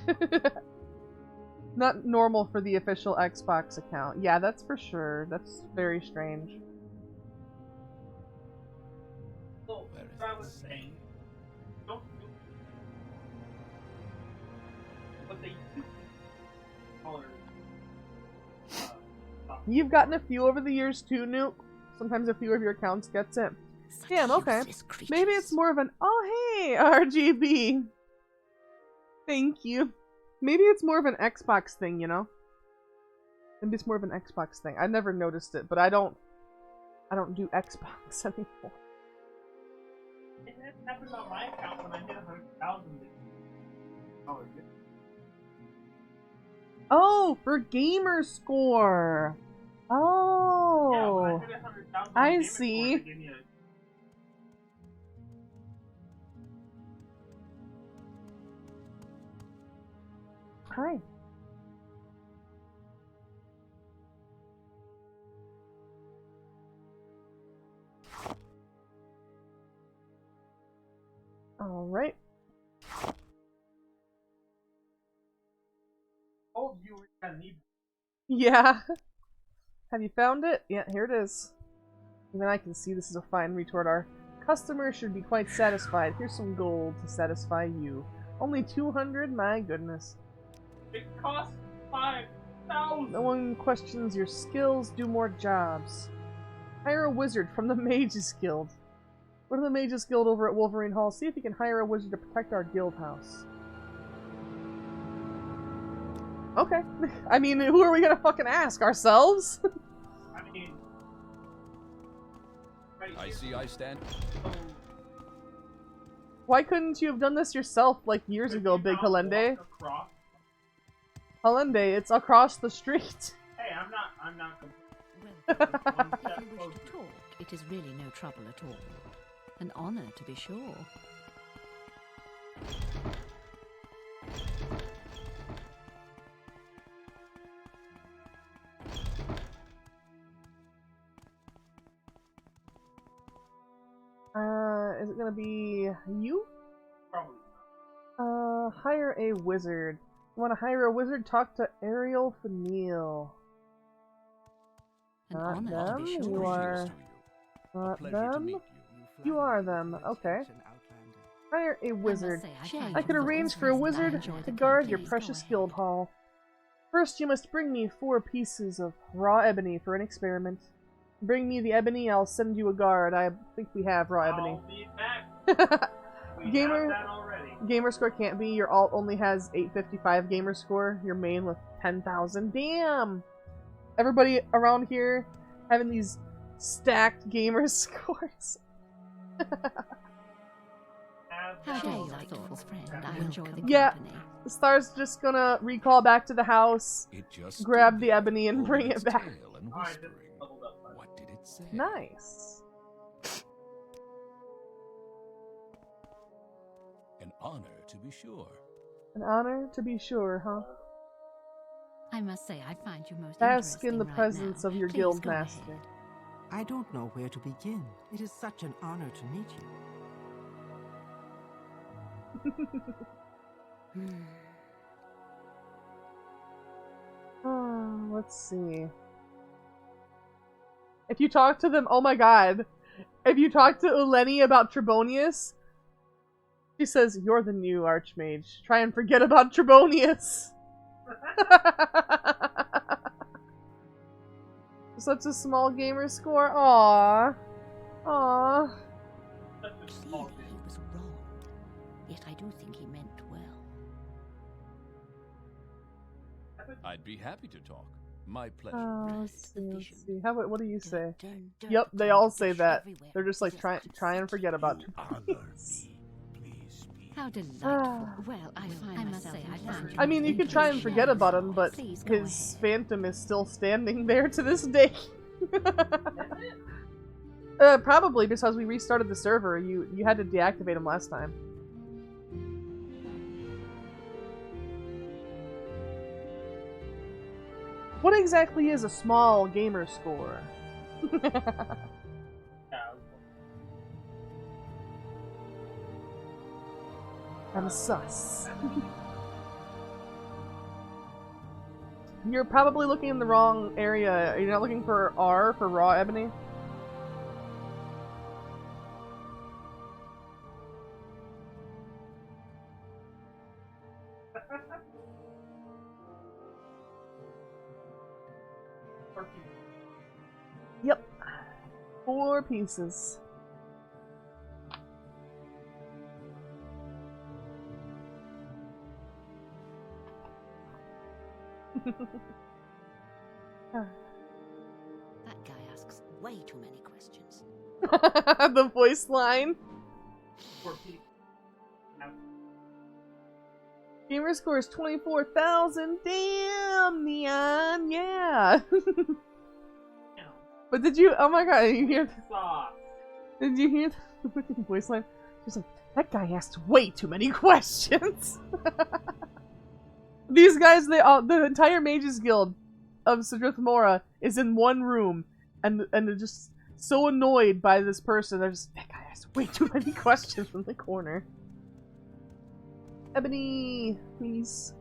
Not normal for the official Xbox account. Yeah, that's for sure. That's very strange. So, I was saying, don't do what they do. You've gotten a few over the years too, Nuke. Sometimes a few of your accounts gets it. Damn, okay. Maybe it's more of an, oh hey, RGB. Thank you. Maybe it's more of an Xbox thing, you know? Maybe it's more of an Xbox thing. I never noticed it, but I don't do Xbox anymore. It happened on my account when I hit 100,000. Oh, for gamer score. Oh. Yeah, when I hit 100,000 I see. Hi. All right. Told you we're gonna need. Yeah. Have you found it? Yeah, here it is. Even I can see this is a fine retort. Our customer should be quite satisfied. Here's some gold to satisfy you. Only 200? My goodness. It costs 5,000. No one questions your skills. Do more jobs. Hire a wizard from the Mages Guild. Go to the Mages Guild over at Wolverine Hall. See if you can hire a wizard to protect our guild house. Okay. I mean, who are we gonna fucking ask? Ourselves? I mean... I see I stand. Why couldn't you have done this yourself like years ago, Big Halende? Halende, it's across the street. Hey, I'm not Well, if you wish to talk, it is really no trouble at all. An honor, to be sure. Is it gonna be you? Probably not. Hire a wizard. You wanna hire a wizard? Talk to Ariel Fanil. Not them. You are. Not them. You are them. Okay. Hire a wizard. I could arrange for a wizard to guard your precious guild hall. First, you must bring me 4 pieces of raw ebony for an experiment. Bring me the ebony, I'll send you a guard. I think we have raw ebony. Gamer score can't be. Your alt only has 855 gamer score. Your main with 10,000. Damn! Everybody around here having these stacked gamer scores. How do you like thoughtful friend? I enjoy the company. Yeah, Star's just gonna recall back to the house, grab the ebony, and bring it back. What did it say? Nice. An honor, to be sure. An honor, to be sure, huh? I must say, I find you most Bask interesting in the right presence now. of your Please guild go master. ahead. I don't know where to begin. It is such an honor to meet you. Let's see. If you talk to them, oh my god. If you talk to Uleni about Trebonius, she says, you're the new Archmage. Try and forget about Trebonius. Such a small gamer score. Aww. Aww. Clearly he was wronged, yet I do think he meant well. I'd be happy to talk. My pleasure. Let's see. What do you say? Yep, they all say that. They're just like, try and forget about Trebonius. How delightful. Well, I must say, I mean, you could try and forget about him, but his phantom is still standing there to this day. Probably because we restarted the server. You had to deactivate him last time. What exactly is a small gamer score? I'm sus. You're probably looking in the wrong area. You're not looking for R for raw ebony? Yep. 4 pieces. That guy asks way too many questions. The voice line. Gamer score is 24,000. Damn, Neon. Yeah. But did you? Oh my god! Did you hear? Did you hear the voice line? She's like, that guy asked way too many questions. These guys, the entire Mages Guild of Sidrith Mora is in one room, and they're just so annoyed by this person. They're just, that guy asked way too many questions from the corner. Ebony, please.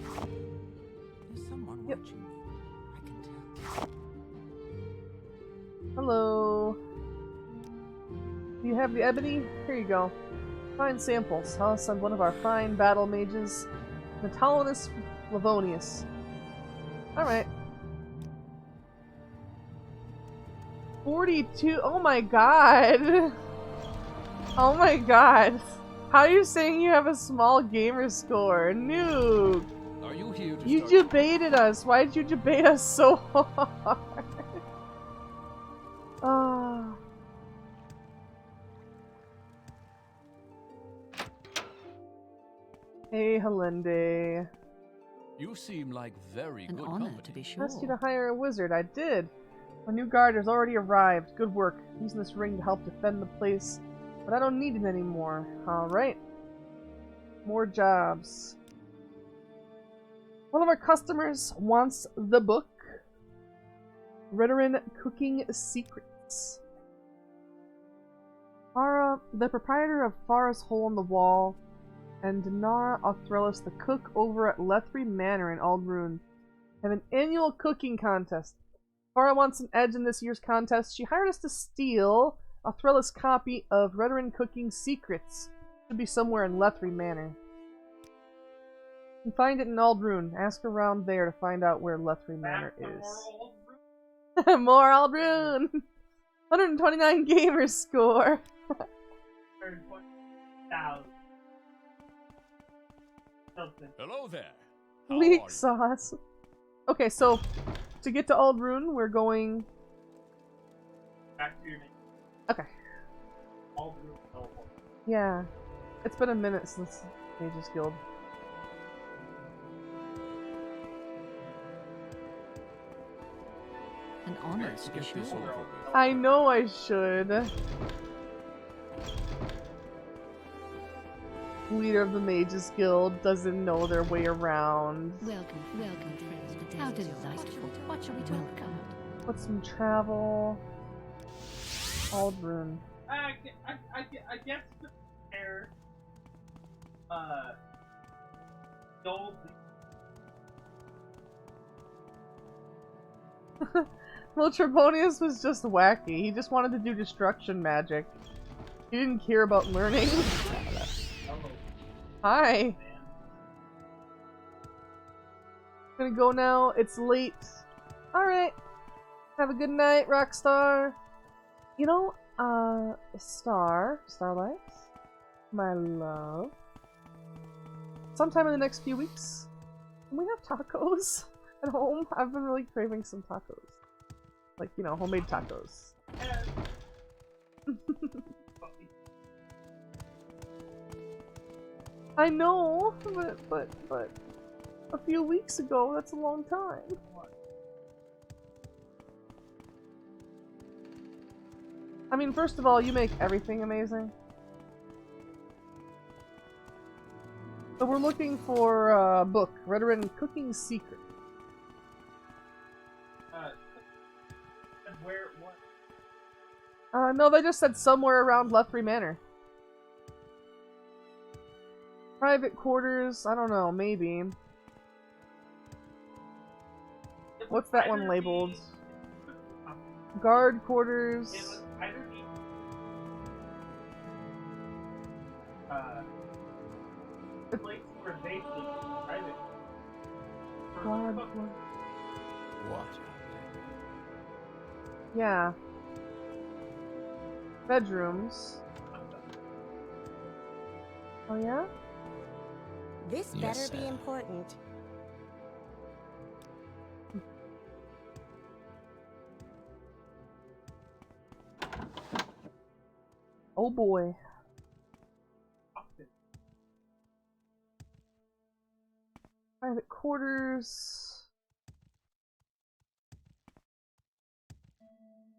There's someone Yep. watching me. I can tell. Hello. Do you have the ebony? Here you go. Fine samples. I'll send one of our fine battle mages, Natalinus Flavonius. Alright. 42. Oh my god. Oh my god. How are you saying you have a small gamer score? Noob. Are you here to You start? debated us. Why did you debate us so hard? Oh. Hey, Helende. You seem like very An good honor company. to be sure. Asked you to hire a wizard. I did. A new guard has already arrived. Good work. Using this ring to help defend the place. But I don't need it anymore. Alright. More jobs. One of our customers wants the book. Redarin Cooking Secrets. Farah, the proprietor of Farah's Hole in the Wall, and Dinar Authrelis, the cook over at Lethry Manor in Aldrune, have an annual cooking contest. Farah wants an edge in this year's contest. She hired us to steal Authrelis' copy of Redarin Cooking Secrets. Should be somewhere in Lethry Manor. You can find it in Aldrune. Ask around there to find out where Lethry Manor is. More Aldrune! 129 gamer score! 120,000. Something. Hello there. How Weak are you? sauce. Okay, so to get to Aldrune, we're going. Back to your name. Okay. All group available. Yeah. It's been a minute since Mages Guild. An honor Let's to be get this sure. over with. I know I should. Leader of the Mages Guild doesn't know their way around. Welcome, friends. How delightful. What shall we talk about? Put some travel. Aldrune. I guess to compare, gold. Well, Trebonius was just wacky. He just wanted to do destruction magic. He didn't care about learning. Hi. Gonna go now. It's late. Alright. Have a good night, Rockstar. You know, Starlight, my love. Sometime in the next few weeks, can we have tacos at home? I've been really craving some tacos. Like, you know, homemade tacos. I know, but a few weeks ago, that's a long time. I mean, first of all, you make everything amazing. So we're looking for a book, Veteran Cooking Secret. Where? What? No, they just said somewhere around Lethbury Manor. Private quarters, I don't know, maybe. What's that one labeled? Guard quarters. It was either the place where they sleep, private. Guard Cook. quarters. Watch Yeah. Bedrooms. Oh yeah? This Yes, better be sir. important. Oh boy. Private quarters.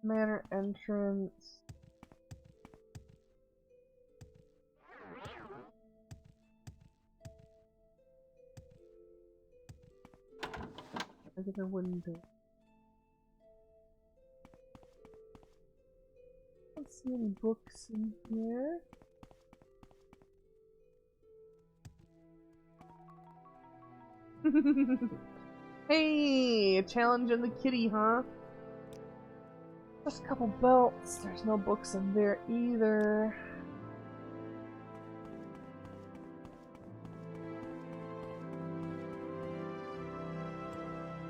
Manor entrance. Regular window. Don't see any books in here. Hey, a challenge in the kitty, huh? Just a couple belts. There's no books in there either.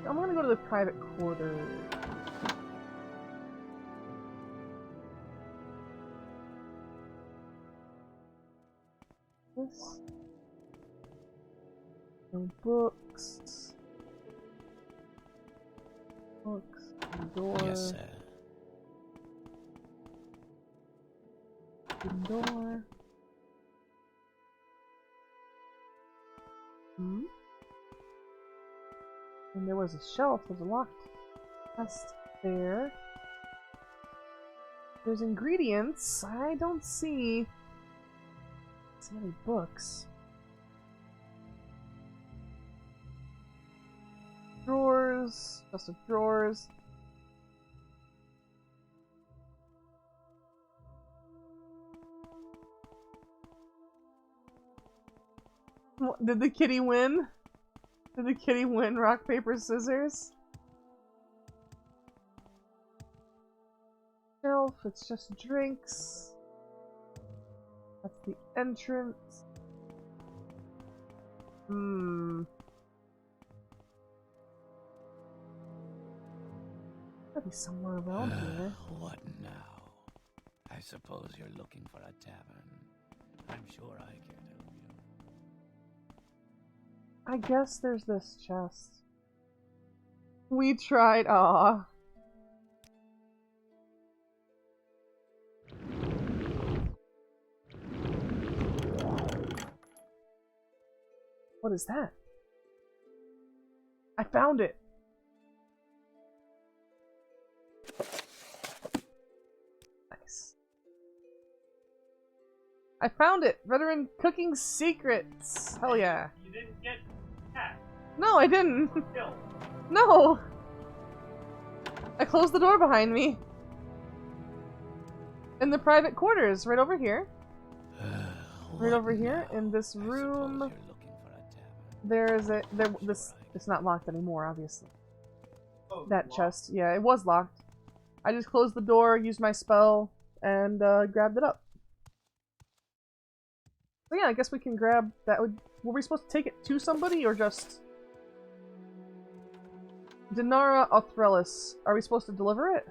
I'm gonna go to the private quarters. This. No books. Books. Door. Yes, sir. Door. Hmm? And there was a shelf. There's a locked chest there. There's ingredients. I don't see any books. Drawers. Chest of drawers. Did the kitty win? Did the kitty win rock, paper, scissors? Shelf, it's just drinks. That's the entrance. Gotta be somewhere around here. What now? I suppose you're looking for a tavern. I'm sure I can help you. I guess there's this chest. We tried. Aw. What is that? I found it. Nice. I found it. Veteran Cooking Secrets. Hell yeah. You didn't get cat. No, I didn't. Kill. No. I closed the door behind me. In the private quarters, right over here. Right over here in this room. There's a this it's not locked anymore, obviously. Oh, That chest, yeah, it was locked. I just closed the door, used my spell, and grabbed it up. So yeah, I guess we can grab that. Were we supposed to take it to somebody or just Dinara Othrelis? Are we supposed to deliver it?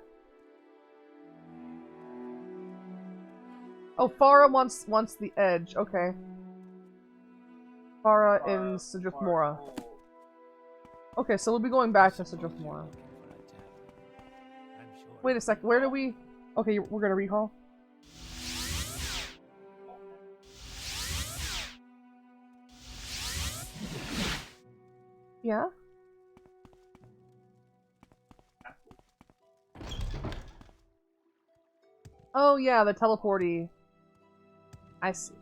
Oh, Farah wants the edge. Okay. Farah in Sidrith Mora. Okay, so we'll be going back to Sidrith Mora. Wait a sec, where do we... Okay, we're gonna rehaul. Yeah? Oh yeah, the teleporty. I see.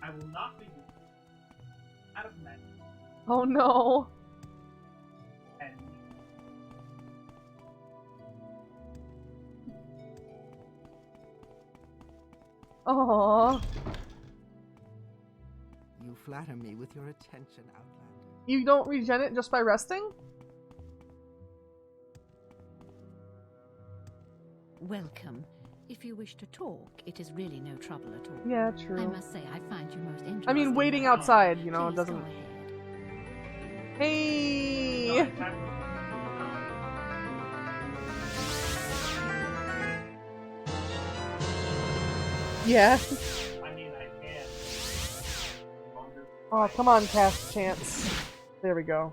I will not be. Oh no. And Aww. You flatter me with your attention, Outlander. You don't regen it just by resting? Welcome. If you wish to talk, it is really no trouble at all. Yeah, true. I must say, I find you most interesting. I mean, waiting outside, you know, Please doesn't... go ahead. Hey! Yeah. I mean, I can. Oh, come on, cast chance. There we go.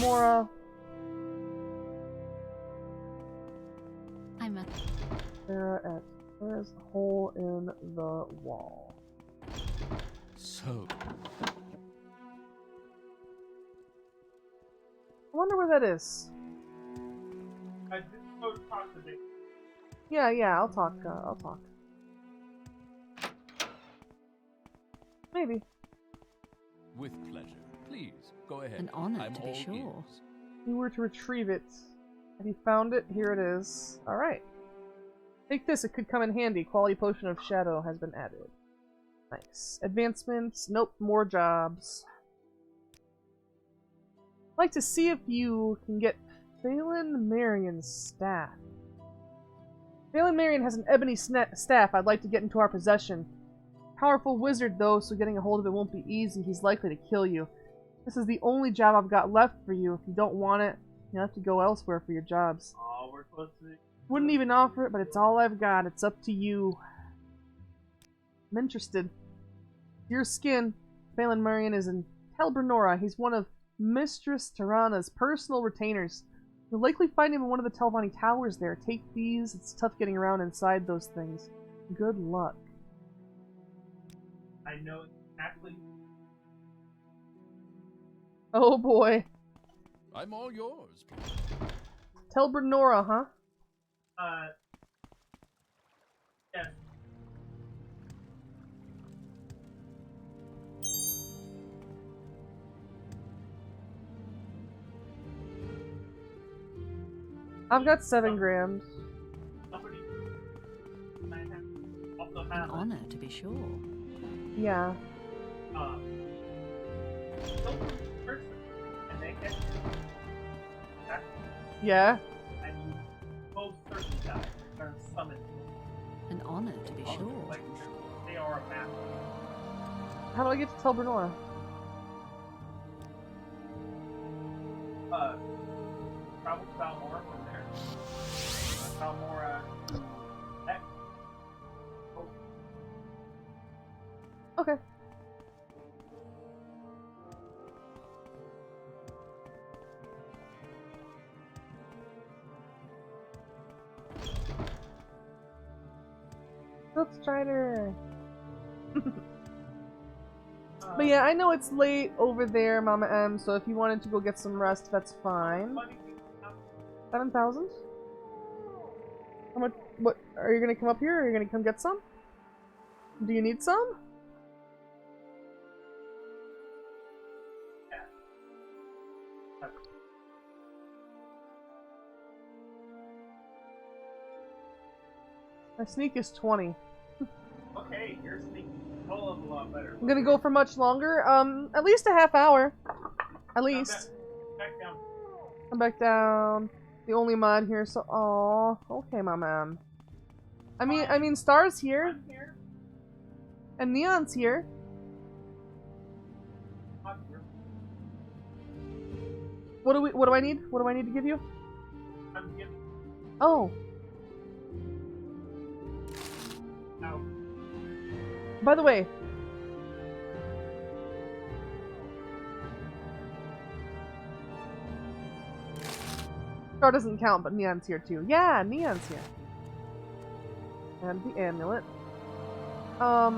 Mora. I'm a... Where's the hole in the wall? So, I wonder where that is. I just go talk to Dick. Yeah, I'll talk, I'll talk. Maybe. With pleasure. Please, go ahead. An honor, I'm to be all sure. ears. You were to retrieve it. Have you found it? Here it is. Alright. Take this, it could come in handy. Quality potion of shadow has been added. Nice. Advancements. Nope, more jobs. I'd like to see if you can get Phelan Marion's staff. Phelan Marion has an ebony staff I'd like to get into our possession. Powerful wizard though, so getting a hold of it won't be easy. He's likely to kill you. This is the only job I've got left for you. If you don't want it, you'll have to go elsewhere for your jobs. Oh, we're supposed to... Wouldn't even offer it, but it's all I've got. It's up to you. I'm interested. Your skin. Phelan Marion is in Telbernora. He's one of Mistress Tirana's personal retainers. You'll likely find him in one of the Telvanni towers there. Take these. It's tough getting around inside those things. Good luck. I know exactly. Oh boy. I'm all yours. Telbernora, huh? Yes. I've got 7 grand. Somebody also An have honor, to be sure. Yeah. person, and they get that, Yeah. and you most certainly die. They're summoned. An honor, to be sure. Like, they are a map. How do I get to Telbernora? Travel to Balmora from there. Balmora X. Oh. Okay. Silk Strider. But yeah, I know it's late over there, Mama M, so if you wanted to go get some rest, that's fine. 7,000? How much? What? Are you gonna come up here, or are you gonna come get some? Do you need some? My sneak is 20. Okay, your sneak is a hell of a lot better. I'm gonna go for much longer. At least a half hour. At least. Back down. Come back down. The only mod here, so aw. Okay, my man. I mean, Star's here. I'm here. And Neon's here. I'm here. What do I need? What do I need to give you? I'm giving. Oh. Now. By the way. Star doesn't count, but Neon's here too. Yeah, Neon's here. And the amulet. How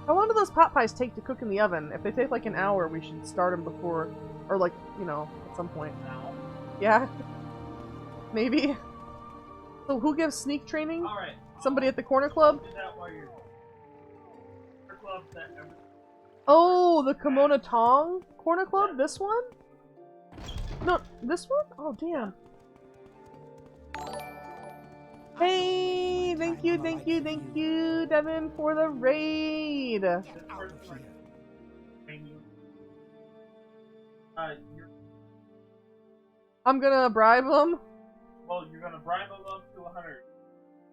long do those pot pies take to cook in the oven? If they take like an hour, we should start them before, or like, you know, at some point. Now. Yeah? Maybe? So who gives sneak training? Alright. Somebody at the corner club? Do that while you're club that every Oh, the Kimono Tong corner club? This one? No, this one? Oh, damn. Hey, thank you, Devin, for the raid. I'm gonna bribe them. Well, you're gonna bribe them up to 100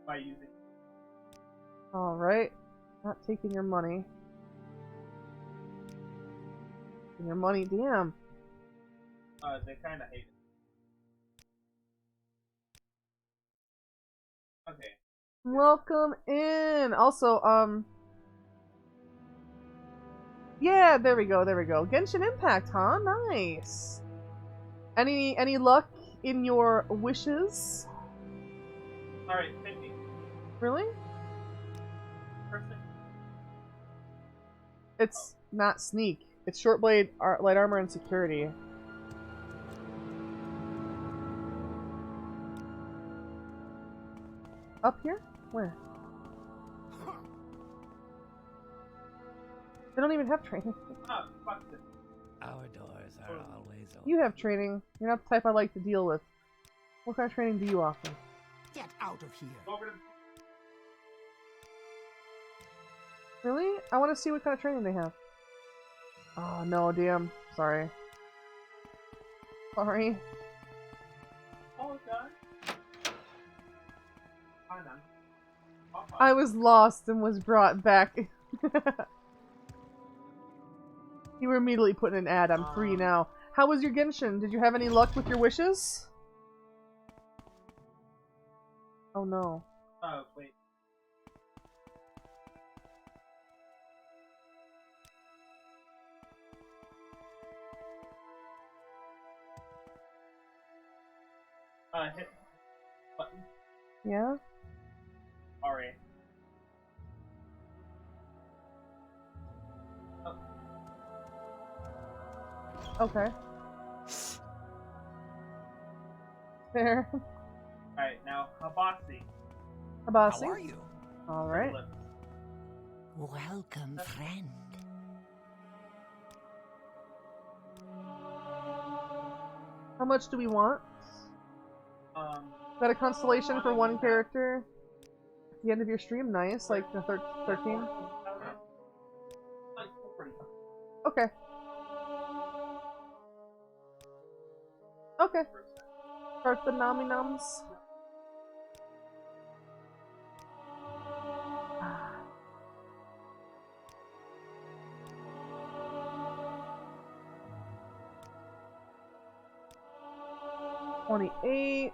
by using. Alright. Not taking your money. Taking your money, damn. They kinda hate it. Okay. Welcome in! Also, yeah, there we go. Genshin Impact, huh? Nice! Any luck in your wishes? Alright, 50. Really? Perfect. It's not sneak. It's short blade, light armor, and security. Up here? Where? They don't even have training. Oh, fuck this. Our doors are always open. You have training. You're not the type I like to deal with. What kind of training do you offer? Get out of here. Over to Really? I want to see what kind of training they have. Oh, no, damn. Sorry. Sorry. Oh, God. Fine, then. I was lost and was brought back. You were immediately put in an ad. I'm free now. How was your Genshin? Did you have any luck with your wishes? Oh, no. Oh, wait. Hit button. Yeah? Alright. Oh. Okay. There. Alright, now, Habasi. Habasi? How are you? Alright. Welcome, friend. How much do we want? Got a constellation for one character? At the end of your stream? Nice. Like the 13? Okay. Okay. Start the nominums. $28.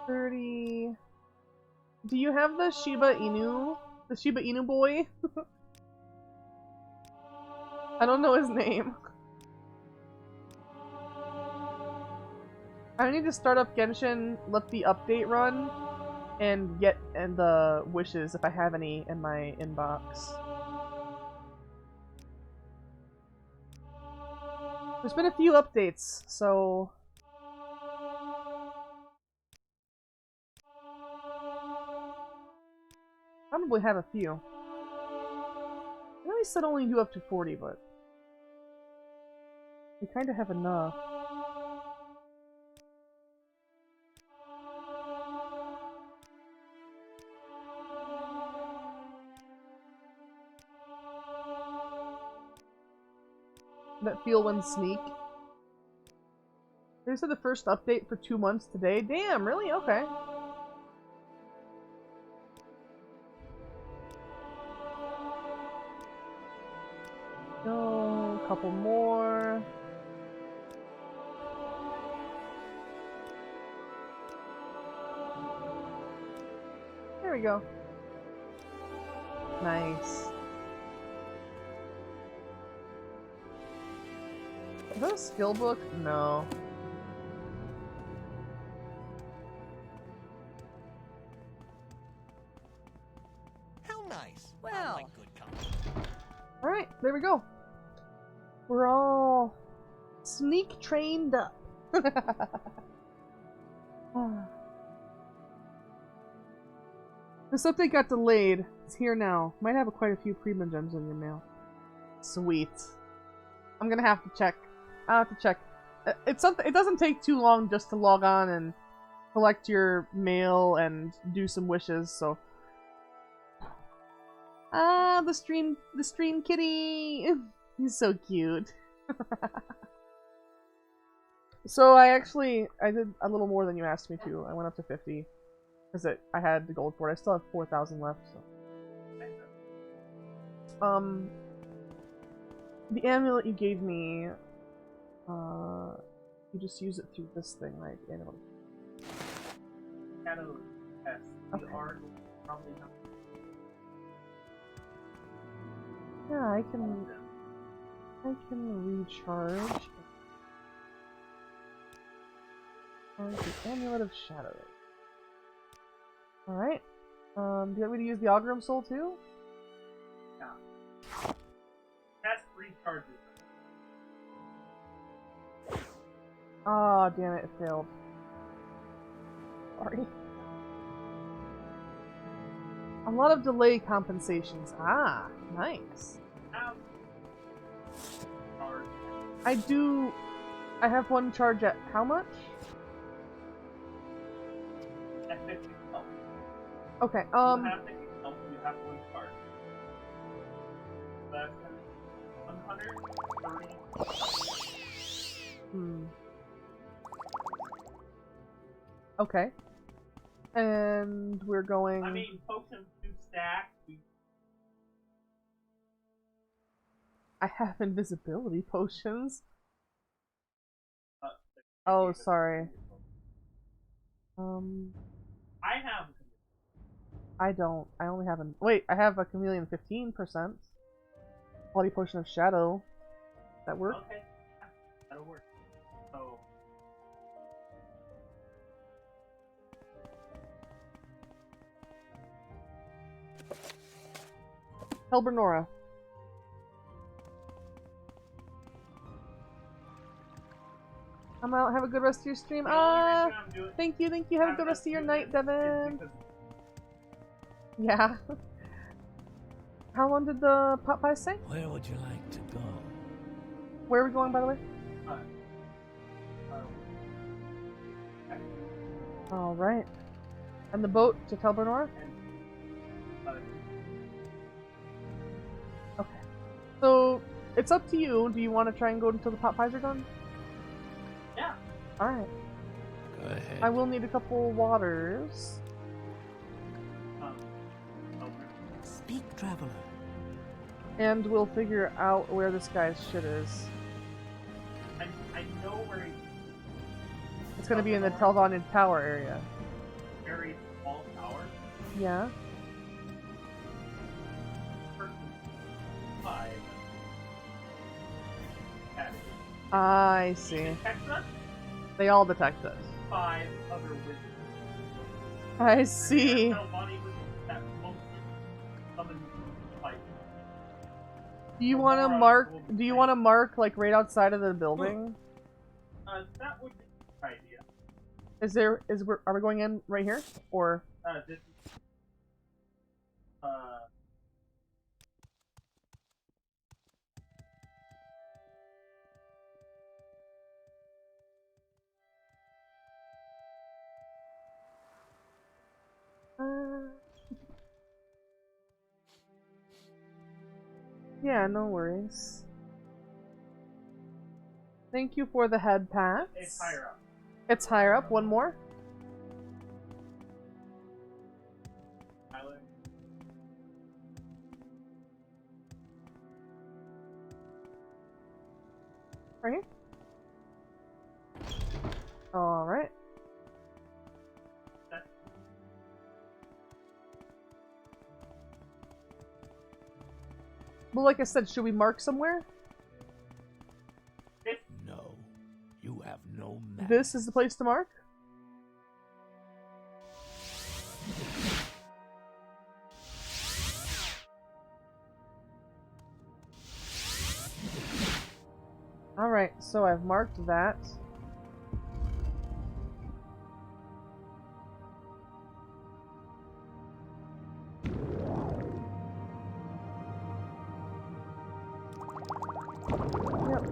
$30. Do you have the Shiba Inu? The Shiba Inu boy? I don't know his name. I need to start up Genshin, let the update run, and get the wishes if I have any in my inbox. There's been a few updates, so... Probably have a few. I know he said only do up to 40, but... we kinda have enough. That feel when sneak. They said the first update for 2 months today. Damn, really? Okay. Go, a couple more. There we go. Nice. Is that a skill book? No. How nice. Well. Like good company. Alright, there we go. We're all Sneak trained up. This update got delayed. It's here now. Might have quite a few Prima gems in your mail. Sweet. I'm gonna have to check. I'll have to check. It's something. It doesn't take too long just to log on and collect your mail and do some wishes. So. Ah, the stream kitty. He's so cute. So I did a little more than you asked me to. I went up to 50 because I had the gold for it. I still have 4,000 left. So. The amulet you gave me, you just use it through this thing, right? The amulet. Shadow test. Okay. Probably not. Yeah, I can recharge. The Amulet of Shadow. Alright. Do you want me to use the Augurum Soul too? Yeah. That's 3 charges. Oh, damn it, it failed. Sorry. A lot of delay compensations. Ah, nice. I have one charge at how much? At 50 health. Okay, You have 50 health, you have 1 charge. That's 130. Okay. And we're going... I mean, potions 2 stack. I have invisibility potions. Oh, sorry. I have. I don't. I only have an. Wait, I have a chameleon 15%. Quality potion of shadow. That work? Okay, yeah, that'll work. So. Helbernora. I'm out. Have a good rest of your stream. Thank you. Have a good rest of your night, Devin. Yeah. How long did the pot pies say? Where would you like to go? Where are we going, by the way? All right. And the boat to Helbernora? Okay. So it's up to you. Do you want to try and go until the pot pies are done? Yeah. Alright. Go ahead. I will need a couple waters. Speak, traveler. And we'll figure out where this guy's shit is. I know where he... It's gonna be in the Telvanian Tower area. Very small tower. Yeah. I see. They all detect us. 5 other wizards. I see. Do you want to mark? Do you want to mark like right outside of the building? That would be a good idea. Are we going in right here or? This is, Yeah, no worries. Thank you for the head pats. It's higher up. It's higher up. One more. Right here. All right. Well, like I said, should we mark somewhere? No, you have no map. This is the place to mark? Alright, so I've marked that. Yep.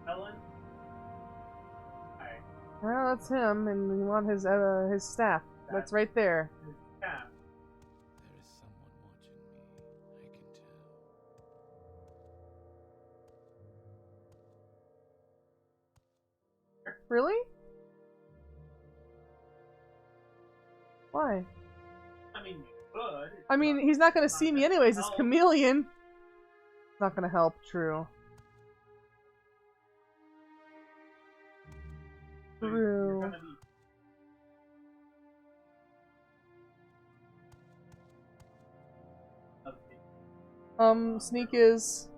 Helen? Hi. Well, that's him, and we want his staff. That's right there. His staff. There is someone watching me, I can tell. Really? Why? I mean, you could. I mean, he's not gonna see me anyways, it's chameleon. Not gonna help, true. You're gonna be... Sneak is...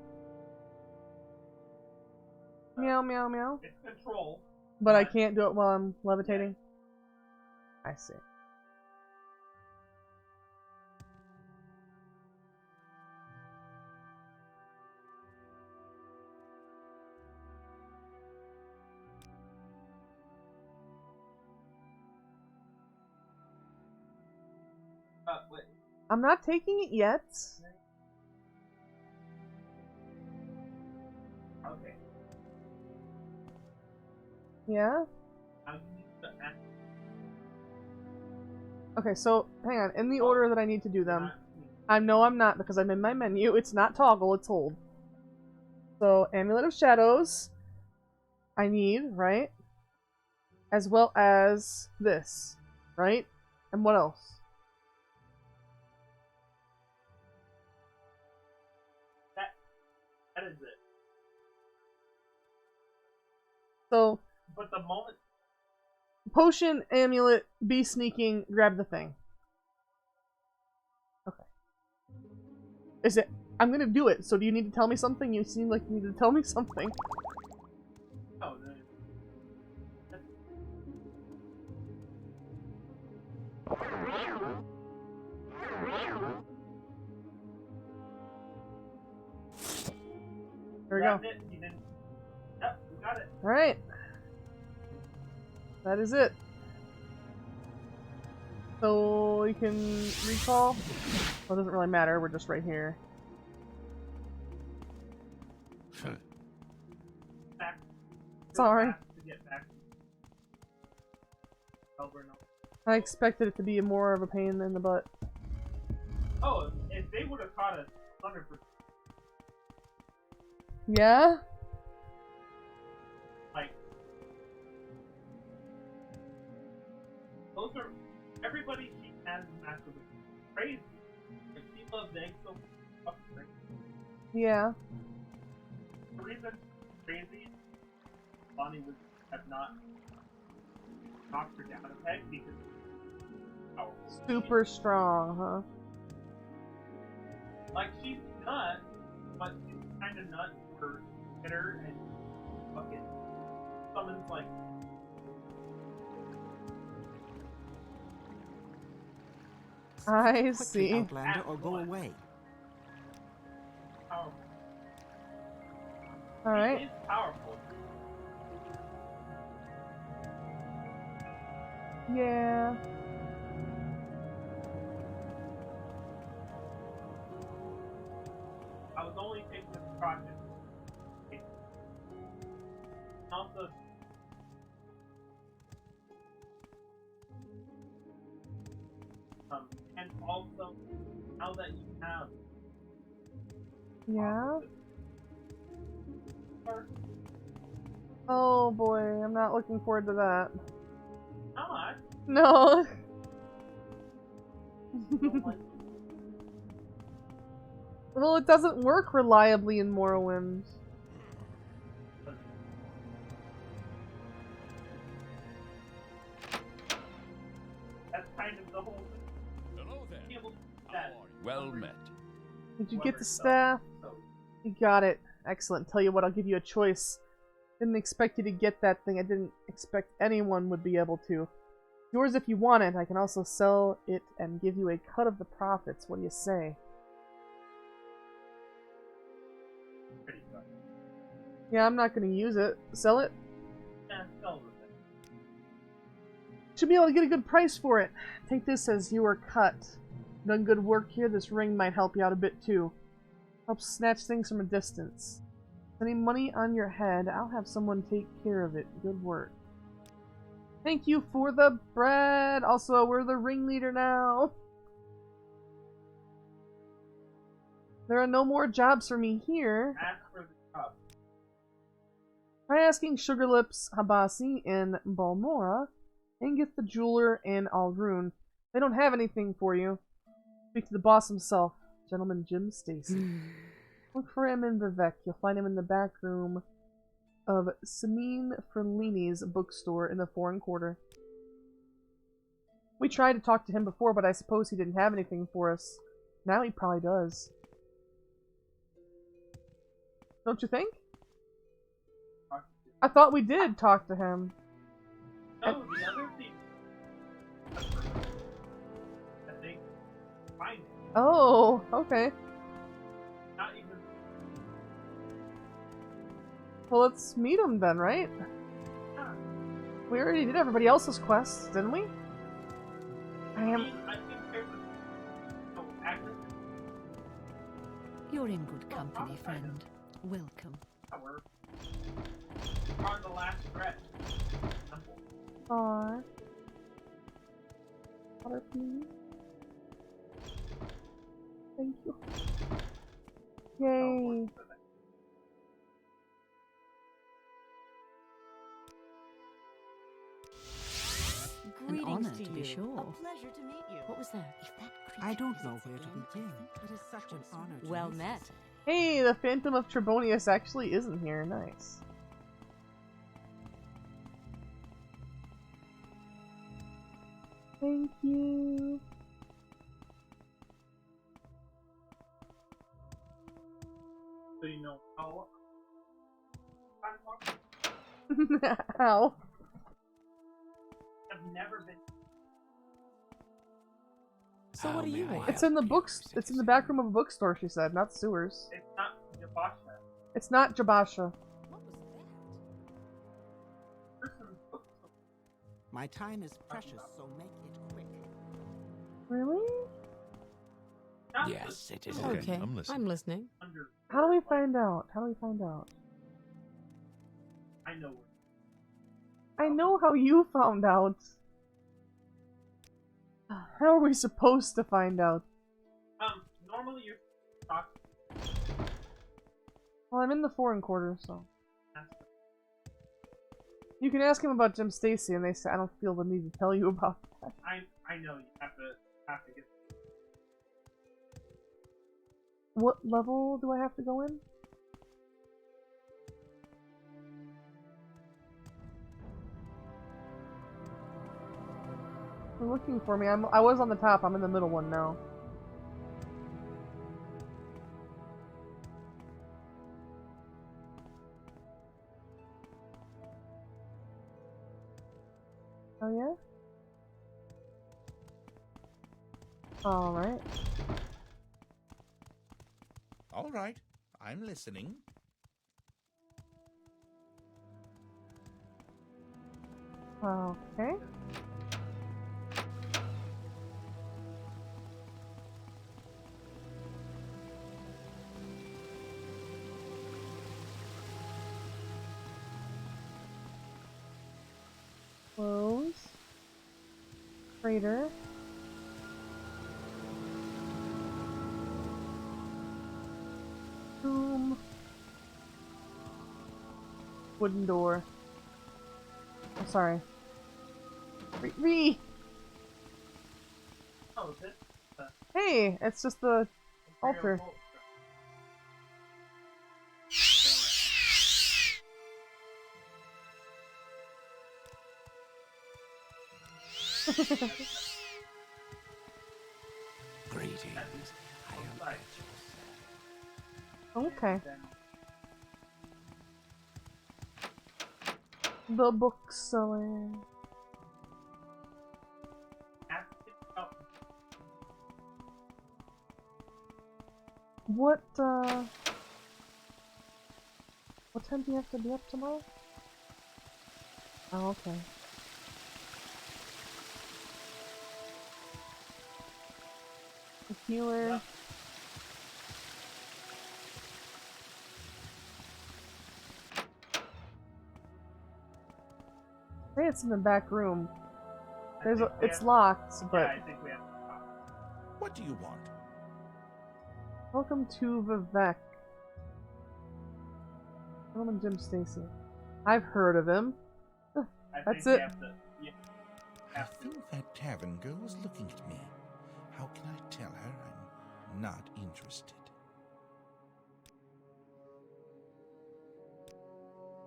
Meow, meow, meow. It's control. But I can't do it while I'm levitating? I see. Wait. I'm not taking it yet. Okay. Yeah? I need to act. Okay, so, hang on. In the order that I need to do them. I know I'm not, because I'm in my menu. It's not toggle, it's hold. So, Amulet of Shadows. I need, right? As well as this, right? And what else? That is it. So, But the moment... Potion, Amulet, be sneaking, grab the thing. Okay. Is it... I'm gonna do it, so do you need to tell me something? You seem like you need to tell me something. Oh, There we go. Yep, we got it. Alright. That is it. So, you can recall? Well, it doesn't really matter, we're just right here. Sorry. To get back. I expected it to be more of a pain in the butt. Oh, if they would have caught us 100%. Yeah? Like, those are, everybody she has massive crazy. Like, she loves eggs so fucking crazy. Yeah. The reason crazy, Bonnie would have not knocked her down a peg because Super strong, huh? like, she's nuts, but she's kind of nuts for hitter and fucking summons like. I Quickly, see. Outlander, or go away. Powerful. Alright. She is powerful. Yeah. I was only taking the precaution. Also, and also, now that you have Yeah? Oh boy, I'm not looking forward to that. not, No. Well, it doesn't work reliably in Morrowind. that's kind of the whole thing. Hello there. Well met. Did you get the staff? You got it. Excellent. Tell you what, I'll give you a choice. Didn't expect you to get that thing. I didn't expect anyone would be able to. Yours if you want it. I can also sell it and give you a cut of the profits. What do you say? Yeah, I'm not gonna use it. Sell it? Yeah, sell the thing. Should be able to get a good price for it. Take this as you were cut. Done good work here. This ring might help you out a bit too. Help snatch things from a distance. Any money on your head, I'll have someone take care of it. Good work. Thank you for the bread! Also, we're the ringleader now! There are no more jobs for me here. Ask for the job. Try asking Sugarlips, Habasi, and Balmora, and get the jeweler in Alrune. They don't have anything for you. Speak to the boss himself, Gentleman Jim Stacy. Look for him in Vivek. You'll find him in the back room of Samine Ferlini's bookstore in the foreign quarter. We tried to talk to him before, but I suppose he didn't have anything for us. Now he probably does. Don't you think? I thought we did talk to him. No, the other thing. I think. Find it. Oh, okay. Not even. Well, let's meet him then, right? Yeah. We already did everybody else's quests, didn't we? I think there was no access. You're in good company, friend. Welcome. We're on the last stretch. Simple. Aww. Water, please. Thank you. Yay. An honor, to to be you. sure. A pleasure to meet you. What was that? If that I don't know where to begin. It is such an honor to Well meet met. Hey, the Phantom of Trebonius actually isn't here. Nice. Thank you. So you know how. Ow. I've never been. So what do you want? It's in the books. It's in the back room of a bookstore. She said, not sewers. It's not Jabasha. It's not Jabasha. My time is precious, so make it quick. Really? Yes, it is. Okay, I'm listening. How do we find out? How do we find out? I know. I know how you found out. How are we supposed to find out? Normally you're talking. Well, I'm in the foreign quarter, so. You can ask him about Jim Stacy, and they say I don't feel the need to tell you about that. I know you have to get. What level do I have to go in? They're looking for me. I was on the top. I'm in the middle one now. Oh yeah? Alright. All right, I'm listening. Okay. Close. Crater. Boom. Wooden door. I'm sorry. Re! Oh, is it? Hey, it's just the altar. Greetings. I am at your service. Okay. The bookseller. What time do you have to be up tomorrow? Oh, okay. The healer. Yeah. Say it's in the back room. I It's locked, but yeah, I think we have to talk. What do you want? welcome to Vivek. Roman Jim Stacy. I've heard of him. That's it. I think that tavern girl was looking at me. How can I tell her I'm not interested?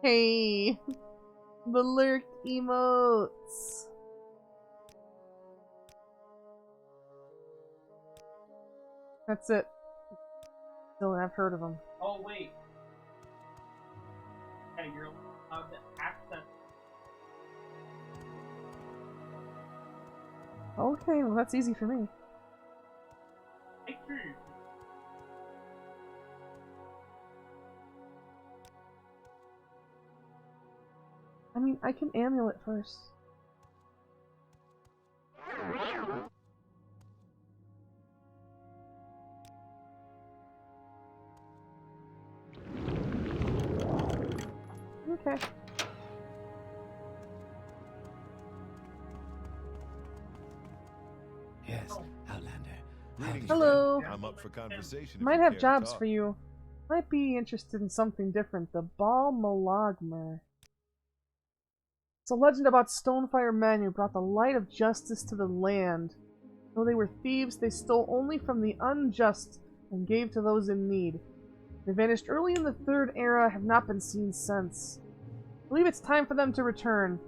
Hey, the lurk emotes. That's it. Still have heard of him. Oh wait. Yeah, you're allowed to access. Okay, well that's easy for me. Make sure you. I mean, I can amulet first. Okay. Yes, Outlander. Greetings, Hello. friend. I'm up for conversation. if Might you have care to jobs talk. for you. Might be interested in something different. The Bal Malagmer. It's a legend about Stonefire men who brought the light of justice to the land. Though they were thieves, they stole only from the unjust and gave to those in need. They vanished early in the Third Era, have not been seen since. I believe it's time for them to return.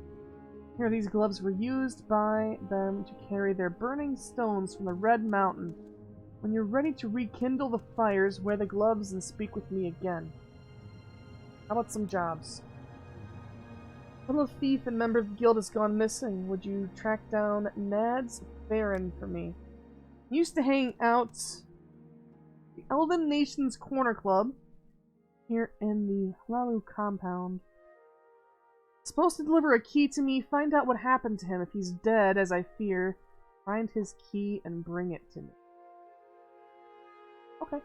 Here, these gloves were used by them to carry their burning stones from the Red Mountain. When you're ready to rekindle the fires, wear the gloves and speak with me again. How about some jobs? A little thief and member of the guild has gone missing. Would you track down Nad's Baron for me? He used to hang out the Elven Nations Corner Club here in the Lalu compound. Supposed to deliver a key to me. Find out what happened to him. If he's dead, as I fear, find his key and bring it to me. Okay.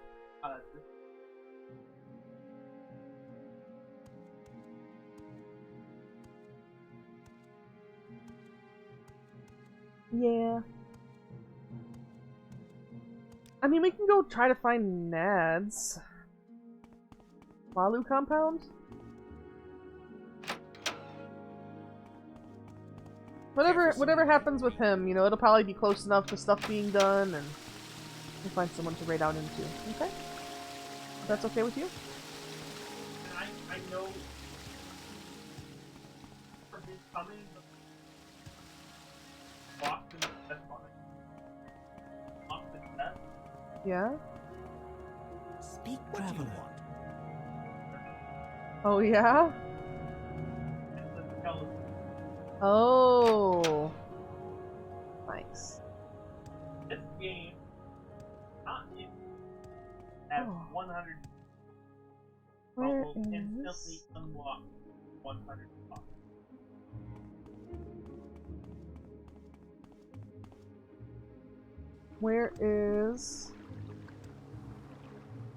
Yeah. I mean, we can go try to find Nad's Lalu compound. Whatever happens with him, you know, it'll probably be close enough to stuff being done, and we'll find someone to raid out into. Okay? If that's okay with you? I know for his coming, Boston that's funny. Boston death. Yeah? Speak What do you want? Oh, yeah? Oh. Nice. This game, not in, has 100. Where will instantly unlock 100 spots. Where is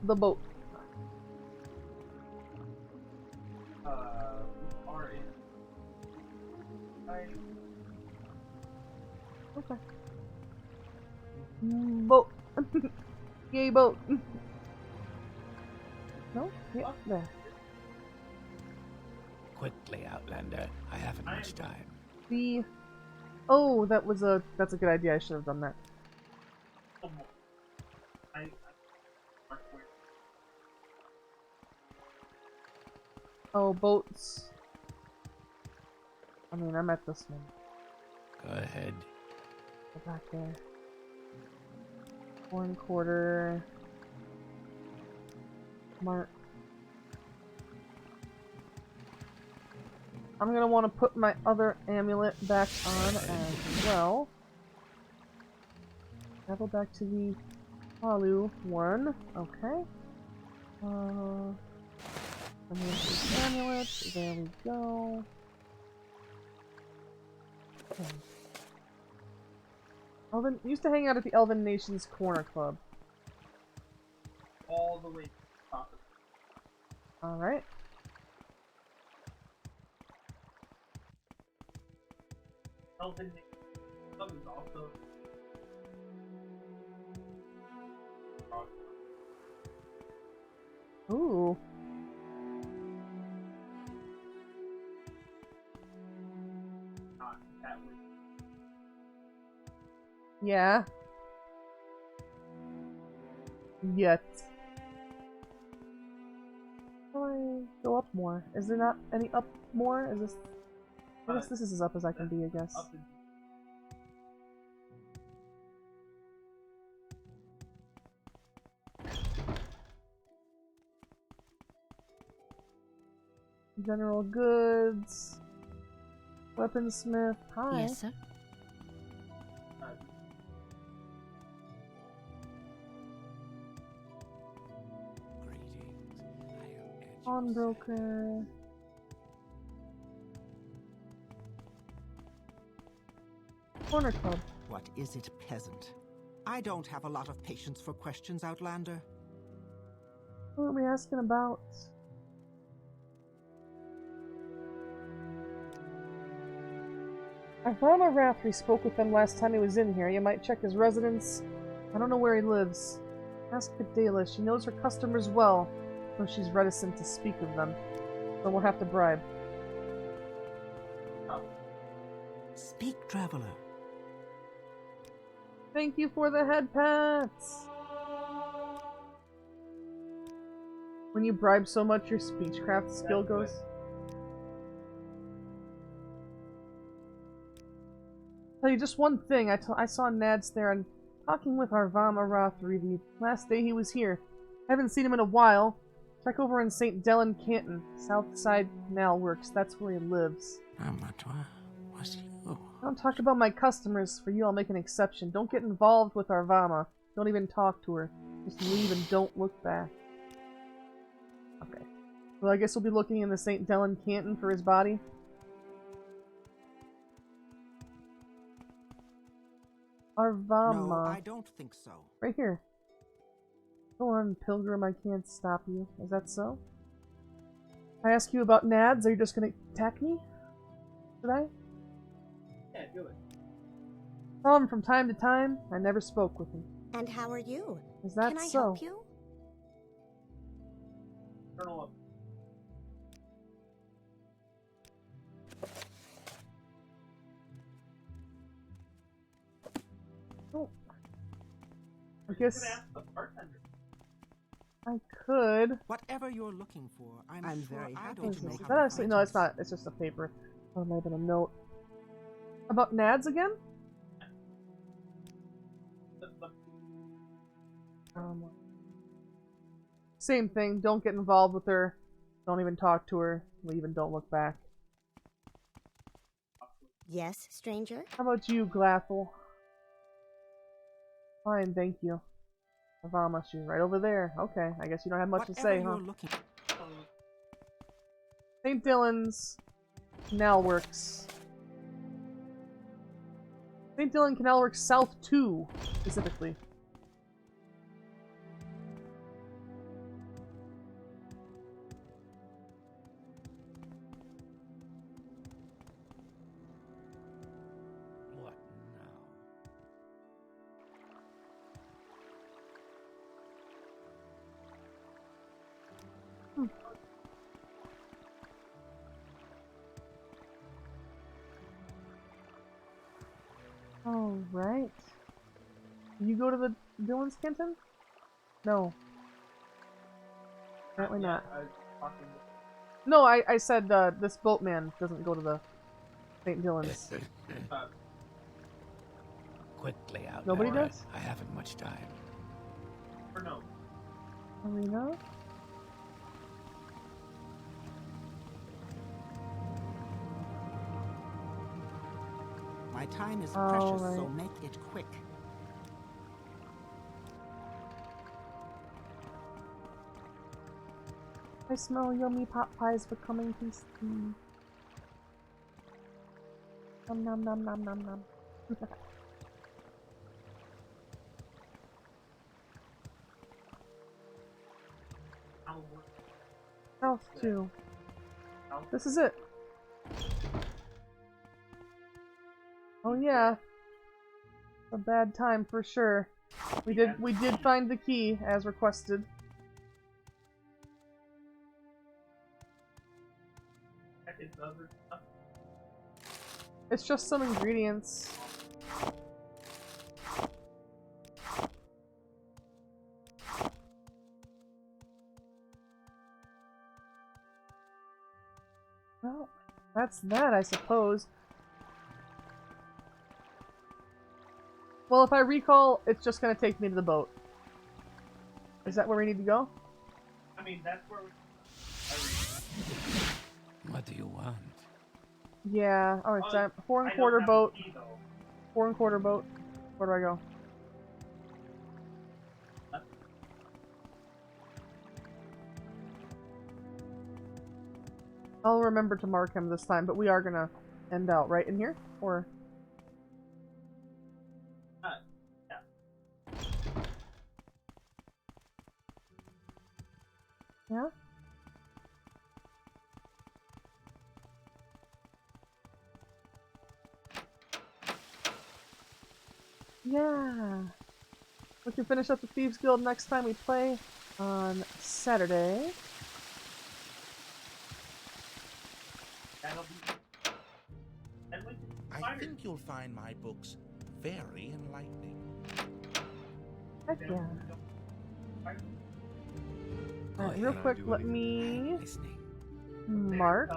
the boat? We are in. Okay. Boat. Yay, boat. No? Yeah, there. Quickly, Outlander. I haven't much time. Oh, that's a good idea. I should have done that. Oh, boats. I mean, I'm at this one. Go ahead. Go back there. 1/4. Mark. I'm gonna want to put my other amulet back on as well. Travel back to the Palu one. Okay. Amulet. There we go. Okay. Elven used to hang out at the Elven Nations Corner Club. All the way to the top of it. Alright. Elven Club is also Ooh. not that way. Yeah. Yet. How do I go up more? Is there not any up more? Is this... I guess this is as up as I can be, I guess. Up and General goods. Weaponsmith. Hi. Yes, sir. Pawnbroker. Corner Club. What is it, peasant? I don't have a lot of patience for questions, Outlander. What are we asking about? Arvama Rathry spoke with him last time he was in here. You might check his residence. I don't know where he lives. Ask Cadela. She knows her customers well, though she's reticent to speak of them. So we'll have to bribe. Speak, traveler. Thank you for the head pats! When you bribe so much, your speechcraft skill goes... Tell you just one thing. I saw Nads there and talking with Arvama Rathry the last day he was here. Haven't seen him in a while. Check over in St. Dellen Canton. Southside Canal Works. That's where he lives. Don't talk about my customers. For you, I'll make an exception. Don't get involved with Arvama. Don't even talk to her. Just leave and don't look back. Okay. Well, I guess we'll be looking in the St. Dellen Canton for his body. Arvama. No, I don't think so. Right here. Go on, Pilgrim, I can't stop you. Is that so? I ask you about Nads, are you just gonna attack me? Should I? Yeah, do it. Saw him from time to time. I never spoke with him. And how are you? Is that Can I so? help you? Colonel up. Oh. I guess You could ask the bartender. I could. Whatever you're looking for, I'm sure very I happy. don't Is know that how to actually find no? it. It's not. It's just a paper. Oh, it might have been a note. About Nads again? Same thing. Don't get involved with her. Don't even talk to her. Leave and don't look back. Yes, stranger? How about you, Glathel? Fine, thank you. Avama, she's right over there. Okay, I guess you don't have much to say, huh? St. Dylan's Canal Works. St. Dylan Canal Works South 2, specifically. What now? Alright. You go to the Dylan's Canton? No. Apparently not. I was talking with No, I said this boatman doesn't go to the St. Dylan's. Quickly out. Nobody Laura. does? I haven't much time. or no. Arena? My time is Oh, precious, so right. make it quick. I I smell yummy pot pies becoming tasty. Nom nom nom nom nom nom. South 2. This is it. Oh yeah. A bad time for sure. We did find the key as requested. It's just some ingredients. Well, that's that, I suppose. Well, if I recall, it's just gonna take me to the boat. Is that where we need to go? I mean, that's where we... What do you want? Yeah, alright, so 4 1/4 boat. 4 1/4 boat. Where do I go? I'll remember to mark him this time, but we are gonna end out right in here? Or... yeah. Yeah? Yeah. We can finish up the Thieves Guild next time we play on Saturday. I think you'll find my books very enlightening. Heck yeah. Alright, real quick, let me mark.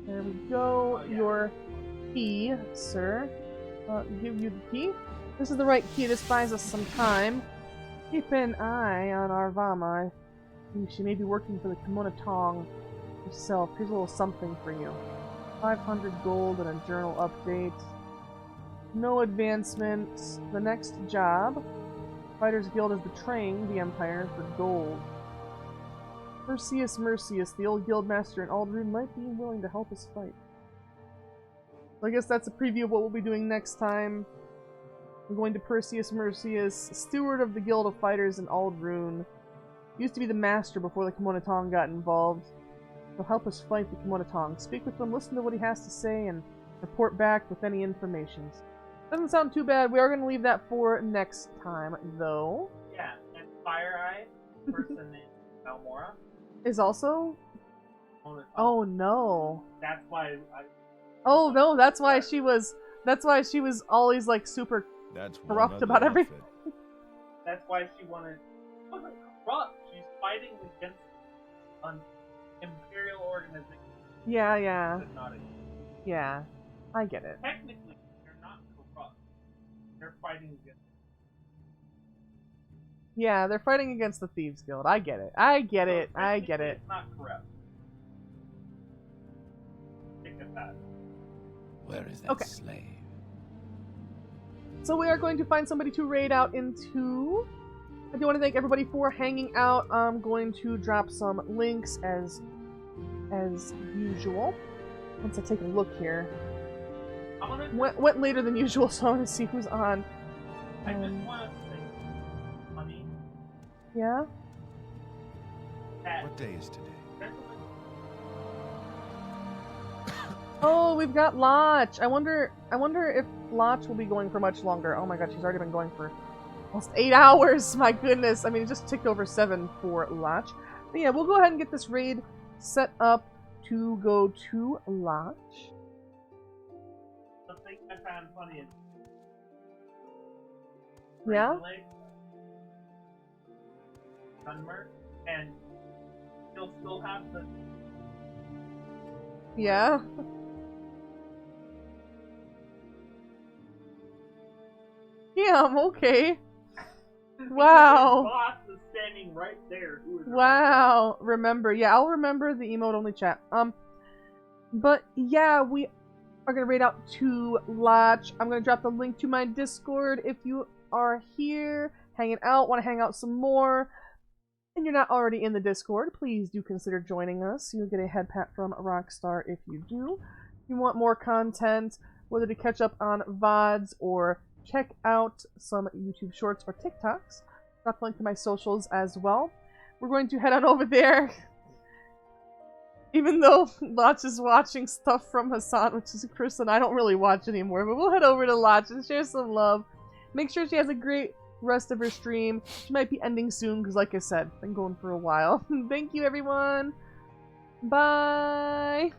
There we go. Your key, sir. Give you the key. This is the right key. This buys us some time. Keep an eye on Arvama. She may be working for the Kimono Tong herself. Here's a little something for you. 500 gold and a journal update. No advancements. The next job. Fighters Guild is betraying the Empire for gold. Perseus Mercius, the old guildmaster in Aldrune, might be willing to help us fight. So I guess that's a preview of what we'll be doing next time. We're going to Perseus Mercius, steward of the Guild of Fighters in Aldrune. Used to be the master before the Kimono Tong got involved. He'll help us fight the Kimono Tong. Speak with him, listen to what he has to say, and report back with any information. Doesn't sound too bad. We are going to leave that for next time, though. Yeah, and Fire Eye, person in Almora. Is also? Oh no. That's why I... Oh no, that's why she was... That's why she was always, like, super corrupt about everything. That's why she wanted... She wasn't corrupt. She's fighting against an imperial organization. Yeah, yeah. But not against. Yeah. I get it. Technically, they're not corrupt. They're fighting against... Yeah, they're fighting against the Thieves Guild. I get it. I get it. I get it. It's not corrupt. Think of that. Where is that slave? So we are going to find somebody to raid out into. I do want to thank everybody for hanging out. I'm going to drop some links as usual. Once I take a look here. Went later than usual, so I want to see who's on. I just want to say, honey. Yeah? What day is today? Oh, we've got Lotch. I wonder if Lotch will be going for much longer. Oh my god, she's already been going for almost 8 hours. My goodness. I mean, it just ticked over 7 for Lotch. But yeah, we'll go ahead and get this raid set up to go to Lotch. The thing I found funny is... Yeah? Gunmer, and he'll still have the... Yeah? Damn, okay. Wow. His boss is standing right there. Wow. Remember. Yeah, I'll remember the emote only chat. But yeah, we are going to raid out to Lotch. I'm going to drop the link to my Discord if you are here. hanging out, want to hang out some more, and you're not already in the Discord, please do consider joining us. You'll get a head pat from Rockstar if you do. If you want more content, whether to catch up on VODs or check out some YouTube shorts or TikToks, I'll link to my socials as well. We're going to head on over there. Even though Lotch is watching stuff from Hassan, which is Chris and I don't really watch anymore, but we'll head over to Lotch and share some love. Make sure she has a great rest of her stream. She might be ending soon because, like I said, been going for a while. Thank you, everyone. Bye.